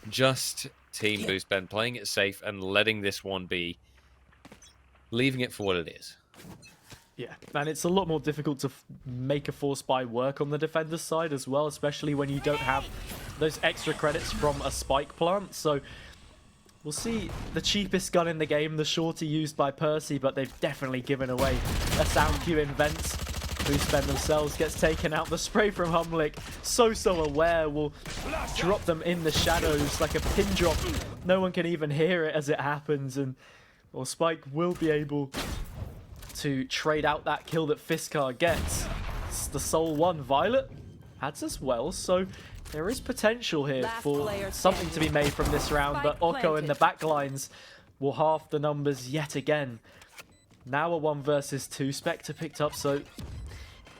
Just Team Boost Bend playing it safe and letting this one be, leaving it for what it is. Yeah, and it's a lot more difficult to make a force buy work on the defender's side as well, especially when you don't have those extra credits from a spike plant. So we'll see the cheapest gun in the game, the shorty used by Percy, but they've definitely given away a sound cue in Vents. Boost Bend themselves gets taken out. The spray from Humlick, so aware, will drop them in the shadows like a pin drop. No one can even hear it as it happens, and well, Spike will be able to trade out that kill that Fiskar gets. It's the sole one. Violet adds as well, so there is potential here for something to be made from this round, but Oko and the backlines will halve the numbers yet again. Now a 1 versus 2. Spectre picked up, so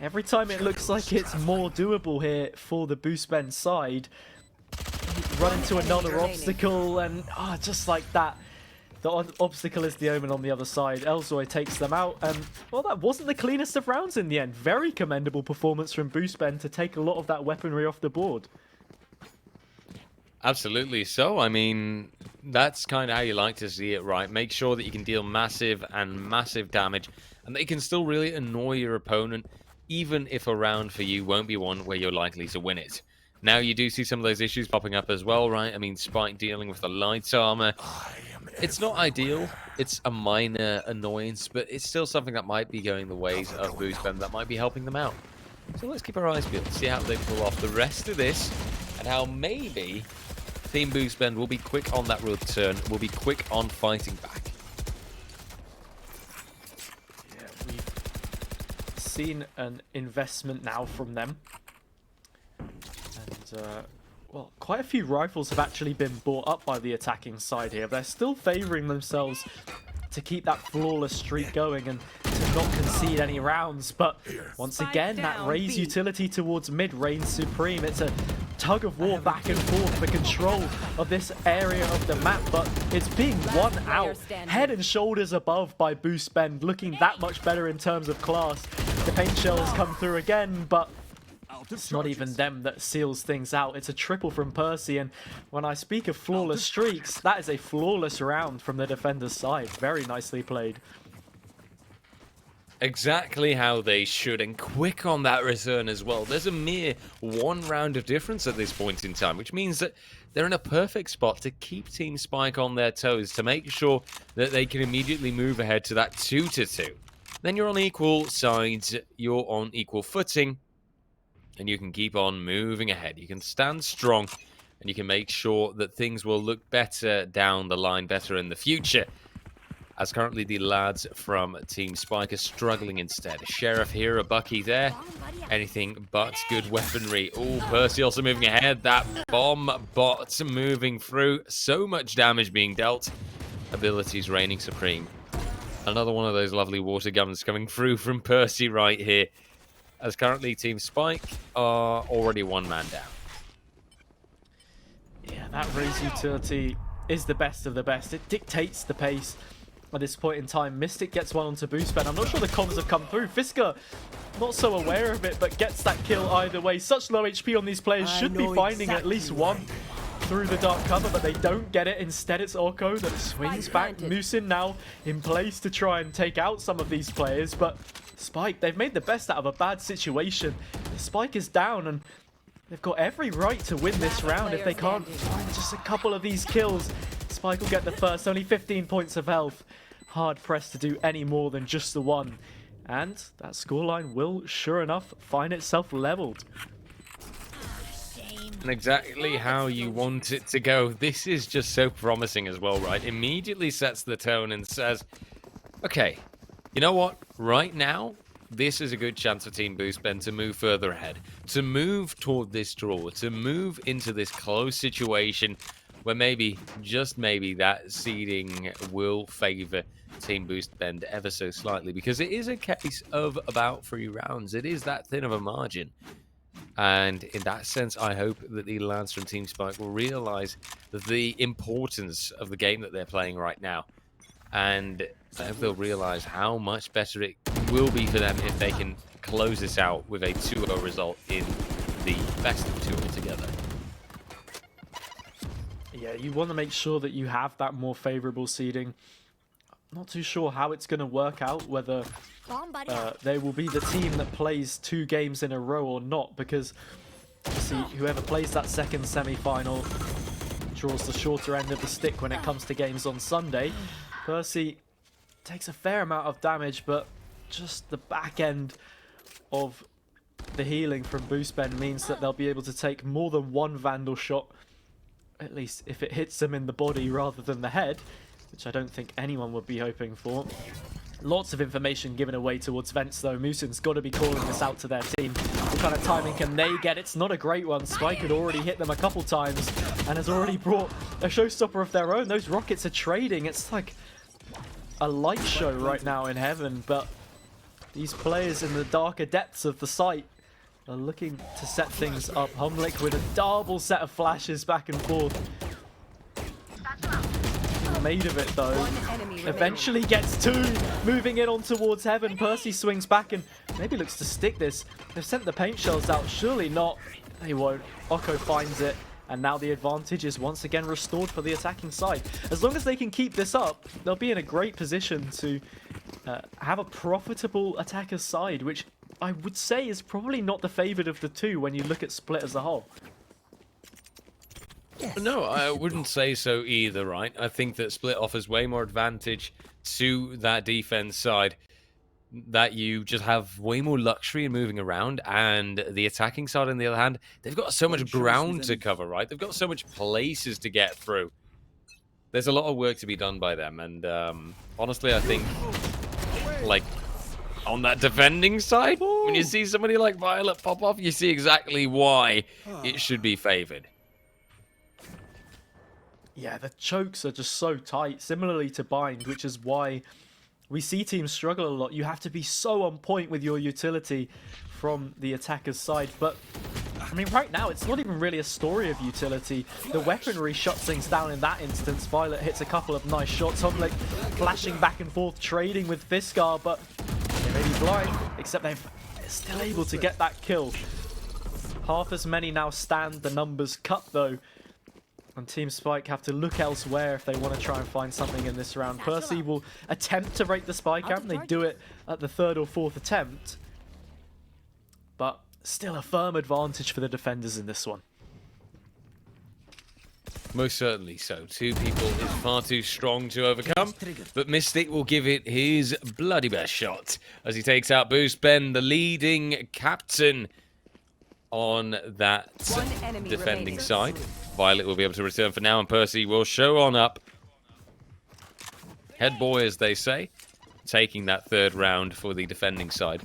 every time it looks like it's more doable here for the Boost Bend side, run into another obstacle, and just like that, the obstacle is the omen on the other side. Elzoy takes them out, and well, that wasn't the cleanest of rounds in the end. Very commendable performance from Boost Bend to take a lot of that weaponry off the board. Absolutely so. I mean, that's kind of how you like to see it, right? Make sure that you can deal massive damage, and that you can still really annoy your opponent, even if a round for you won't be one where you're likely to win it. Now, you do see some of those issues popping up as well, right? I mean, Spike dealing with the light armor. It's not ideal. It's a minor annoyance, but it's still something that might be going the ways of Boost Bend, that might be helping them out. So let's keep our eyes peeled, see how they pull off the rest of this, and how maybe Team Boost Bend will be quick on that return, will be quick on fighting back. Yeah, we've seen an investment now from them. And, well, quite a few rifles have actually been bought up by the attacking side here. They're still favouring themselves to keep that flawless streak going and to not concede any rounds. But once again, that raise utility towards mid reigns supreme. It's a tug of war back and forth for control of this area of the map, but it's being won out head and shoulders above by Boost Bend, looking that much better in terms of class. The paint shells come through again, but it's not even them that seals things out. It's a triple from Percy, and when I speak of flawless streaks, that is a flawless round from the defender's side. Very nicely played. Exactly how they should, and quick on that return as well. There's a mere 1 round of difference at this point in time, which means that they're in a perfect spot to keep Team Spike on their toes, to make sure that they can immediately move ahead to that 2-2. Then you're on equal sides, you're on equal footing, and you can keep on moving ahead. You can stand strong, and you can make sure that things will look better down the line, better in the future. As currently the lads from Team Spike are struggling instead. A Sheriff here, a Bucky there. Anything but good weaponry. Oh, Percy also moving ahead. That bomb bot moving through. So much damage being dealt. Abilities reigning supreme. Another one of those lovely water guns coming through from Percy right here. As currently Team Spike are already one man down. Yeah, that raise utility is the best of the best. It dictates the pace at this point in time. Mystic gets one onto Boostben. I'm not sure the comms have come through. Fisker, not so aware of it, but gets that kill either way. Such low HP on these players. Should be finding at least one through the dark cover, but they don't get it. Instead, it's Oko that swings back. Musin now in place to try and take out some of these players, but Spike, they've made the best out of a bad situation. Spike is down, and they've got every right to win this round. If they can't find just a couple of these kills, Spike will get the first. Only 15 points of health. Hard pressed to do any more than just the one. And that scoreline will, sure enough, find itself leveled. And exactly how you want it to go. This is just so promising as well, right? Immediately sets the tone and says, okay, you know what? Right now, this is a good chance for Team Boostben to move further ahead, to move toward this draw, to move into this close situation where maybe, just maybe, that seeding will favor Team Boostben ever so slightly, because it is a case of about 3 rounds. It is that thin of a margin. And in that sense, I hope that the lads from Team Spike will realize the importance of the game that they're playing right now. And I hope they'll realize how much better it will be for them if they can close this out with a 2-0 result in the best of 2 altogether. Yeah, you want to make sure that you have that more favorable seeding. Not too sure how it's going to work out, whether they will be the team that plays 2 games in a row or not, because see, whoever plays that second semi-final draws the shorter end of the stick when it comes to games on Sunday. Percy takes a fair amount of damage, but just the back end of the healing from Boostben means that they'll be able to take more than one Vandal shot, at least if it hits them in the body rather than the head, which I don't think anyone would be hoping for. Lots of information given away towards Vents though. Musin's got to be calling this out to their team. What kind of timing can they get? It's not a great one. Spike had already hit them a couple times and has already brought a showstopper of their own. Those rockets are trading. It's like a light show right now in heaven, but these players in the darker depths of the site are looking to set things up. Humlick with a double set of flashes back and forth. Made of it though. Eventually gets 2, moving it on towards heaven. Percy swings back and maybe looks to stick this. They've sent the paint shells out. Surely not. They won't. Oko finds it. And now the advantage is once again restored for the attacking side. As long as they can keep this up, they'll be in a great position to have a profitable attacker's side, which I would say is probably not the favoured of the 2 when you look at Split as a whole. No, I wouldn't say so either, right? I think that Split offers way more advantage to that defense side, that you just have way more luxury in moving around, and the attacking side, on the other hand, they've got so much ground to cover, right? They've got so much places to get through. There's a lot of work to be done by them, and honestly, I think, like, on that defending side, when you see somebody like Violet pop off, you see exactly why it should be favored. Yeah, the chokes are just so tight, similarly to Bind, which is why we see teams struggle a lot. You have to be so on point with your utility from the attacker's side. But, I mean, right now, it's not even really a story of utility. The weaponry shuts things down in that instance. Violet hits a couple of nice shots. Humlick flashing back and forth, trading with Fiskar, but they may be blind, except they're still able to get that kill. Half as many now stand. The numbers cut, though. And Team Spike have to look elsewhere if they want to try and find something in this round. Percy will attempt to break the spy cam. They do it at the 3rd or 4th attempt. But still a firm advantage for the defenders in this one. Most certainly so. 2 people is far too strong to overcome, but Mystic will give it his bloody best shot as he takes out Boostben, the leading captain on that defending side. Violet will be able to return for now, and Percy will show on up. Head boy, as they say, taking that 3rd round for the defending side.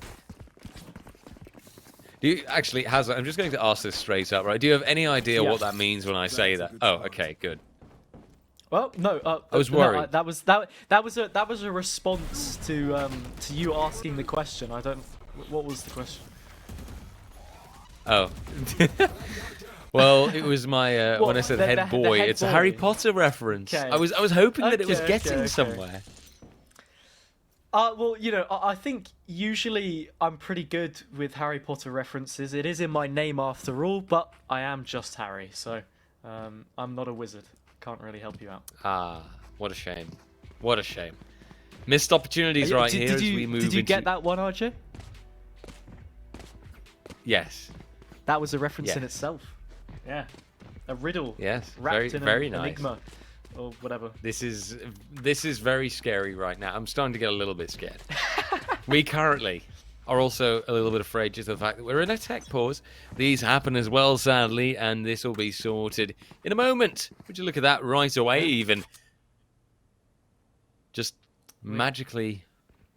Do you actually, Hazard, I'm just going to ask this straight up, right? Do you have any idea what that means when I say that? Oh, okay, good. Well, no, I was no, worried. that was a response to you asking the question. I don't. What was the question? Oh. Well, it was my when I said the head boy. head It's a Harry boy. Potter reference. Okay. I was hoping that it was Okay, getting okay. somewhere. Well, you know, I think usually I'm pretty good with Harry Potter references. It is in my name after all, but I am just Harry, so I'm not a wizard. Can't really help you out. Ah, what a shame. What a shame. Missed opportunities right here as we move Did you into... get that one, RJ? Yes. That was a reference in Yes. itself. Yeah, a riddle. Yes. Wrapped in Very an nice. enigma, or whatever. This is very scary right now. I'm starting to get a little bit scared. We currently are also a little bit afraid just of the fact that we're in a tech pause. These happen as well, sadly, and this will be sorted in a moment. Would you look at that right away, even? Just magically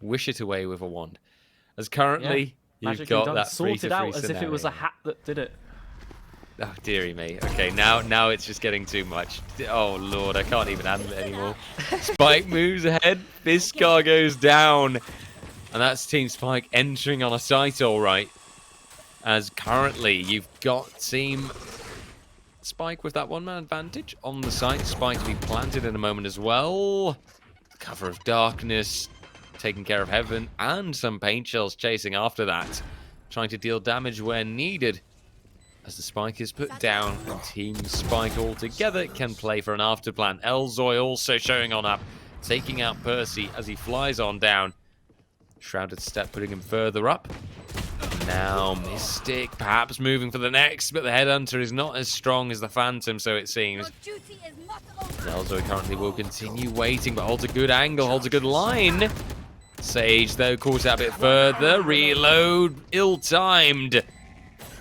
wish it away with a wand. As currently, you've Magically got done, that sorted out free-to-free as if it was a scenario. hat that did it. Oh, dearie me. Okay, now it's just getting too much. Oh, Lord, I can't even handle it anymore. Spike moves ahead. This car goes down. And that's Team Spike entering on a site, all right. As currently, you've got Team Spike with that one-man advantage on the site. Spike to be planted in a moment as well. Cover of darkness, taking care of Heaven, and some paint shells chasing after that. Trying to deal damage where needed. As the Spike is put down, and Team Spike all together can play for an afterplan. Elzoy also showing on up, taking out Percy as he flies on down. Shrouded Step putting him further up. Now Mystic perhaps moving for the next, but the Headhunter is not as strong as the Phantom, so it seems. Elzoy currently will continue waiting, but holds a good angle, holds a good line. Sage, though, caught out a bit further. Reload, ill-timed.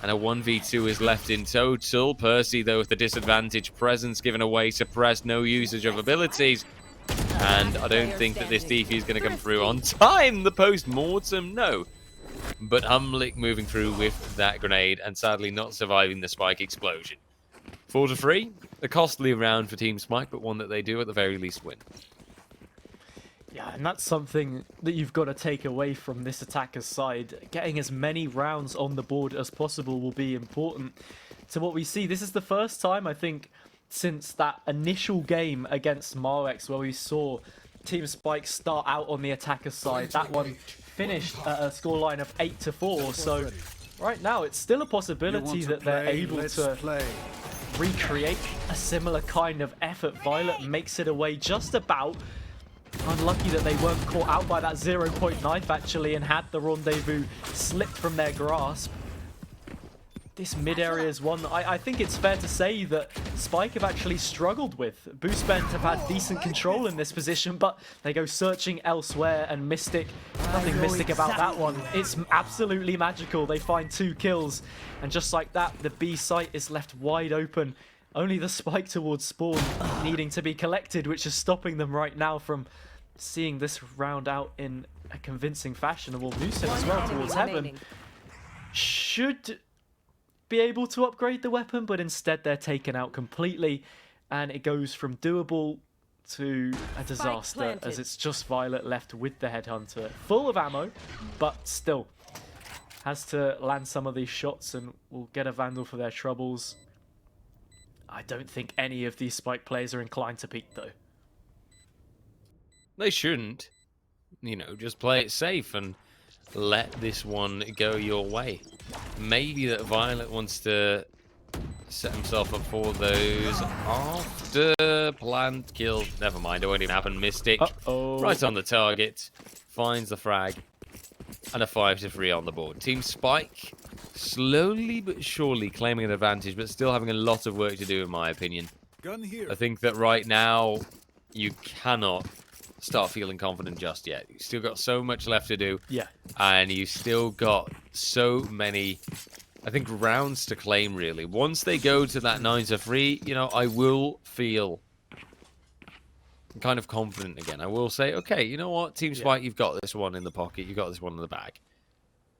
And a 1v2 is left in total. Percy, though, with the disadvantage. Presence given away, suppressed, no usage of abilities. And I don't think that this DP is going to come through on time. The post-mortem, no. But Humlick moving through with that grenade and sadly not surviving the Spike explosion. 4-3, a costly round for Team Spike, but one that they do at the very least win. Yeah, and that's something that you've got to take away from this attacker's side. Getting as many rounds on the board as possible will be important to what we see. This is the first time, I think, since that initial game against Marwex where we saw Team Spike start out on the attacker's side. That one finished at a scoreline of 8-4, so right now it's still a possibility that they're able to recreate a similar kind of effort. Violet makes it away just about. Unlucky that they weren't caught out by that 0.9 knife actually and had the rendezvous slipped from their grasp. This mid-area is one I think it's fair to say that Spike have actually struggled with. Boostbend have had decent control in this position, but they go searching elsewhere, and Mystic, nothing Mystic about that one. It's absolutely magical. They find 2 kills, and just like that, the B site is left wide open. Only the Spike towards spawn needing to be collected, which is stopping them right now from seeing this round out in a convincing fashion. And we'll lose him as well towards Heaven. Should be able to upgrade the weapon, but instead they're taken out completely, and it goes from doable to a disaster as it's just Violet left with the Headhunter, full of ammo, but still has to land some of these shots and will get a Vandal for their troubles. I don't think any of these Spike players are inclined to peek though. They shouldn't. You know, just play it safe and let this one go your way. Maybe that Violet wants to set himself up for those after planned kills. Never mind, it won't even happen. Mystic, right on the target, finds the frag, and a 5-3 on the board. Team Spike, slowly but surely claiming an advantage, but still having a lot of work to do, in my opinion. I think that right now, you cannot start feeling confident just yet. You've still got so much left to do. Yeah. And you've still got so many, I think, rounds to claim, really. Once they go to that 9-3, you know, I will feel kind of confident again. I will say, okay, you know what, Team Spike, you've got this one in the pocket, you've got this one in the bag.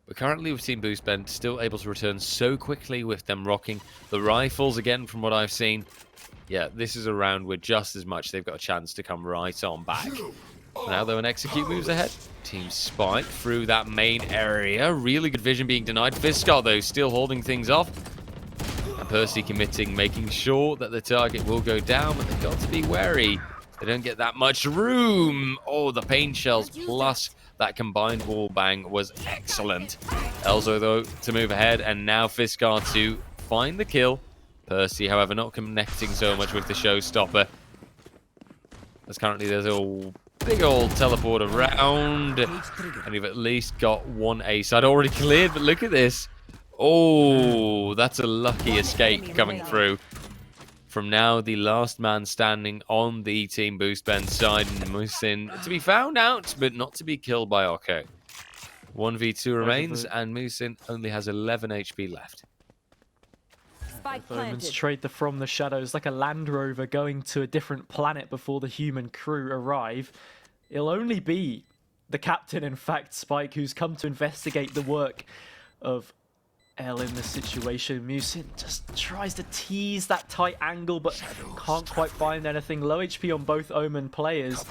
But currently with Team Boostbend still able to return so quickly with them rocking the rifles again from what I've seen. yeah, this is a round where just as much they've got a chance to come right on back. Now, though, an execute moves ahead. Team Spike through that main area. Really good vision being denied. Fiskar, though, still holding things off. And Percy committing, making sure that the target will go down, but they've got to be wary. They don't get that much room. Oh, the pain shells plus that combined wall bang was excellent. Elzo, though, to move ahead, and now Fiskar to find the kill. Percy, however, not connecting so much with the showstopper. As currently there's a big old teleport around, and you've at least got one ace. I'd already cleared, but look at this. Oh, that's a lucky escape coming through. From now, the last man standing on the Team Boost Ben side, Musin to be found out, but not to be killed by Oko. 1v2 remains, and Musin only has 11 HP left. Spike Omens planted. trade the From the Shadows like a Land Rover going to a different planet before the human crew arrive. It'll only be the captain, in fact, Spike, who's come to investigate the work of L in this situation. Musin just tries to tease that tight angle, but can't quite find anything. Low HP on both Omen players.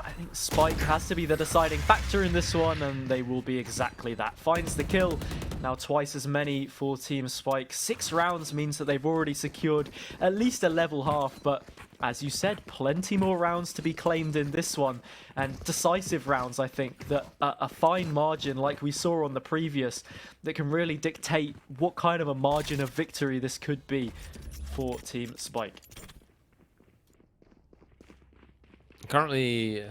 I think Spike has to be the deciding factor in this one, and they will be exactly that. Finds the kill. Now twice as many for Team Spike. 6 rounds means that they've already secured at least a level half, but as you said, plenty more rounds to be claimed in this one, and decisive rounds, I think, that a fine margin like we saw on the previous that can really dictate what kind of a margin of victory this could be for Team Spike. Currently,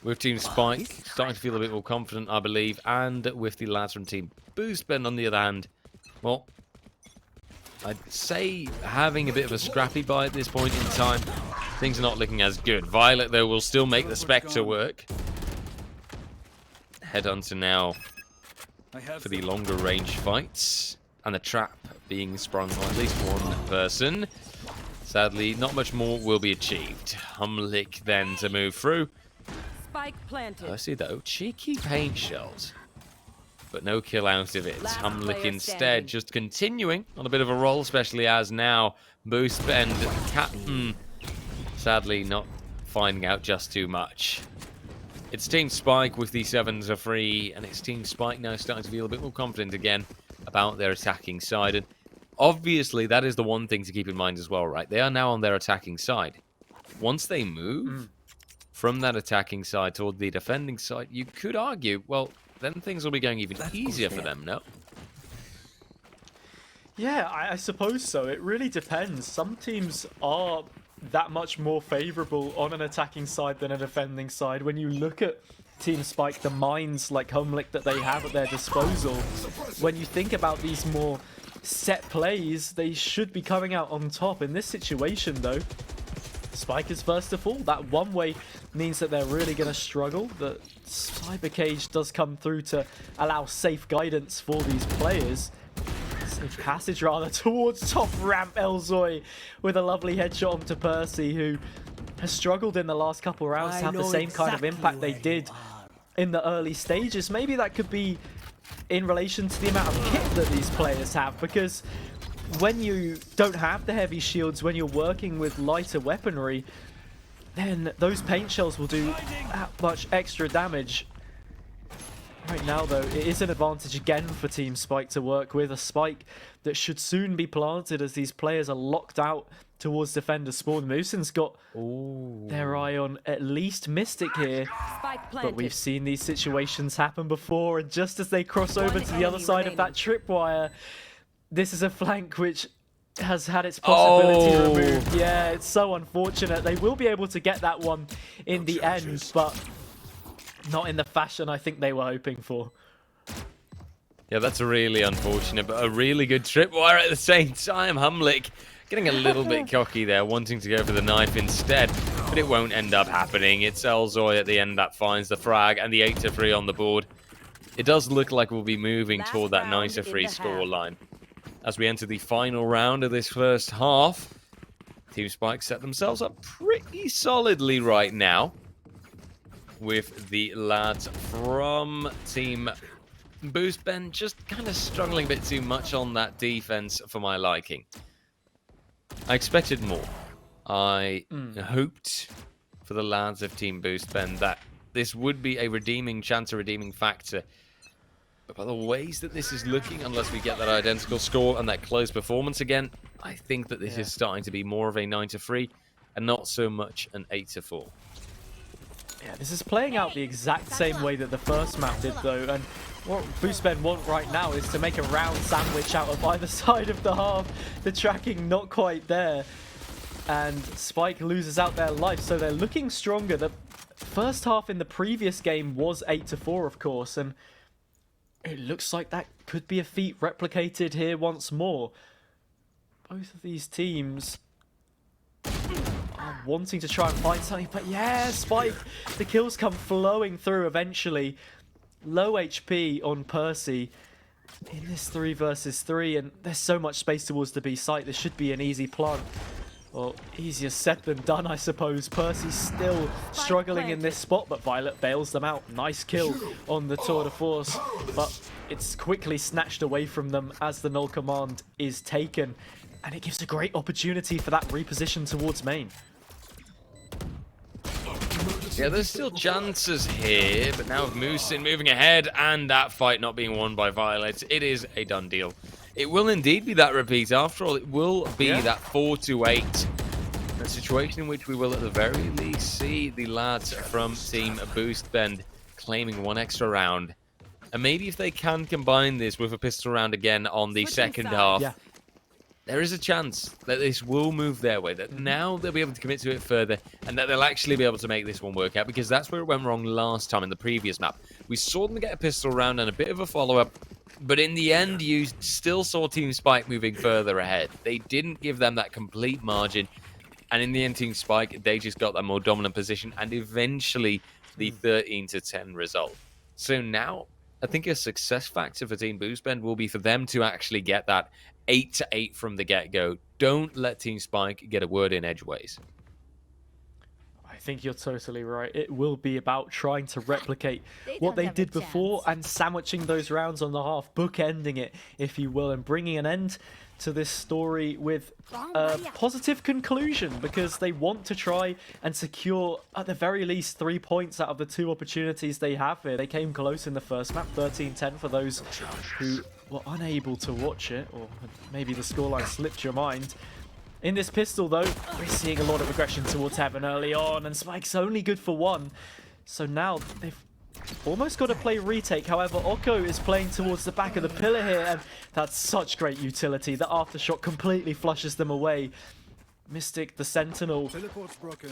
with Team Spike, starting to feel a bit more confident, I believe, and with the lads from Team Boost Ben on the other hand, well, I'd say having a bit of a scrappy buy at this point in time. Things are not looking as good. Violet, though, will still make the Spectre work. Headhunter now for the longer range fights. And the trap being sprung on at least one person. Sadly, not much more will be achieved. Humlick then to move through. Spike planted. Percy, though, cheeky paint shells. But no kill out of it. Last Humlick player instead standing. just continuing on a bit of a roll, especially as now Boost and Captain sadly not finding out just too much. It's Team Spike with the 7s are free, and it's Team Spike now starting to feel a bit more confident again about their attacking side. And obviously that is the one thing to keep in mind as well, right? They are now on their attacking side. Once they move from that attacking side toward the defending side, you could argue, well, then things will be going even easier for them, no? Yeah, I suppose so. It really depends. Some teams are that much more favourable on an attacking side than a defending side. When you look at Team Spike, the mines like Humlick that they have at their disposal, when you think about these more set plays, they should be coming out on top. In this situation, though, Spike is first to fall. That one way means that they're really going to struggle. The Cyber Cage does come through to allow safe guidance for these players. Safe passage, rather, towards top ramp. Elzoy with a lovely headshot onto Percy, who has struggled in the last couple rounds to have the same kind of impact they did in the early stages. Maybe that could be in relation to the amount of kit that these players have, because when you don't have the heavy shields, when you're working with lighter weaponry, then those paint shells will do that much extra damage. Right now, though, it is an advantage again for Team Spike to work with. A spike that should soon be planted as these players are locked out towards defender spawn. Moosin's got their eye on at least Mystic here. Spike planted. But we've seen these situations happen before, and just as they cross over to the other side of that tripwire, this is a flank which has had its possibility removed. Yeah, it's so unfortunate. They will be able to get that one in the end, but not in the fashion I think they were hoping for. Yeah, that's really unfortunate, but a really good tripwire at the same time. Humlick getting a little bit cocky there, wanting to go for the knife instead, but it won't end up happening. It's Elzoy at the end that finds the frag, and the 8-3 on the board. It does look like we'll be moving Last toward that round 9-3 in the half. scoreline. As we enter the final round of this first half, Team Spike set themselves up pretty solidly right now, with the lads from Team Boost Ben just kind of struggling a bit too much on that defense for my liking. I expected more. I hoped for the lads of Team Boost Ben that this would be a redeeming chance, a redeeming factor. But by the ways that this is looking, unless we get that identical score and that close performance again, I think that this is starting to be more of a 9-3 and not so much an 8-4. Yeah, this is playing out the exact same way that the first map did, though. And what BoostBen want right now is to make a round sandwich out of either side of the half. The tracking not quite there. And Spike loses out their life, so they're looking stronger. The first half in the previous game was 8-4, of course, and it looks like that could be a feat replicated here once more. Both of these teams are wanting to try and find something, but yeah, Spike, the kills come flowing through eventually. Low HP on Percy in this 3 versus 3, and there's so much space towards the B site. This should be an easy plant. Well, easier said than done, I suppose. Percy's still struggling in this spot, but Violet bails them out. Nice kill on the tour de force, but it's quickly snatched away from them as the null command is taken, and it gives a great opportunity for that reposition towards main. Yeah, there's still chances here, but now with Moosin moving ahead and that fight not being won by Violet, it is a done deal. It will indeed be that repeat. After all, it will be that 4-8. A situation in which we will at the very least see the lads from Team Boost Bend claiming one extra round. And maybe if they can combine this with a pistol round again on the second half, there is a chance that this will move their way, that now they'll be able to commit to it further, and that they'll actually be able to make this one work out, because that's where it went wrong last time in the previous map. We saw them get a pistol round and a bit of a follow-up, but in the end, you still saw Team Spike moving further ahead. They didn't give them that complete margin, and in the end, Team Spike, they just got that more dominant position, and eventually the 13-10 result. So now, I think a success factor for Team Boost Bend will be for them to actually get that 8-8 from the get-go. Don't let Team Spike get a word in edgeways. I think you're totally right. It will be about trying to replicate what they did before and sandwiching those rounds on the half, bookending it, if you will, and bringing an end to this story with a positive conclusion, because they want to try and secure at the very least 3 points out of the 2 opportunities they have here. They came close in the first map, 13-10 for those who were unable to watch it, or maybe the scoreline slipped your mind. In this pistol, though, we're seeing a lot of aggression towards Heaven early on, and Spike's only good for 1. So now they've almost got to play retake. However, Oko is playing towards the back of the pillar here, and that's such great utility. The aftershock completely flushes them away. Mystic, the Sentinel,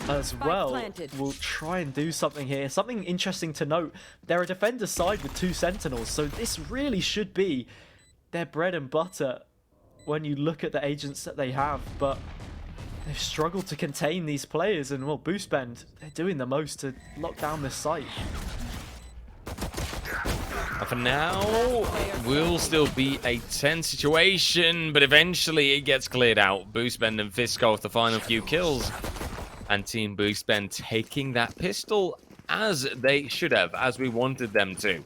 as well, will try and do something here. Something interesting to note, they're a defender side with 2 Sentinels, so this really should be their bread and butter when you look at the agents that they have, but they've struggled to contain these players, and well, Boost Bend, they're doing the most to lock down this site. And for now, it will still be a tense situation, but eventually it gets cleared out. Boost Bend and Fisk with the final few kills, and Team Boost Bend taking that pistol as they should have, as we wanted them to.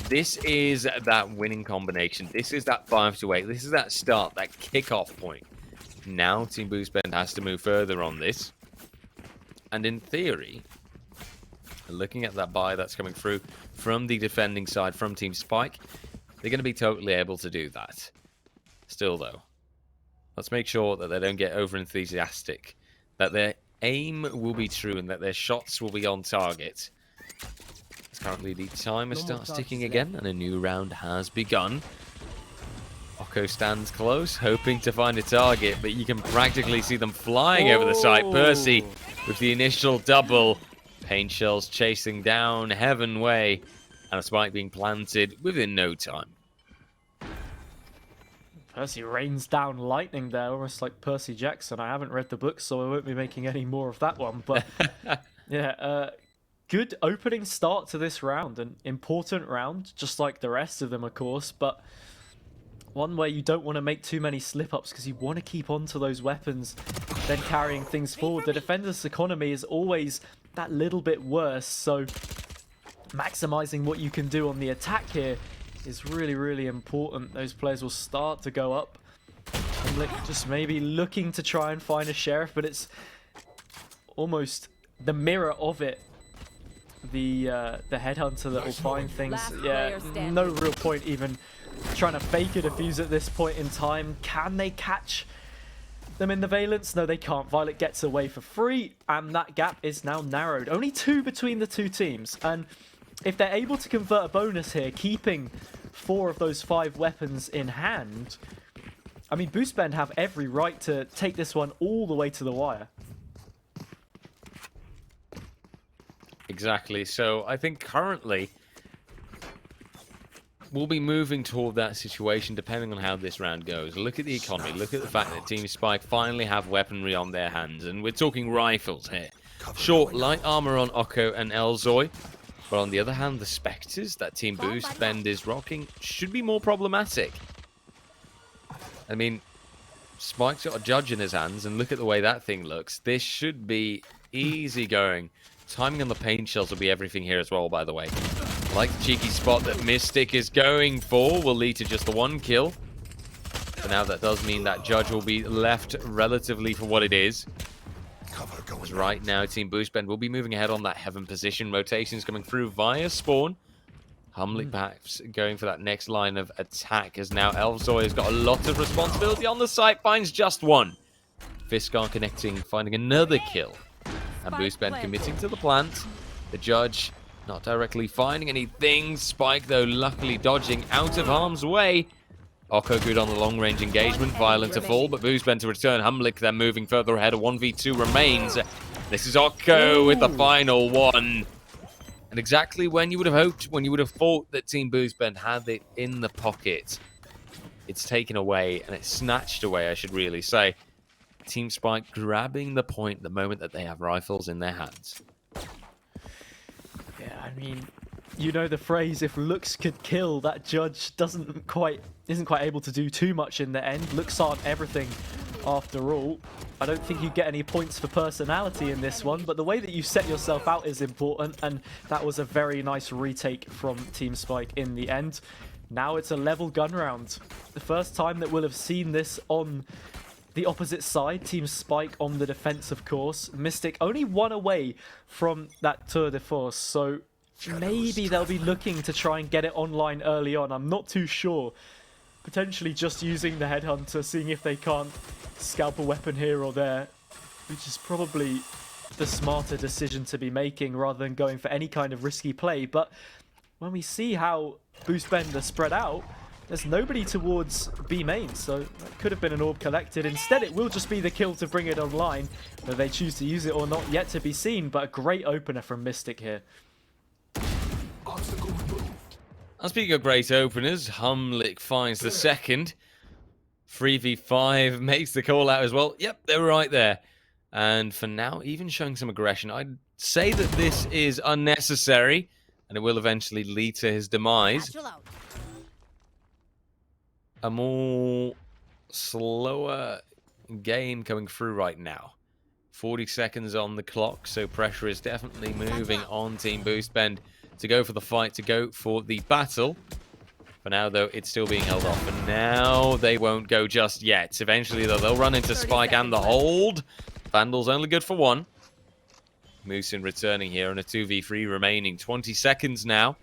This is that winning combination. This is that 5-8. This is that start, that kickoff point. Now Team Boost Bend has to move further on this. And in theory, looking at that buy that's coming through from the defending side, from Team Spike, they're going to be totally able to do that. Still, though, let's make sure that they don't get over-enthusiastic, that their aim will be true, and that their shots will be on target. Currently, the timer starts ticking again, and a new round has begun. Oko stands close, hoping to find a target, but you can practically see them flying over the site. Percy with the initial double. Paint shells chasing down Heaven Way, and a spike being planted within no time. Percy rains down lightning there, almost like Percy Jackson. I haven't read the book, so I won't be making any more of that one, but yeah, good opening start to this round, an important round, just like the rest of them, of course, but one where you don't want to make too many slip-ups because you want to keep on to those weapons, then carrying things forward. The defender's economy is always that little bit worse, so maximizing what you can do on the attack here is really, really important. Those players will start to go up, and just maybe looking to try and find a sheriff, but it's almost the mirror of it. The headhunter that will find things. Last Yeah, player standing. no real point even trying to fake a defuse at this point in time. Can they catch them in the valence? No, they can't. Violet gets away for free, and that gap is now narrowed. Only 2 between the two teams, and if they're able to convert a bonus here, keeping 4 of those 5 weapons in hand, I mean, Boostbend have every right to take this one all the way to the wire. Exactly. So I think currently we'll be moving toward that situation depending on how this round goes. Look at the economy. Look at the fact that Team Spike finally have weaponry on their hands. And we're talking rifles here. Short, light armor on Oko and Elzoy. But on the other hand, the Spectres that Team Boostbend is rocking should be more problematic. I mean, Spike's got a judge in his hands, and look at the way that thing looks. This should be easy going. Timing on the paint shells will be everything here as well, by the way. Like the cheeky spot that Mystic is going for will lead to just the 1 kill. For now, that does mean that judge will be left relatively for what it is. As right now, Team Boostbend will be moving ahead on that heaven position. Rotations coming through via spawn. Humlick perhaps going for that next line of attack, as now Elzoy has got a lot of responsibility on the site, finds just 1. Fiskar connecting, finding another kill. And Boostbend committing to the plant. The judge not directly finding anything. Spike, though, luckily dodging out of harm's way. Oko good on the long-range engagement. Violent to fall, but Boostbend to return. Humlick then moving further ahead. A 1v2 remains. This is Oko with the final one. And exactly when you would have hoped, when you would have thought that Team Boostbend had it in the pocket, it's taken away, and it's snatched away, I should really say. Team Spike grabbing the point the moment that they have rifles in their hands. Yeah, I mean, you know the phrase, if looks could kill, that judge isn't quite able to do too much in the end. Looks aren't everything after all. I don't think you get any points for personality in this one, but the way that you set yourself out is important, and that was a very nice retake from Team Spike in the end. Now it's a level gun round. The first time that we'll have seen this on the opposite side. Team Spike on the defense, of course. Mystic only 1 away from that tour de force, so maybe they'll be looking to try and get it online early on. I'm not too sure. Potentially just using the headhunter, seeing if they can't scalp a weapon here or there, which is probably the smarter decision to be making rather than going for any kind of risky play. But when we see how Boostbend are spread out, there's nobody towards B main, so that could have been an orb collected. Instead, it will just be the kill to bring it online. Whether they choose to use it or not, yet to be seen, but a great opener from Mystic here. And speaking of great openers, Humlick finds the second. 3v5 makes the call out as well. Yep, they were right there. And for now, even showing some aggression, I'd say that this is unnecessary, and it will eventually lead to his demise. A more slower game coming through right now. 40 seconds on the clock, so pressure is definitely moving on Team Boostbend to go for the fight, to go for the battle. For now, though, it's still being held off. And now they won't go just yet. Eventually, though, they'll run into Spike and the hold. Vandal's only good for 1. Moosin returning here and a 2v3 remaining. 20 seconds now.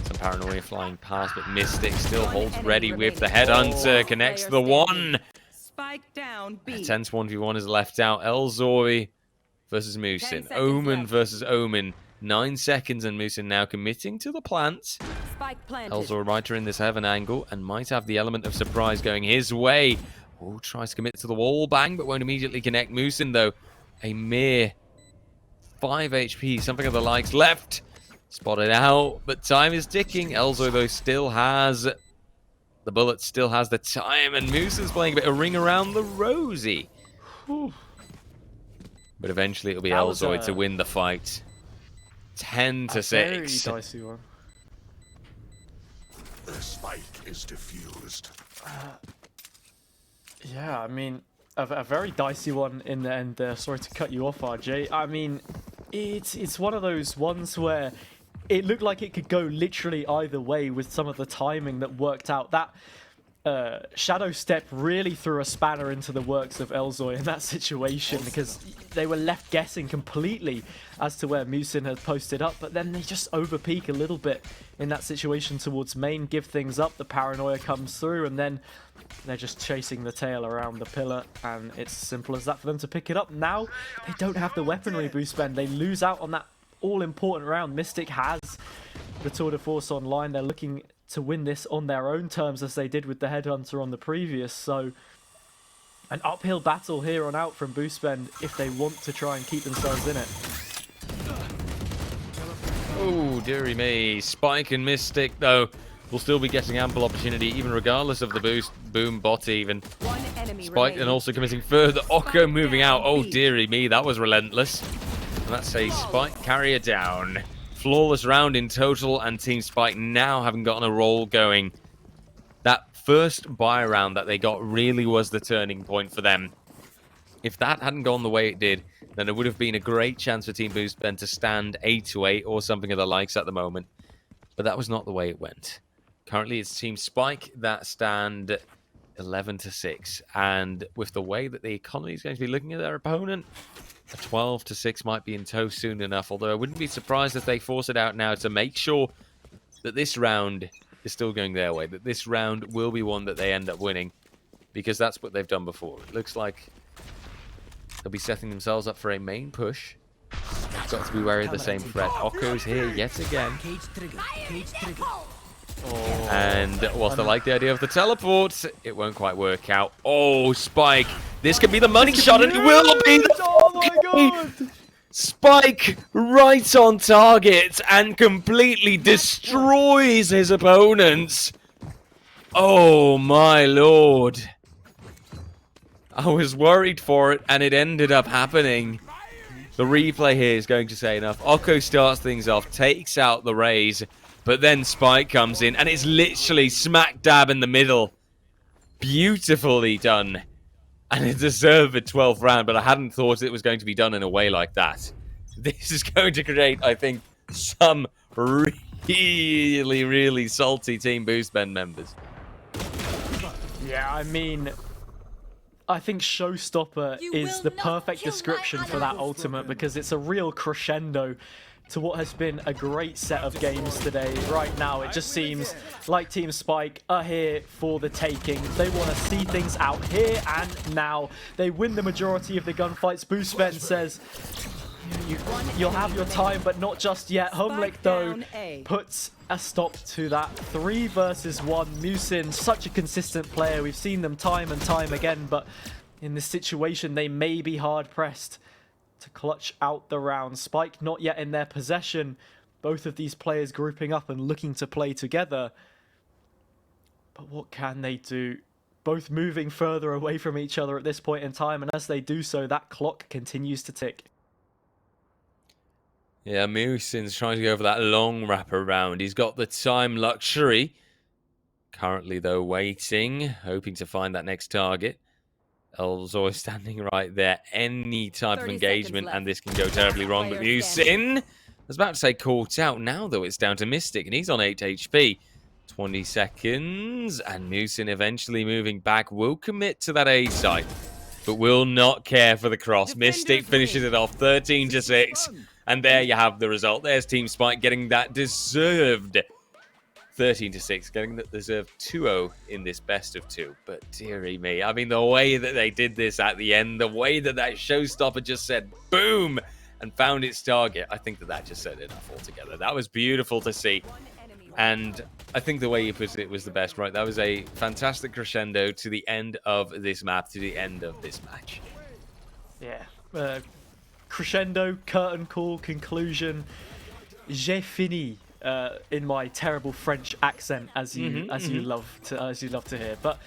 Some paranoia flying past, but Mystic still holds ready with the headhunter. Connects the 1. Spike down B. A tense 1v1 is left out. Elzoy versus Moosin. Omen versus Omen. 9 seconds, and Moosin now committing to the plant. Spike planted. Elzoy right in this heaven angle and might have the element of surprise going his way. Oh, tries to commit to the wall bang, but won't immediately connect. Moosin, though, a mere 5 HP, something of the likes left. Spotted out, but time is ticking. Elzoy, though, still has the bullet, still has the time, and Moosin's playing a bit of ring around the rosy. Whew. But eventually it'll be That was Elzoy to win the fight. 10 to 6. Very dicey one. The spike is diffused. Yeah, I mean, a very dicey one in the end there. Sorry to cut you off, RJ. I mean, it's one of those ones where it looked like it could go literally either way with some of the timing that worked out. That Shadow Step really threw a spanner into the works of Elzoy in that situation because they were left guessing completely as to where Musin had posted up, but then they just overpeak a little bit in that situation towards main, give things up, the paranoia comes through, and then they're just chasing the tail around the pillar, and it's as simple as that for them to pick it up. Now, they don't have the weaponry boost spend, they lose out on that all-important round. Mystic has the Tour de Force online, they're looking to win this on their own terms as they did with the Headhunter on the previous, so an uphill battle here on out from Boost Spend if they want to try and keep themselves in it. Oh, dearie me. Spike and Mystic, though, will still be getting ample opportunity, even regardless of the boost. Boom, bot even. One enemy Spike remaining. and also committing further. Oko moving out. Oh, dearie me. That was relentless. And that's a Spike carrier down. Flawless round in total, and Team Spike now having gotten a roll going. That first buy round that they got really was the turning point for them. If that hadn't gone the way it did, then it would have been a great chance for Team Boost Ben to stand 8-8 or something of the likes at the moment. But that was not the way it went. Currently, it's Team Spike that stand 11-6. And with the way that the economy is going to be looking at their opponent, a 12-6 might be in tow soon enough. Although I wouldn't be surprised if they force it out now to make sure that this round is still going their way. That this round will be one that they end up winning. Because that's what they've done before. It looks like they'll be setting themselves up for a main push. They've got to be wary of the same threat. Oko's here yet again. And whilst I like the idea of the teleport, it won't quite work out. Oh, Spike. This could be the money shot, and it will be the... Oh my god! Spike right on target and completely destroys his opponents. Oh my lord. I was worried for it, and it ended up happening. The replay here is going to say enough. Oko starts things off, takes out the raise, but then Spike comes in, and it's literally smack dab in the middle. Beautifully done. And it deserved a 12th round, but I hadn't thought it was going to be done in a way like that. This is going to create, I think, some really, really salty Team Boost Ben members. Yeah, I mean, I think Showstopper is the perfect description for that ultimate because it's a real crescendo to what has been a great set of games today. Right now, it just seems like Team Spike are here for the taking. They want to see things out here and now. They win the majority of the gunfights. Boostben says, you'll have your time, but not just yet. Humlick, though, puts a stop to that. 3 versus 1. Musin, such a consistent player. We've seen them time and time again, but in this situation, they may be hard-pressed to clutch out the round. Spike not yet in their possession. Both of these players grouping up and looking to play together. But what can they do? Both moving further away from each other at this point in time, and as they do so, that clock continues to tick. Yeah, Musin's trying to go for that long wrap around. He's got the time luxury. Currently, though, waiting, hoping to find that next target. Elzoy standing right there. Any type of engagement, and this can go terribly wrong. But Musin, I was about to say caught out. Now, though, it's down to Mystic, and he's on 8 HP. 20 seconds, and Musin eventually moving back. Will commit to that A site, but will not care for the cross. Mystic finishes it off 13-6. And there you have the result. There's Team Spike getting that deserved 13-6, getting that deserved 2-0 in this best of 2. But dearie me, I mean, the way that they did this at the end, the way that that showstopper just said boom and found its target, I think that that just said enough altogether. That was beautiful to see. And I think the way you put it was the best, right? That was a fantastic crescendo to the end of this map, to the end of this match. Yeah. Crescendo, curtain call, conclusion. J'ai fini. In my terrible French accent, as you love to hear. But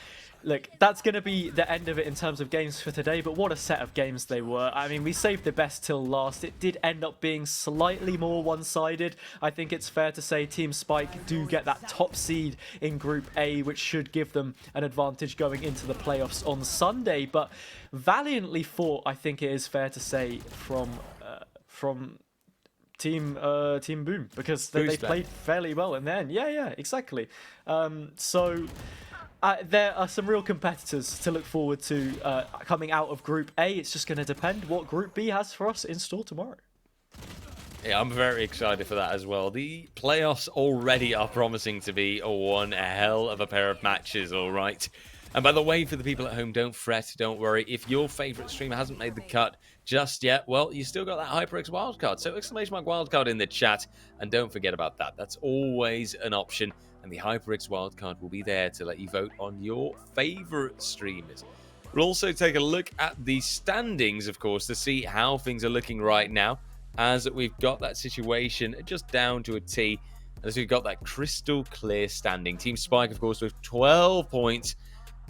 look, that's going to be the end of it in terms of games for today. But what a set of games they were. I mean, we saved the best till last. It did end up being slightly more one-sided. I think it's fair to say Team Spike do get that top seed in Group A, which should give them an advantage going into the playoffs on Sunday. But valiantly fought, I think it is fair to say, from Team Boom, because they played fairly well in the end. Yeah, exactly. So there are some real competitors to look forward to coming out of Group A. It's just going to depend what Group B has for us in store tomorrow. Yeah, I'm very excited for that as well. The playoffs already are promising to be one hell of a pair of matches, all right? And by the way, for the people at home, don't fret, don't worry. If your favourite streamer hasn't made the cut just yet, well, you still got that HyperX wildcard. So exclamation mark wildcard in the chat. And don't forget about that. That's always an option. And the HyperX wildcard will be there to let you vote on your favourite streamers. We'll also take a look at the standings, of course, to see how things are looking right now, as we've got that situation just down to a T, as we've got that crystal clear standing. Team Spike, of course, with 12 points.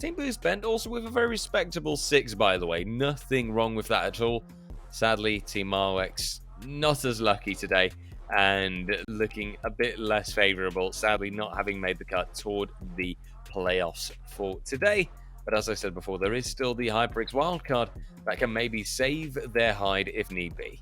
Team Boost Bent also with a very respectable 6, by the way. Nothing wrong with that at all. Sadly, Team Marwex not as lucky today and looking a bit less favourable. Sadly, not having made the cut toward the playoffs for today. But as I said before, there is still the HyperX wildcard that can maybe save their hide if need be.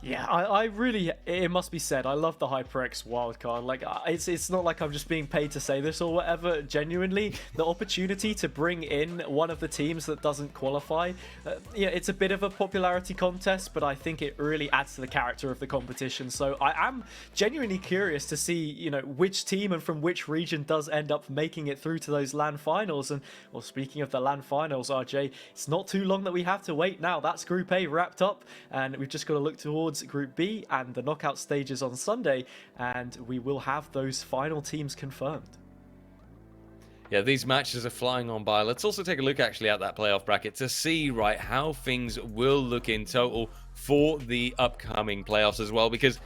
Yeah, I really, it must be said, I love the HyperX wildcard. Like, it's not like I'm just being paid to say this or whatever. Genuinely, the opportunity to bring in one of the teams that doesn't qualify, yeah, it's a bit of a popularity contest, but I think it really adds to the character of the competition. So I am genuinely curious to see, you know, which team and from which region does end up making it through to those LAN finals. And, well, speaking of the LAN finals, RJ, it's not too long that we have to wait now. That's Group A wrapped up, and we've just got to look towards Group B and the knockout stages on Sunday, and we will have those final teams confirmed. Yeah, these matches are flying on by. Let's also take a look actually at that playoff bracket to see right how things will look in total for the upcoming playoffs as well, because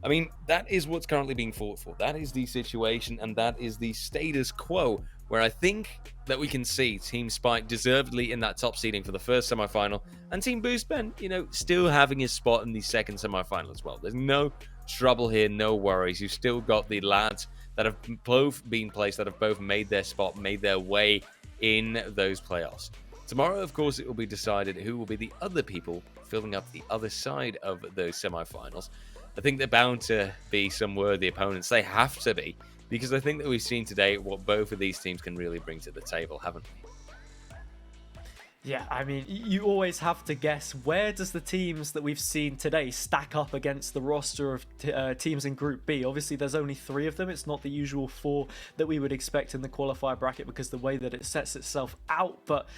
I mean, that is what's currently being fought for. That is the situation, and that is the status quo, where I think that we can see Team Spike deservedly in that top seeding for the first semi-final, and Team Boost Ben, you know, still having his spot in the second semi-final as well. There's no trouble here, no worries. You've still got the lads that have both been placed, that have both made their spot, made their way in those playoffs. Tomorrow, of course, it will be decided who will be the other people filling up the other side of those semi-finals. I think they're bound to be some worthy opponents. They have to be, because I think that we've seen today what both of these teams can really bring to the table, haven't we? Yeah, I mean, you always have to guess, where does the teams that we've seen today stack up against the roster of teams in Group B? Obviously, there's only 3 of them. It's not the usual 4 that we would expect in the qualifier bracket because the way that it sets itself out, but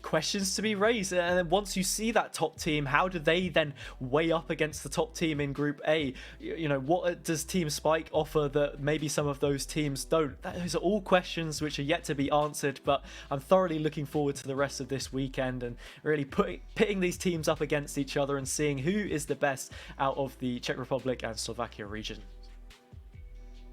questions to be raised. And then once you see that top team, how do they then weigh up against the top team in Group A? You know, what does Team Spike offer that maybe some of those teams don't? Those are all questions which are yet to be answered, but I'm thoroughly looking forward to the rest of this weekend and really pitting these teams up against each other and seeing who is the best out of the Czech Republic and Slovakia region.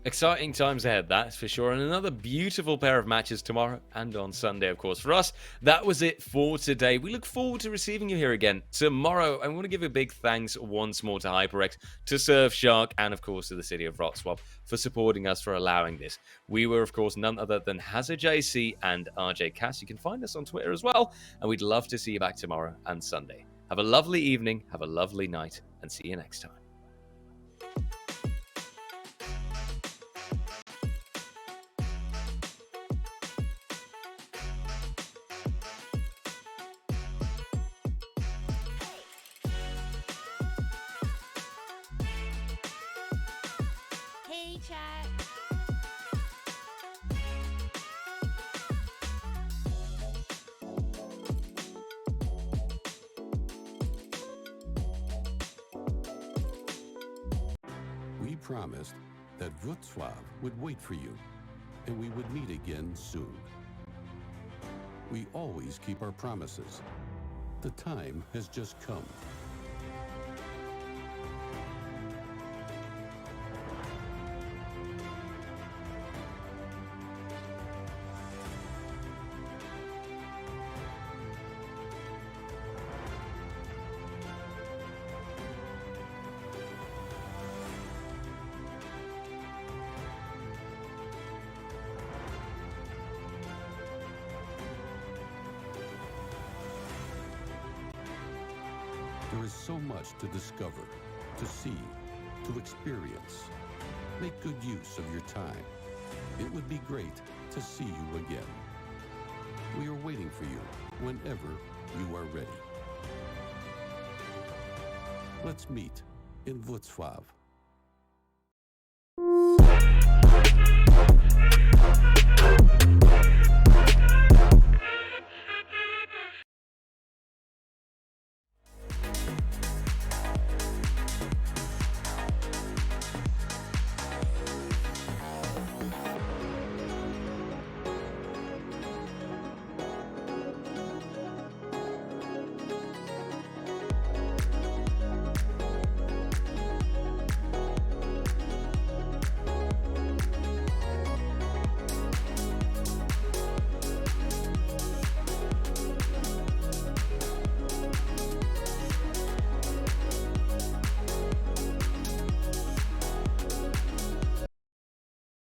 Exciting times ahead, that's for sure. And another beautiful pair of matches tomorrow and on Sunday, of course. For us, that was it for today. We look forward to receiving you here again tomorrow. I want to give a big thanks once more to HyperX, to Surfshark, and of course to the city of Wrocław for supporting us, for allowing this. We were, of course, none other than HazardJC and RJ Cass. You can find us on Twitter as well. And we'd love to see you back tomorrow and Sunday. Have a lovely evening, have a lovely night, and see you next time. Hey, chat. We promised that Wrocław would wait for you, and we would meet again soon. We always keep our promises. The time has just come. There is so much to discover, to see, to experience. Make good use of your time. It would be great to see you again. We are waiting for you whenever you are ready. Let's meet in Wrocław.